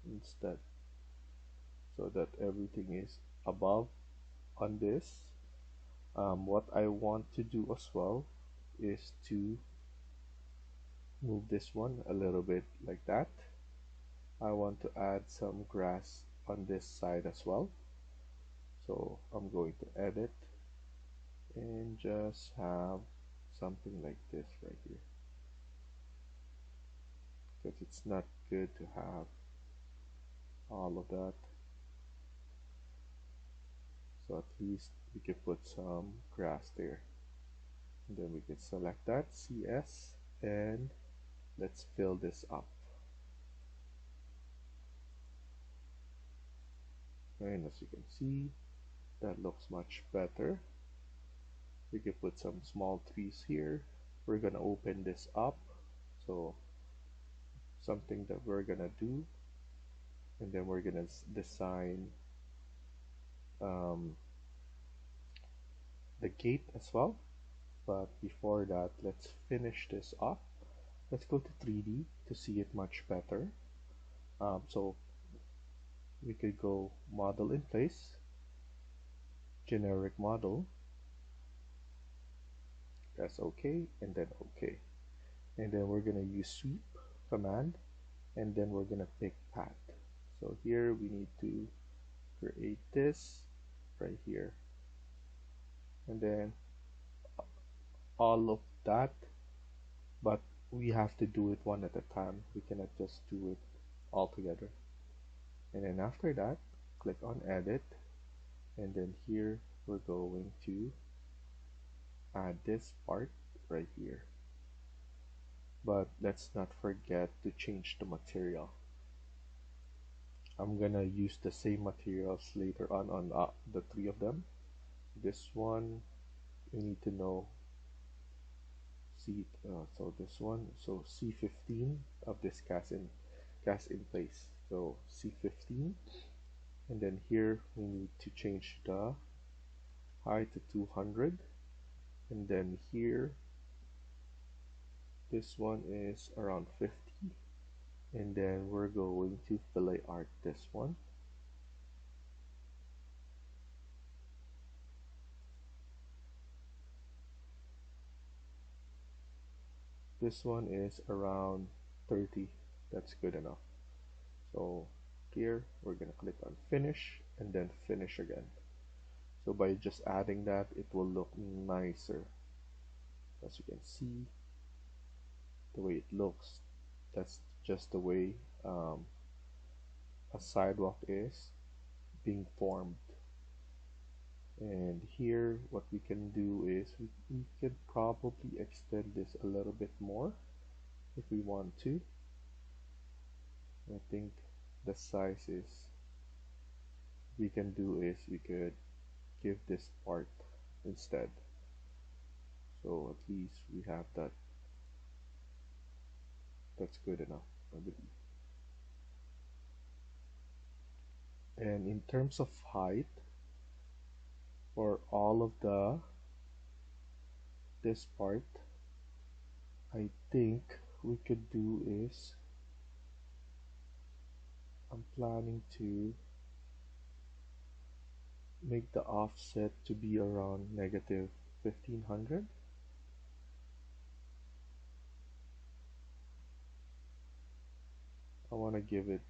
instead, so that everything is above on this. What I want to do as well is to move this one a little bit like that. I want to add some grass on this side as well, so I'm going to edit and just have something like this right here, because it's not good to have all of that. So at least we can put some grass there, and then we can select that CS, and let's fill this up. And as you can see, that looks much better. We can put some small trees here. We're gonna open this up. So something that we're gonna do, and then we're gonna design um, the gate as well. But before that, let's finish this off. Let's go to 3D to see it much better. So we could go model in place, generic model, press OK, and then OK. And then we're gonna use sweep command, and then we're gonna pick path. So here we need to create this right here, and then all of that, but we have to do it one at a time. We cannot just do it all together. And then after that, click on edit, and then here we're going to add this part right here. But let's not forget to change the material. I'm gonna use the same materials later on the three of them. This one we need to know so this one, so C15 of this cast in place. So C15, and then here we need to change the height to 200, and then here this one is around 50, and then we're going to fillet art this one. This one is around 30. That's good enough. So here we're gonna click on finish and then finish again. So by just adding that, it will look nicer. As you can see, the way it looks, that's just the way a sidewalk is being formed. And here what we can do is we can probably extend this a little bit more if we want to. I think the sizes we can do is we could give this part instead, so at least we have that. That's good enough, I believe. And in terms of height for all of this part, I think we could do is I'm planning to make the offset to be around negative 1500. I want to give it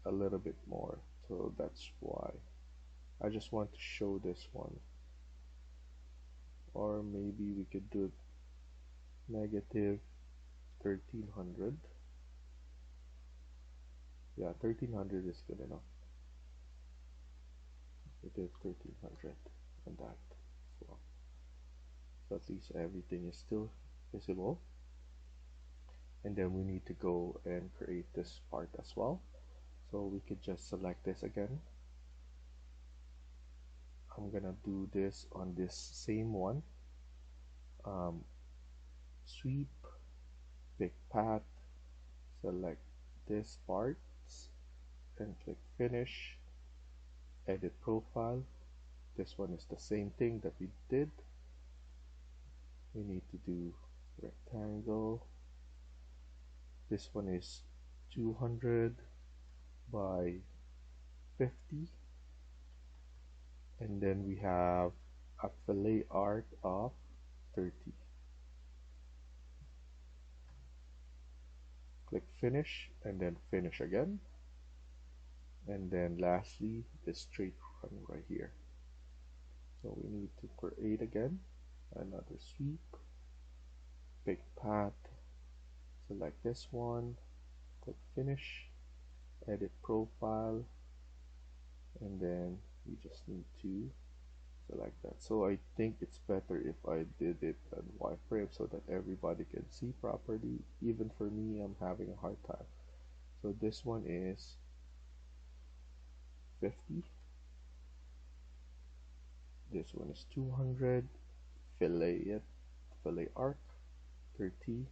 a little bit more, so that's why I just want to show this one. Or maybe we could do negative 1300. Yeah, 1300 is good enough. Negative 1300 and that as well. So at least everything is still visible. And then we need to go and create this part as well. So we could just select this again. I'm gonna do this on this same one. Sweep, pick path, select this parts, and click finish, edit profile. This one is the same thing that we did. We need to do rectangle. This one is 200 by 50, and then we have a fillet art of 30. Click finish and then finish again, and then lastly the straight run right here. So we need to create again another sweep, pick path, select this one, click finish, edit profile, and then we just need to select that. So I think it's better if I did it on wireframe so that everybody can see properly. Even for me, I'm having a hard time. So this one is 50. This one is 200, fillet it, fillet arc 30,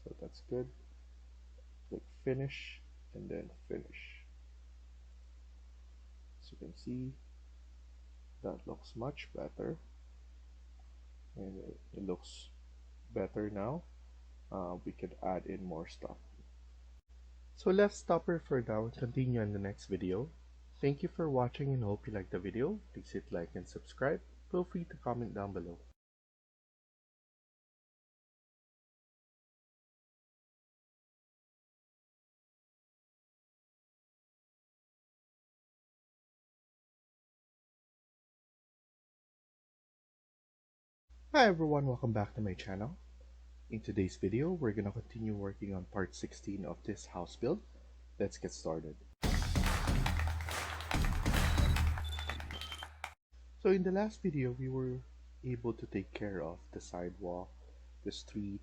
so that's good. Click finish and then finish. As you can see, that looks much better, and it looks better now. We can add in more stuff. So let's stop here for now and continue in the next video. Thank you for watching and hope you liked the video. Please hit like and subscribe. Feel free to comment down below. Hi everyone, welcome back to my channel. In today's video, we're gonna continue working on part 16 of this house build. Let's get started. So in the last video, we were able to take care of the sidewalk, the street,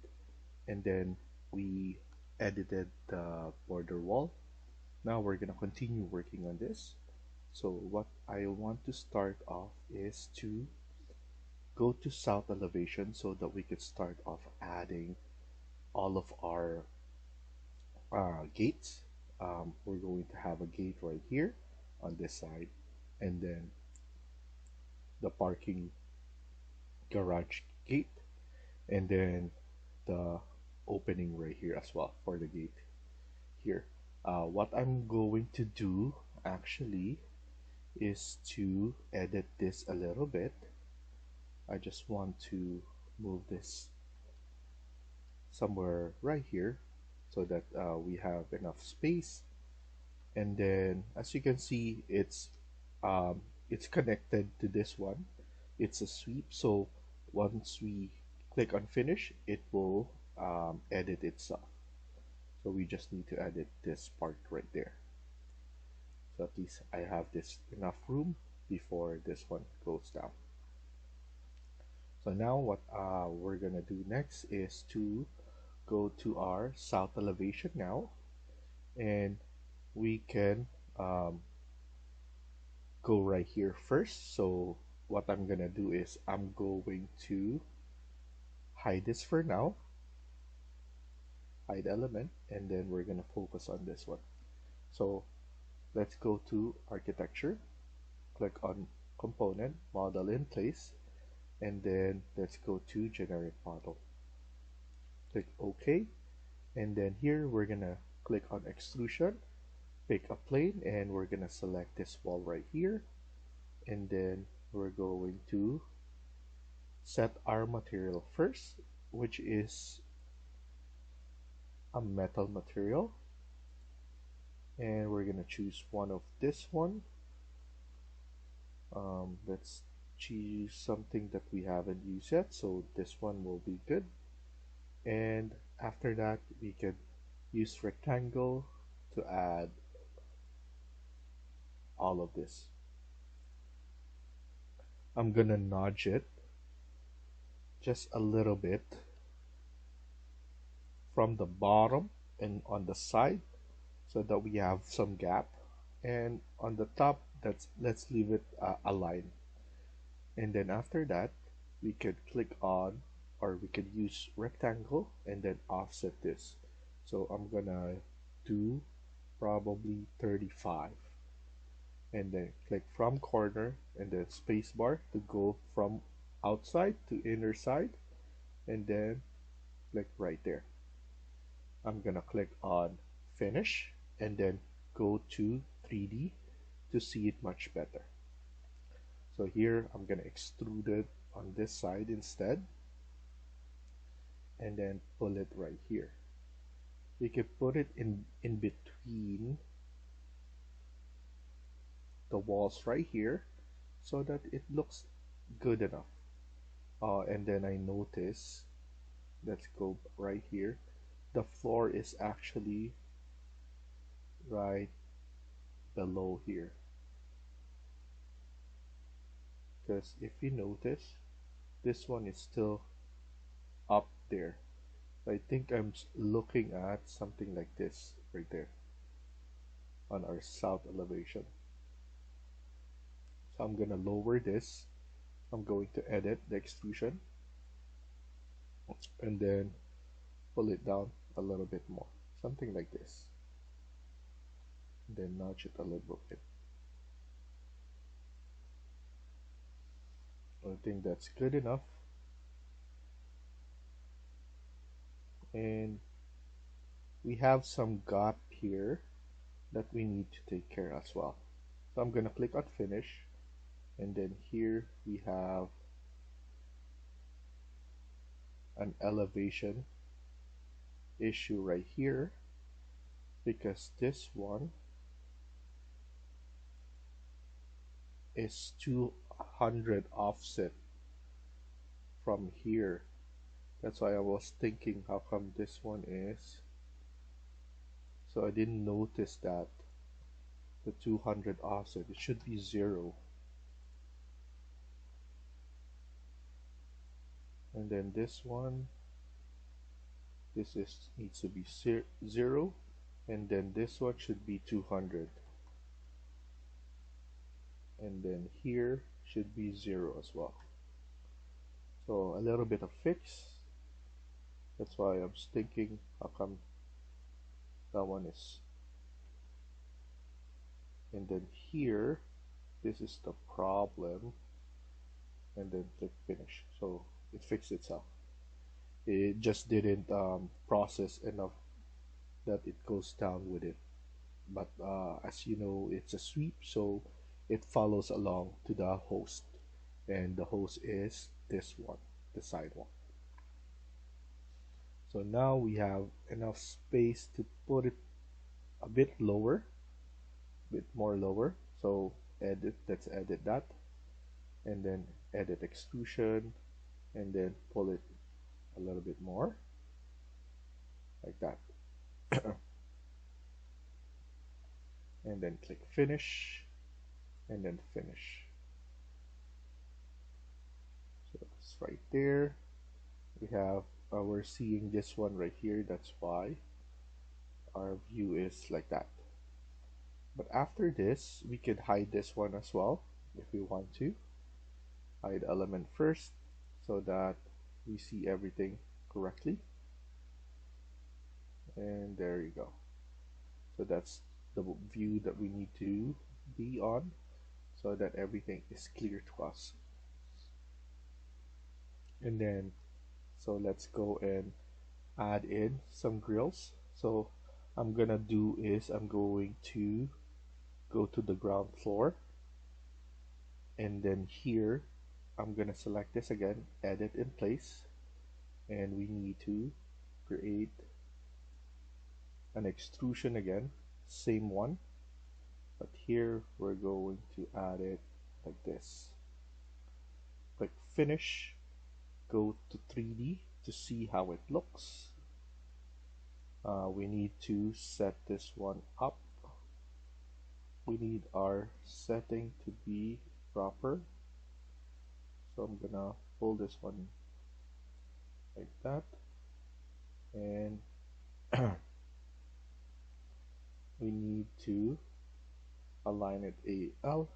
and then we edited the border wall. Now we're gonna continue working on this. So what I want to start off is to go to south elevation so that we could start off adding all of our gates. We're going to have a gate right here on this side, and then the parking garage gate, and then the opening right here as well for the gate here. What I'm going to do actually is to edit this a little bit. I just want to move this somewhere right here so that we have enough space, and then as you can see, it's connected to this one. It's a sweep, so once we click on finish, it will edit itself. So we just need to edit this part right there, so at least I have this enough room before this one goes down. So now what we're gonna do next is to go to our south elevation now, and we can go right here first. So what I'm gonna do is I'm going to hide this for now, hide element, and then we're gonna focus on this one. So let's go to architecture, click on component, model in place, and then let's go to generate model. Click OK, and then here we're gonna click on extrusion, pick a plane, and we're gonna select this wall right here, and then we're going to set our material first, which is a metal material, and we're gonna choose one of this one. Let's choose something that we haven't used yet, so this one will be good. And after that, we can use rectangle to add all of this. I'm gonna nudge it just a little bit from the bottom and on the side so that we have some gap, and on the top, let's leave it a line. And then after that, we could click on, or we could use rectangle and then offset this. So I'm gonna do probably 35, and then click from corner and then spacebar to go from outside to inner side, and then click right there. I'm gonna click on finish and then go to 3D to see it much better. So here I'm gonna extrude it on this side instead, and then pull it right here. We can put it in between the walls right here so that it looks good enough. And then I notice, let's go right here, the floor is actually right below here, because if you notice, this one is still up there. I think I'm looking at something like this right there on our south elevation. So I'm gonna lower this. I'm going to edit the extrusion, and then pull it down a little bit more, something like this, and then notch it a little bit. I think that's good enough, and we have some gap here that we need to take care as well. So I'm gonna click on finish, and then here we have an elevation issue right here, because this one is 200 offset from here. That's why I was thinking, how come this one is? So I didn't notice that the 200 offset, it should be 0. And then this one, this is needs to be 0, and then this one should be 200, and then here should be 0 as well. So a little bit of fix. That's why I was thinking, how come that one is. And then here, this is the problem, and then click finish. So it fixed itself. It just didn't process enough that it goes down with it. But as you know, it's a sweep, so it follows along to the host, and the host is this one, the side one. So now we have enough space to put it a bit lower, a bit more lower. So edit, let's edit that, and then edit extrusion, and then pull it a little bit more, like that. And then click finish, and then finish. So it's right there. We have, we're seeing this one right here. That's why our view is like that. But after this, we could hide this one as well if we want to. Hide element first so that we see everything correctly. And there you go. So that's the view that we need to be on, so that everything is clear to us. And then, so let's go and add in some grills. So I'm gonna do is I'm going to go to the ground floor, and then here I'm gonna select this again, edit in place, and we need to create an extrusion again, same one, but here we're going to add it like this. Click finish, go to 3D to see how it looks. We need to set this one up. We need our setting to be proper, so I'm gonna pull this one like that, and we need to align it AL,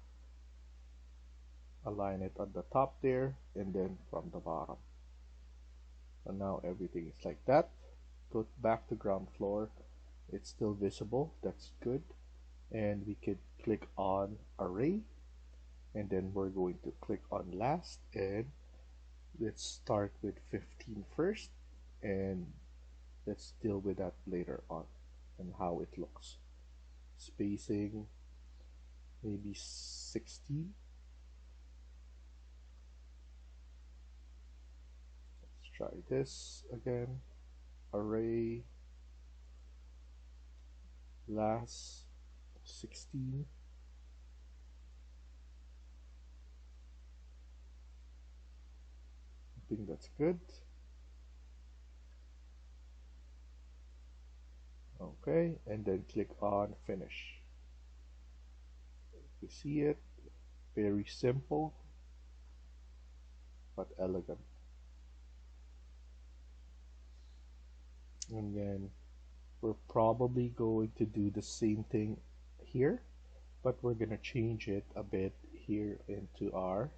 align it on the top there, and then from the bottom. So now everything is like that. Go back to ground floor, it's still visible, that's good. And we could click on array, and then we're going to click on last, and let's start with 15 first, and let's deal with that later on and how it looks. Spacing maybe 60. Let's try this again. Array last 16. I think that's good. Okay, and then click on finish. You see it, very simple but elegant. And then we're probably going to do the same thing here, but we're gonna change it a bit here into our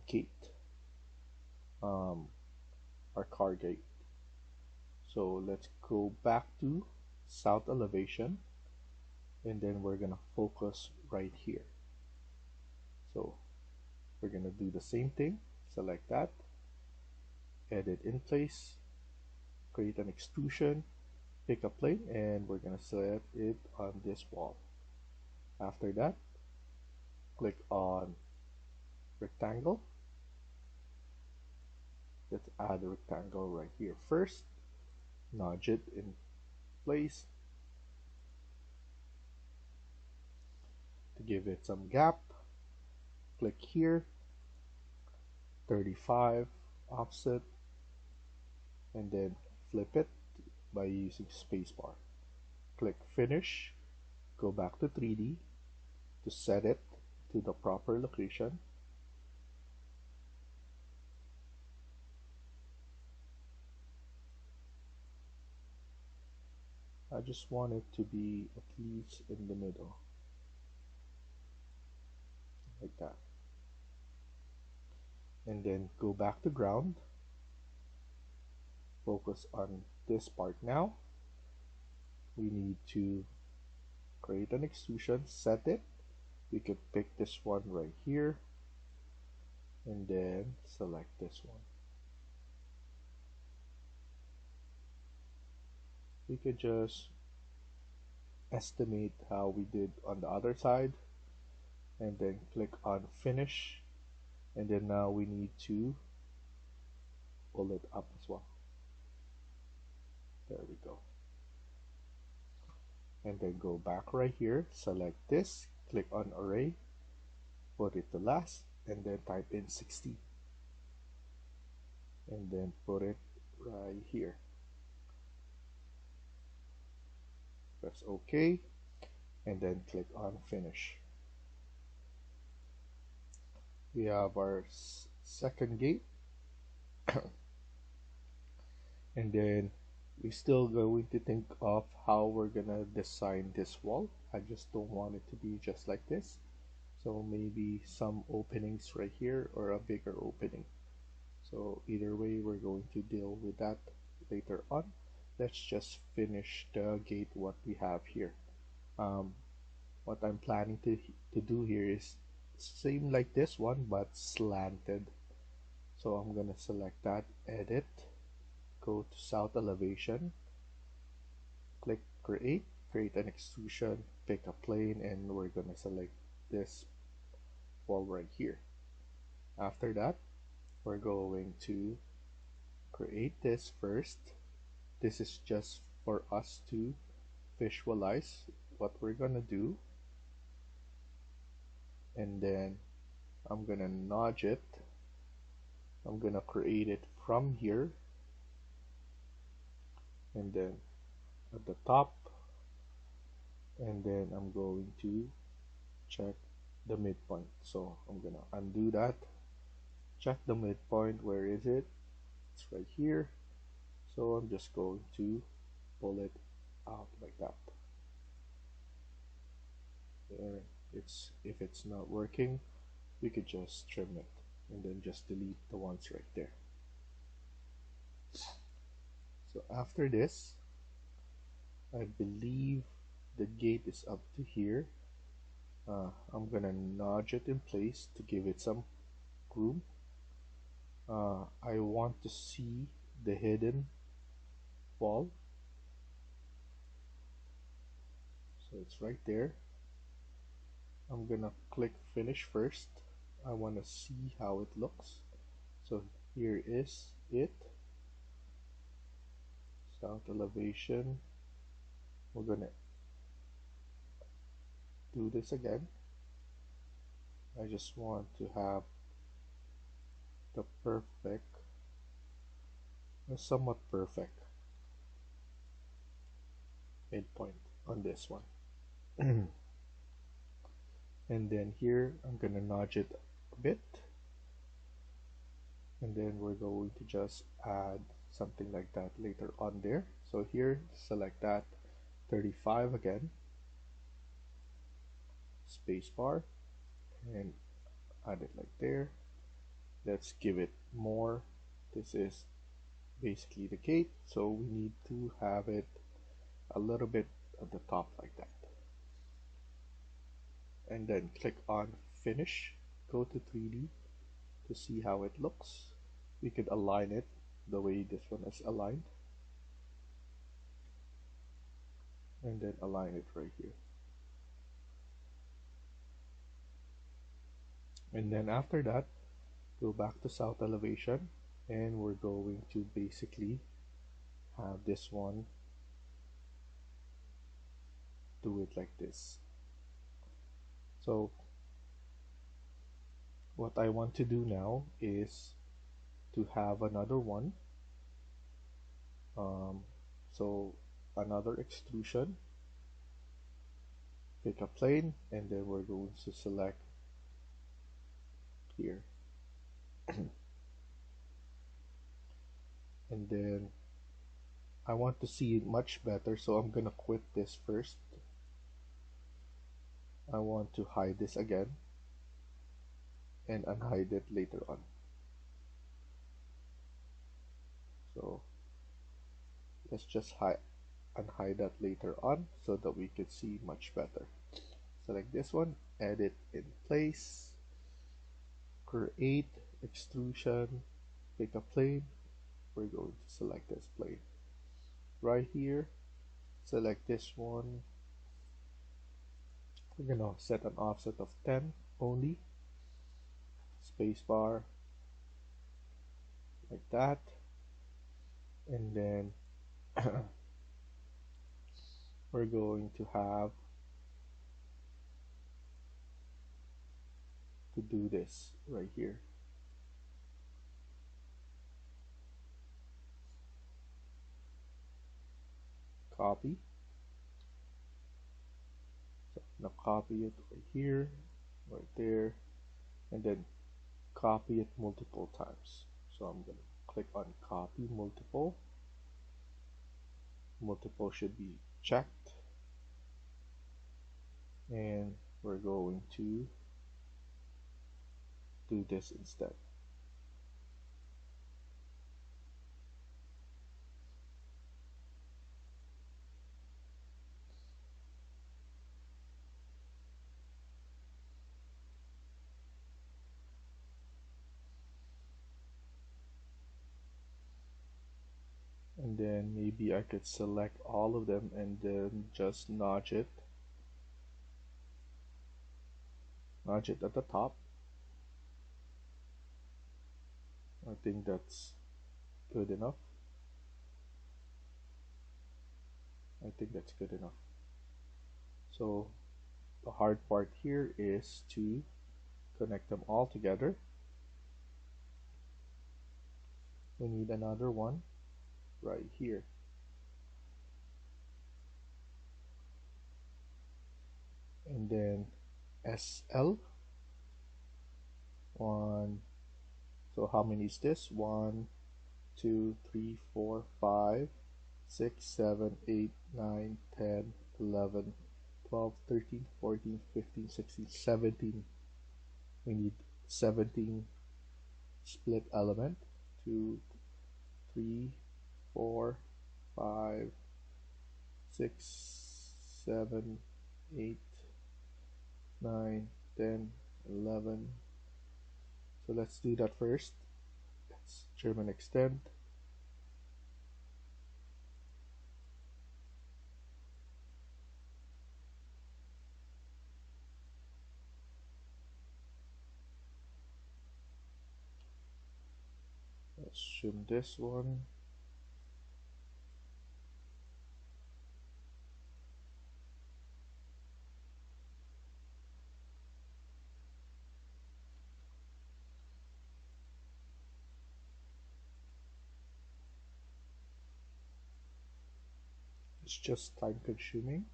gate. our car gate. So let's go back to south elevation, and then we're gonna focus right here. So we're gonna do the same thing, select that, edit in place, create an extrusion, pick a plane, and we're gonna set it on this wall. After that, click on rectangle. Let's add a rectangle right here first, nudge it in place to give it some gap. Click here, 35 offset, and then flip it by using spacebar. Click finish, go back to 3D to set it to the proper location. I just want it to be at least in the middle, like that. And then go back to ground, focus on this part now. We need to create an extrusion, set it. We could pick this one right here, and then select this one. We could just estimate how we did on the other side, and then click on finish, and then now we need to pull it up as well. There we go. And then go back right here, select this, click on array, put it to last, and then type in 60, and then put it right here. Press OK, and then click on finish. We have our second gate, and then we're still going to think of how we're gonna design this wall. I just don't want it to be just like this, so maybe some openings right here or a bigger opening. So either way, we're going to deal with that later on. Let's just finish the gate what we have here. What I'm planning to do here is same like this one but slanted. So I'm gonna select that, edit, go to south elevation, click create, create an extrusion, pick a plane, and we're gonna select this wall right here. After that, we're going to create this first. This is just for us to visualize what we're gonna do, and then I'm gonna nudge it. I'm gonna create it from here, and then at the top, and then I'm going to check the midpoint. So I'm gonna undo that, check the midpoint. Where is it? It's right here. So I'm just going to pull it out like that. And if it's not working, we could just trim it and then just delete the ones right there. So after this, I believe the gate is up to here. I'm gonna nudge it in place to give it some room. I want to see the hidden wall, so it's right there. I'm gonna click finish first. I want to see how it looks. So here is it, south elevation. We're gonna do this again. I just want to have the perfect, somewhat perfect midpoint on this one. And then here I'm gonna nudge it a bit, and then we're going to just add something like that later on there. So here, select that, 35 again, spacebar, and add it like there. Let's give it more. This is basically the gate, so we need to have it a little bit at the top like that. And then click on finish, go to 3D to see how it looks. We could align it the way this one is aligned, and then align it right here. And then after that, go back to south elevation, and we're going to basically have this one do it like this. So what I want to do now is to have another one. So another extrusion, pick a plane, and then we're going to select here. And then I want to see it much better, so I'm gonna quit this first. I want to hide this again and unhide it later on. So let's just unhide that later on so that we can see much better. Select this one, edit in place, create extrusion, pick a plane. We're going to select this plane. Right here, select this one. We're gonna set an offset of 10 only. Spacebar, like that. And then we're going to have to do this right here. Copy. So now copy it right here, right there, and then copy it multiple times. So I'm going to click on copy multiple. Multiple should be checked. And we're going to do this instead. And then maybe I could select all of them and then just notch it at the top. I think that's good enough. I think that's good enough. So the hard part here is to connect them all together. We need another one right here. And then SL one. So how many is this? 1, 2, 3, 4, 5, 6, 7, 8, 9, 10, 11, 12, 13, 14, 15, 16, 17. We need 17 split element. 2, 3, 4, 5, 6, 7, 8, 9, 10, 11. So let's do that first. Let's German extend. Let's trim this one. It's just time consuming,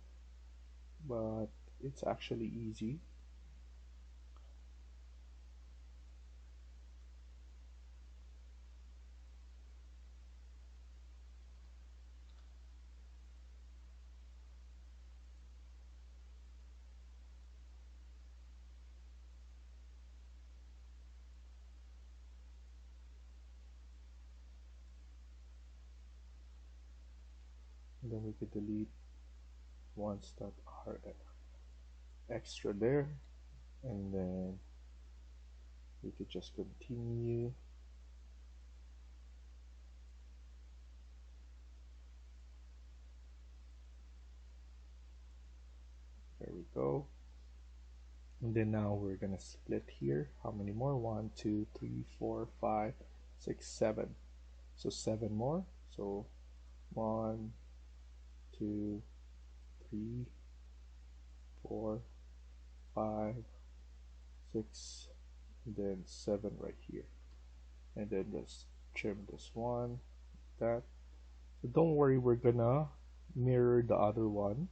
but it's actually easy. and then we could delete ones that are extra there, and then we could just continue. There we go. And then now we're gonna split here. How many more? 1, 2, 3, 4, 5, 6, 7. So 7 more. So 1, 2, 3, 4, 5, 6, and then 7 right here. And then just trim this one, that. So don't worry, we're gonna mirror the other one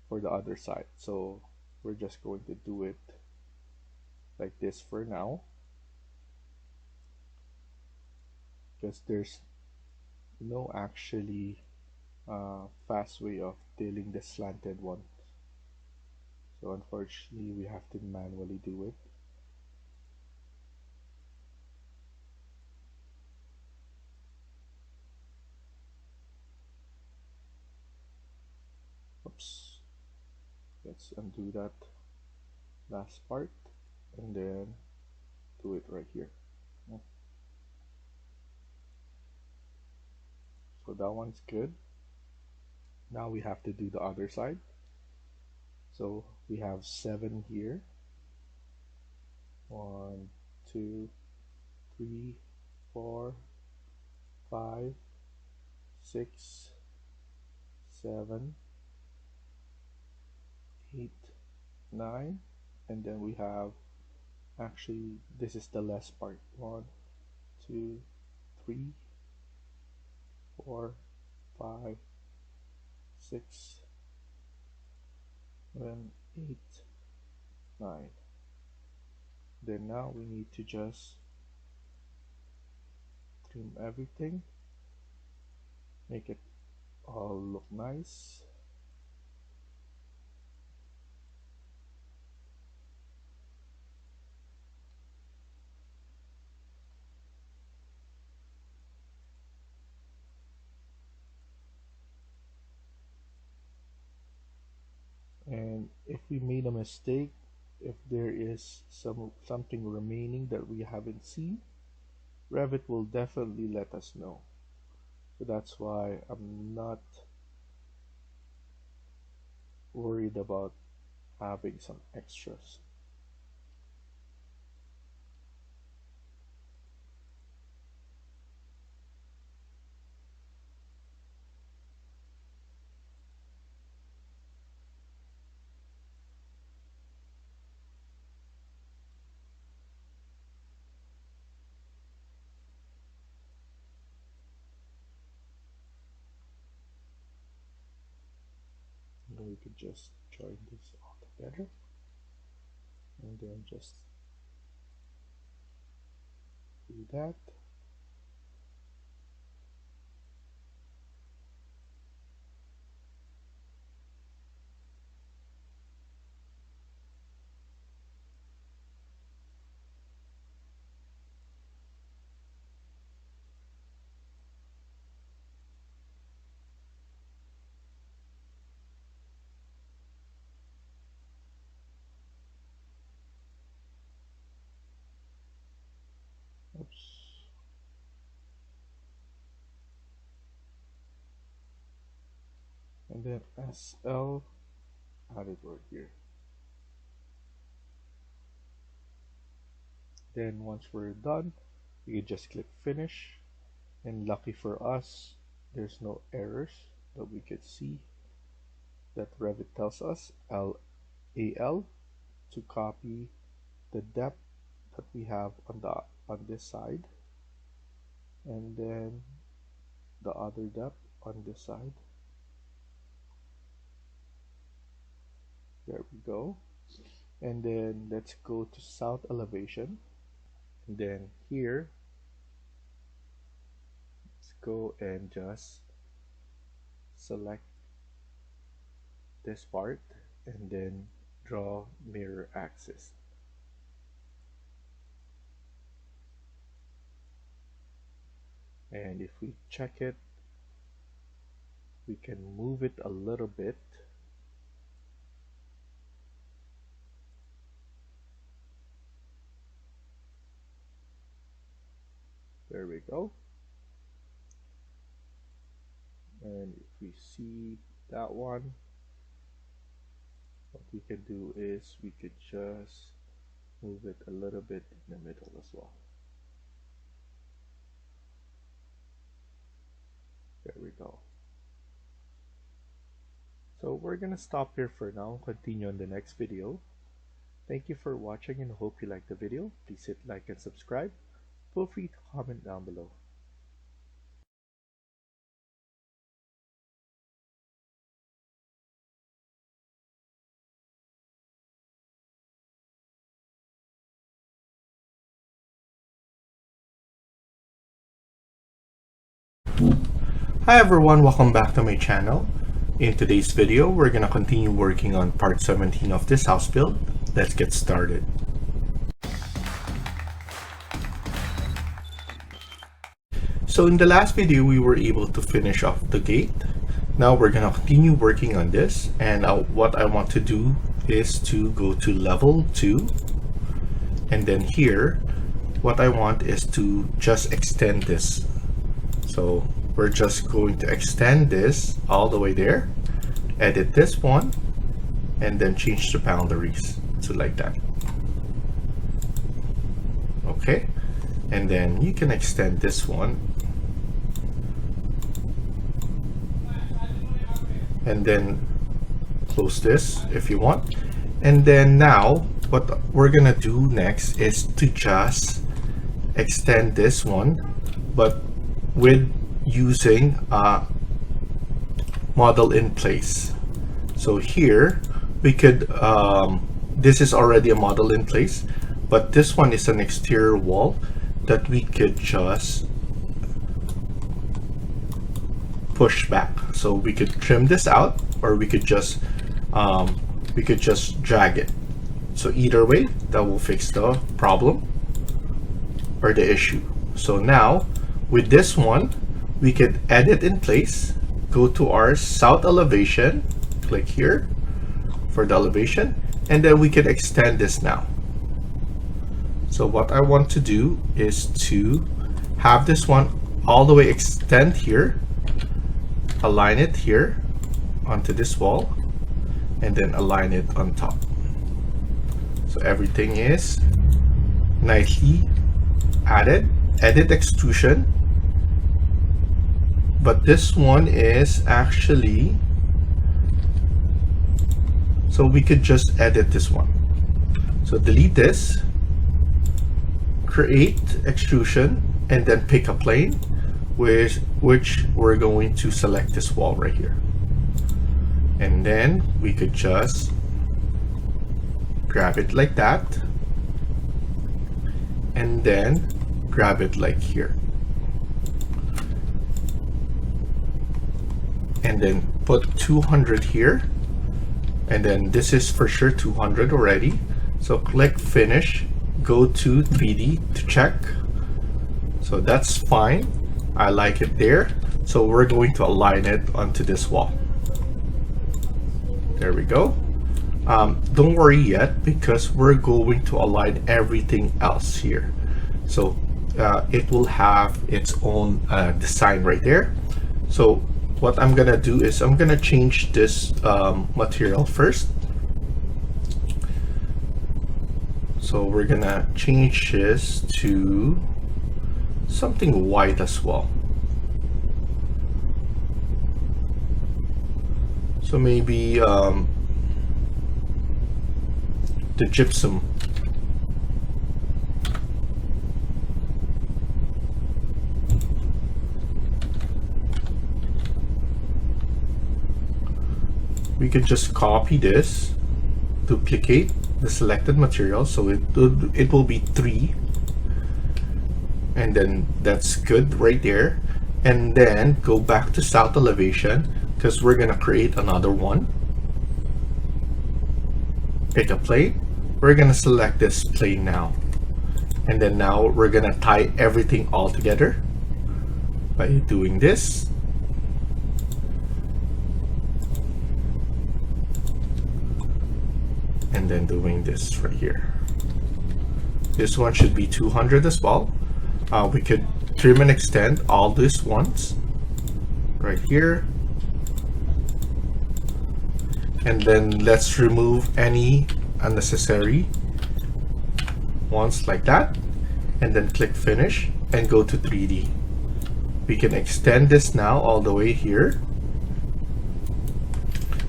for the other side. So we're just going to do it like this for now, because there's no actually fast way of dealing the slanted one. So unfortunately we have to manually do it. Oops. Let's undo that last part and then do it right here. So that one's good. Now we have to do the other side. So we have 7 here. 1, 2, 3, 4, 5, 6, 7, 8, 9, and then we have, actually this is the last part. 1, 2, 3, 4, 5, 6, 7, 8, 9. Then now we need to just trim everything, make it all look nice. And if we made a mistake, if there is something remaining that we haven't seen, Revit will definitely let us know. So that's why I'm not worried about having some extras. And we could just join this all together and then just do that. Oops. And then SL, add it right here. Then once we're done, you can just click finish, and lucky for us, there's no errors that we could see that Revit tells us LAL to copy the depth that we have on this side, and then the other depth on this side. There we go. And then let's go to south elevation, and then here let's go and just select this part and then draw mirror axis. And if we check it, We can move it a little bit. There we go. And if we see that one, what we can do is we could just move it a little bit in the middle as well. There we go. So we're gonna stop here for now, continue on the next video. Thank you for watching and hope you liked the video. Please hit like and subscribe. Feel free to comment down below. Hi everyone, welcome back to my channel. In today's video, we're gonna continue working on part 17 of this house build. Let's get started. So in the last video, we were able to finish off the gate. Now we're gonna continue working on this, and what I want to do is to go to level 2, and then here, what I want is to just extend this. So we're just going to extend this all the way there, edit this one, and then change the boundaries to like that. Okay, and then you can extend this one, and then close this if you want. And then now what we're gonna do next is to just extend this one, but with using a model in place. So here we could this is already a model in place, but this one is an exterior wall that we could just push back. So we could trim this out, or we could just drag it. So either way, that will fix the problem or the issue. So now with this one, we could edit in place, go to our south elevation, click here for the elevation, and then we could extend this now. So what I want to do is to have this one all the way extend here, align it here onto this wall, and then align it on top. So everything is nicely added. Edit extrusion. But this one is actually, so we could just edit this one. So delete this, create extrusion, and then pick a plane, which we're going to select this wall right here. And then we could just grab it like that, and then grab it like here. And then put 200 here, and then this is for sure 200 already. So click finish, go to 3D to check. So that's fine, I like it there. So we're going to align it onto this wall. There we go. Don't worry yet, because we're going to align everything else here. So it will have its own design right there. So what I'm gonna do is I'm gonna change this material first. So we're gonna change this to something white as well. So maybe the gypsum. We could just copy this, duplicate the selected material, so it will be 3, and then that's good right there. And then go back to south elevation, because we're gonna create another one. Pick a plane, we're gonna select this plane now, and then now we're gonna tie everything all together by doing this. and then doing this right here. This one should be 200 as well. We could trim and extend all these ones right here, and then let's remove any unnecessary ones like that, and then click finish and go to 3D. We can extend this now all the way here,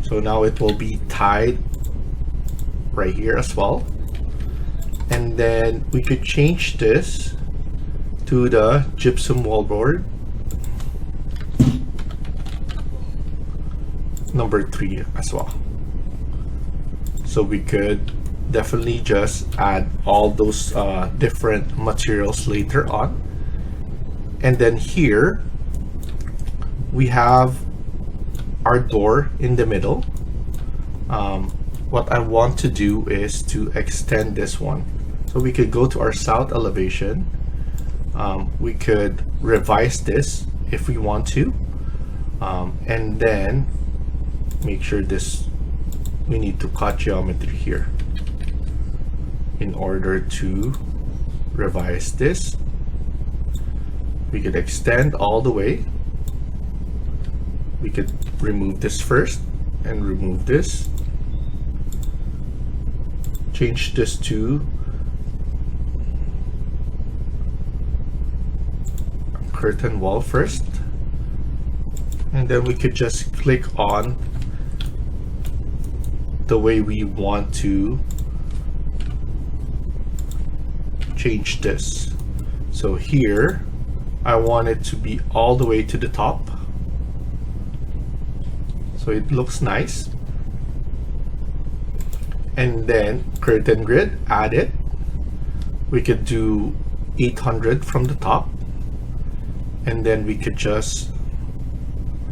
so now it will be tied right here as well. And then we could change this to the gypsum wallboard number 3 as well. So we could definitely just add all those different materials later on. And then here we have our door in the middle. What I want to do is to extend this one. So we could go to our south elevation. We could revise this if we want to, and then make sure this, we need to cut geometry here in order to revise this. We could extend all the way. We could remove this first and remove this. Change this to curtain wall first, and then we could just click on the way we want to change this. So here I want it to be all the way to the top, so it looks nice. And then curtain grid, add it. We could do 800 from the top, and then we could just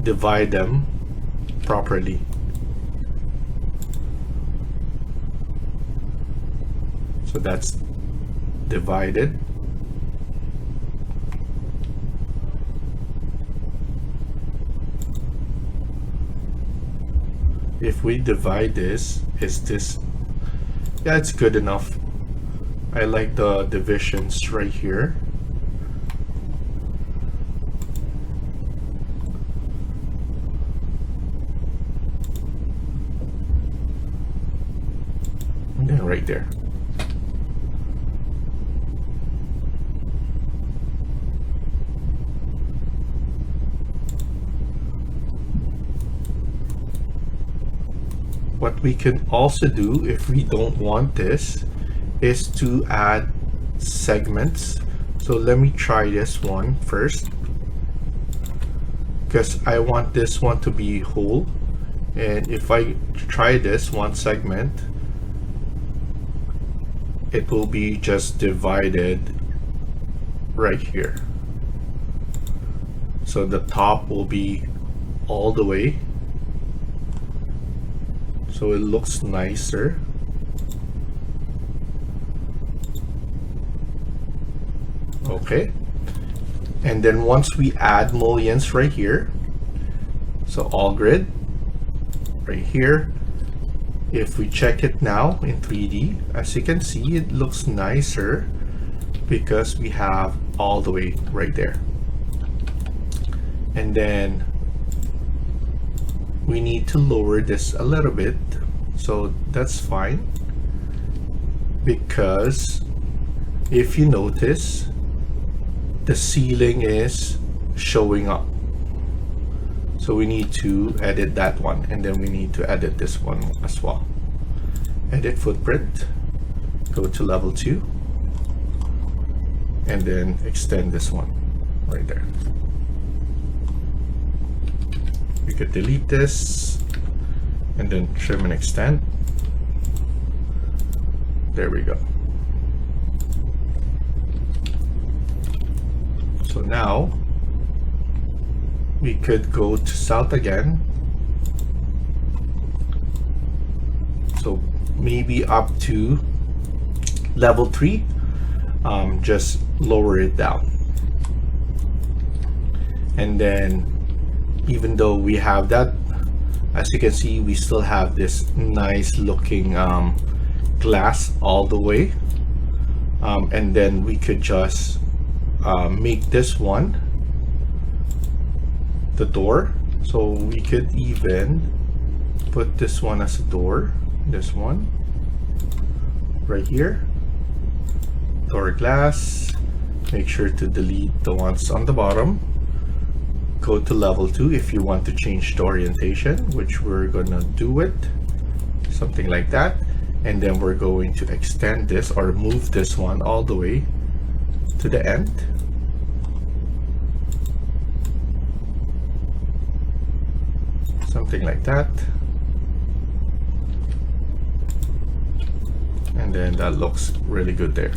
divide them properly. So that's divided. If we divide this, is this, yeah, it's good enough. I like the divisions right here. And then right there. What we can also do, if we don't want this, is to add segments. So let me try this one first, because I want this one to be whole. And if I try this one segment, it will be just divided right here. So the top will be all the way, so it looks nicer. Okay, and then once we add mullions right here, so all grid right here, if we check it now in 3D, as you can see, it looks nicer because we have all the way right there. And then we need to lower this a little bit, so that's fine, because if you notice, the ceiling is showing up. So we need to edit that one, and then we need to edit this one as well. Edit footprint, go to level 2, and then extend this one right there. We could delete this and then trim and extend. There we go. So now we could go to south again. So maybe up to level 3, just lower it down. And then even though we have that, as you can see, we still have this nice looking glass all the way, and then we could just make this one the door. So we could even put this one as a door, this one right here, door glass. Make sure to delete the ones on the bottom. Go to level 2 if you want to change the orientation, which we're gonna do it something like that. And then we're going to extend this or move this one all the way to the end. Something like that. And then that looks really good there.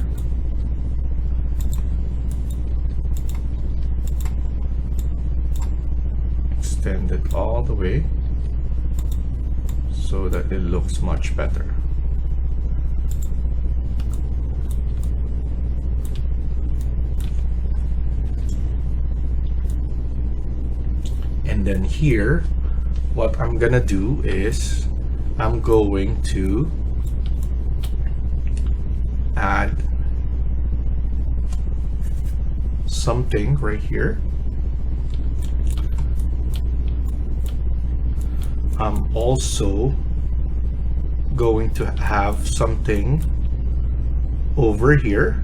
Extend it all the way so that it looks much better. And then here, what I'm gonna do is I'm going to add something right here. I'm also going to have something over here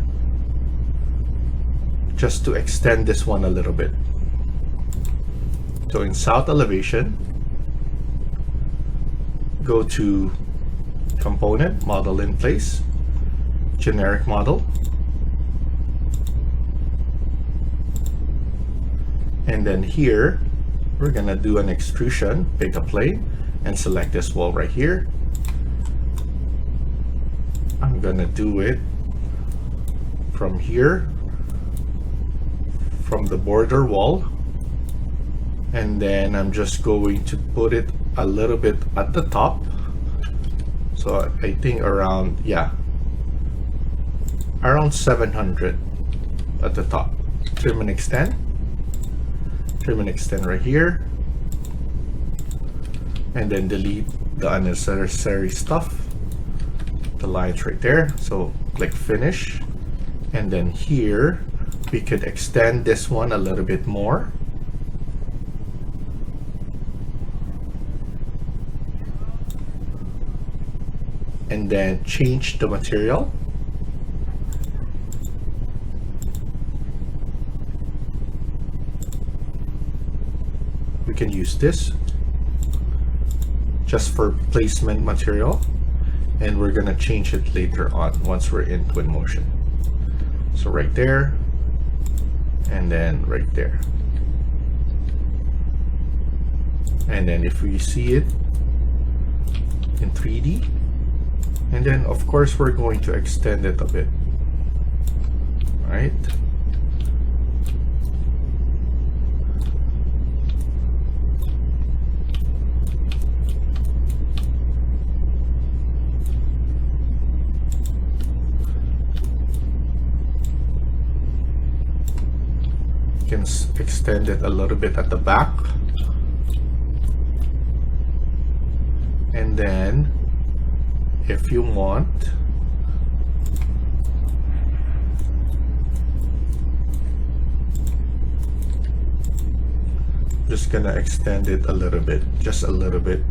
just to extend this one a little bit. So in south elevation, go to component, model in place, generic model, and then here we're gonna do an extrusion. Pick a plane and select this wall right here. I'm gonna do it from here, from the border wall, and then I'm just going to put it a little bit at the top. So I think around, yeah, around 700 at the top. Trim and extend. Trim and extend right here. And then delete the unnecessary stuff. The lines right there. So click finish. And then here, we could extend this one a little bit more. And then change the material. We can use this just for placement material, and we're gonna change it later on once we're in Twinmotion. So right there, and then right there. And then if we see it in 3D, and then of course we're going to extend it a bit, right? You can extend it a little bit at the back, and then if you want, just gonna extend it a little bit, just a little bit,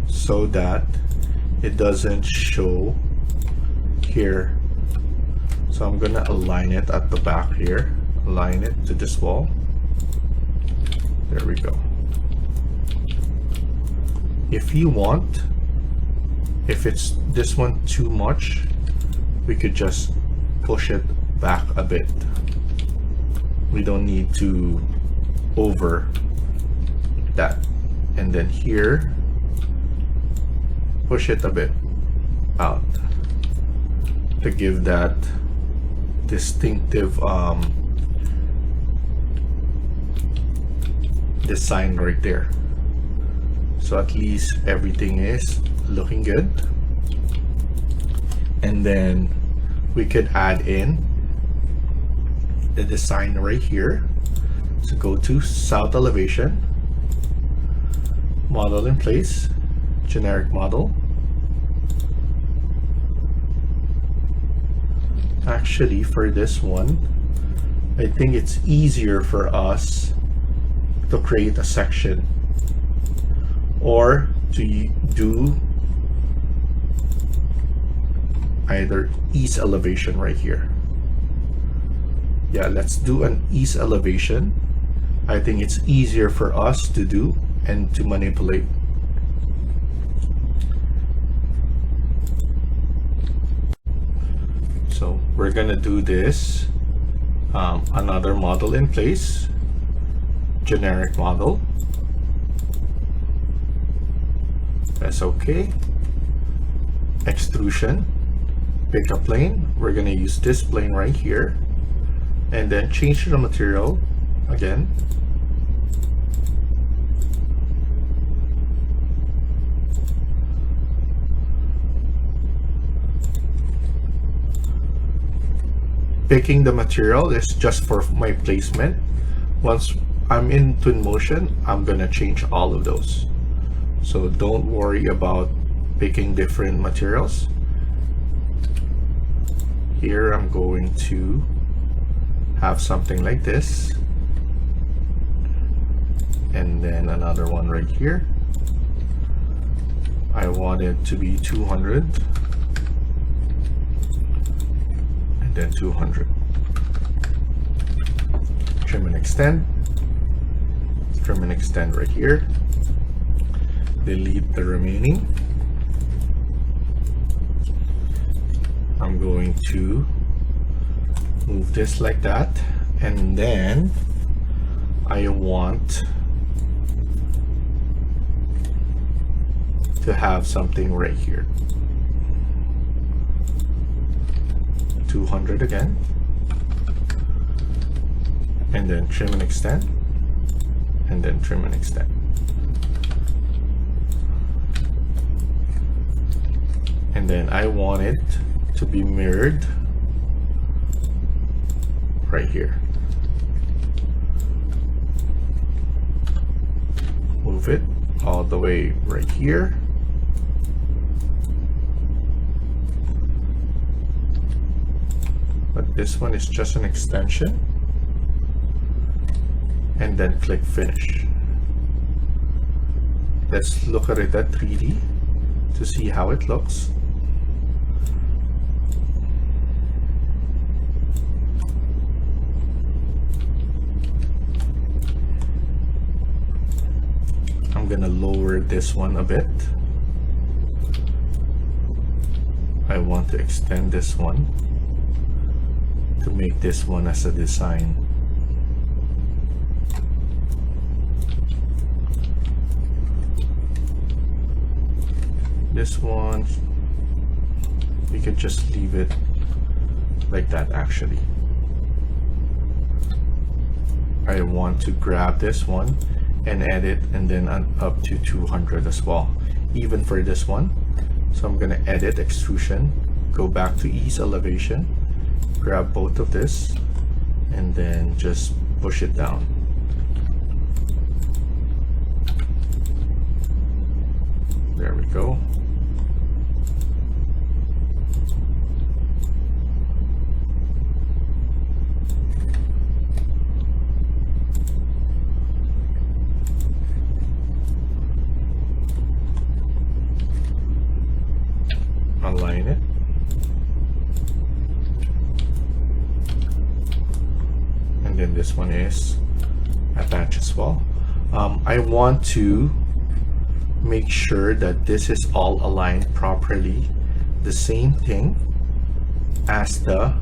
so that it doesn't show here. So I'm gonna align it at the back here, align it to this wall. There we go. If you want, if it's this one too much, we could just push it back a bit. We don't need to over that. And then here, push it a bit out to give that distinctive design right there. So at least everything is looking good. And then we could add in the design right here. So go to south elevation, model in place, generic model, Actually, for this one, I think it's easier for us to create a section or to do either east elevation right here. Yeah, let's do an east elevation. I think it's easier for us to do and to manipulate. So we're gonna do this, another model in place, generic model. That's okay. Extrusion, pick a plane. We're gonna use this plane right here, and then change the material again. Picking the material is just for my placement. Once I'm in Twinmotion, I'm gonna change all of those. So don't worry about picking different materials. Here I'm going to have something like this. And then another one right here. I want it to be 200. And then 200. Trim and extend. Trim and extend right here. Delete the remaining. I'm going to move this like that, and then I want to have something right here. 200 again, and then trim and extend, and then trim and extend. And then I want it to be mirrored right here. Move it all the way right here. But this one is just an extension. And then click finish. Let's look at it at 3D to see how it looks. I'm gonna lower this one a bit. I want to extend this one to make this one as a design. This one, we could just leave it like that actually. I want to grab this one and edit, and then up to 200 as well, even for this one. So I'm gonna edit extrusion, go back to ease elevation, grab both of this, and then just push it down. There we go. Align it. And then this one is attached as well. I want to make sure that this is all aligned properly. The same thing as the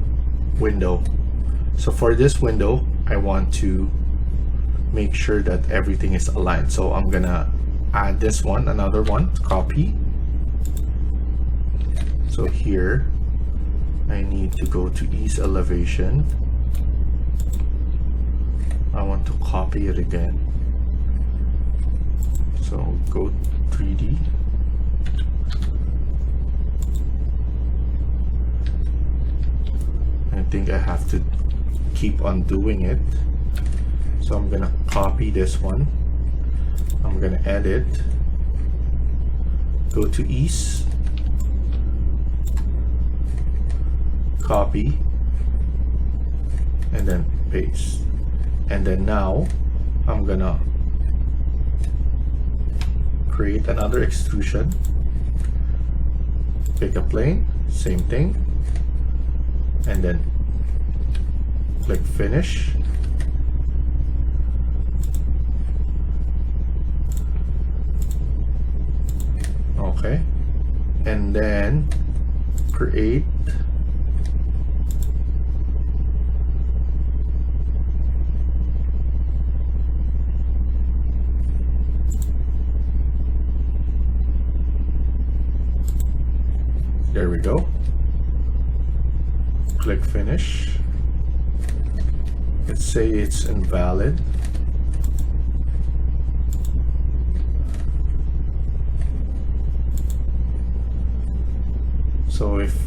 window. So for this window, I want to make sure that everything is aligned. So I'm gonna add this one, another one, copy. So here, I need to go to ease elevation. I want to copy it again. So go 3D. I think I have to keep on doing it. So I'm gonna copy this one. I'm gonna edit. Go to ease. Copy, and then paste. And then now I'm gonna create another extrusion, pick a plane, same thing, and then click finish. Okay, and then create there we go. Click finish. Let's say it's invalid. So if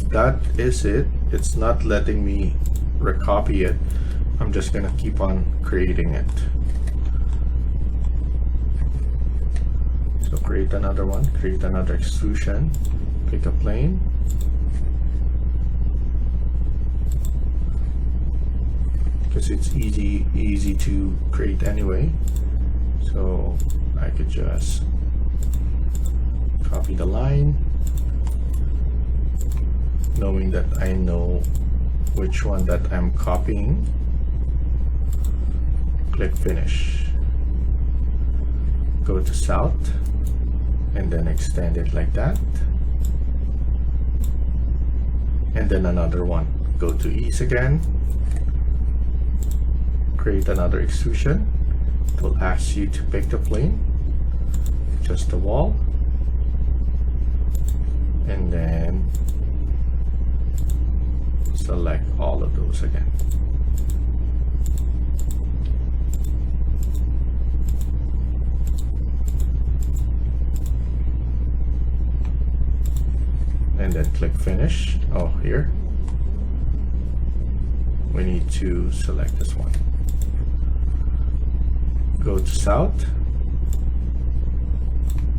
that is it, it's not letting me recopy it. I'm just gonna keep on creating it. So create another one, create another extrusion, pick a plane. Because it's easy to create anyway. So I could just copy the line, knowing that I know which one that I'm copying. Click finish. Go to south and then extend it like that. And then another one. Go to east again. Create another extrusion. It will ask you to pick the plane, just the wall, and then select all of those again. And then click finish. Oh, here we need to select this one. Go to south,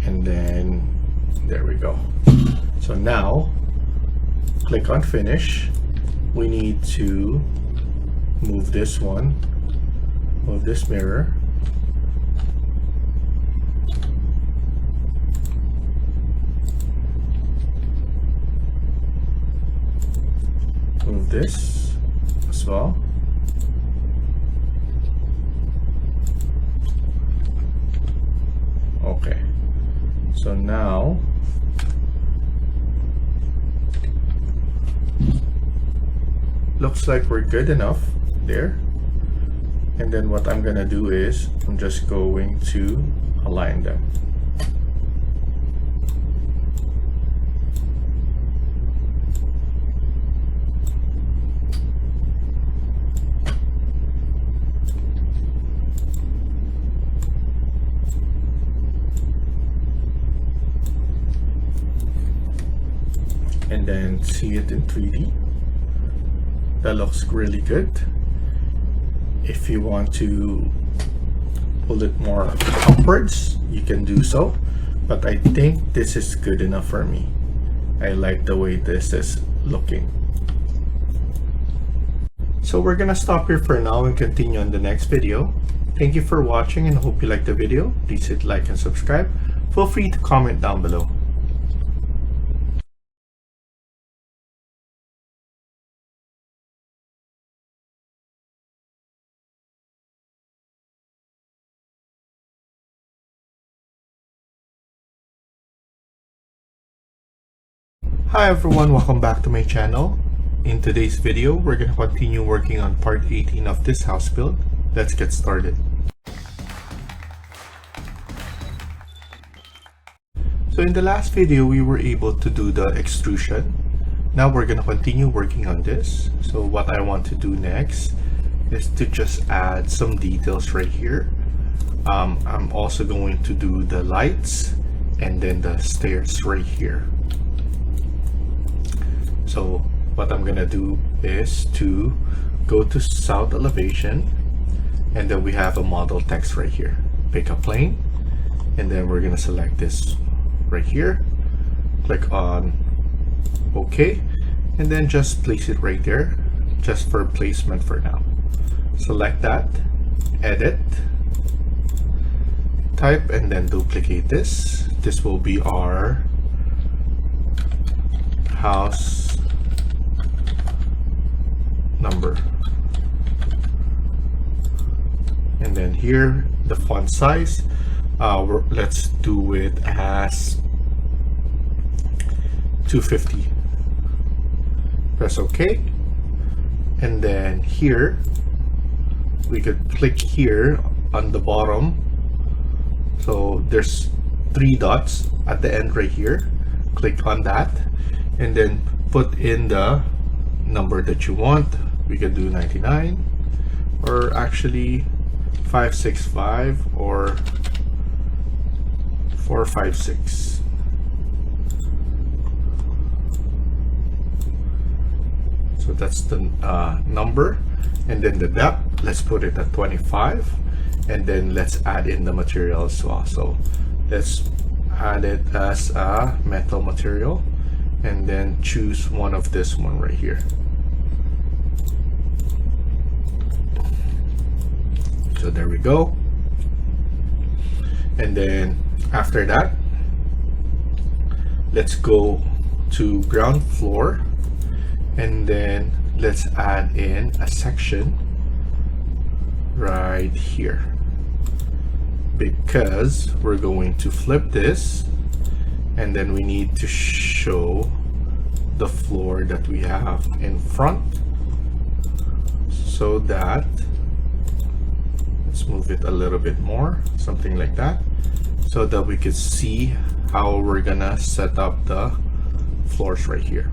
and then there we go. So now click on finish. We need to move this one, move this mirror, move this as well. Okay, so now looks like we're good enough there. And then what I'm gonna do is I'm just going to align them. And then see it in 3D. That looks really good. If you want to pull it more upwards, you can do so, but I think this is good enough for me. I like the way this is looking. So we're gonna stop here for now and continue on the next video. Thank you for watching and hope you liked the video. Please hit like and subscribe. Feel free to comment down below. Hi everyone, welcome back to my channel. In today's video, we're going to continue working on part 18 of this house build. Let's get started. So in the last video, we were able to do the extrusion. Now we're going to continue working on this. So what I want to do next is to just add some details right here. I'm also going to do the lights and then the stairs right here. So what I'm gonna do is to go to south elevation, and then we have a model text right here. Pick a plane, and then we're gonna select this right here. Click on OK, and then just place it right there. just for placement for now. Select that, edit, type, and then duplicate this. This will be our house number. And then here, the font size, let's do it as 250. Press OK. And then here, we could click here on the bottom. So there's 3 dots at the end right here. Click on that and then put in the number that you want. We can do 99 or actually 565 or 456. So that's the number, and then the depth, let's put it at 25, and then let's add in the material as well. So let's add it as a metal material and then choose one of this one right here. So there we go. And then after that, let's go to ground floor, and then let's add in a section right here, because we're going to flip this, and then we need to show the floor that we have in front, so that, let's move it a little bit more, something like that, so that we could see how we're gonna set up the floors right here.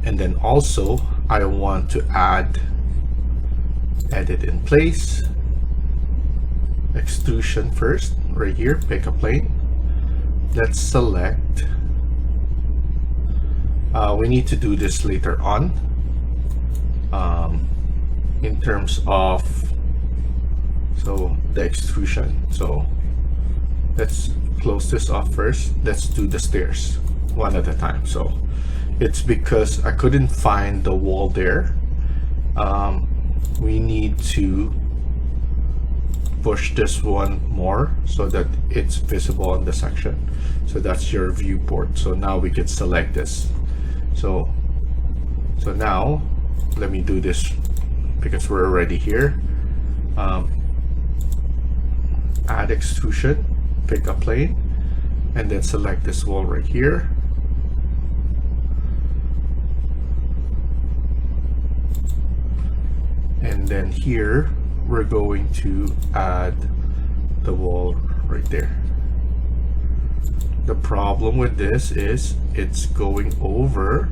And then also I want to add edit in place, extrusion first, right here, pick a plane. Let's select, we need to do this later on in terms of, so the extrusion. So let's close this off first. Let's do the stairs one at a time. So it's because I couldn't find the wall there. We need to push this one more so that it's visible on the section. So that's your viewport. So now we can select this. So now let me do this because we're already here. Add extrusion, pick a plane, and then select this wall right here. And then here we're going to add the wall right there. The problem with this is it's going over,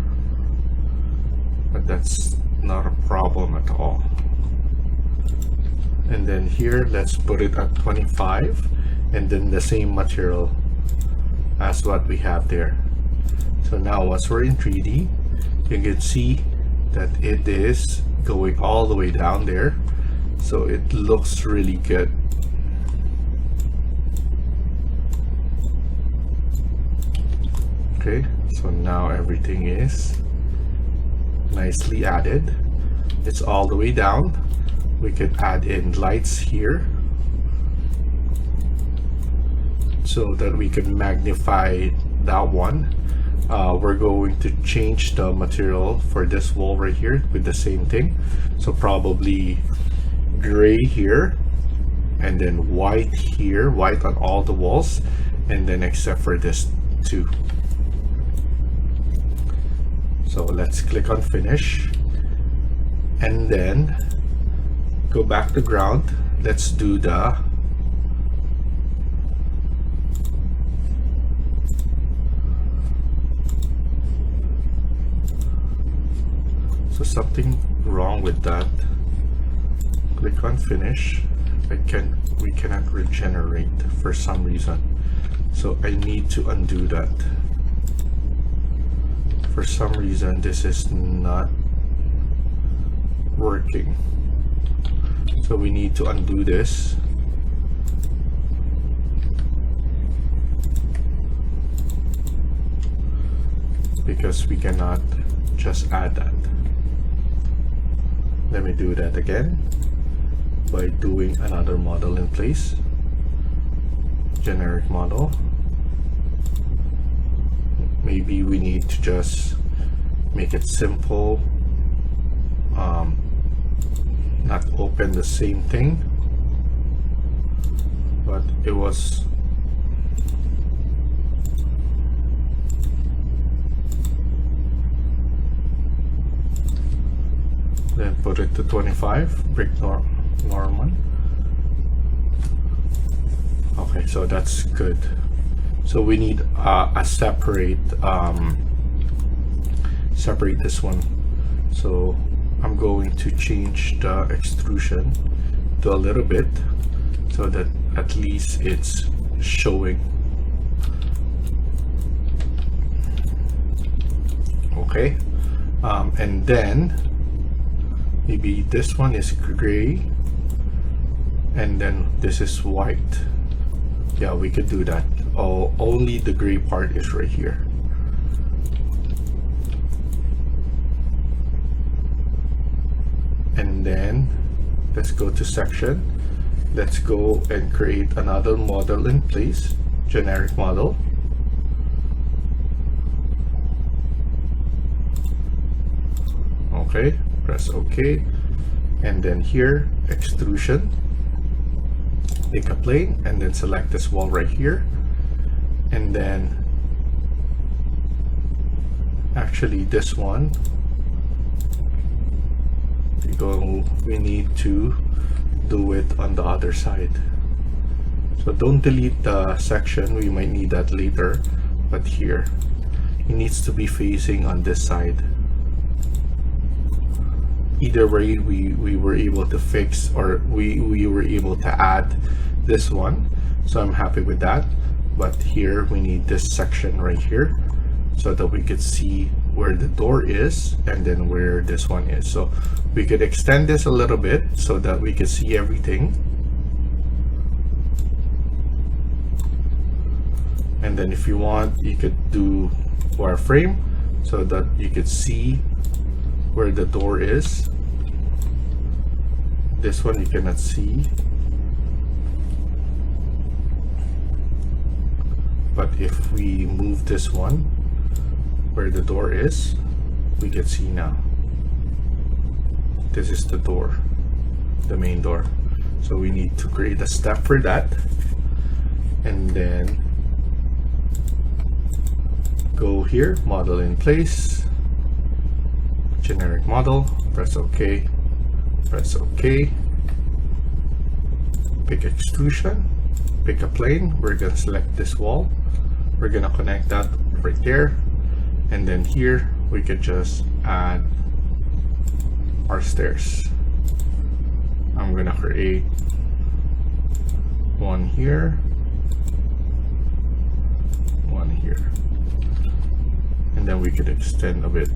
but that's not a problem at all. And then here, let's put it at 25, and then the same material as what we have there. So now once we're in 3D, you can see that it is going all the way down there. So it looks really good. Okay, so now everything is nicely added. It's all the way down. We could add in lights here so that we can magnify that one. We're going to change the material for this wall right here with the same thing. So probably gray here, and then white here, white on all the walls, and then except for this too. So let's click on finish, and then go back to ground. Let's do the so something wrong with that. Click on finish. We cannot regenerate for some reason, so I need to undo that. For some reason this is not working, so we need to undo this. Because we cannot just add that. Let me do that again by doing another model in place. Generic model. Maybe we need to just make it simple, not open the same thing, but it was then put it to 25 brick Norman. Okay, so that's good. So we need a separate separate this one. So I'm going to change the extrusion to a little bit so that at least it's showing. Okay, and then maybe this one is gray and then this is white. Yeah, we could do that. Oh, only the gray part is right here. And then let's go to section. Let's go and create another model in place. Generic model. Okay, press OK. And then here, extrusion. Pick a plane and then select this wall right here. And then actually this one, we need to do it on the other side. So don't delete the section, we might need that later, but here it needs to be facing on this side. Either way, we were able to fix, or we were able to add this one, so I'm happy with that. But here we need this section right here so that we could see where the door is and then where this one is. So we could extend this a little bit so that we could see everything. And then if you want, you could do wireframe so that you could see where the door is. This one you cannot see, but if we move this one where the door is, we can see now. This is the door, the main door. So we need to create a step for that, and then go here, model in place, generic model, press OK, press OK, pick extrusion, pick a plane. We're gonna select this wall, we're gonna connect that right there, and then here we could just add our stairs. I'm gonna create one here, one here, and then we could extend a bit.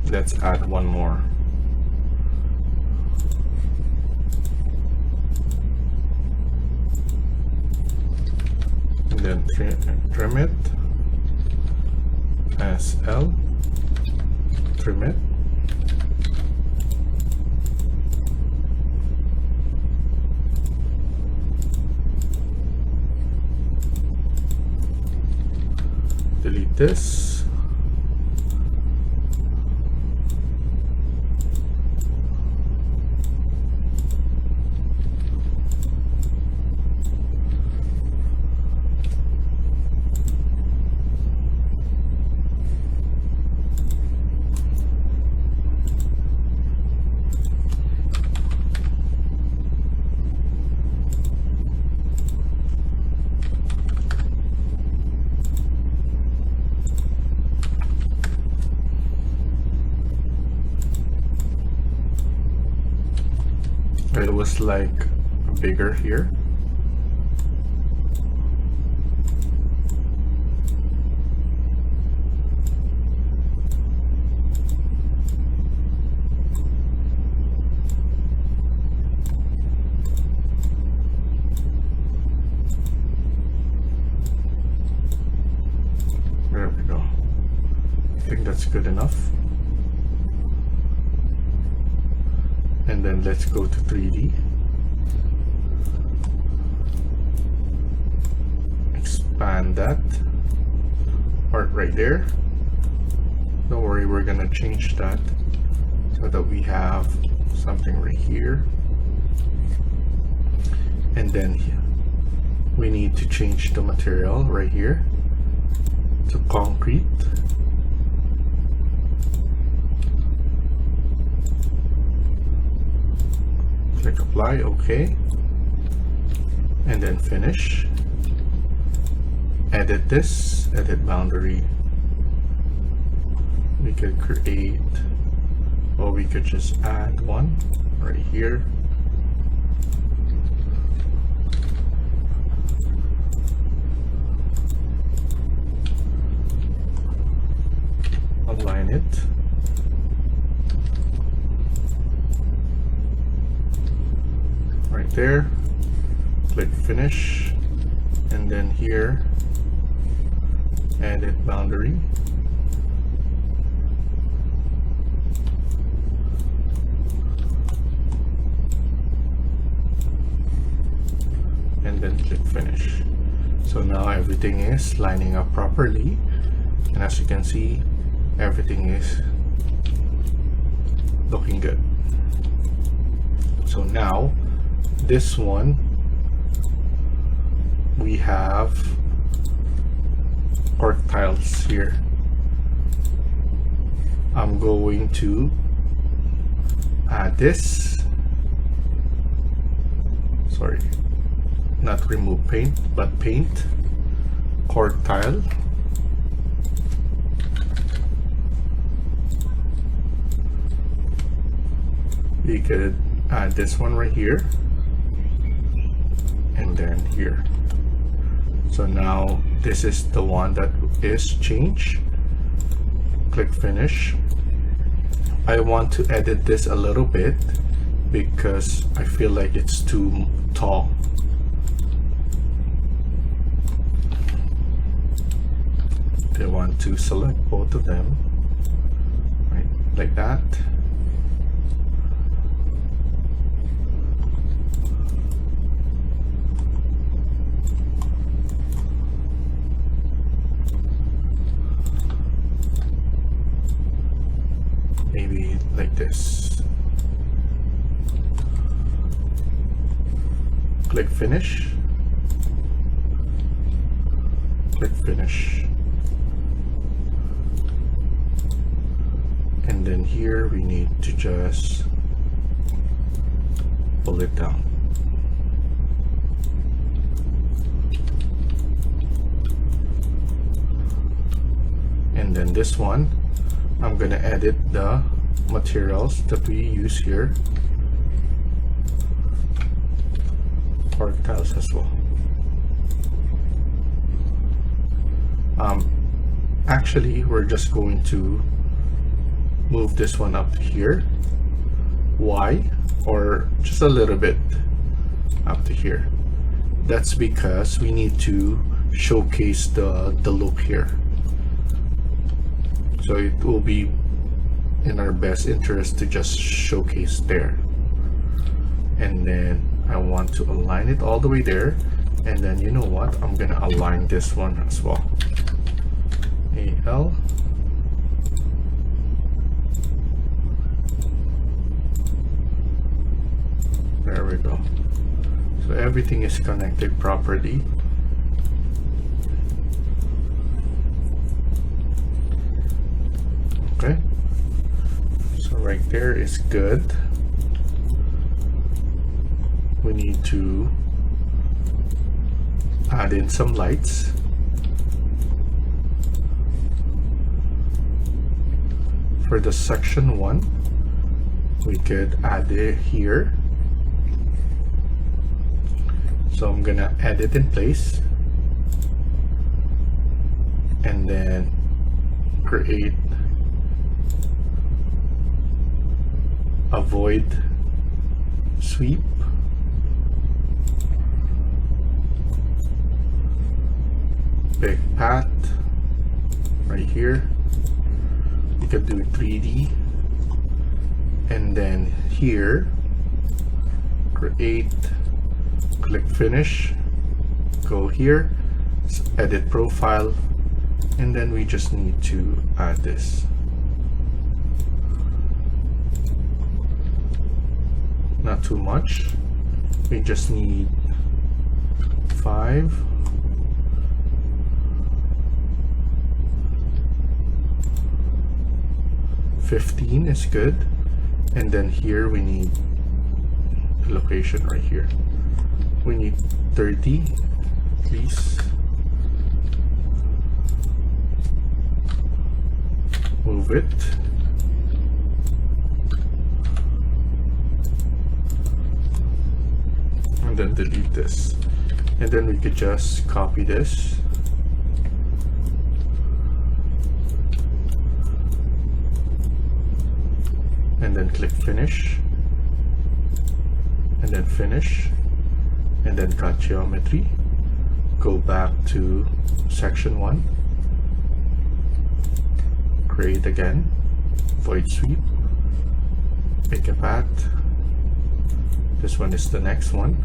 Let's add one more. And then trim it. SL. Trim it. Delete this. It was like bigger here. enough. And then let's go to 3D. Expand that part right there. Don't worry, we're gonna change that so that we have something right here. And then we need to change the material right here to concrete. Click apply, okay. And then finish. Edit this, edit boundary. We could create, or we could just add one right here. Align it. Right there. Click finish. And then here, edit boundary. And then click finish. So now everything is lining up properly, and as you can see, everything is looking good. So now this one, we have cork tiles here. I'm going to add this, sorry, not remove paint, but paint cork tile. We could add this one right here and then here. So now this is the one that is changed. Click finish. I want to edit this a little bit because I feel like it's too tall. I want to select both of them, right, like that. Maybe like this. Click finish. Click finish. And then here we need to just pull it down. And then this one, I'm gonna edit the materials that we use here, cork tiles as well. Actually, we're just going to move this one up to here. Why? Or just a little bit up to here. That's because we need to showcase the look here. So it will be in our best interest to just showcase there. And then I want to align it all the way there. And then you know what? I'm gonna align this one as well. AL. There we go. So everything is connected properly. Okay. So right there is good. We need to add in some lights. For the section 1, we could add it here. So I'm gonna add it in place and then create a void sweep. Big path right here. could do 3D, and then here create, click finish, go here, edit profile, and then we just need to add this. Not too much, we just need 5. 15 is good, and then here we need the location right here. We need 30, please. Move it. And then delete this. And then we could just copy this. And then click finish. And then finish. And then cut geometry. Go back to section 1. Create again. Void sweep. Pick a path. This one is the next one.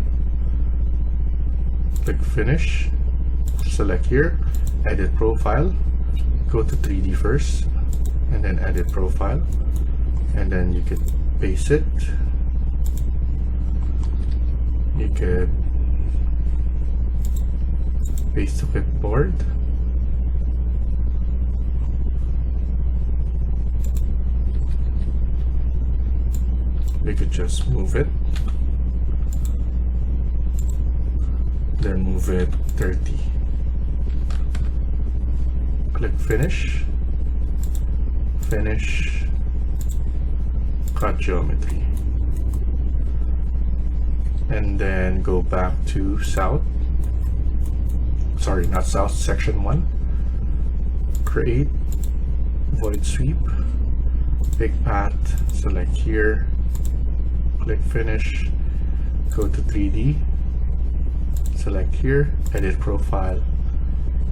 Click finish. Select here. Edit profile. Go to 3D first. And then edit profile. And then you could paste it. You could paste the clipboard. We could just move it. Then move it 30. Click finish. Finish. Cut geometry. And then go back to south. Sorry, not south, section 1. Create. Void sweep. Pick path. Select here. Click finish. Go to 3D. Select here. Edit profile.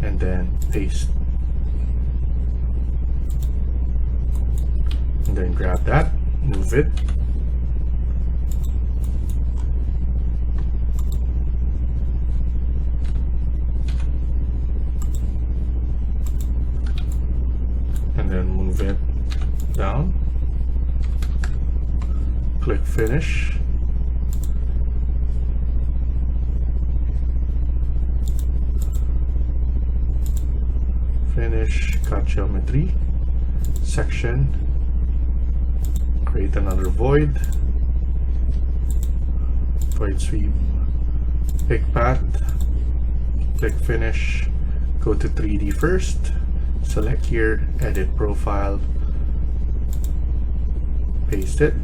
And then paste. And then grab that. Move it. And then move it down. Click finish. Finish, cut geometry. Section. Create another void. Void sweep. Pick path. Click finish. Go to 3D first. Select here. Edit profile. Paste it.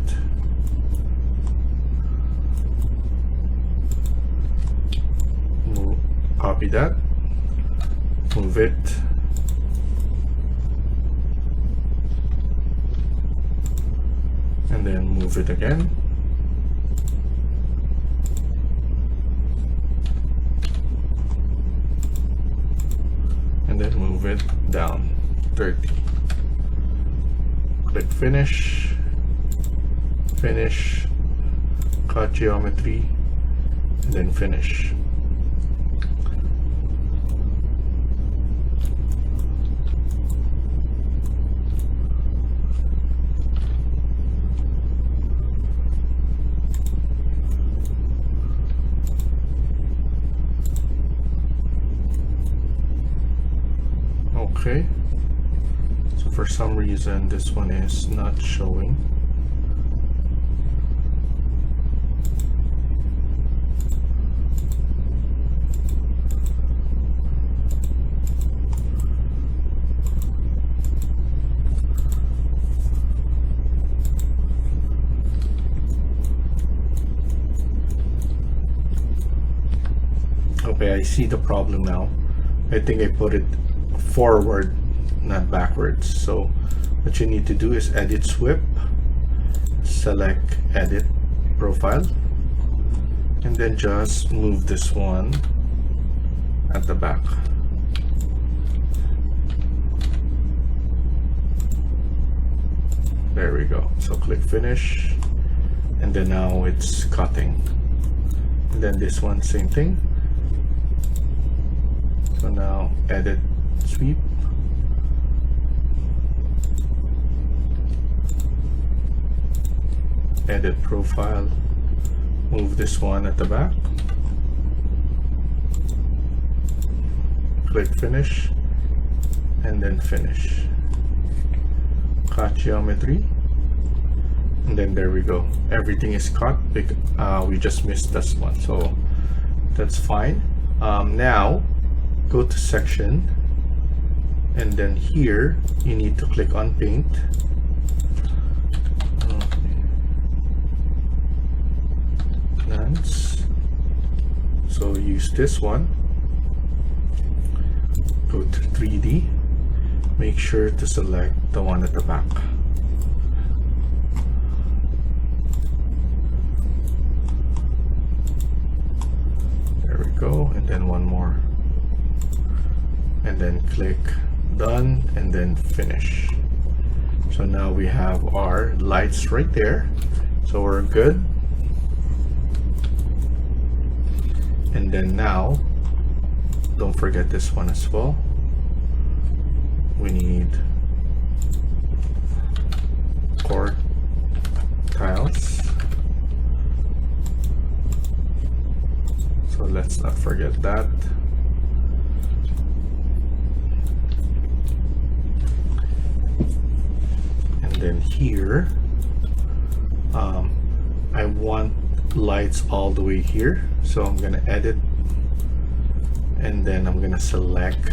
Copy that. Move it. And then move it again. And then move it down 30. Click finish. Finish. Cut geometry. And then finish. Okay, so for some reason this one is not showing. Okay, I see the problem now. I think I put it forward, not backwards. So what you need to do is edit sweep, select edit profile, and then just move this one at the back. There we go. So click finish, and then now it's cutting. And then this one, same thing. So now edit, sweep. Edit profile, move this one at the back. Click finish, and then finish. Cut geometry, and then there we go. Everything is cut. We just missed this one, so that's fine. Now go to section, and then here you need to click on paint. So use this one. Go to 3D. Make sure to select the one at the back. There we go, and then one more. And then click done, and then finish. So now we have our lights right there. So we're good. And then now, don't forget this one as well. We need core tiles. So let's not forget that. And then here, I want lights all the way here. So I'm gonna edit, and then I'm gonna select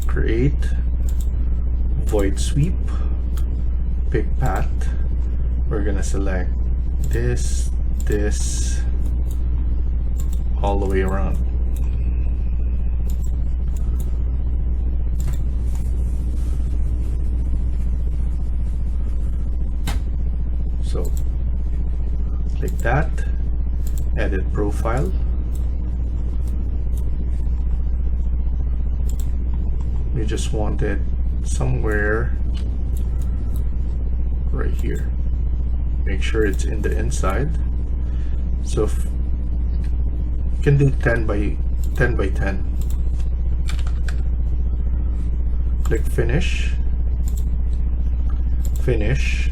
create, void sweep, pick path. We're gonna select this, all the way around. So click that, edit profile. We just want it somewhere right here. Make sure it's in the inside. So you can do 10 by 10. Click finish, finish,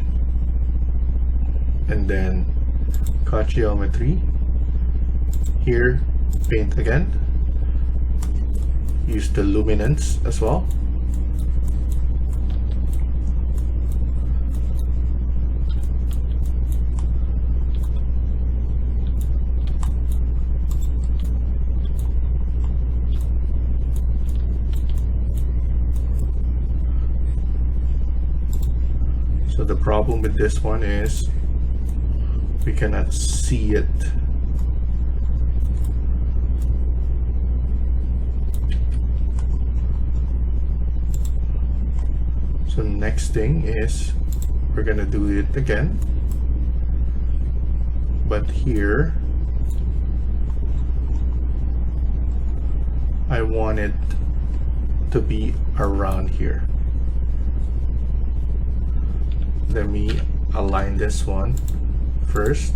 and then cut geometry. Here, paint again. Use the luminance as well. So the problem with this one is we cannot see it. So next thing is we're gonna do it again, but here I want it to be around here. Let me align this one first.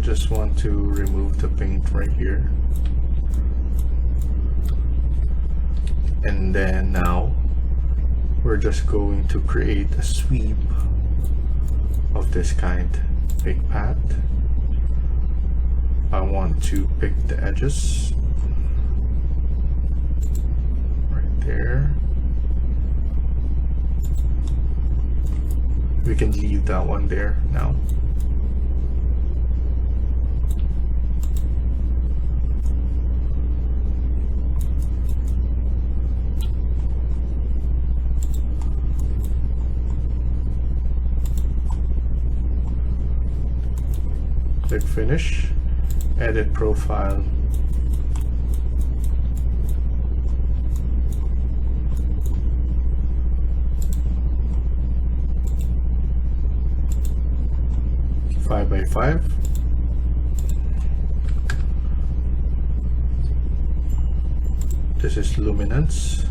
Just want to remove the paint right here, and then now we're just going to create a sweep of this kind. Pick path. I want to pick the edges right there. We can leave that one there now. click finish, edit profile. Five by 5. This is luminance.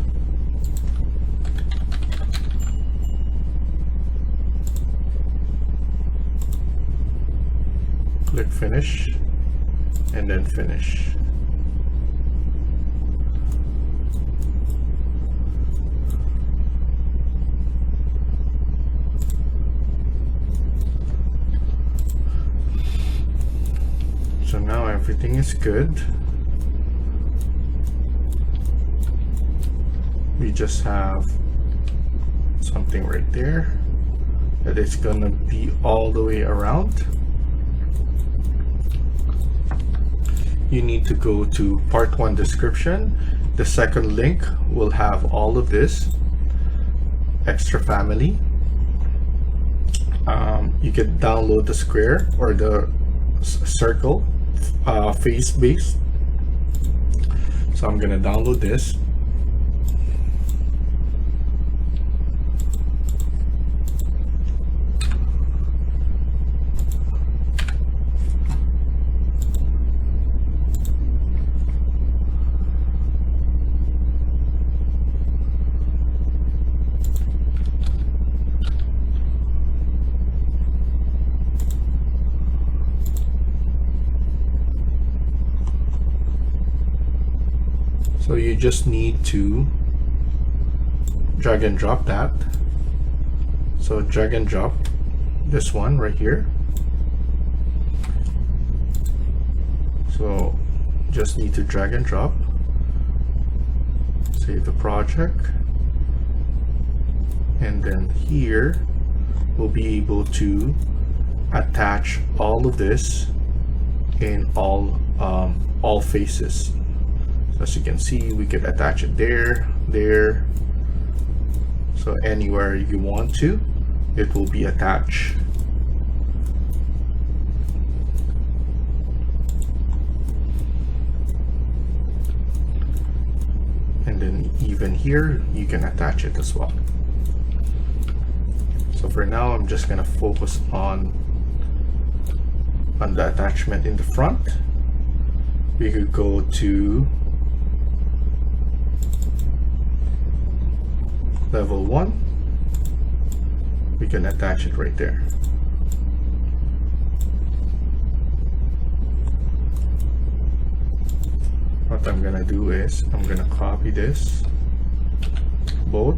Click finish and then finish. So now everything is good. We just have something right there that is gonna be all the way around. You need to go to part 1 description. The second link will have all of this extra family. You can download the square or the circle face base. So I'm gonna download this. So you just need to drag and drop that. So drag and drop this one right here. So just need to drag and drop. Save the project. And then here we'll be able to attach all of this in all faces. As you can see, we could attach it there, so anywhere you want to, it will be attached. And then even here, you can attach it as well. So for now, I'm just gonna focus on the attachment in the front. We could go to level 1. We can attach it right there. What I'm gonna do is I'm gonna copy this both,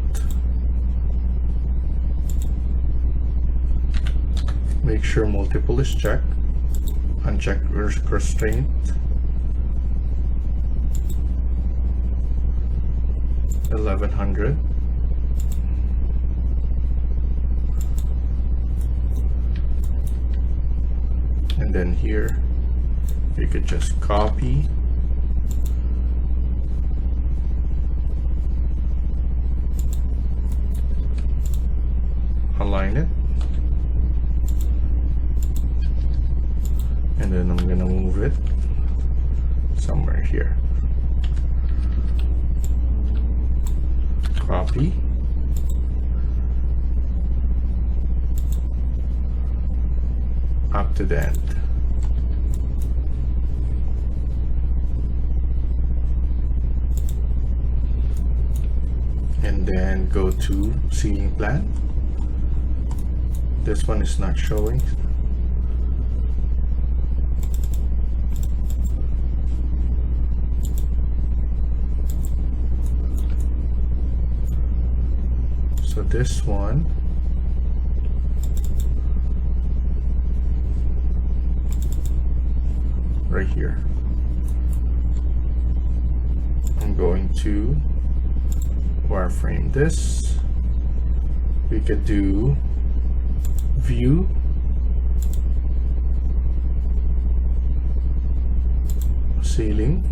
make sure multiple is checked, uncheck restraint, $1100. And then here you could just copy, align it, and then I'm gonna move it somewhere here. Copy, up to the end. And then go to ceiling plan. This one is not showing. So this one, right here, I'm going to wireframe this. We could do view, ceiling,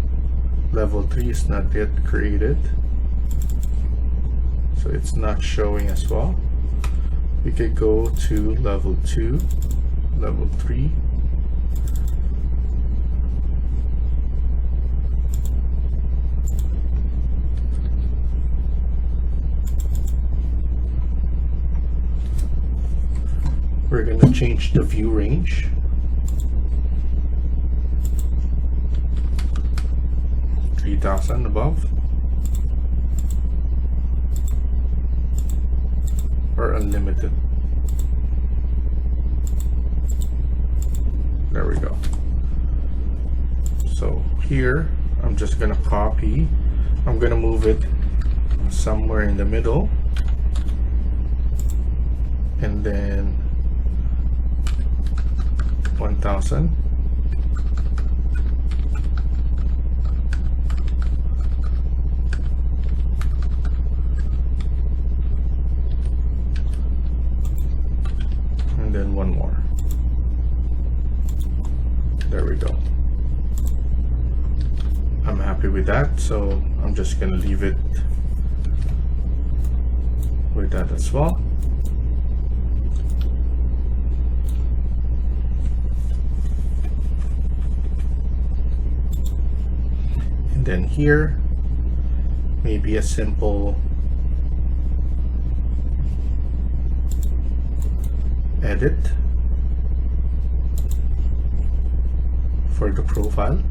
level 3 is not yet created, so it's not showing as well. We could go to level 2, level 3, I'm going to change the view range. $3,000 above. Or unlimited. There we go. So here, I'm just gonna copy. I'm gonna move it somewhere in the middle. And then 1,000. And then one more. There we go. I'm happy with that, so I'm just gonna leave it with that as well. And then here, maybe a simple edit for the profile.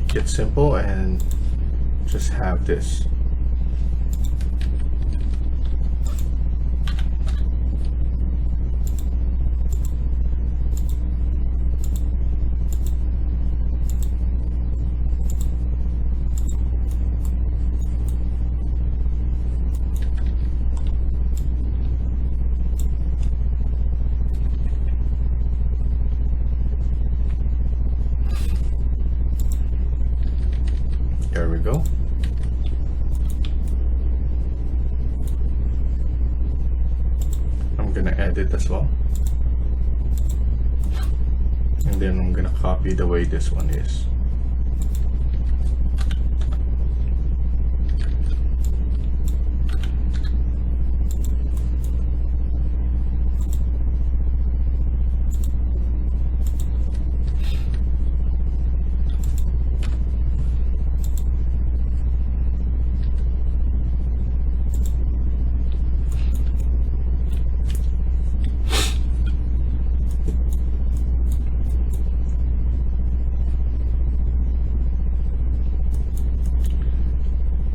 Get simple and just have this. There we go. I'm gonna edit as well. And then I'm gonna copy the way this one is.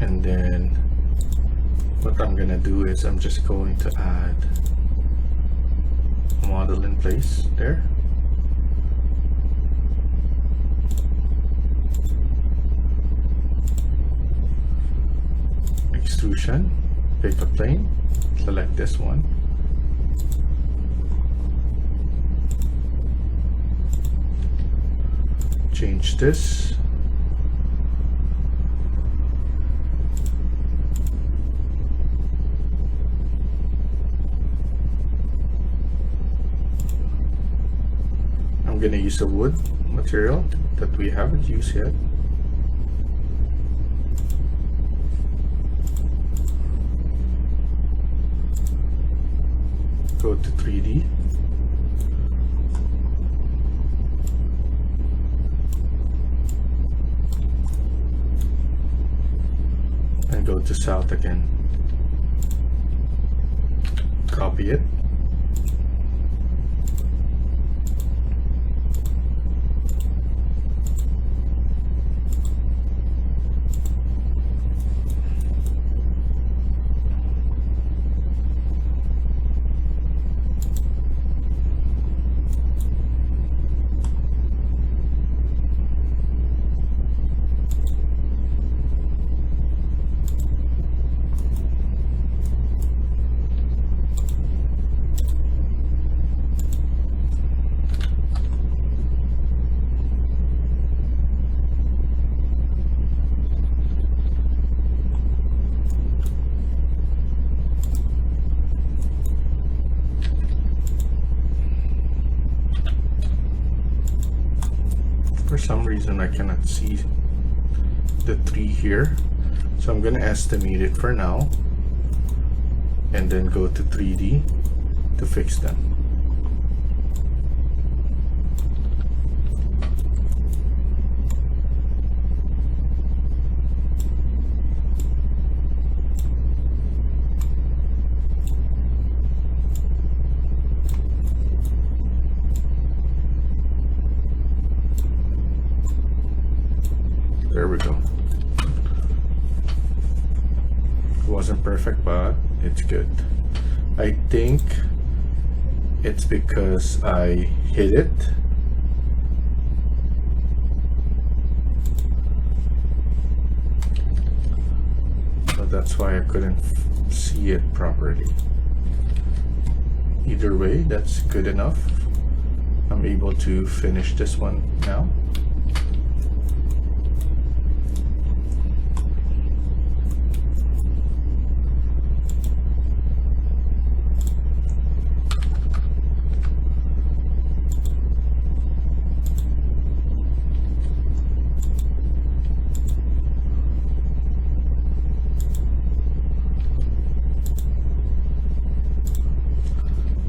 And then what I'm gonna do is I'm just going to add a model in place there. Extrusion, pick a plane, select this one. Change this. I'm gonna use a wood material that we haven't used yet. Go to 3D. And go to south again. Copy it. For some reason I cannot see the tree here, so I'm gonna estimate it for now. and then go to 3D to fix them. There we go. It wasn't perfect, but it's good. I think it's because I hit it. So that's why I couldn't see it properly. Either way, that's good enough. I'm able to finish this one now.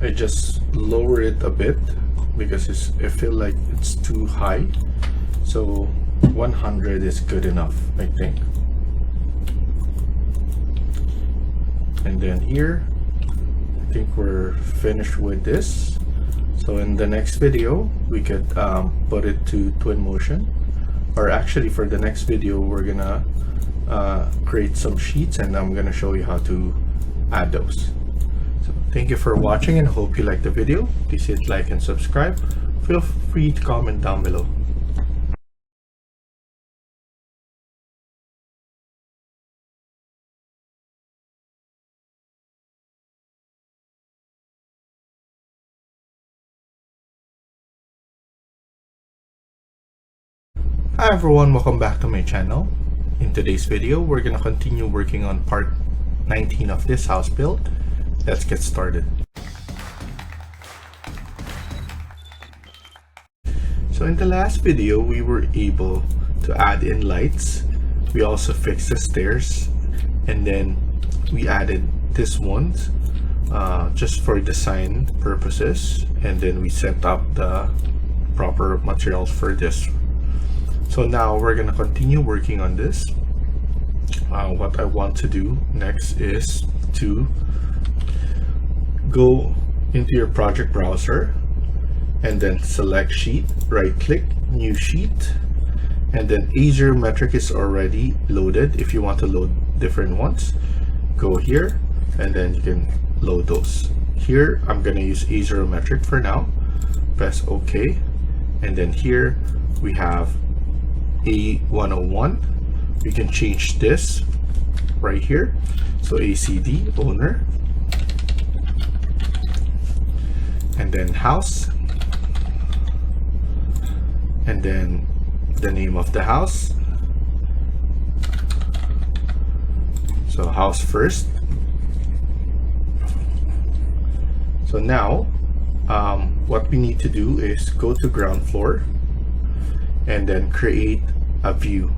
I just lower it a bit because I feel like it's too high. So 100 is good enough, I think. And then here, I think we're finished with this. So in the next video, we could put it to Twinmotion. Or actually, for the next video, we're gonna create some sheets, and I'm gonna show you how to add those. Thank you for watching, and hope you liked the video. Please hit like and subscribe. Feel free to comment down below. Hi everyone, welcome back to my channel. In today's video, we're gonna continue working on part 19 of this house build. Let's get started. So in the last video, we were able to add in lights. We also fixed the stairs, and then we added this one just for design purposes, and then we set up the proper materials for this. So now we're gonna continue working on this. What I want to do next is to go into your project browser and then select sheet, right click, new sheet, and then Azerometric is already loaded. If you want to load different ones, go here and then you can load those. Here I'm gonna use Azerometric for now. Press OK, and then here we have A101. We can change this right here. So ACD owner, and then house, and then the name of the house. So house first. So now what we need to do is go to ground floor and then create a view.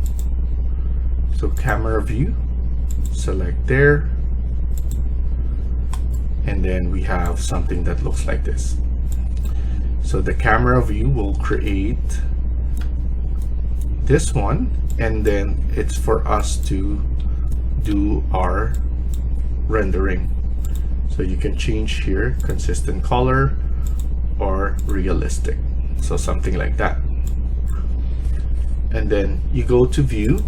So camera view, select there, and then we have something that looks like this. So the camera view will create this one, and then it's for us to do our rendering. So you can change here consistent color or realistic, so something like that. And then you go to view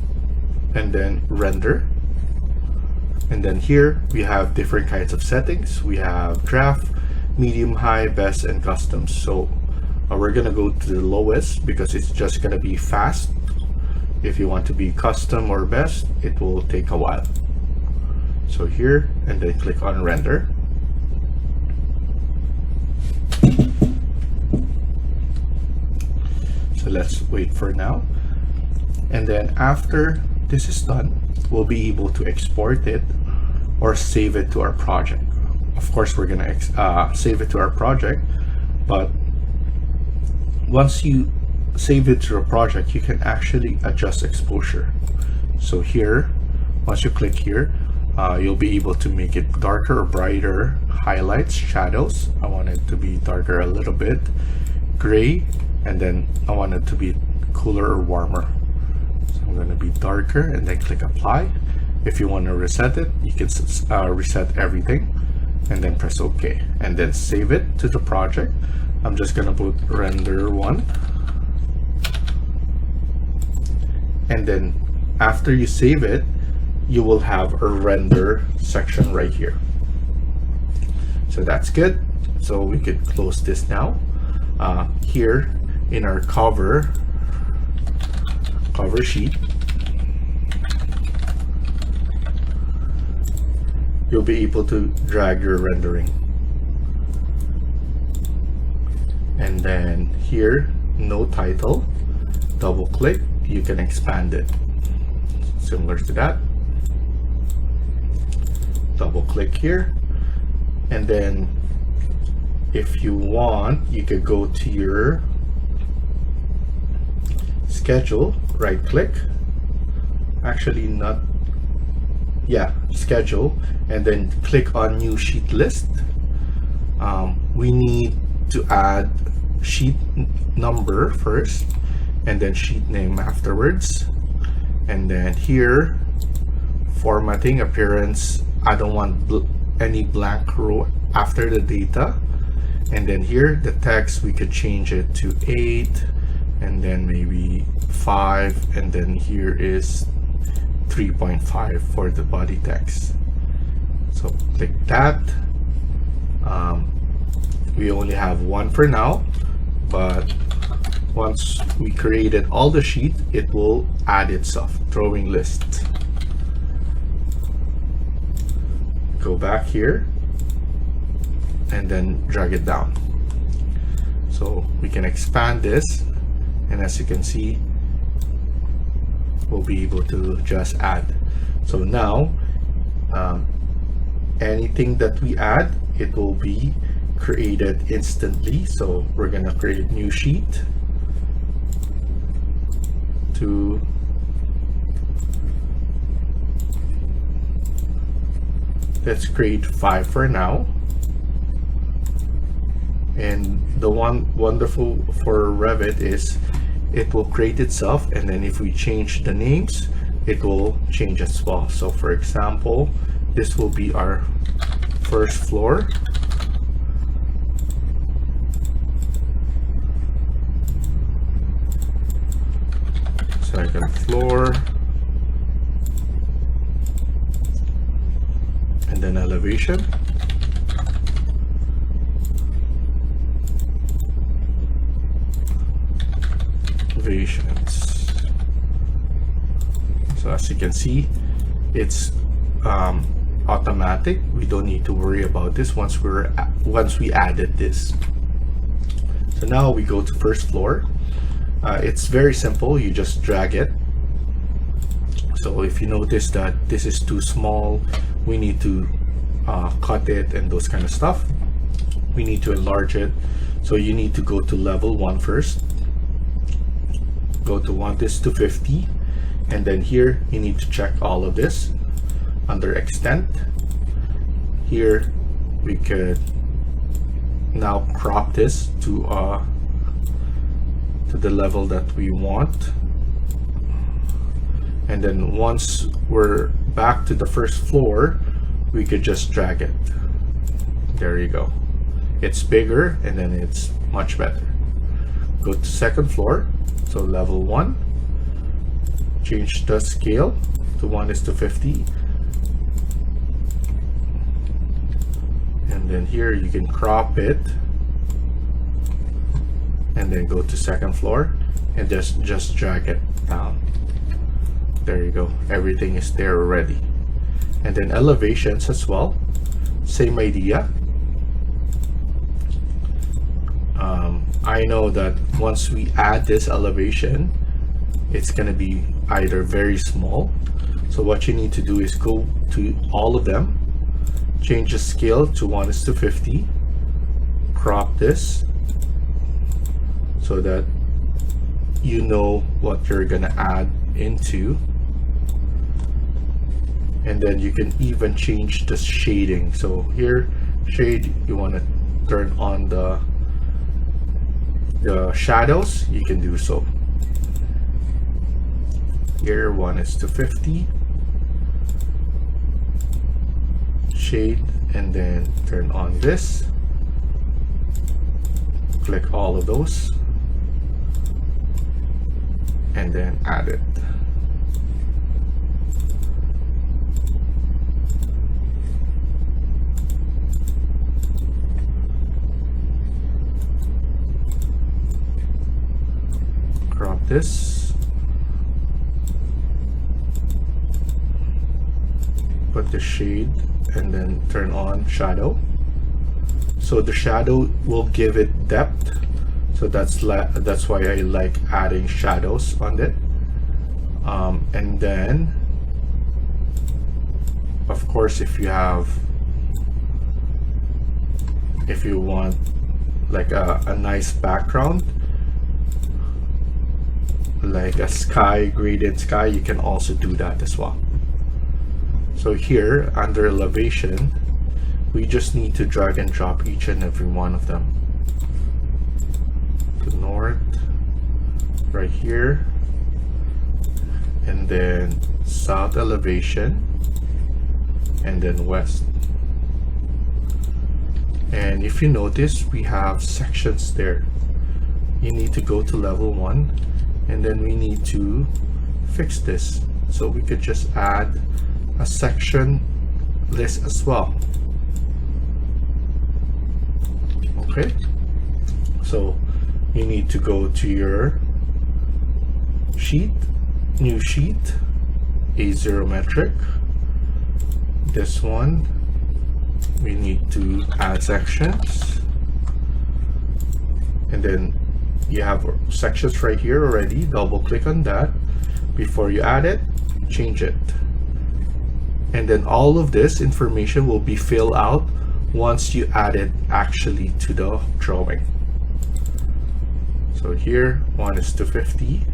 and then render. And then here we have different kinds of settings. We have draft, medium, high, best, and custom. So we're gonna go to the lowest because it's just gonna be fast. If you want to be custom or best, it will take a while. So here, and then click on render. So let's wait for now. And then after this is done, we'll be able to export it or save it to our project. Of course, we're gonna save it to our project, but once you save it to a project, you can actually adjust exposure. So here, once you click here, you'll be able to make it darker or brighter, highlights, shadows. I want it to be darker a little bit, gray, and then I want it to be cooler or warmer. So I'm going to be darker and then click apply. If you want to reset it, you can reset everything and then press OK and then save it to the project. I'm just going to put render 1, and then after you save it, you will have a render section right here. So that's good. So we could close this now. Here in our cover sheet, you'll be able to drag your rendering. And then here, no title, double click, you can expand it. Similar to that. Double click here, and then if you want, you could go to your schedule, right click, actually not, yeah, schedule, and then click on new sheet list. We need to add sheet number first and then sheet name afterwards, and then here formatting, appearance, I don't want any blank row after the data. And then here the text, we could change it to 8 and then maybe 5, and then here is 3.5 for the body text. So click that. We only have one for now, but once we created all the sheet, it will add itself. Drawing list. Go back here and then drag it down. So we can expand this, and as you can see, we'll be able to just add. So now anything that we add, it will be created instantly. So we're gonna create new sheet to let's create 5 for now. And the one wonderful for Revit is it will create itself, and then if we change the names, it will change as well. So for example, this will be our first floor. Second floor. And then elevation. Elevations. So as you can see, it's automatic. We don't need to worry about this once we added this. So now we go to first floor. It's very simple. You just drag it. So if you notice that this is too small, we need to cut it and those kind of stuff. We need to enlarge it. So you need to go to level 1 first. Go to want this to 50, and then here you need to check all of this under extent. Here we could now crop this to the level that we want, and then once we're back to the first floor, we could just drag it. There you go. It's bigger and then it's much better. Go to second floor. So level 1, change the scale to 1:50, and then here you can crop it, and then go to second floor and just drag it down. There you go. Everything is there already. And then elevations as well, same idea. I know that once we add this elevation, it's going to be either very small. So what you need to do is go to all of them, change the scale to 1:50, crop this so that you know what you're going to add into. And then you can even change the shading. So here, shade, you want to turn on the shadows, you can do so. Here 1:50, shade, and then turn on this. Click all of those, and then add it. Crop this, put the shade, and then turn on shadow. So the shadow will give it depth. So that's why I like adding shadows on it. And then, of course, if you want like a nice background, like a sky, gradient sky, you can also do that as well. So here under elevation, we just need to drag and drop each and every one of them to north, right here, and then south elevation, and then west. And if you notice, we have sections there. You need to go to level 1, and then we need to fix this. So we could just add a section list as well. Okay, so you need to go to your sheet, new sheet, asymmetric. This one, we need to add sections, and then you have sections right here already. Double click on that. Before you add it, change it, and then all of this information will be filled out once you add it actually to the drawing. So here 1:50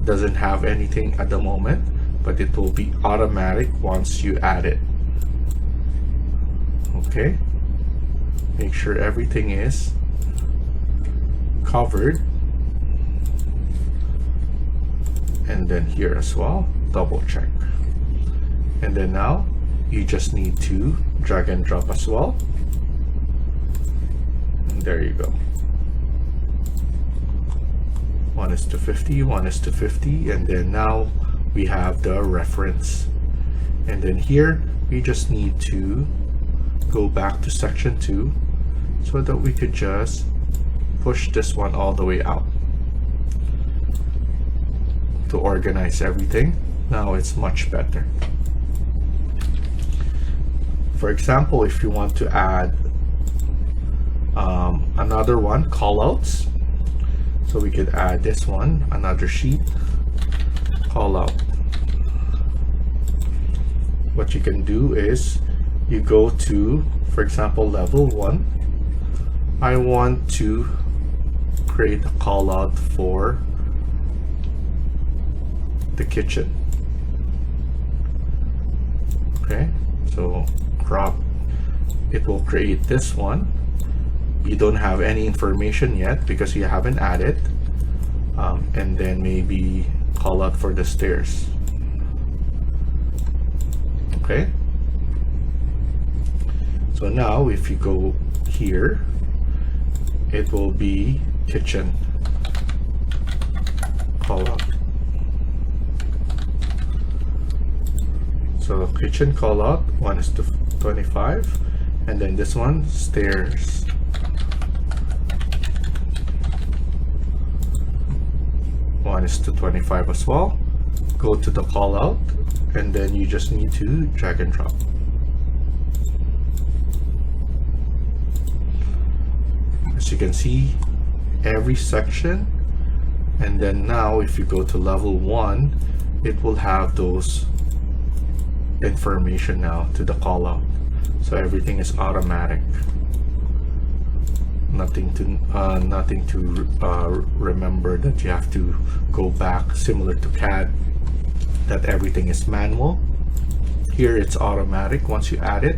doesn't have anything at the moment, but it will be automatic once you add it. Okay, make sure everything is covered, and then here as well, double check. And then now you just need to drag and drop as well, and there you go. 1:50, 1:50, and then now we have the reference. And then here we just need to go back to section 2 so that we could just push this one all the way out to organize everything. Now it's much better. For example, if you want to add another one, callouts, so we could add this one, another sheet, callout. What you can do is you go to, for example, level 1. I want to create a callout for the kitchen. Okay, so crop, it will create this one. You don't have any information yet because you haven't added, and then maybe call out for the stairs. Okay, so now if you go here, it will be kitchen, call out. So kitchen call out 1:25, and then this one, stairs. One is to 25 as well. Go to the call out, and then you just need to drag and drop. As you can see, every section, and then now if you go to level 1, it will have those information now to the call out. So everything is automatic. Nothing to remember that you have to go back, similar to CAD, that everything is manual. Here it's automatic. Once you add it,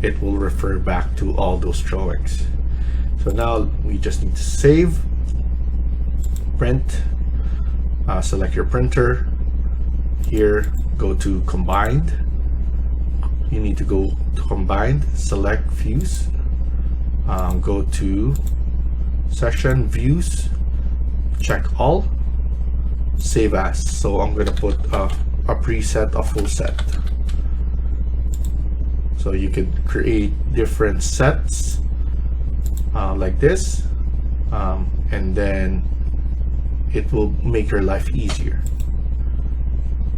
it will refer back to all those drawings. So now we just need to save, print, select your printer. Here, go to combined. You need to go to combined, select views, go to session views, check all, save as. So I'm gonna put a preset, a full set. So you can create different sets like this, and then it will make your life easier.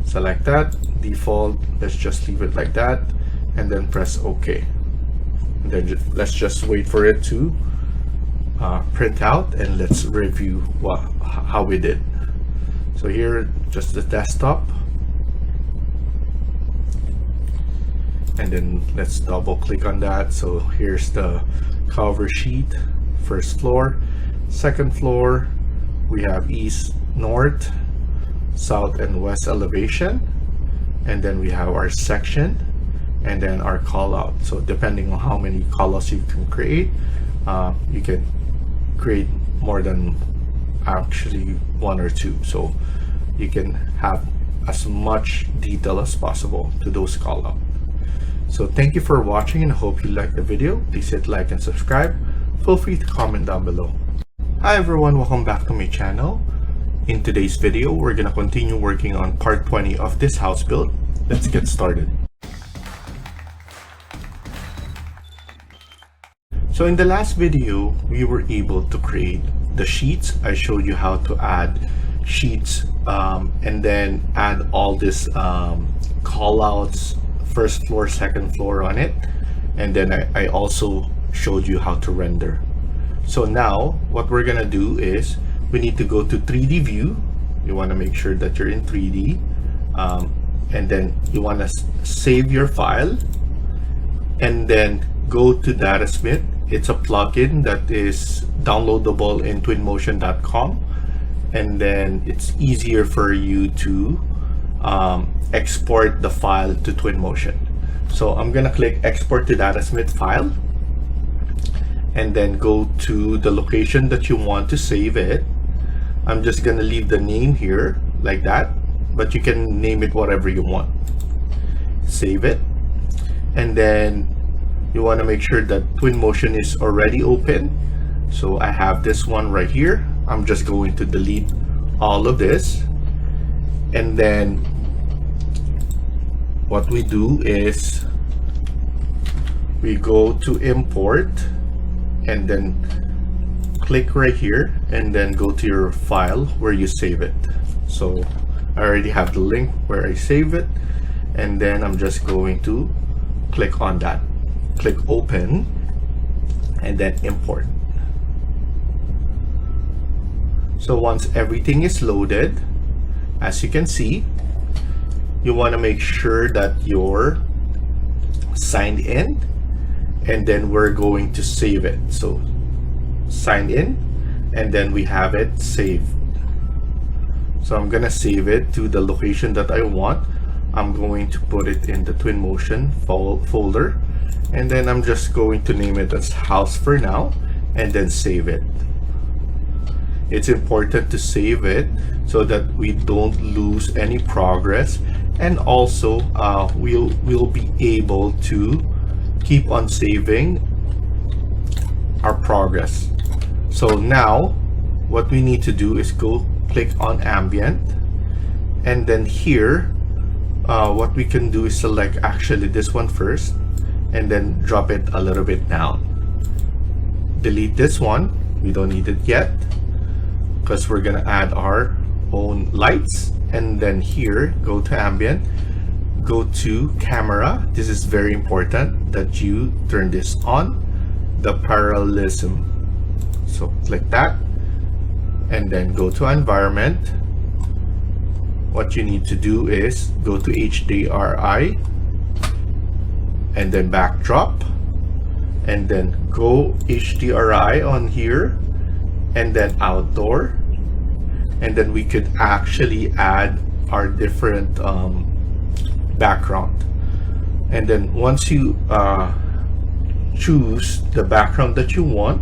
Select that, default, let's just leave it like that, and then press OK. And then let's just wait for it to print out, and let's review how we did. So here, just the desktop. And then let's double click on that. So here's the cover sheet. First floor, second floor, we have east, north, south and west elevation, and then we have our section, and then our call out. So depending on how many call outs you can create, you can create more than actually one or two, so you can have as much detail as possible to those call out. So thank you for watching, and I hope you liked the video. Please hit like and subscribe. Feel free to comment down below. Hi everyone, welcome back to my channel. In today's video, we're gonna continue working on part 20 of this house build. Let's get started. So in the last video, we were able to create the sheets. I showed you how to add sheets and then add all this call outs, first floor, second floor on it, and then I also showed you how to render. So now what we're gonna do is we need to go to 3D view. You want to make sure that you're in 3D, and then you want to save your file, and then go to Datasmith. It's a plugin that is downloadable in twinmotion.com, and then it's easier for you to export the file to Twinmotion. So I'm gonna click export to Datasmith file, and then go to the location that you want to save it. I'm just gonna leave the name here like that, but you can name it whatever you want. Save it, and then you want to make sure that Twinmotion is already open. So I have this one right here. I'm just going to delete all of this, and then what we do is we go to import, and then click right here, and then go to your file where you save it. So I already have the link where I save it, and then I'm just going to click on that, click open, and then import. So once everything is loaded, as you can see, you want to make sure that you're signed in, and then we're going to save it. So signed in, and then we have it saved. So I'm gonna save it to the location that I want. I'm going to put it in the Twinmotion folder, and then I'm just going to name it as house for now, and then save it. It's important to save it so that we don't lose any progress, and also we'll be able to keep on saving our progress. So now what we need to do is go click on ambient, and then here what we can do is select actually this one first, and then drop it a little bit down. Delete this one, we don't need it yet, because we're gonna add our own lights. And then here, go to ambient, go to camera. This is very important that you turn this on, the parallelism. So click that, and then go to environment. What you need to do is go to HDRI, and then backdrop, and then go HDRI on here, and then outdoor, and then we could actually add our different background. And then once you choose the background that you want,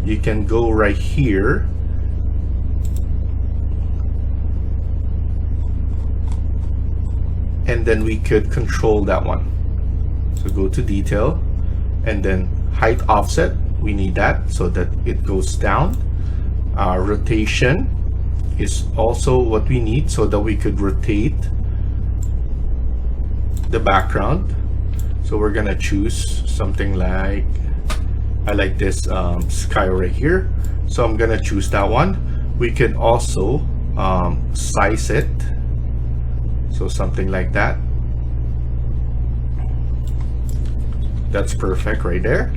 you can go right here and then we could control that one. So go to detail and then height offset, we need that so that it goes down. Rotation is also what we need so that we could rotate the background. So we're gonna choose something like, I like this sky right here, so I'm gonna choose that one. We can also size it, so something like that. That's perfect right there.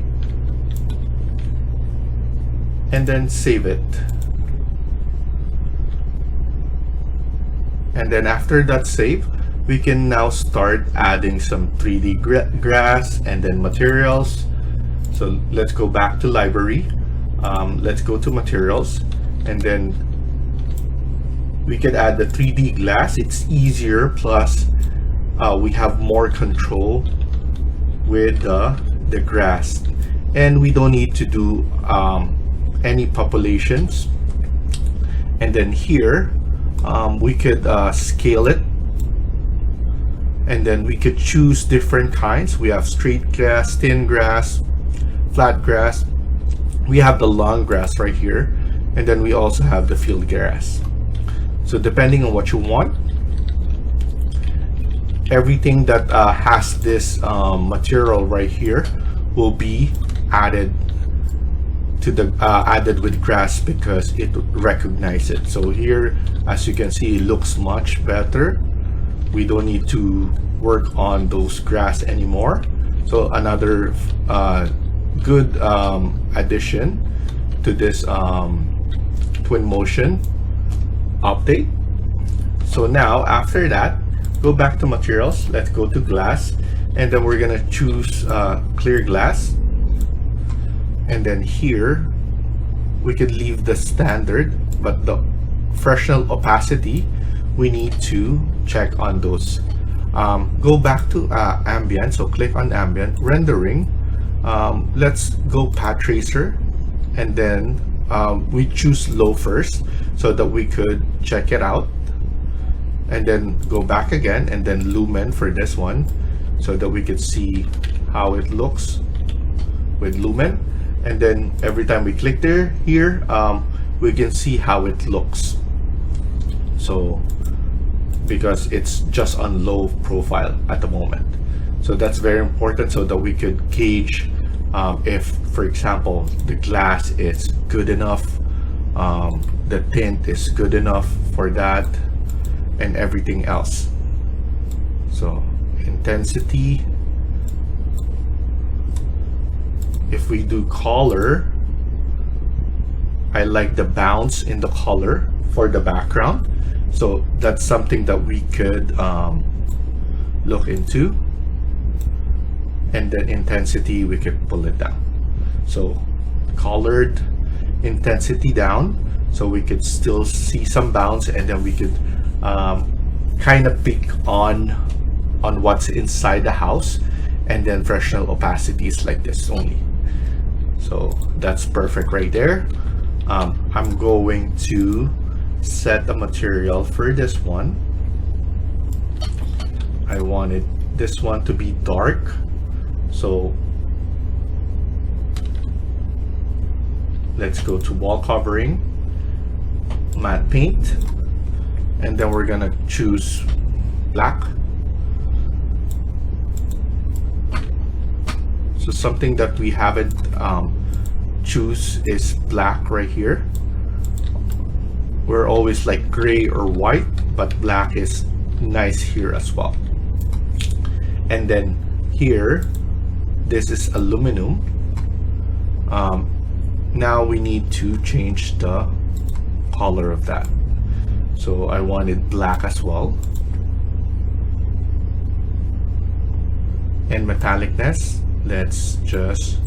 And then save it. And then after that save, we can now start adding some 3D grass and then materials. So let's go back to library. Let's go to materials, and then we can add the 3D glass. It's easier, plus we have more control with the grass, and we don't need to do any populations. And then here we could scale it, and then we could choose different kinds. We have straight grass, thin grass, flat grass. We have the long grass right here, and then we also have the field grass. So depending on what you want, everything that has this material right here will be added to the added with grass because it recognizes it. So here, as you can see, it looks much better. We don't need to work on those grass anymore. So another good addition to this Twinmotion update. So now after that, go back to materials, let's go to glass, and then we're gonna choose clear glass. And then here we could leave the standard, but the fresnel opacity we need to check on those. Go back to ambient, so click on ambient rendering. Let's go path tracer, and then we choose low first so that we could check it out, and then go back again, and then lumen for this one so that we could see how it looks with lumen. And then every time we click here we can see how it looks, so because it's just on low profile at the moment. So that's very important so that we could gauge if, for example, the glass is good enough, the tint is good enough for that, and everything else. So intensity, if we do color, I like the bounce in the color for the background, so that's something that we could look into. And then intensity, we could pull it down. So colored intensity down, so we could still see some bounce, and then we could kind of pick on what's inside the house, and then fresnel opacity is like this only. So that's perfect right there. I'm going to set the material for this one. I wanted this one to be dark, so let's go to wall covering, matte paint, and then we're gonna choose black. So something that we haven't choose is black right here. We're always like gray or white, but black is nice here as well. And then here, this is aluminum. Now we need to change the color of that. So I wanted black as well. And metallicness, let's just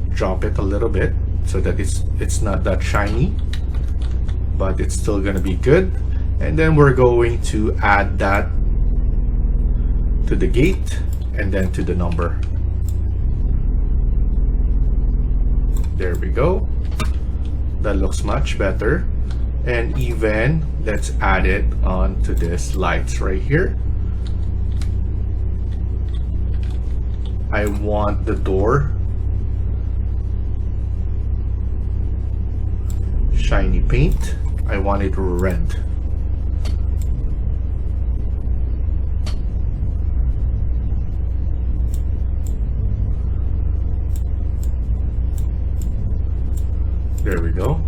drop it a little bit so that it's not that shiny, but it's still gonna be good. And then we're going to add that to the gate and then to the number. There we go. That looks much better. And even let's add it onto this lights right here. I want the door shiny paint. I want it red. There we go.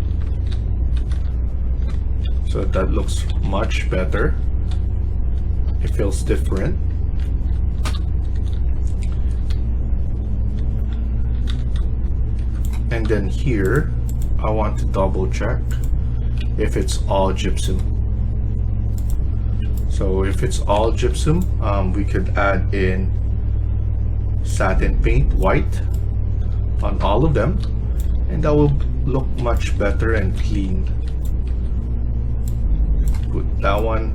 So that looks much better. It feels different. And then here, I want to double check if it's all gypsum. So if it's all gypsum, we could add in satin paint, white, on all of them, and that will look much better and clean. Put that one,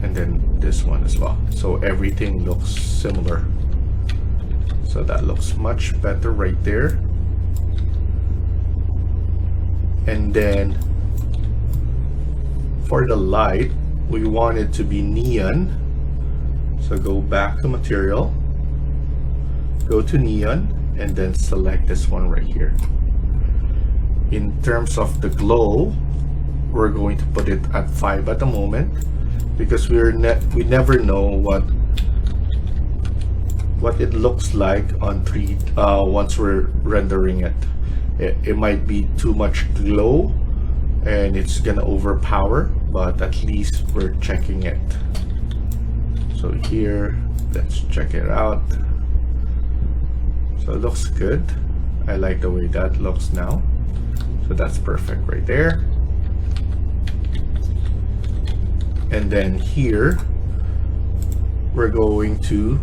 and then this one as well. So everything looks similar. So that looks much better right there. And then for the light, we want it to be neon. So go back to material, go to neon, and then select this one right here. In terms of the glow, we're going to put it at 5 at the moment, because we never know what it looks like on once we're rendering it. It might be too much glow and it's gonna overpower, but at least we're checking it. So here, let's check it out. So it looks good. I like the way that looks now. So that's perfect right there. And then here, we're going to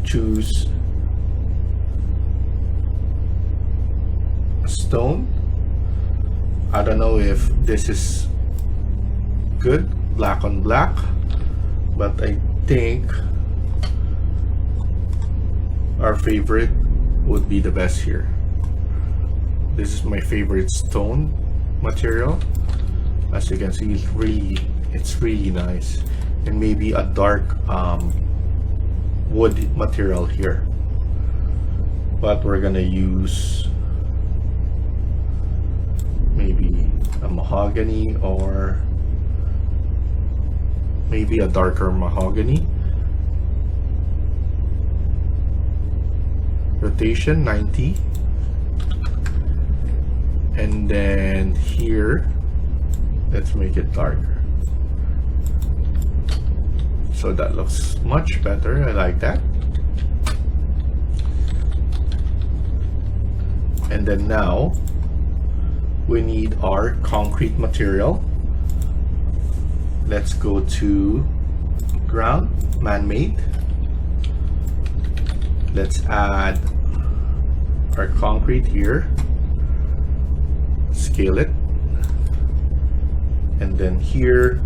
choose a stone. I don't know if this is good, black on black, but I think our favorite would be the best here. This is my favorite stone material. As you can see, it's really nice. And maybe a dark wood material here, but we're gonna use maybe a mahogany, or maybe a darker mahogany. Rotation 90, and then here let's make it darker. So that looks much better. I like that. And then now we need our concrete material. Let's go to ground, man-made. Let's add our concrete here, scale it, and then here,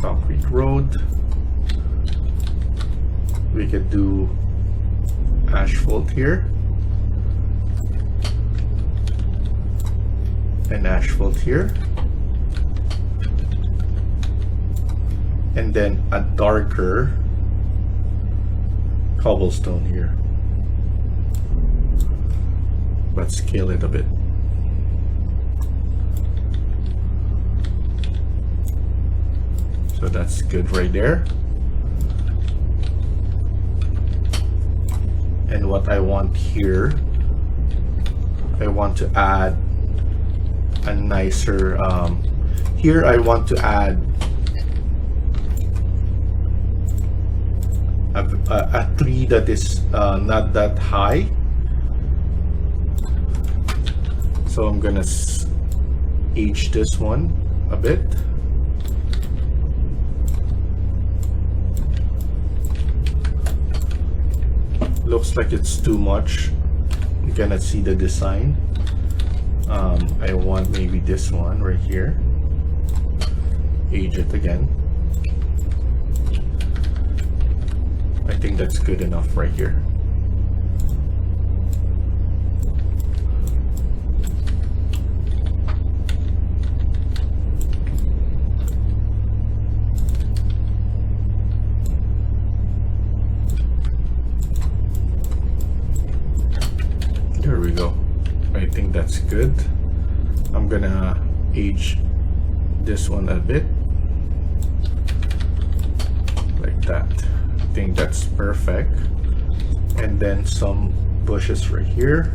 concrete road. We could do asphalt here, and asphalt here, and then a darker cobblestone here, but scale it a bit. So that's good right there. And what I want here, I want to add a nicer, here I want to add a tree that is not that high. So I'm gonna age this one a bit. Looks like it's too much. You cannot see the design. I want maybe this one right here. Age it again. I think that's good enough right here. There we go. I think that's good. I'm gonna age this one a bit like that. I think that's perfect. And then some bushes right here.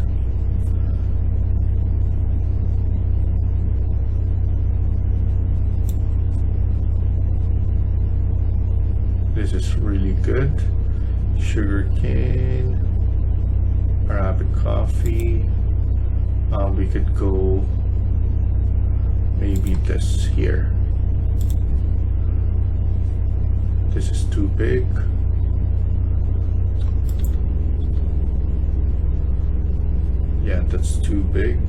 This is really good. Sugar cane, Arabic coffee. We could go maybe this here. This is too big. Yeah, that's too big.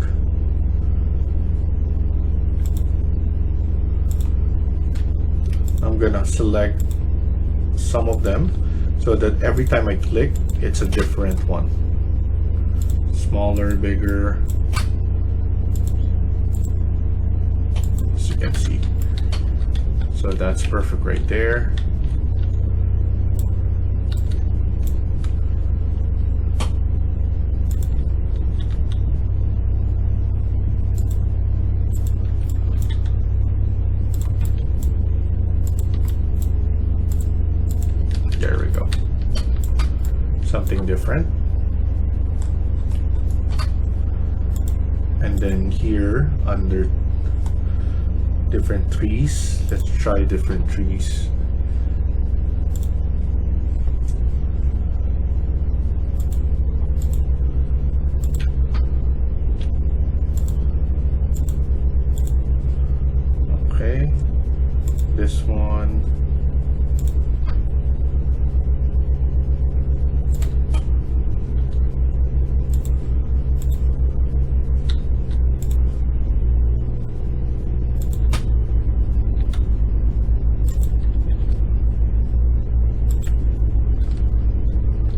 I'm gonna select some of them so that every time I click, it's a different one. Smaller, bigger. As you can see. So that's perfect right there. There we go. Something different. And then here under different trees, let's try different trees. Okay, this one.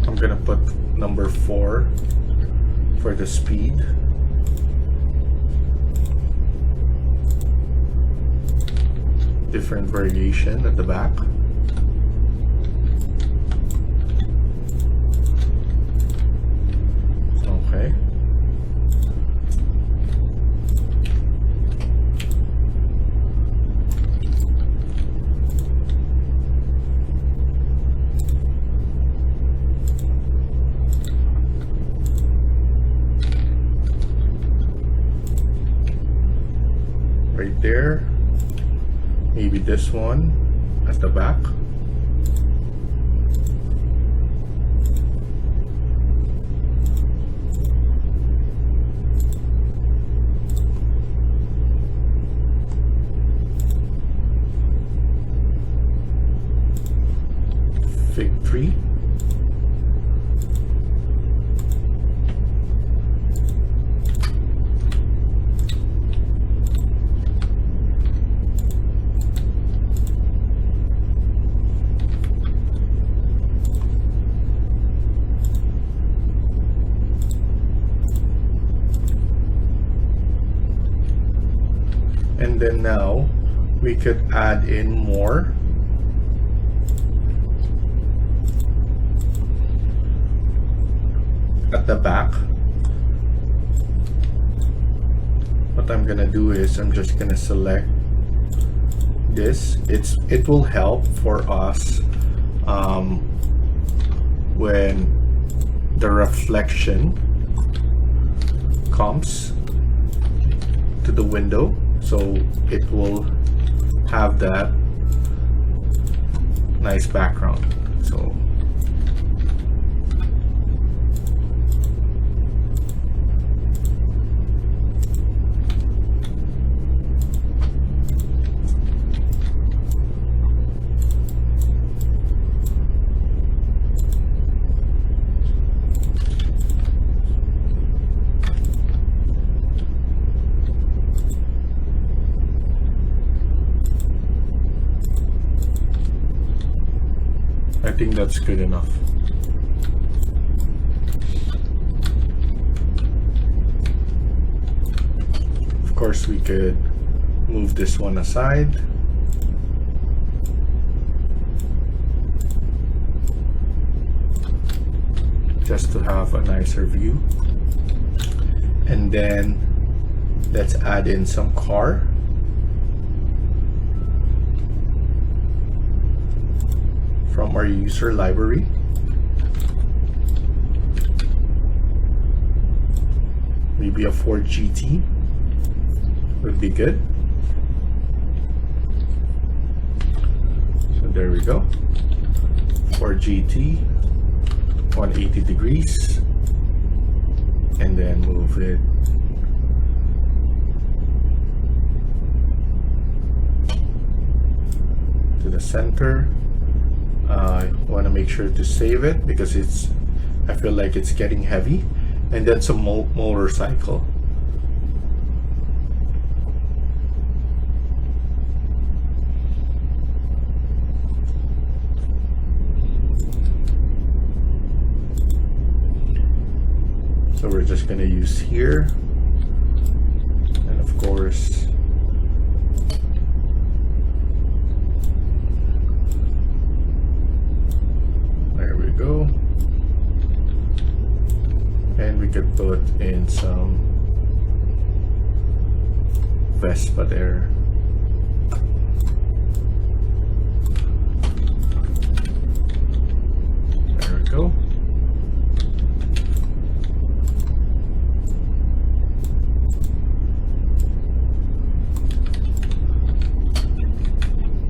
I'm gonna put number 4 for the speed. Different variation at the back. Okay. Right there. Maybe this one at the back. Fig tree. And then now we could add in more. At the back. What I'm gonna do is I'm just gonna select this. It will help for us when the reflection comes to the window, so it will have that nice background. So think that's good enough. Of course, we could move this one aside. Just to have a nicer view. And then let's add in some car. From our user library. Maybe a Ford GT would be good. So there we go. Ford GT, 180 degrees. And then move it to the center. I want to make sure to save it because I feel like it's getting heavy. And then some motorcycle. So we're just going to use here. And of course, there we go. And we could put in some Vespa there. There we go.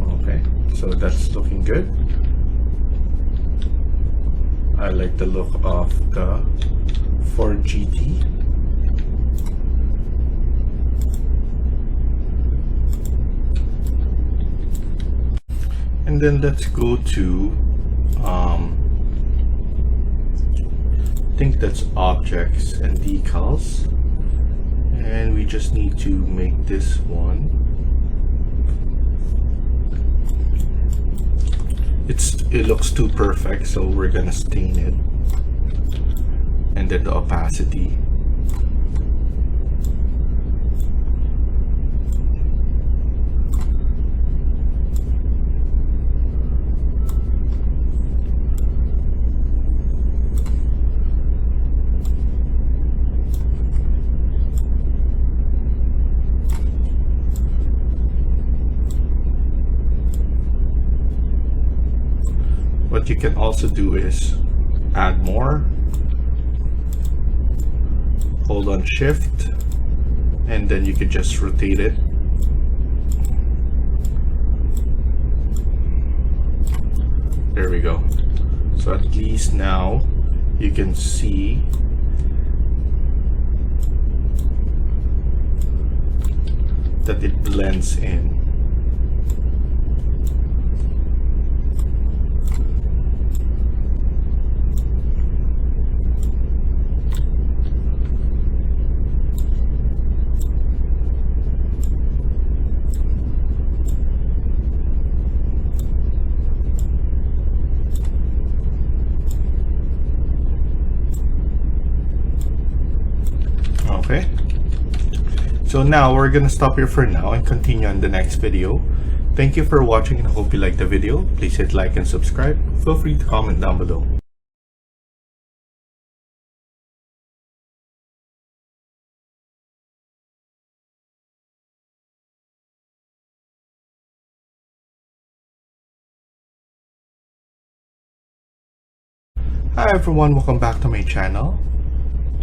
Okay, so that's looking good. I like the look of the Ford GT. And then let's go to I think that's objects and decals, and we just need to make this one. It looks too perfect, so we're gonna stain it. And then the opacity. What you can also do is add more. Hold on shift, and then you could just rotate it. There we go. So at least now you can see that it blends in. Okay, so now we're gonna stop here for now and continue on the next video. Thank you for watching and I hope you liked the video. Please hit like and subscribe. Feel free to comment down below. Hi everyone, welcome back to my channel.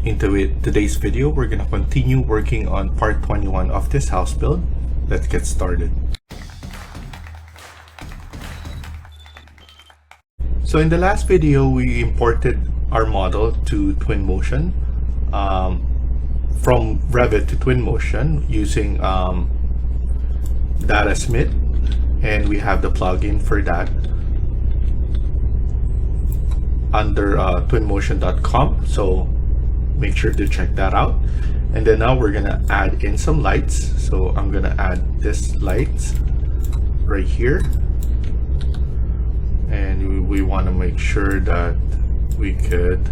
In today's video, we're going to continue working on part 21 of this house build. Let's get started. So in the last video, we imported our model to Twinmotion, from Revit to Twinmotion using DataSmith, and we have the plugin for that under twinmotion.com. So make sure to check that out. And then now we're gonna add in some lights. So I'm gonna add this light right here, and we want to make sure that we could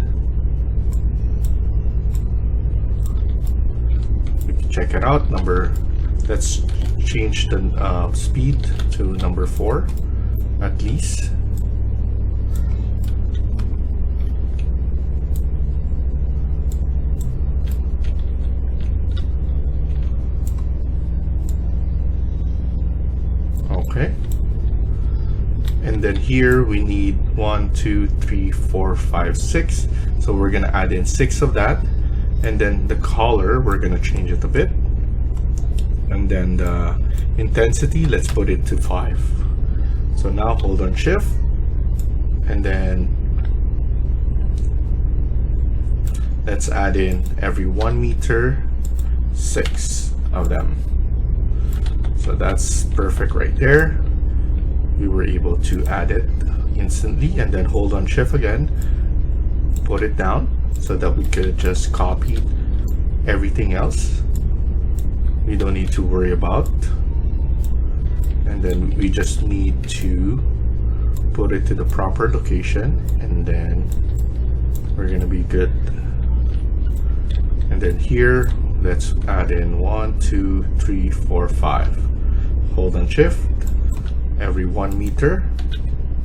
check it out. Let's change the speed to number 4 at least. Okay, and then here we need 1, 2, 3, 4, 5, 6, so we're gonna add in 6 of that. And then the color, we're gonna change it a bit, and then the intensity, let's put it to 5. So now hold on shift, and then let's add in every 1 meter 6 of them. So that's perfect right there. We were able to add it instantly, and then hold on shift again, put it down so that we could just copy everything else we don't need to worry about. And then we just need to put it to the proper location, and then we're gonna be good. And then here, let's add in 1, 2, 3, 4, 5. Hold on shift, every 1 meter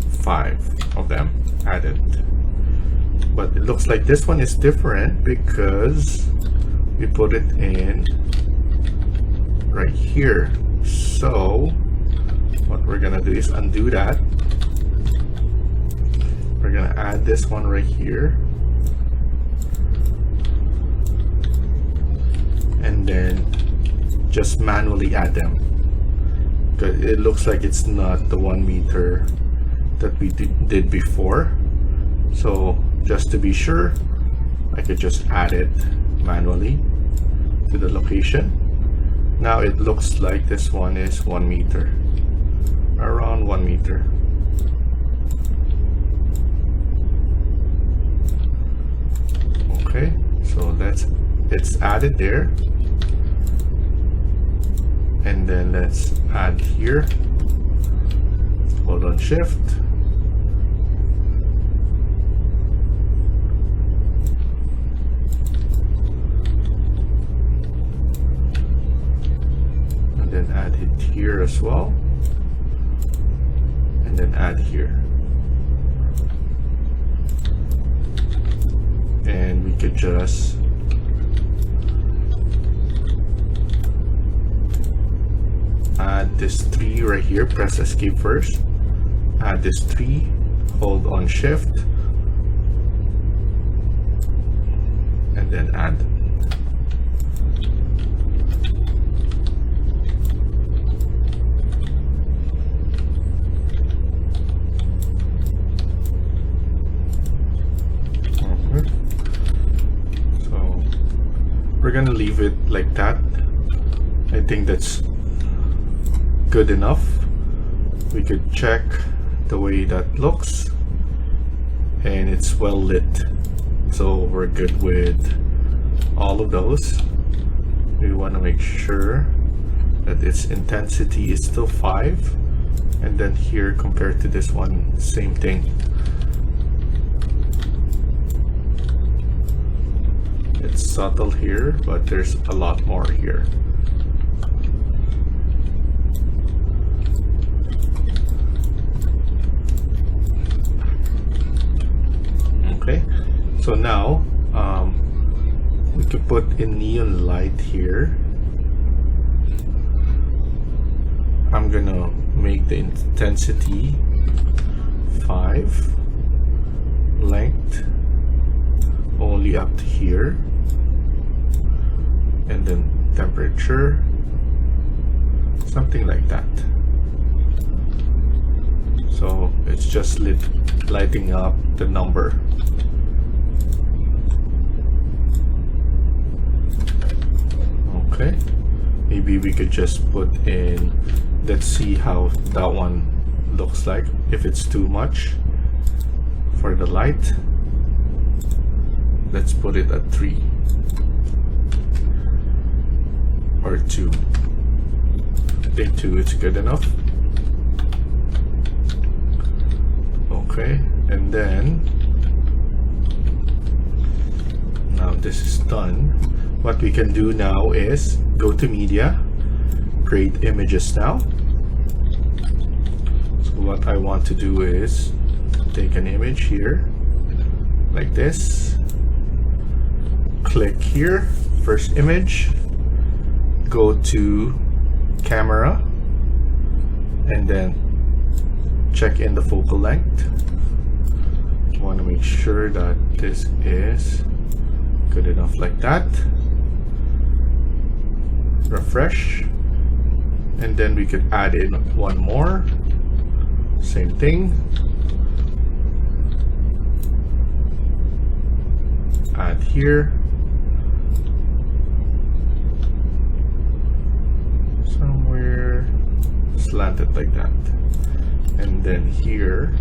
5 of them added. But it looks like this one is different because we put it in right here. So what we're gonna do is undo that. We're gonna add this one right here, and then just manually add them, because it looks like it's not the 1 meter that we did before. So just to be sure, I could just add it manually to the location. Now it looks like this one is 1 meter, around 1 meter. Okay, so it's added there, and then let's add here. Hold on shift, and then add it here as well, and then add here. And we could just add this 3 right here. Press escape first, add this 3, hold on shift, and then add. We're gonna leave it like that. I think that's good enough. We could check the way that looks, and it's well lit, so we're good with all of those. We want to make sure that its intensity is still 5, and then here compared to this one, same thing. It's subtle here, but there's a lot more here. Okay, so now we could put a neon light here. I'm gonna make the intensity 5, length only up to here, and then temperature, something like that. So it's just lighting up the number. Okay, maybe we could just put in, let's see how that one looks like, if it's too much for the light. Let's put it at 3 or 2. I think 2 is good enough. Okay, and then now this is done. What we can do now is go to media, create images now. So what I want to do is take an image here like this, click here, first image, go to camera, and then check in the focal length. You want to make sure that this is good enough like that. Refresh, and then we could add in one more, same thing, add here, somewhere slanted like that, and then here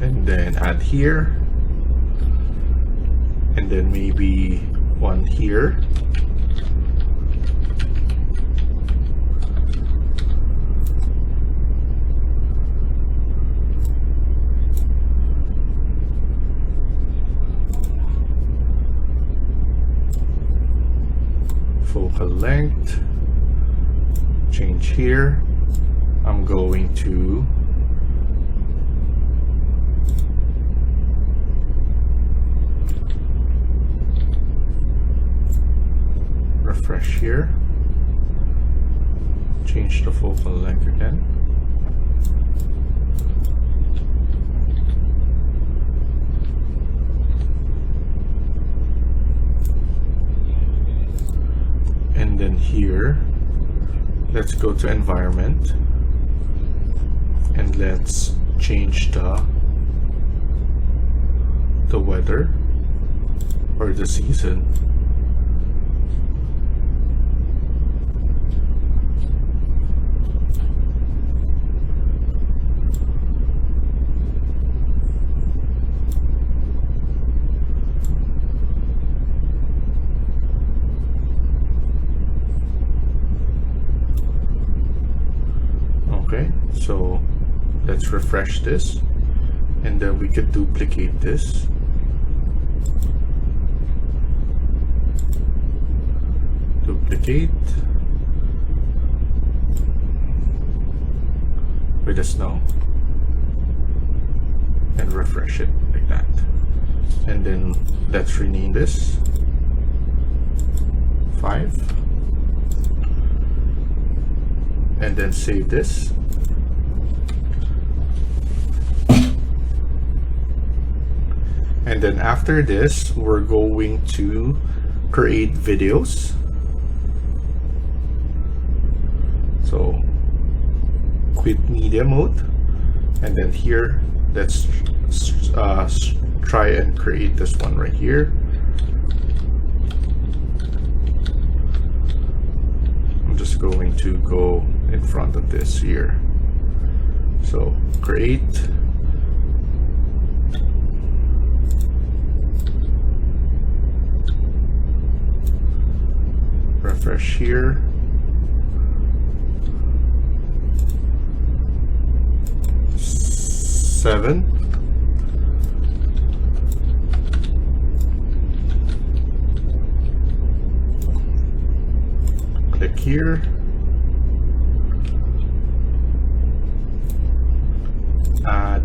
and then add here, and then maybe one here, focal length, change here. I'm going to refresh here, change the focal length again, and then here let's go to environment and let's change the weather or the season. Okay, so let's refresh this, and then we could duplicate this. Duplicate with the snow and refresh it like that. And then let's rename this 5 and then save this. And then after this, we're going to create videos. So quit media mode, and then here let's try and create this one right here. I'm just going to go in front of this here. So create, refresh here, seven, click here, add,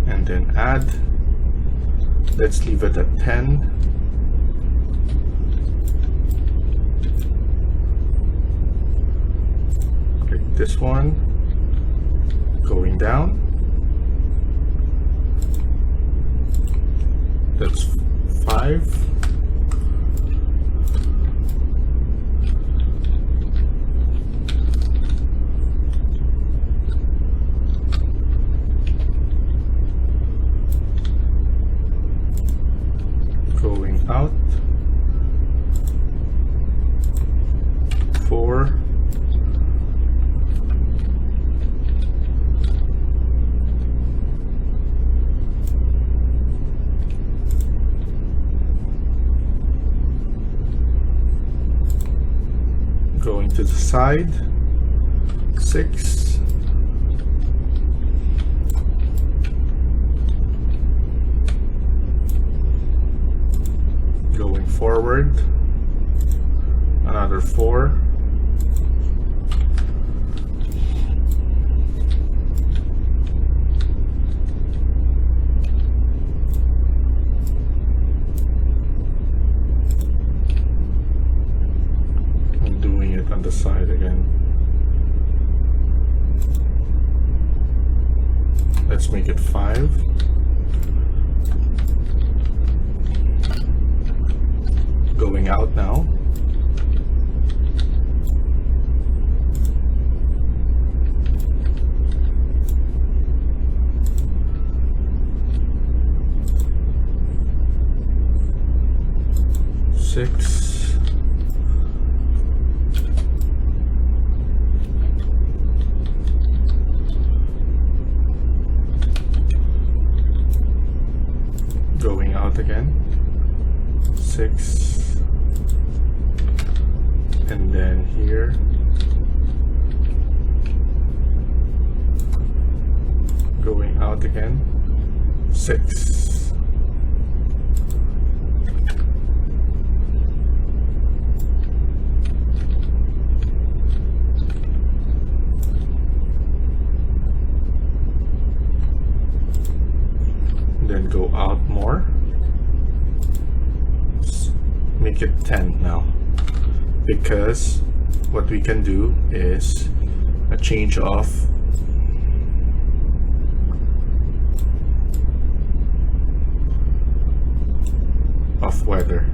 and then add. Let's leave it at 10. Click this one, going down. That's 5. Going out, 4, Going to the side, 6. Going forward, another 4. I'm doing it on the side again. Let's make it 5. Going out now. Six. Going out again. 6. And then here, going out again, 6. Then go out more, make it 10 now. Because what we can do is a change of weather.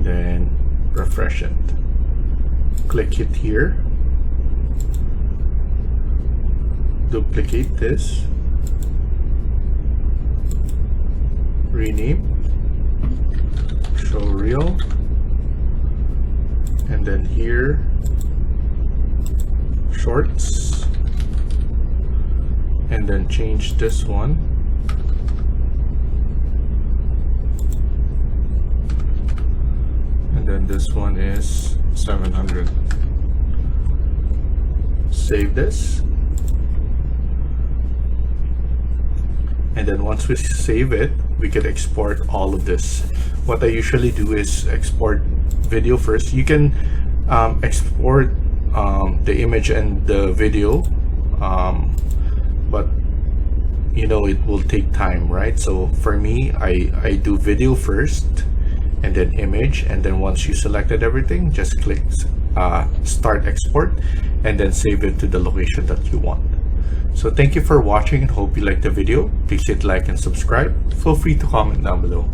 Then refresh it. Click it here. Duplicate this. Rename. Show real. And then here, shorts. And then change this one. And then this one is 700. Save this. And then once we save it, we can export all of this. What I usually do is export video first. You can export the image and the video, but you know it will take time, right? So for me, I do video first, and then image, and then once you selected everything, just click start export, and then save it to the location that you want. So thank you for watching and hope you liked the video. Please hit like and subscribe. Feel free to comment down below.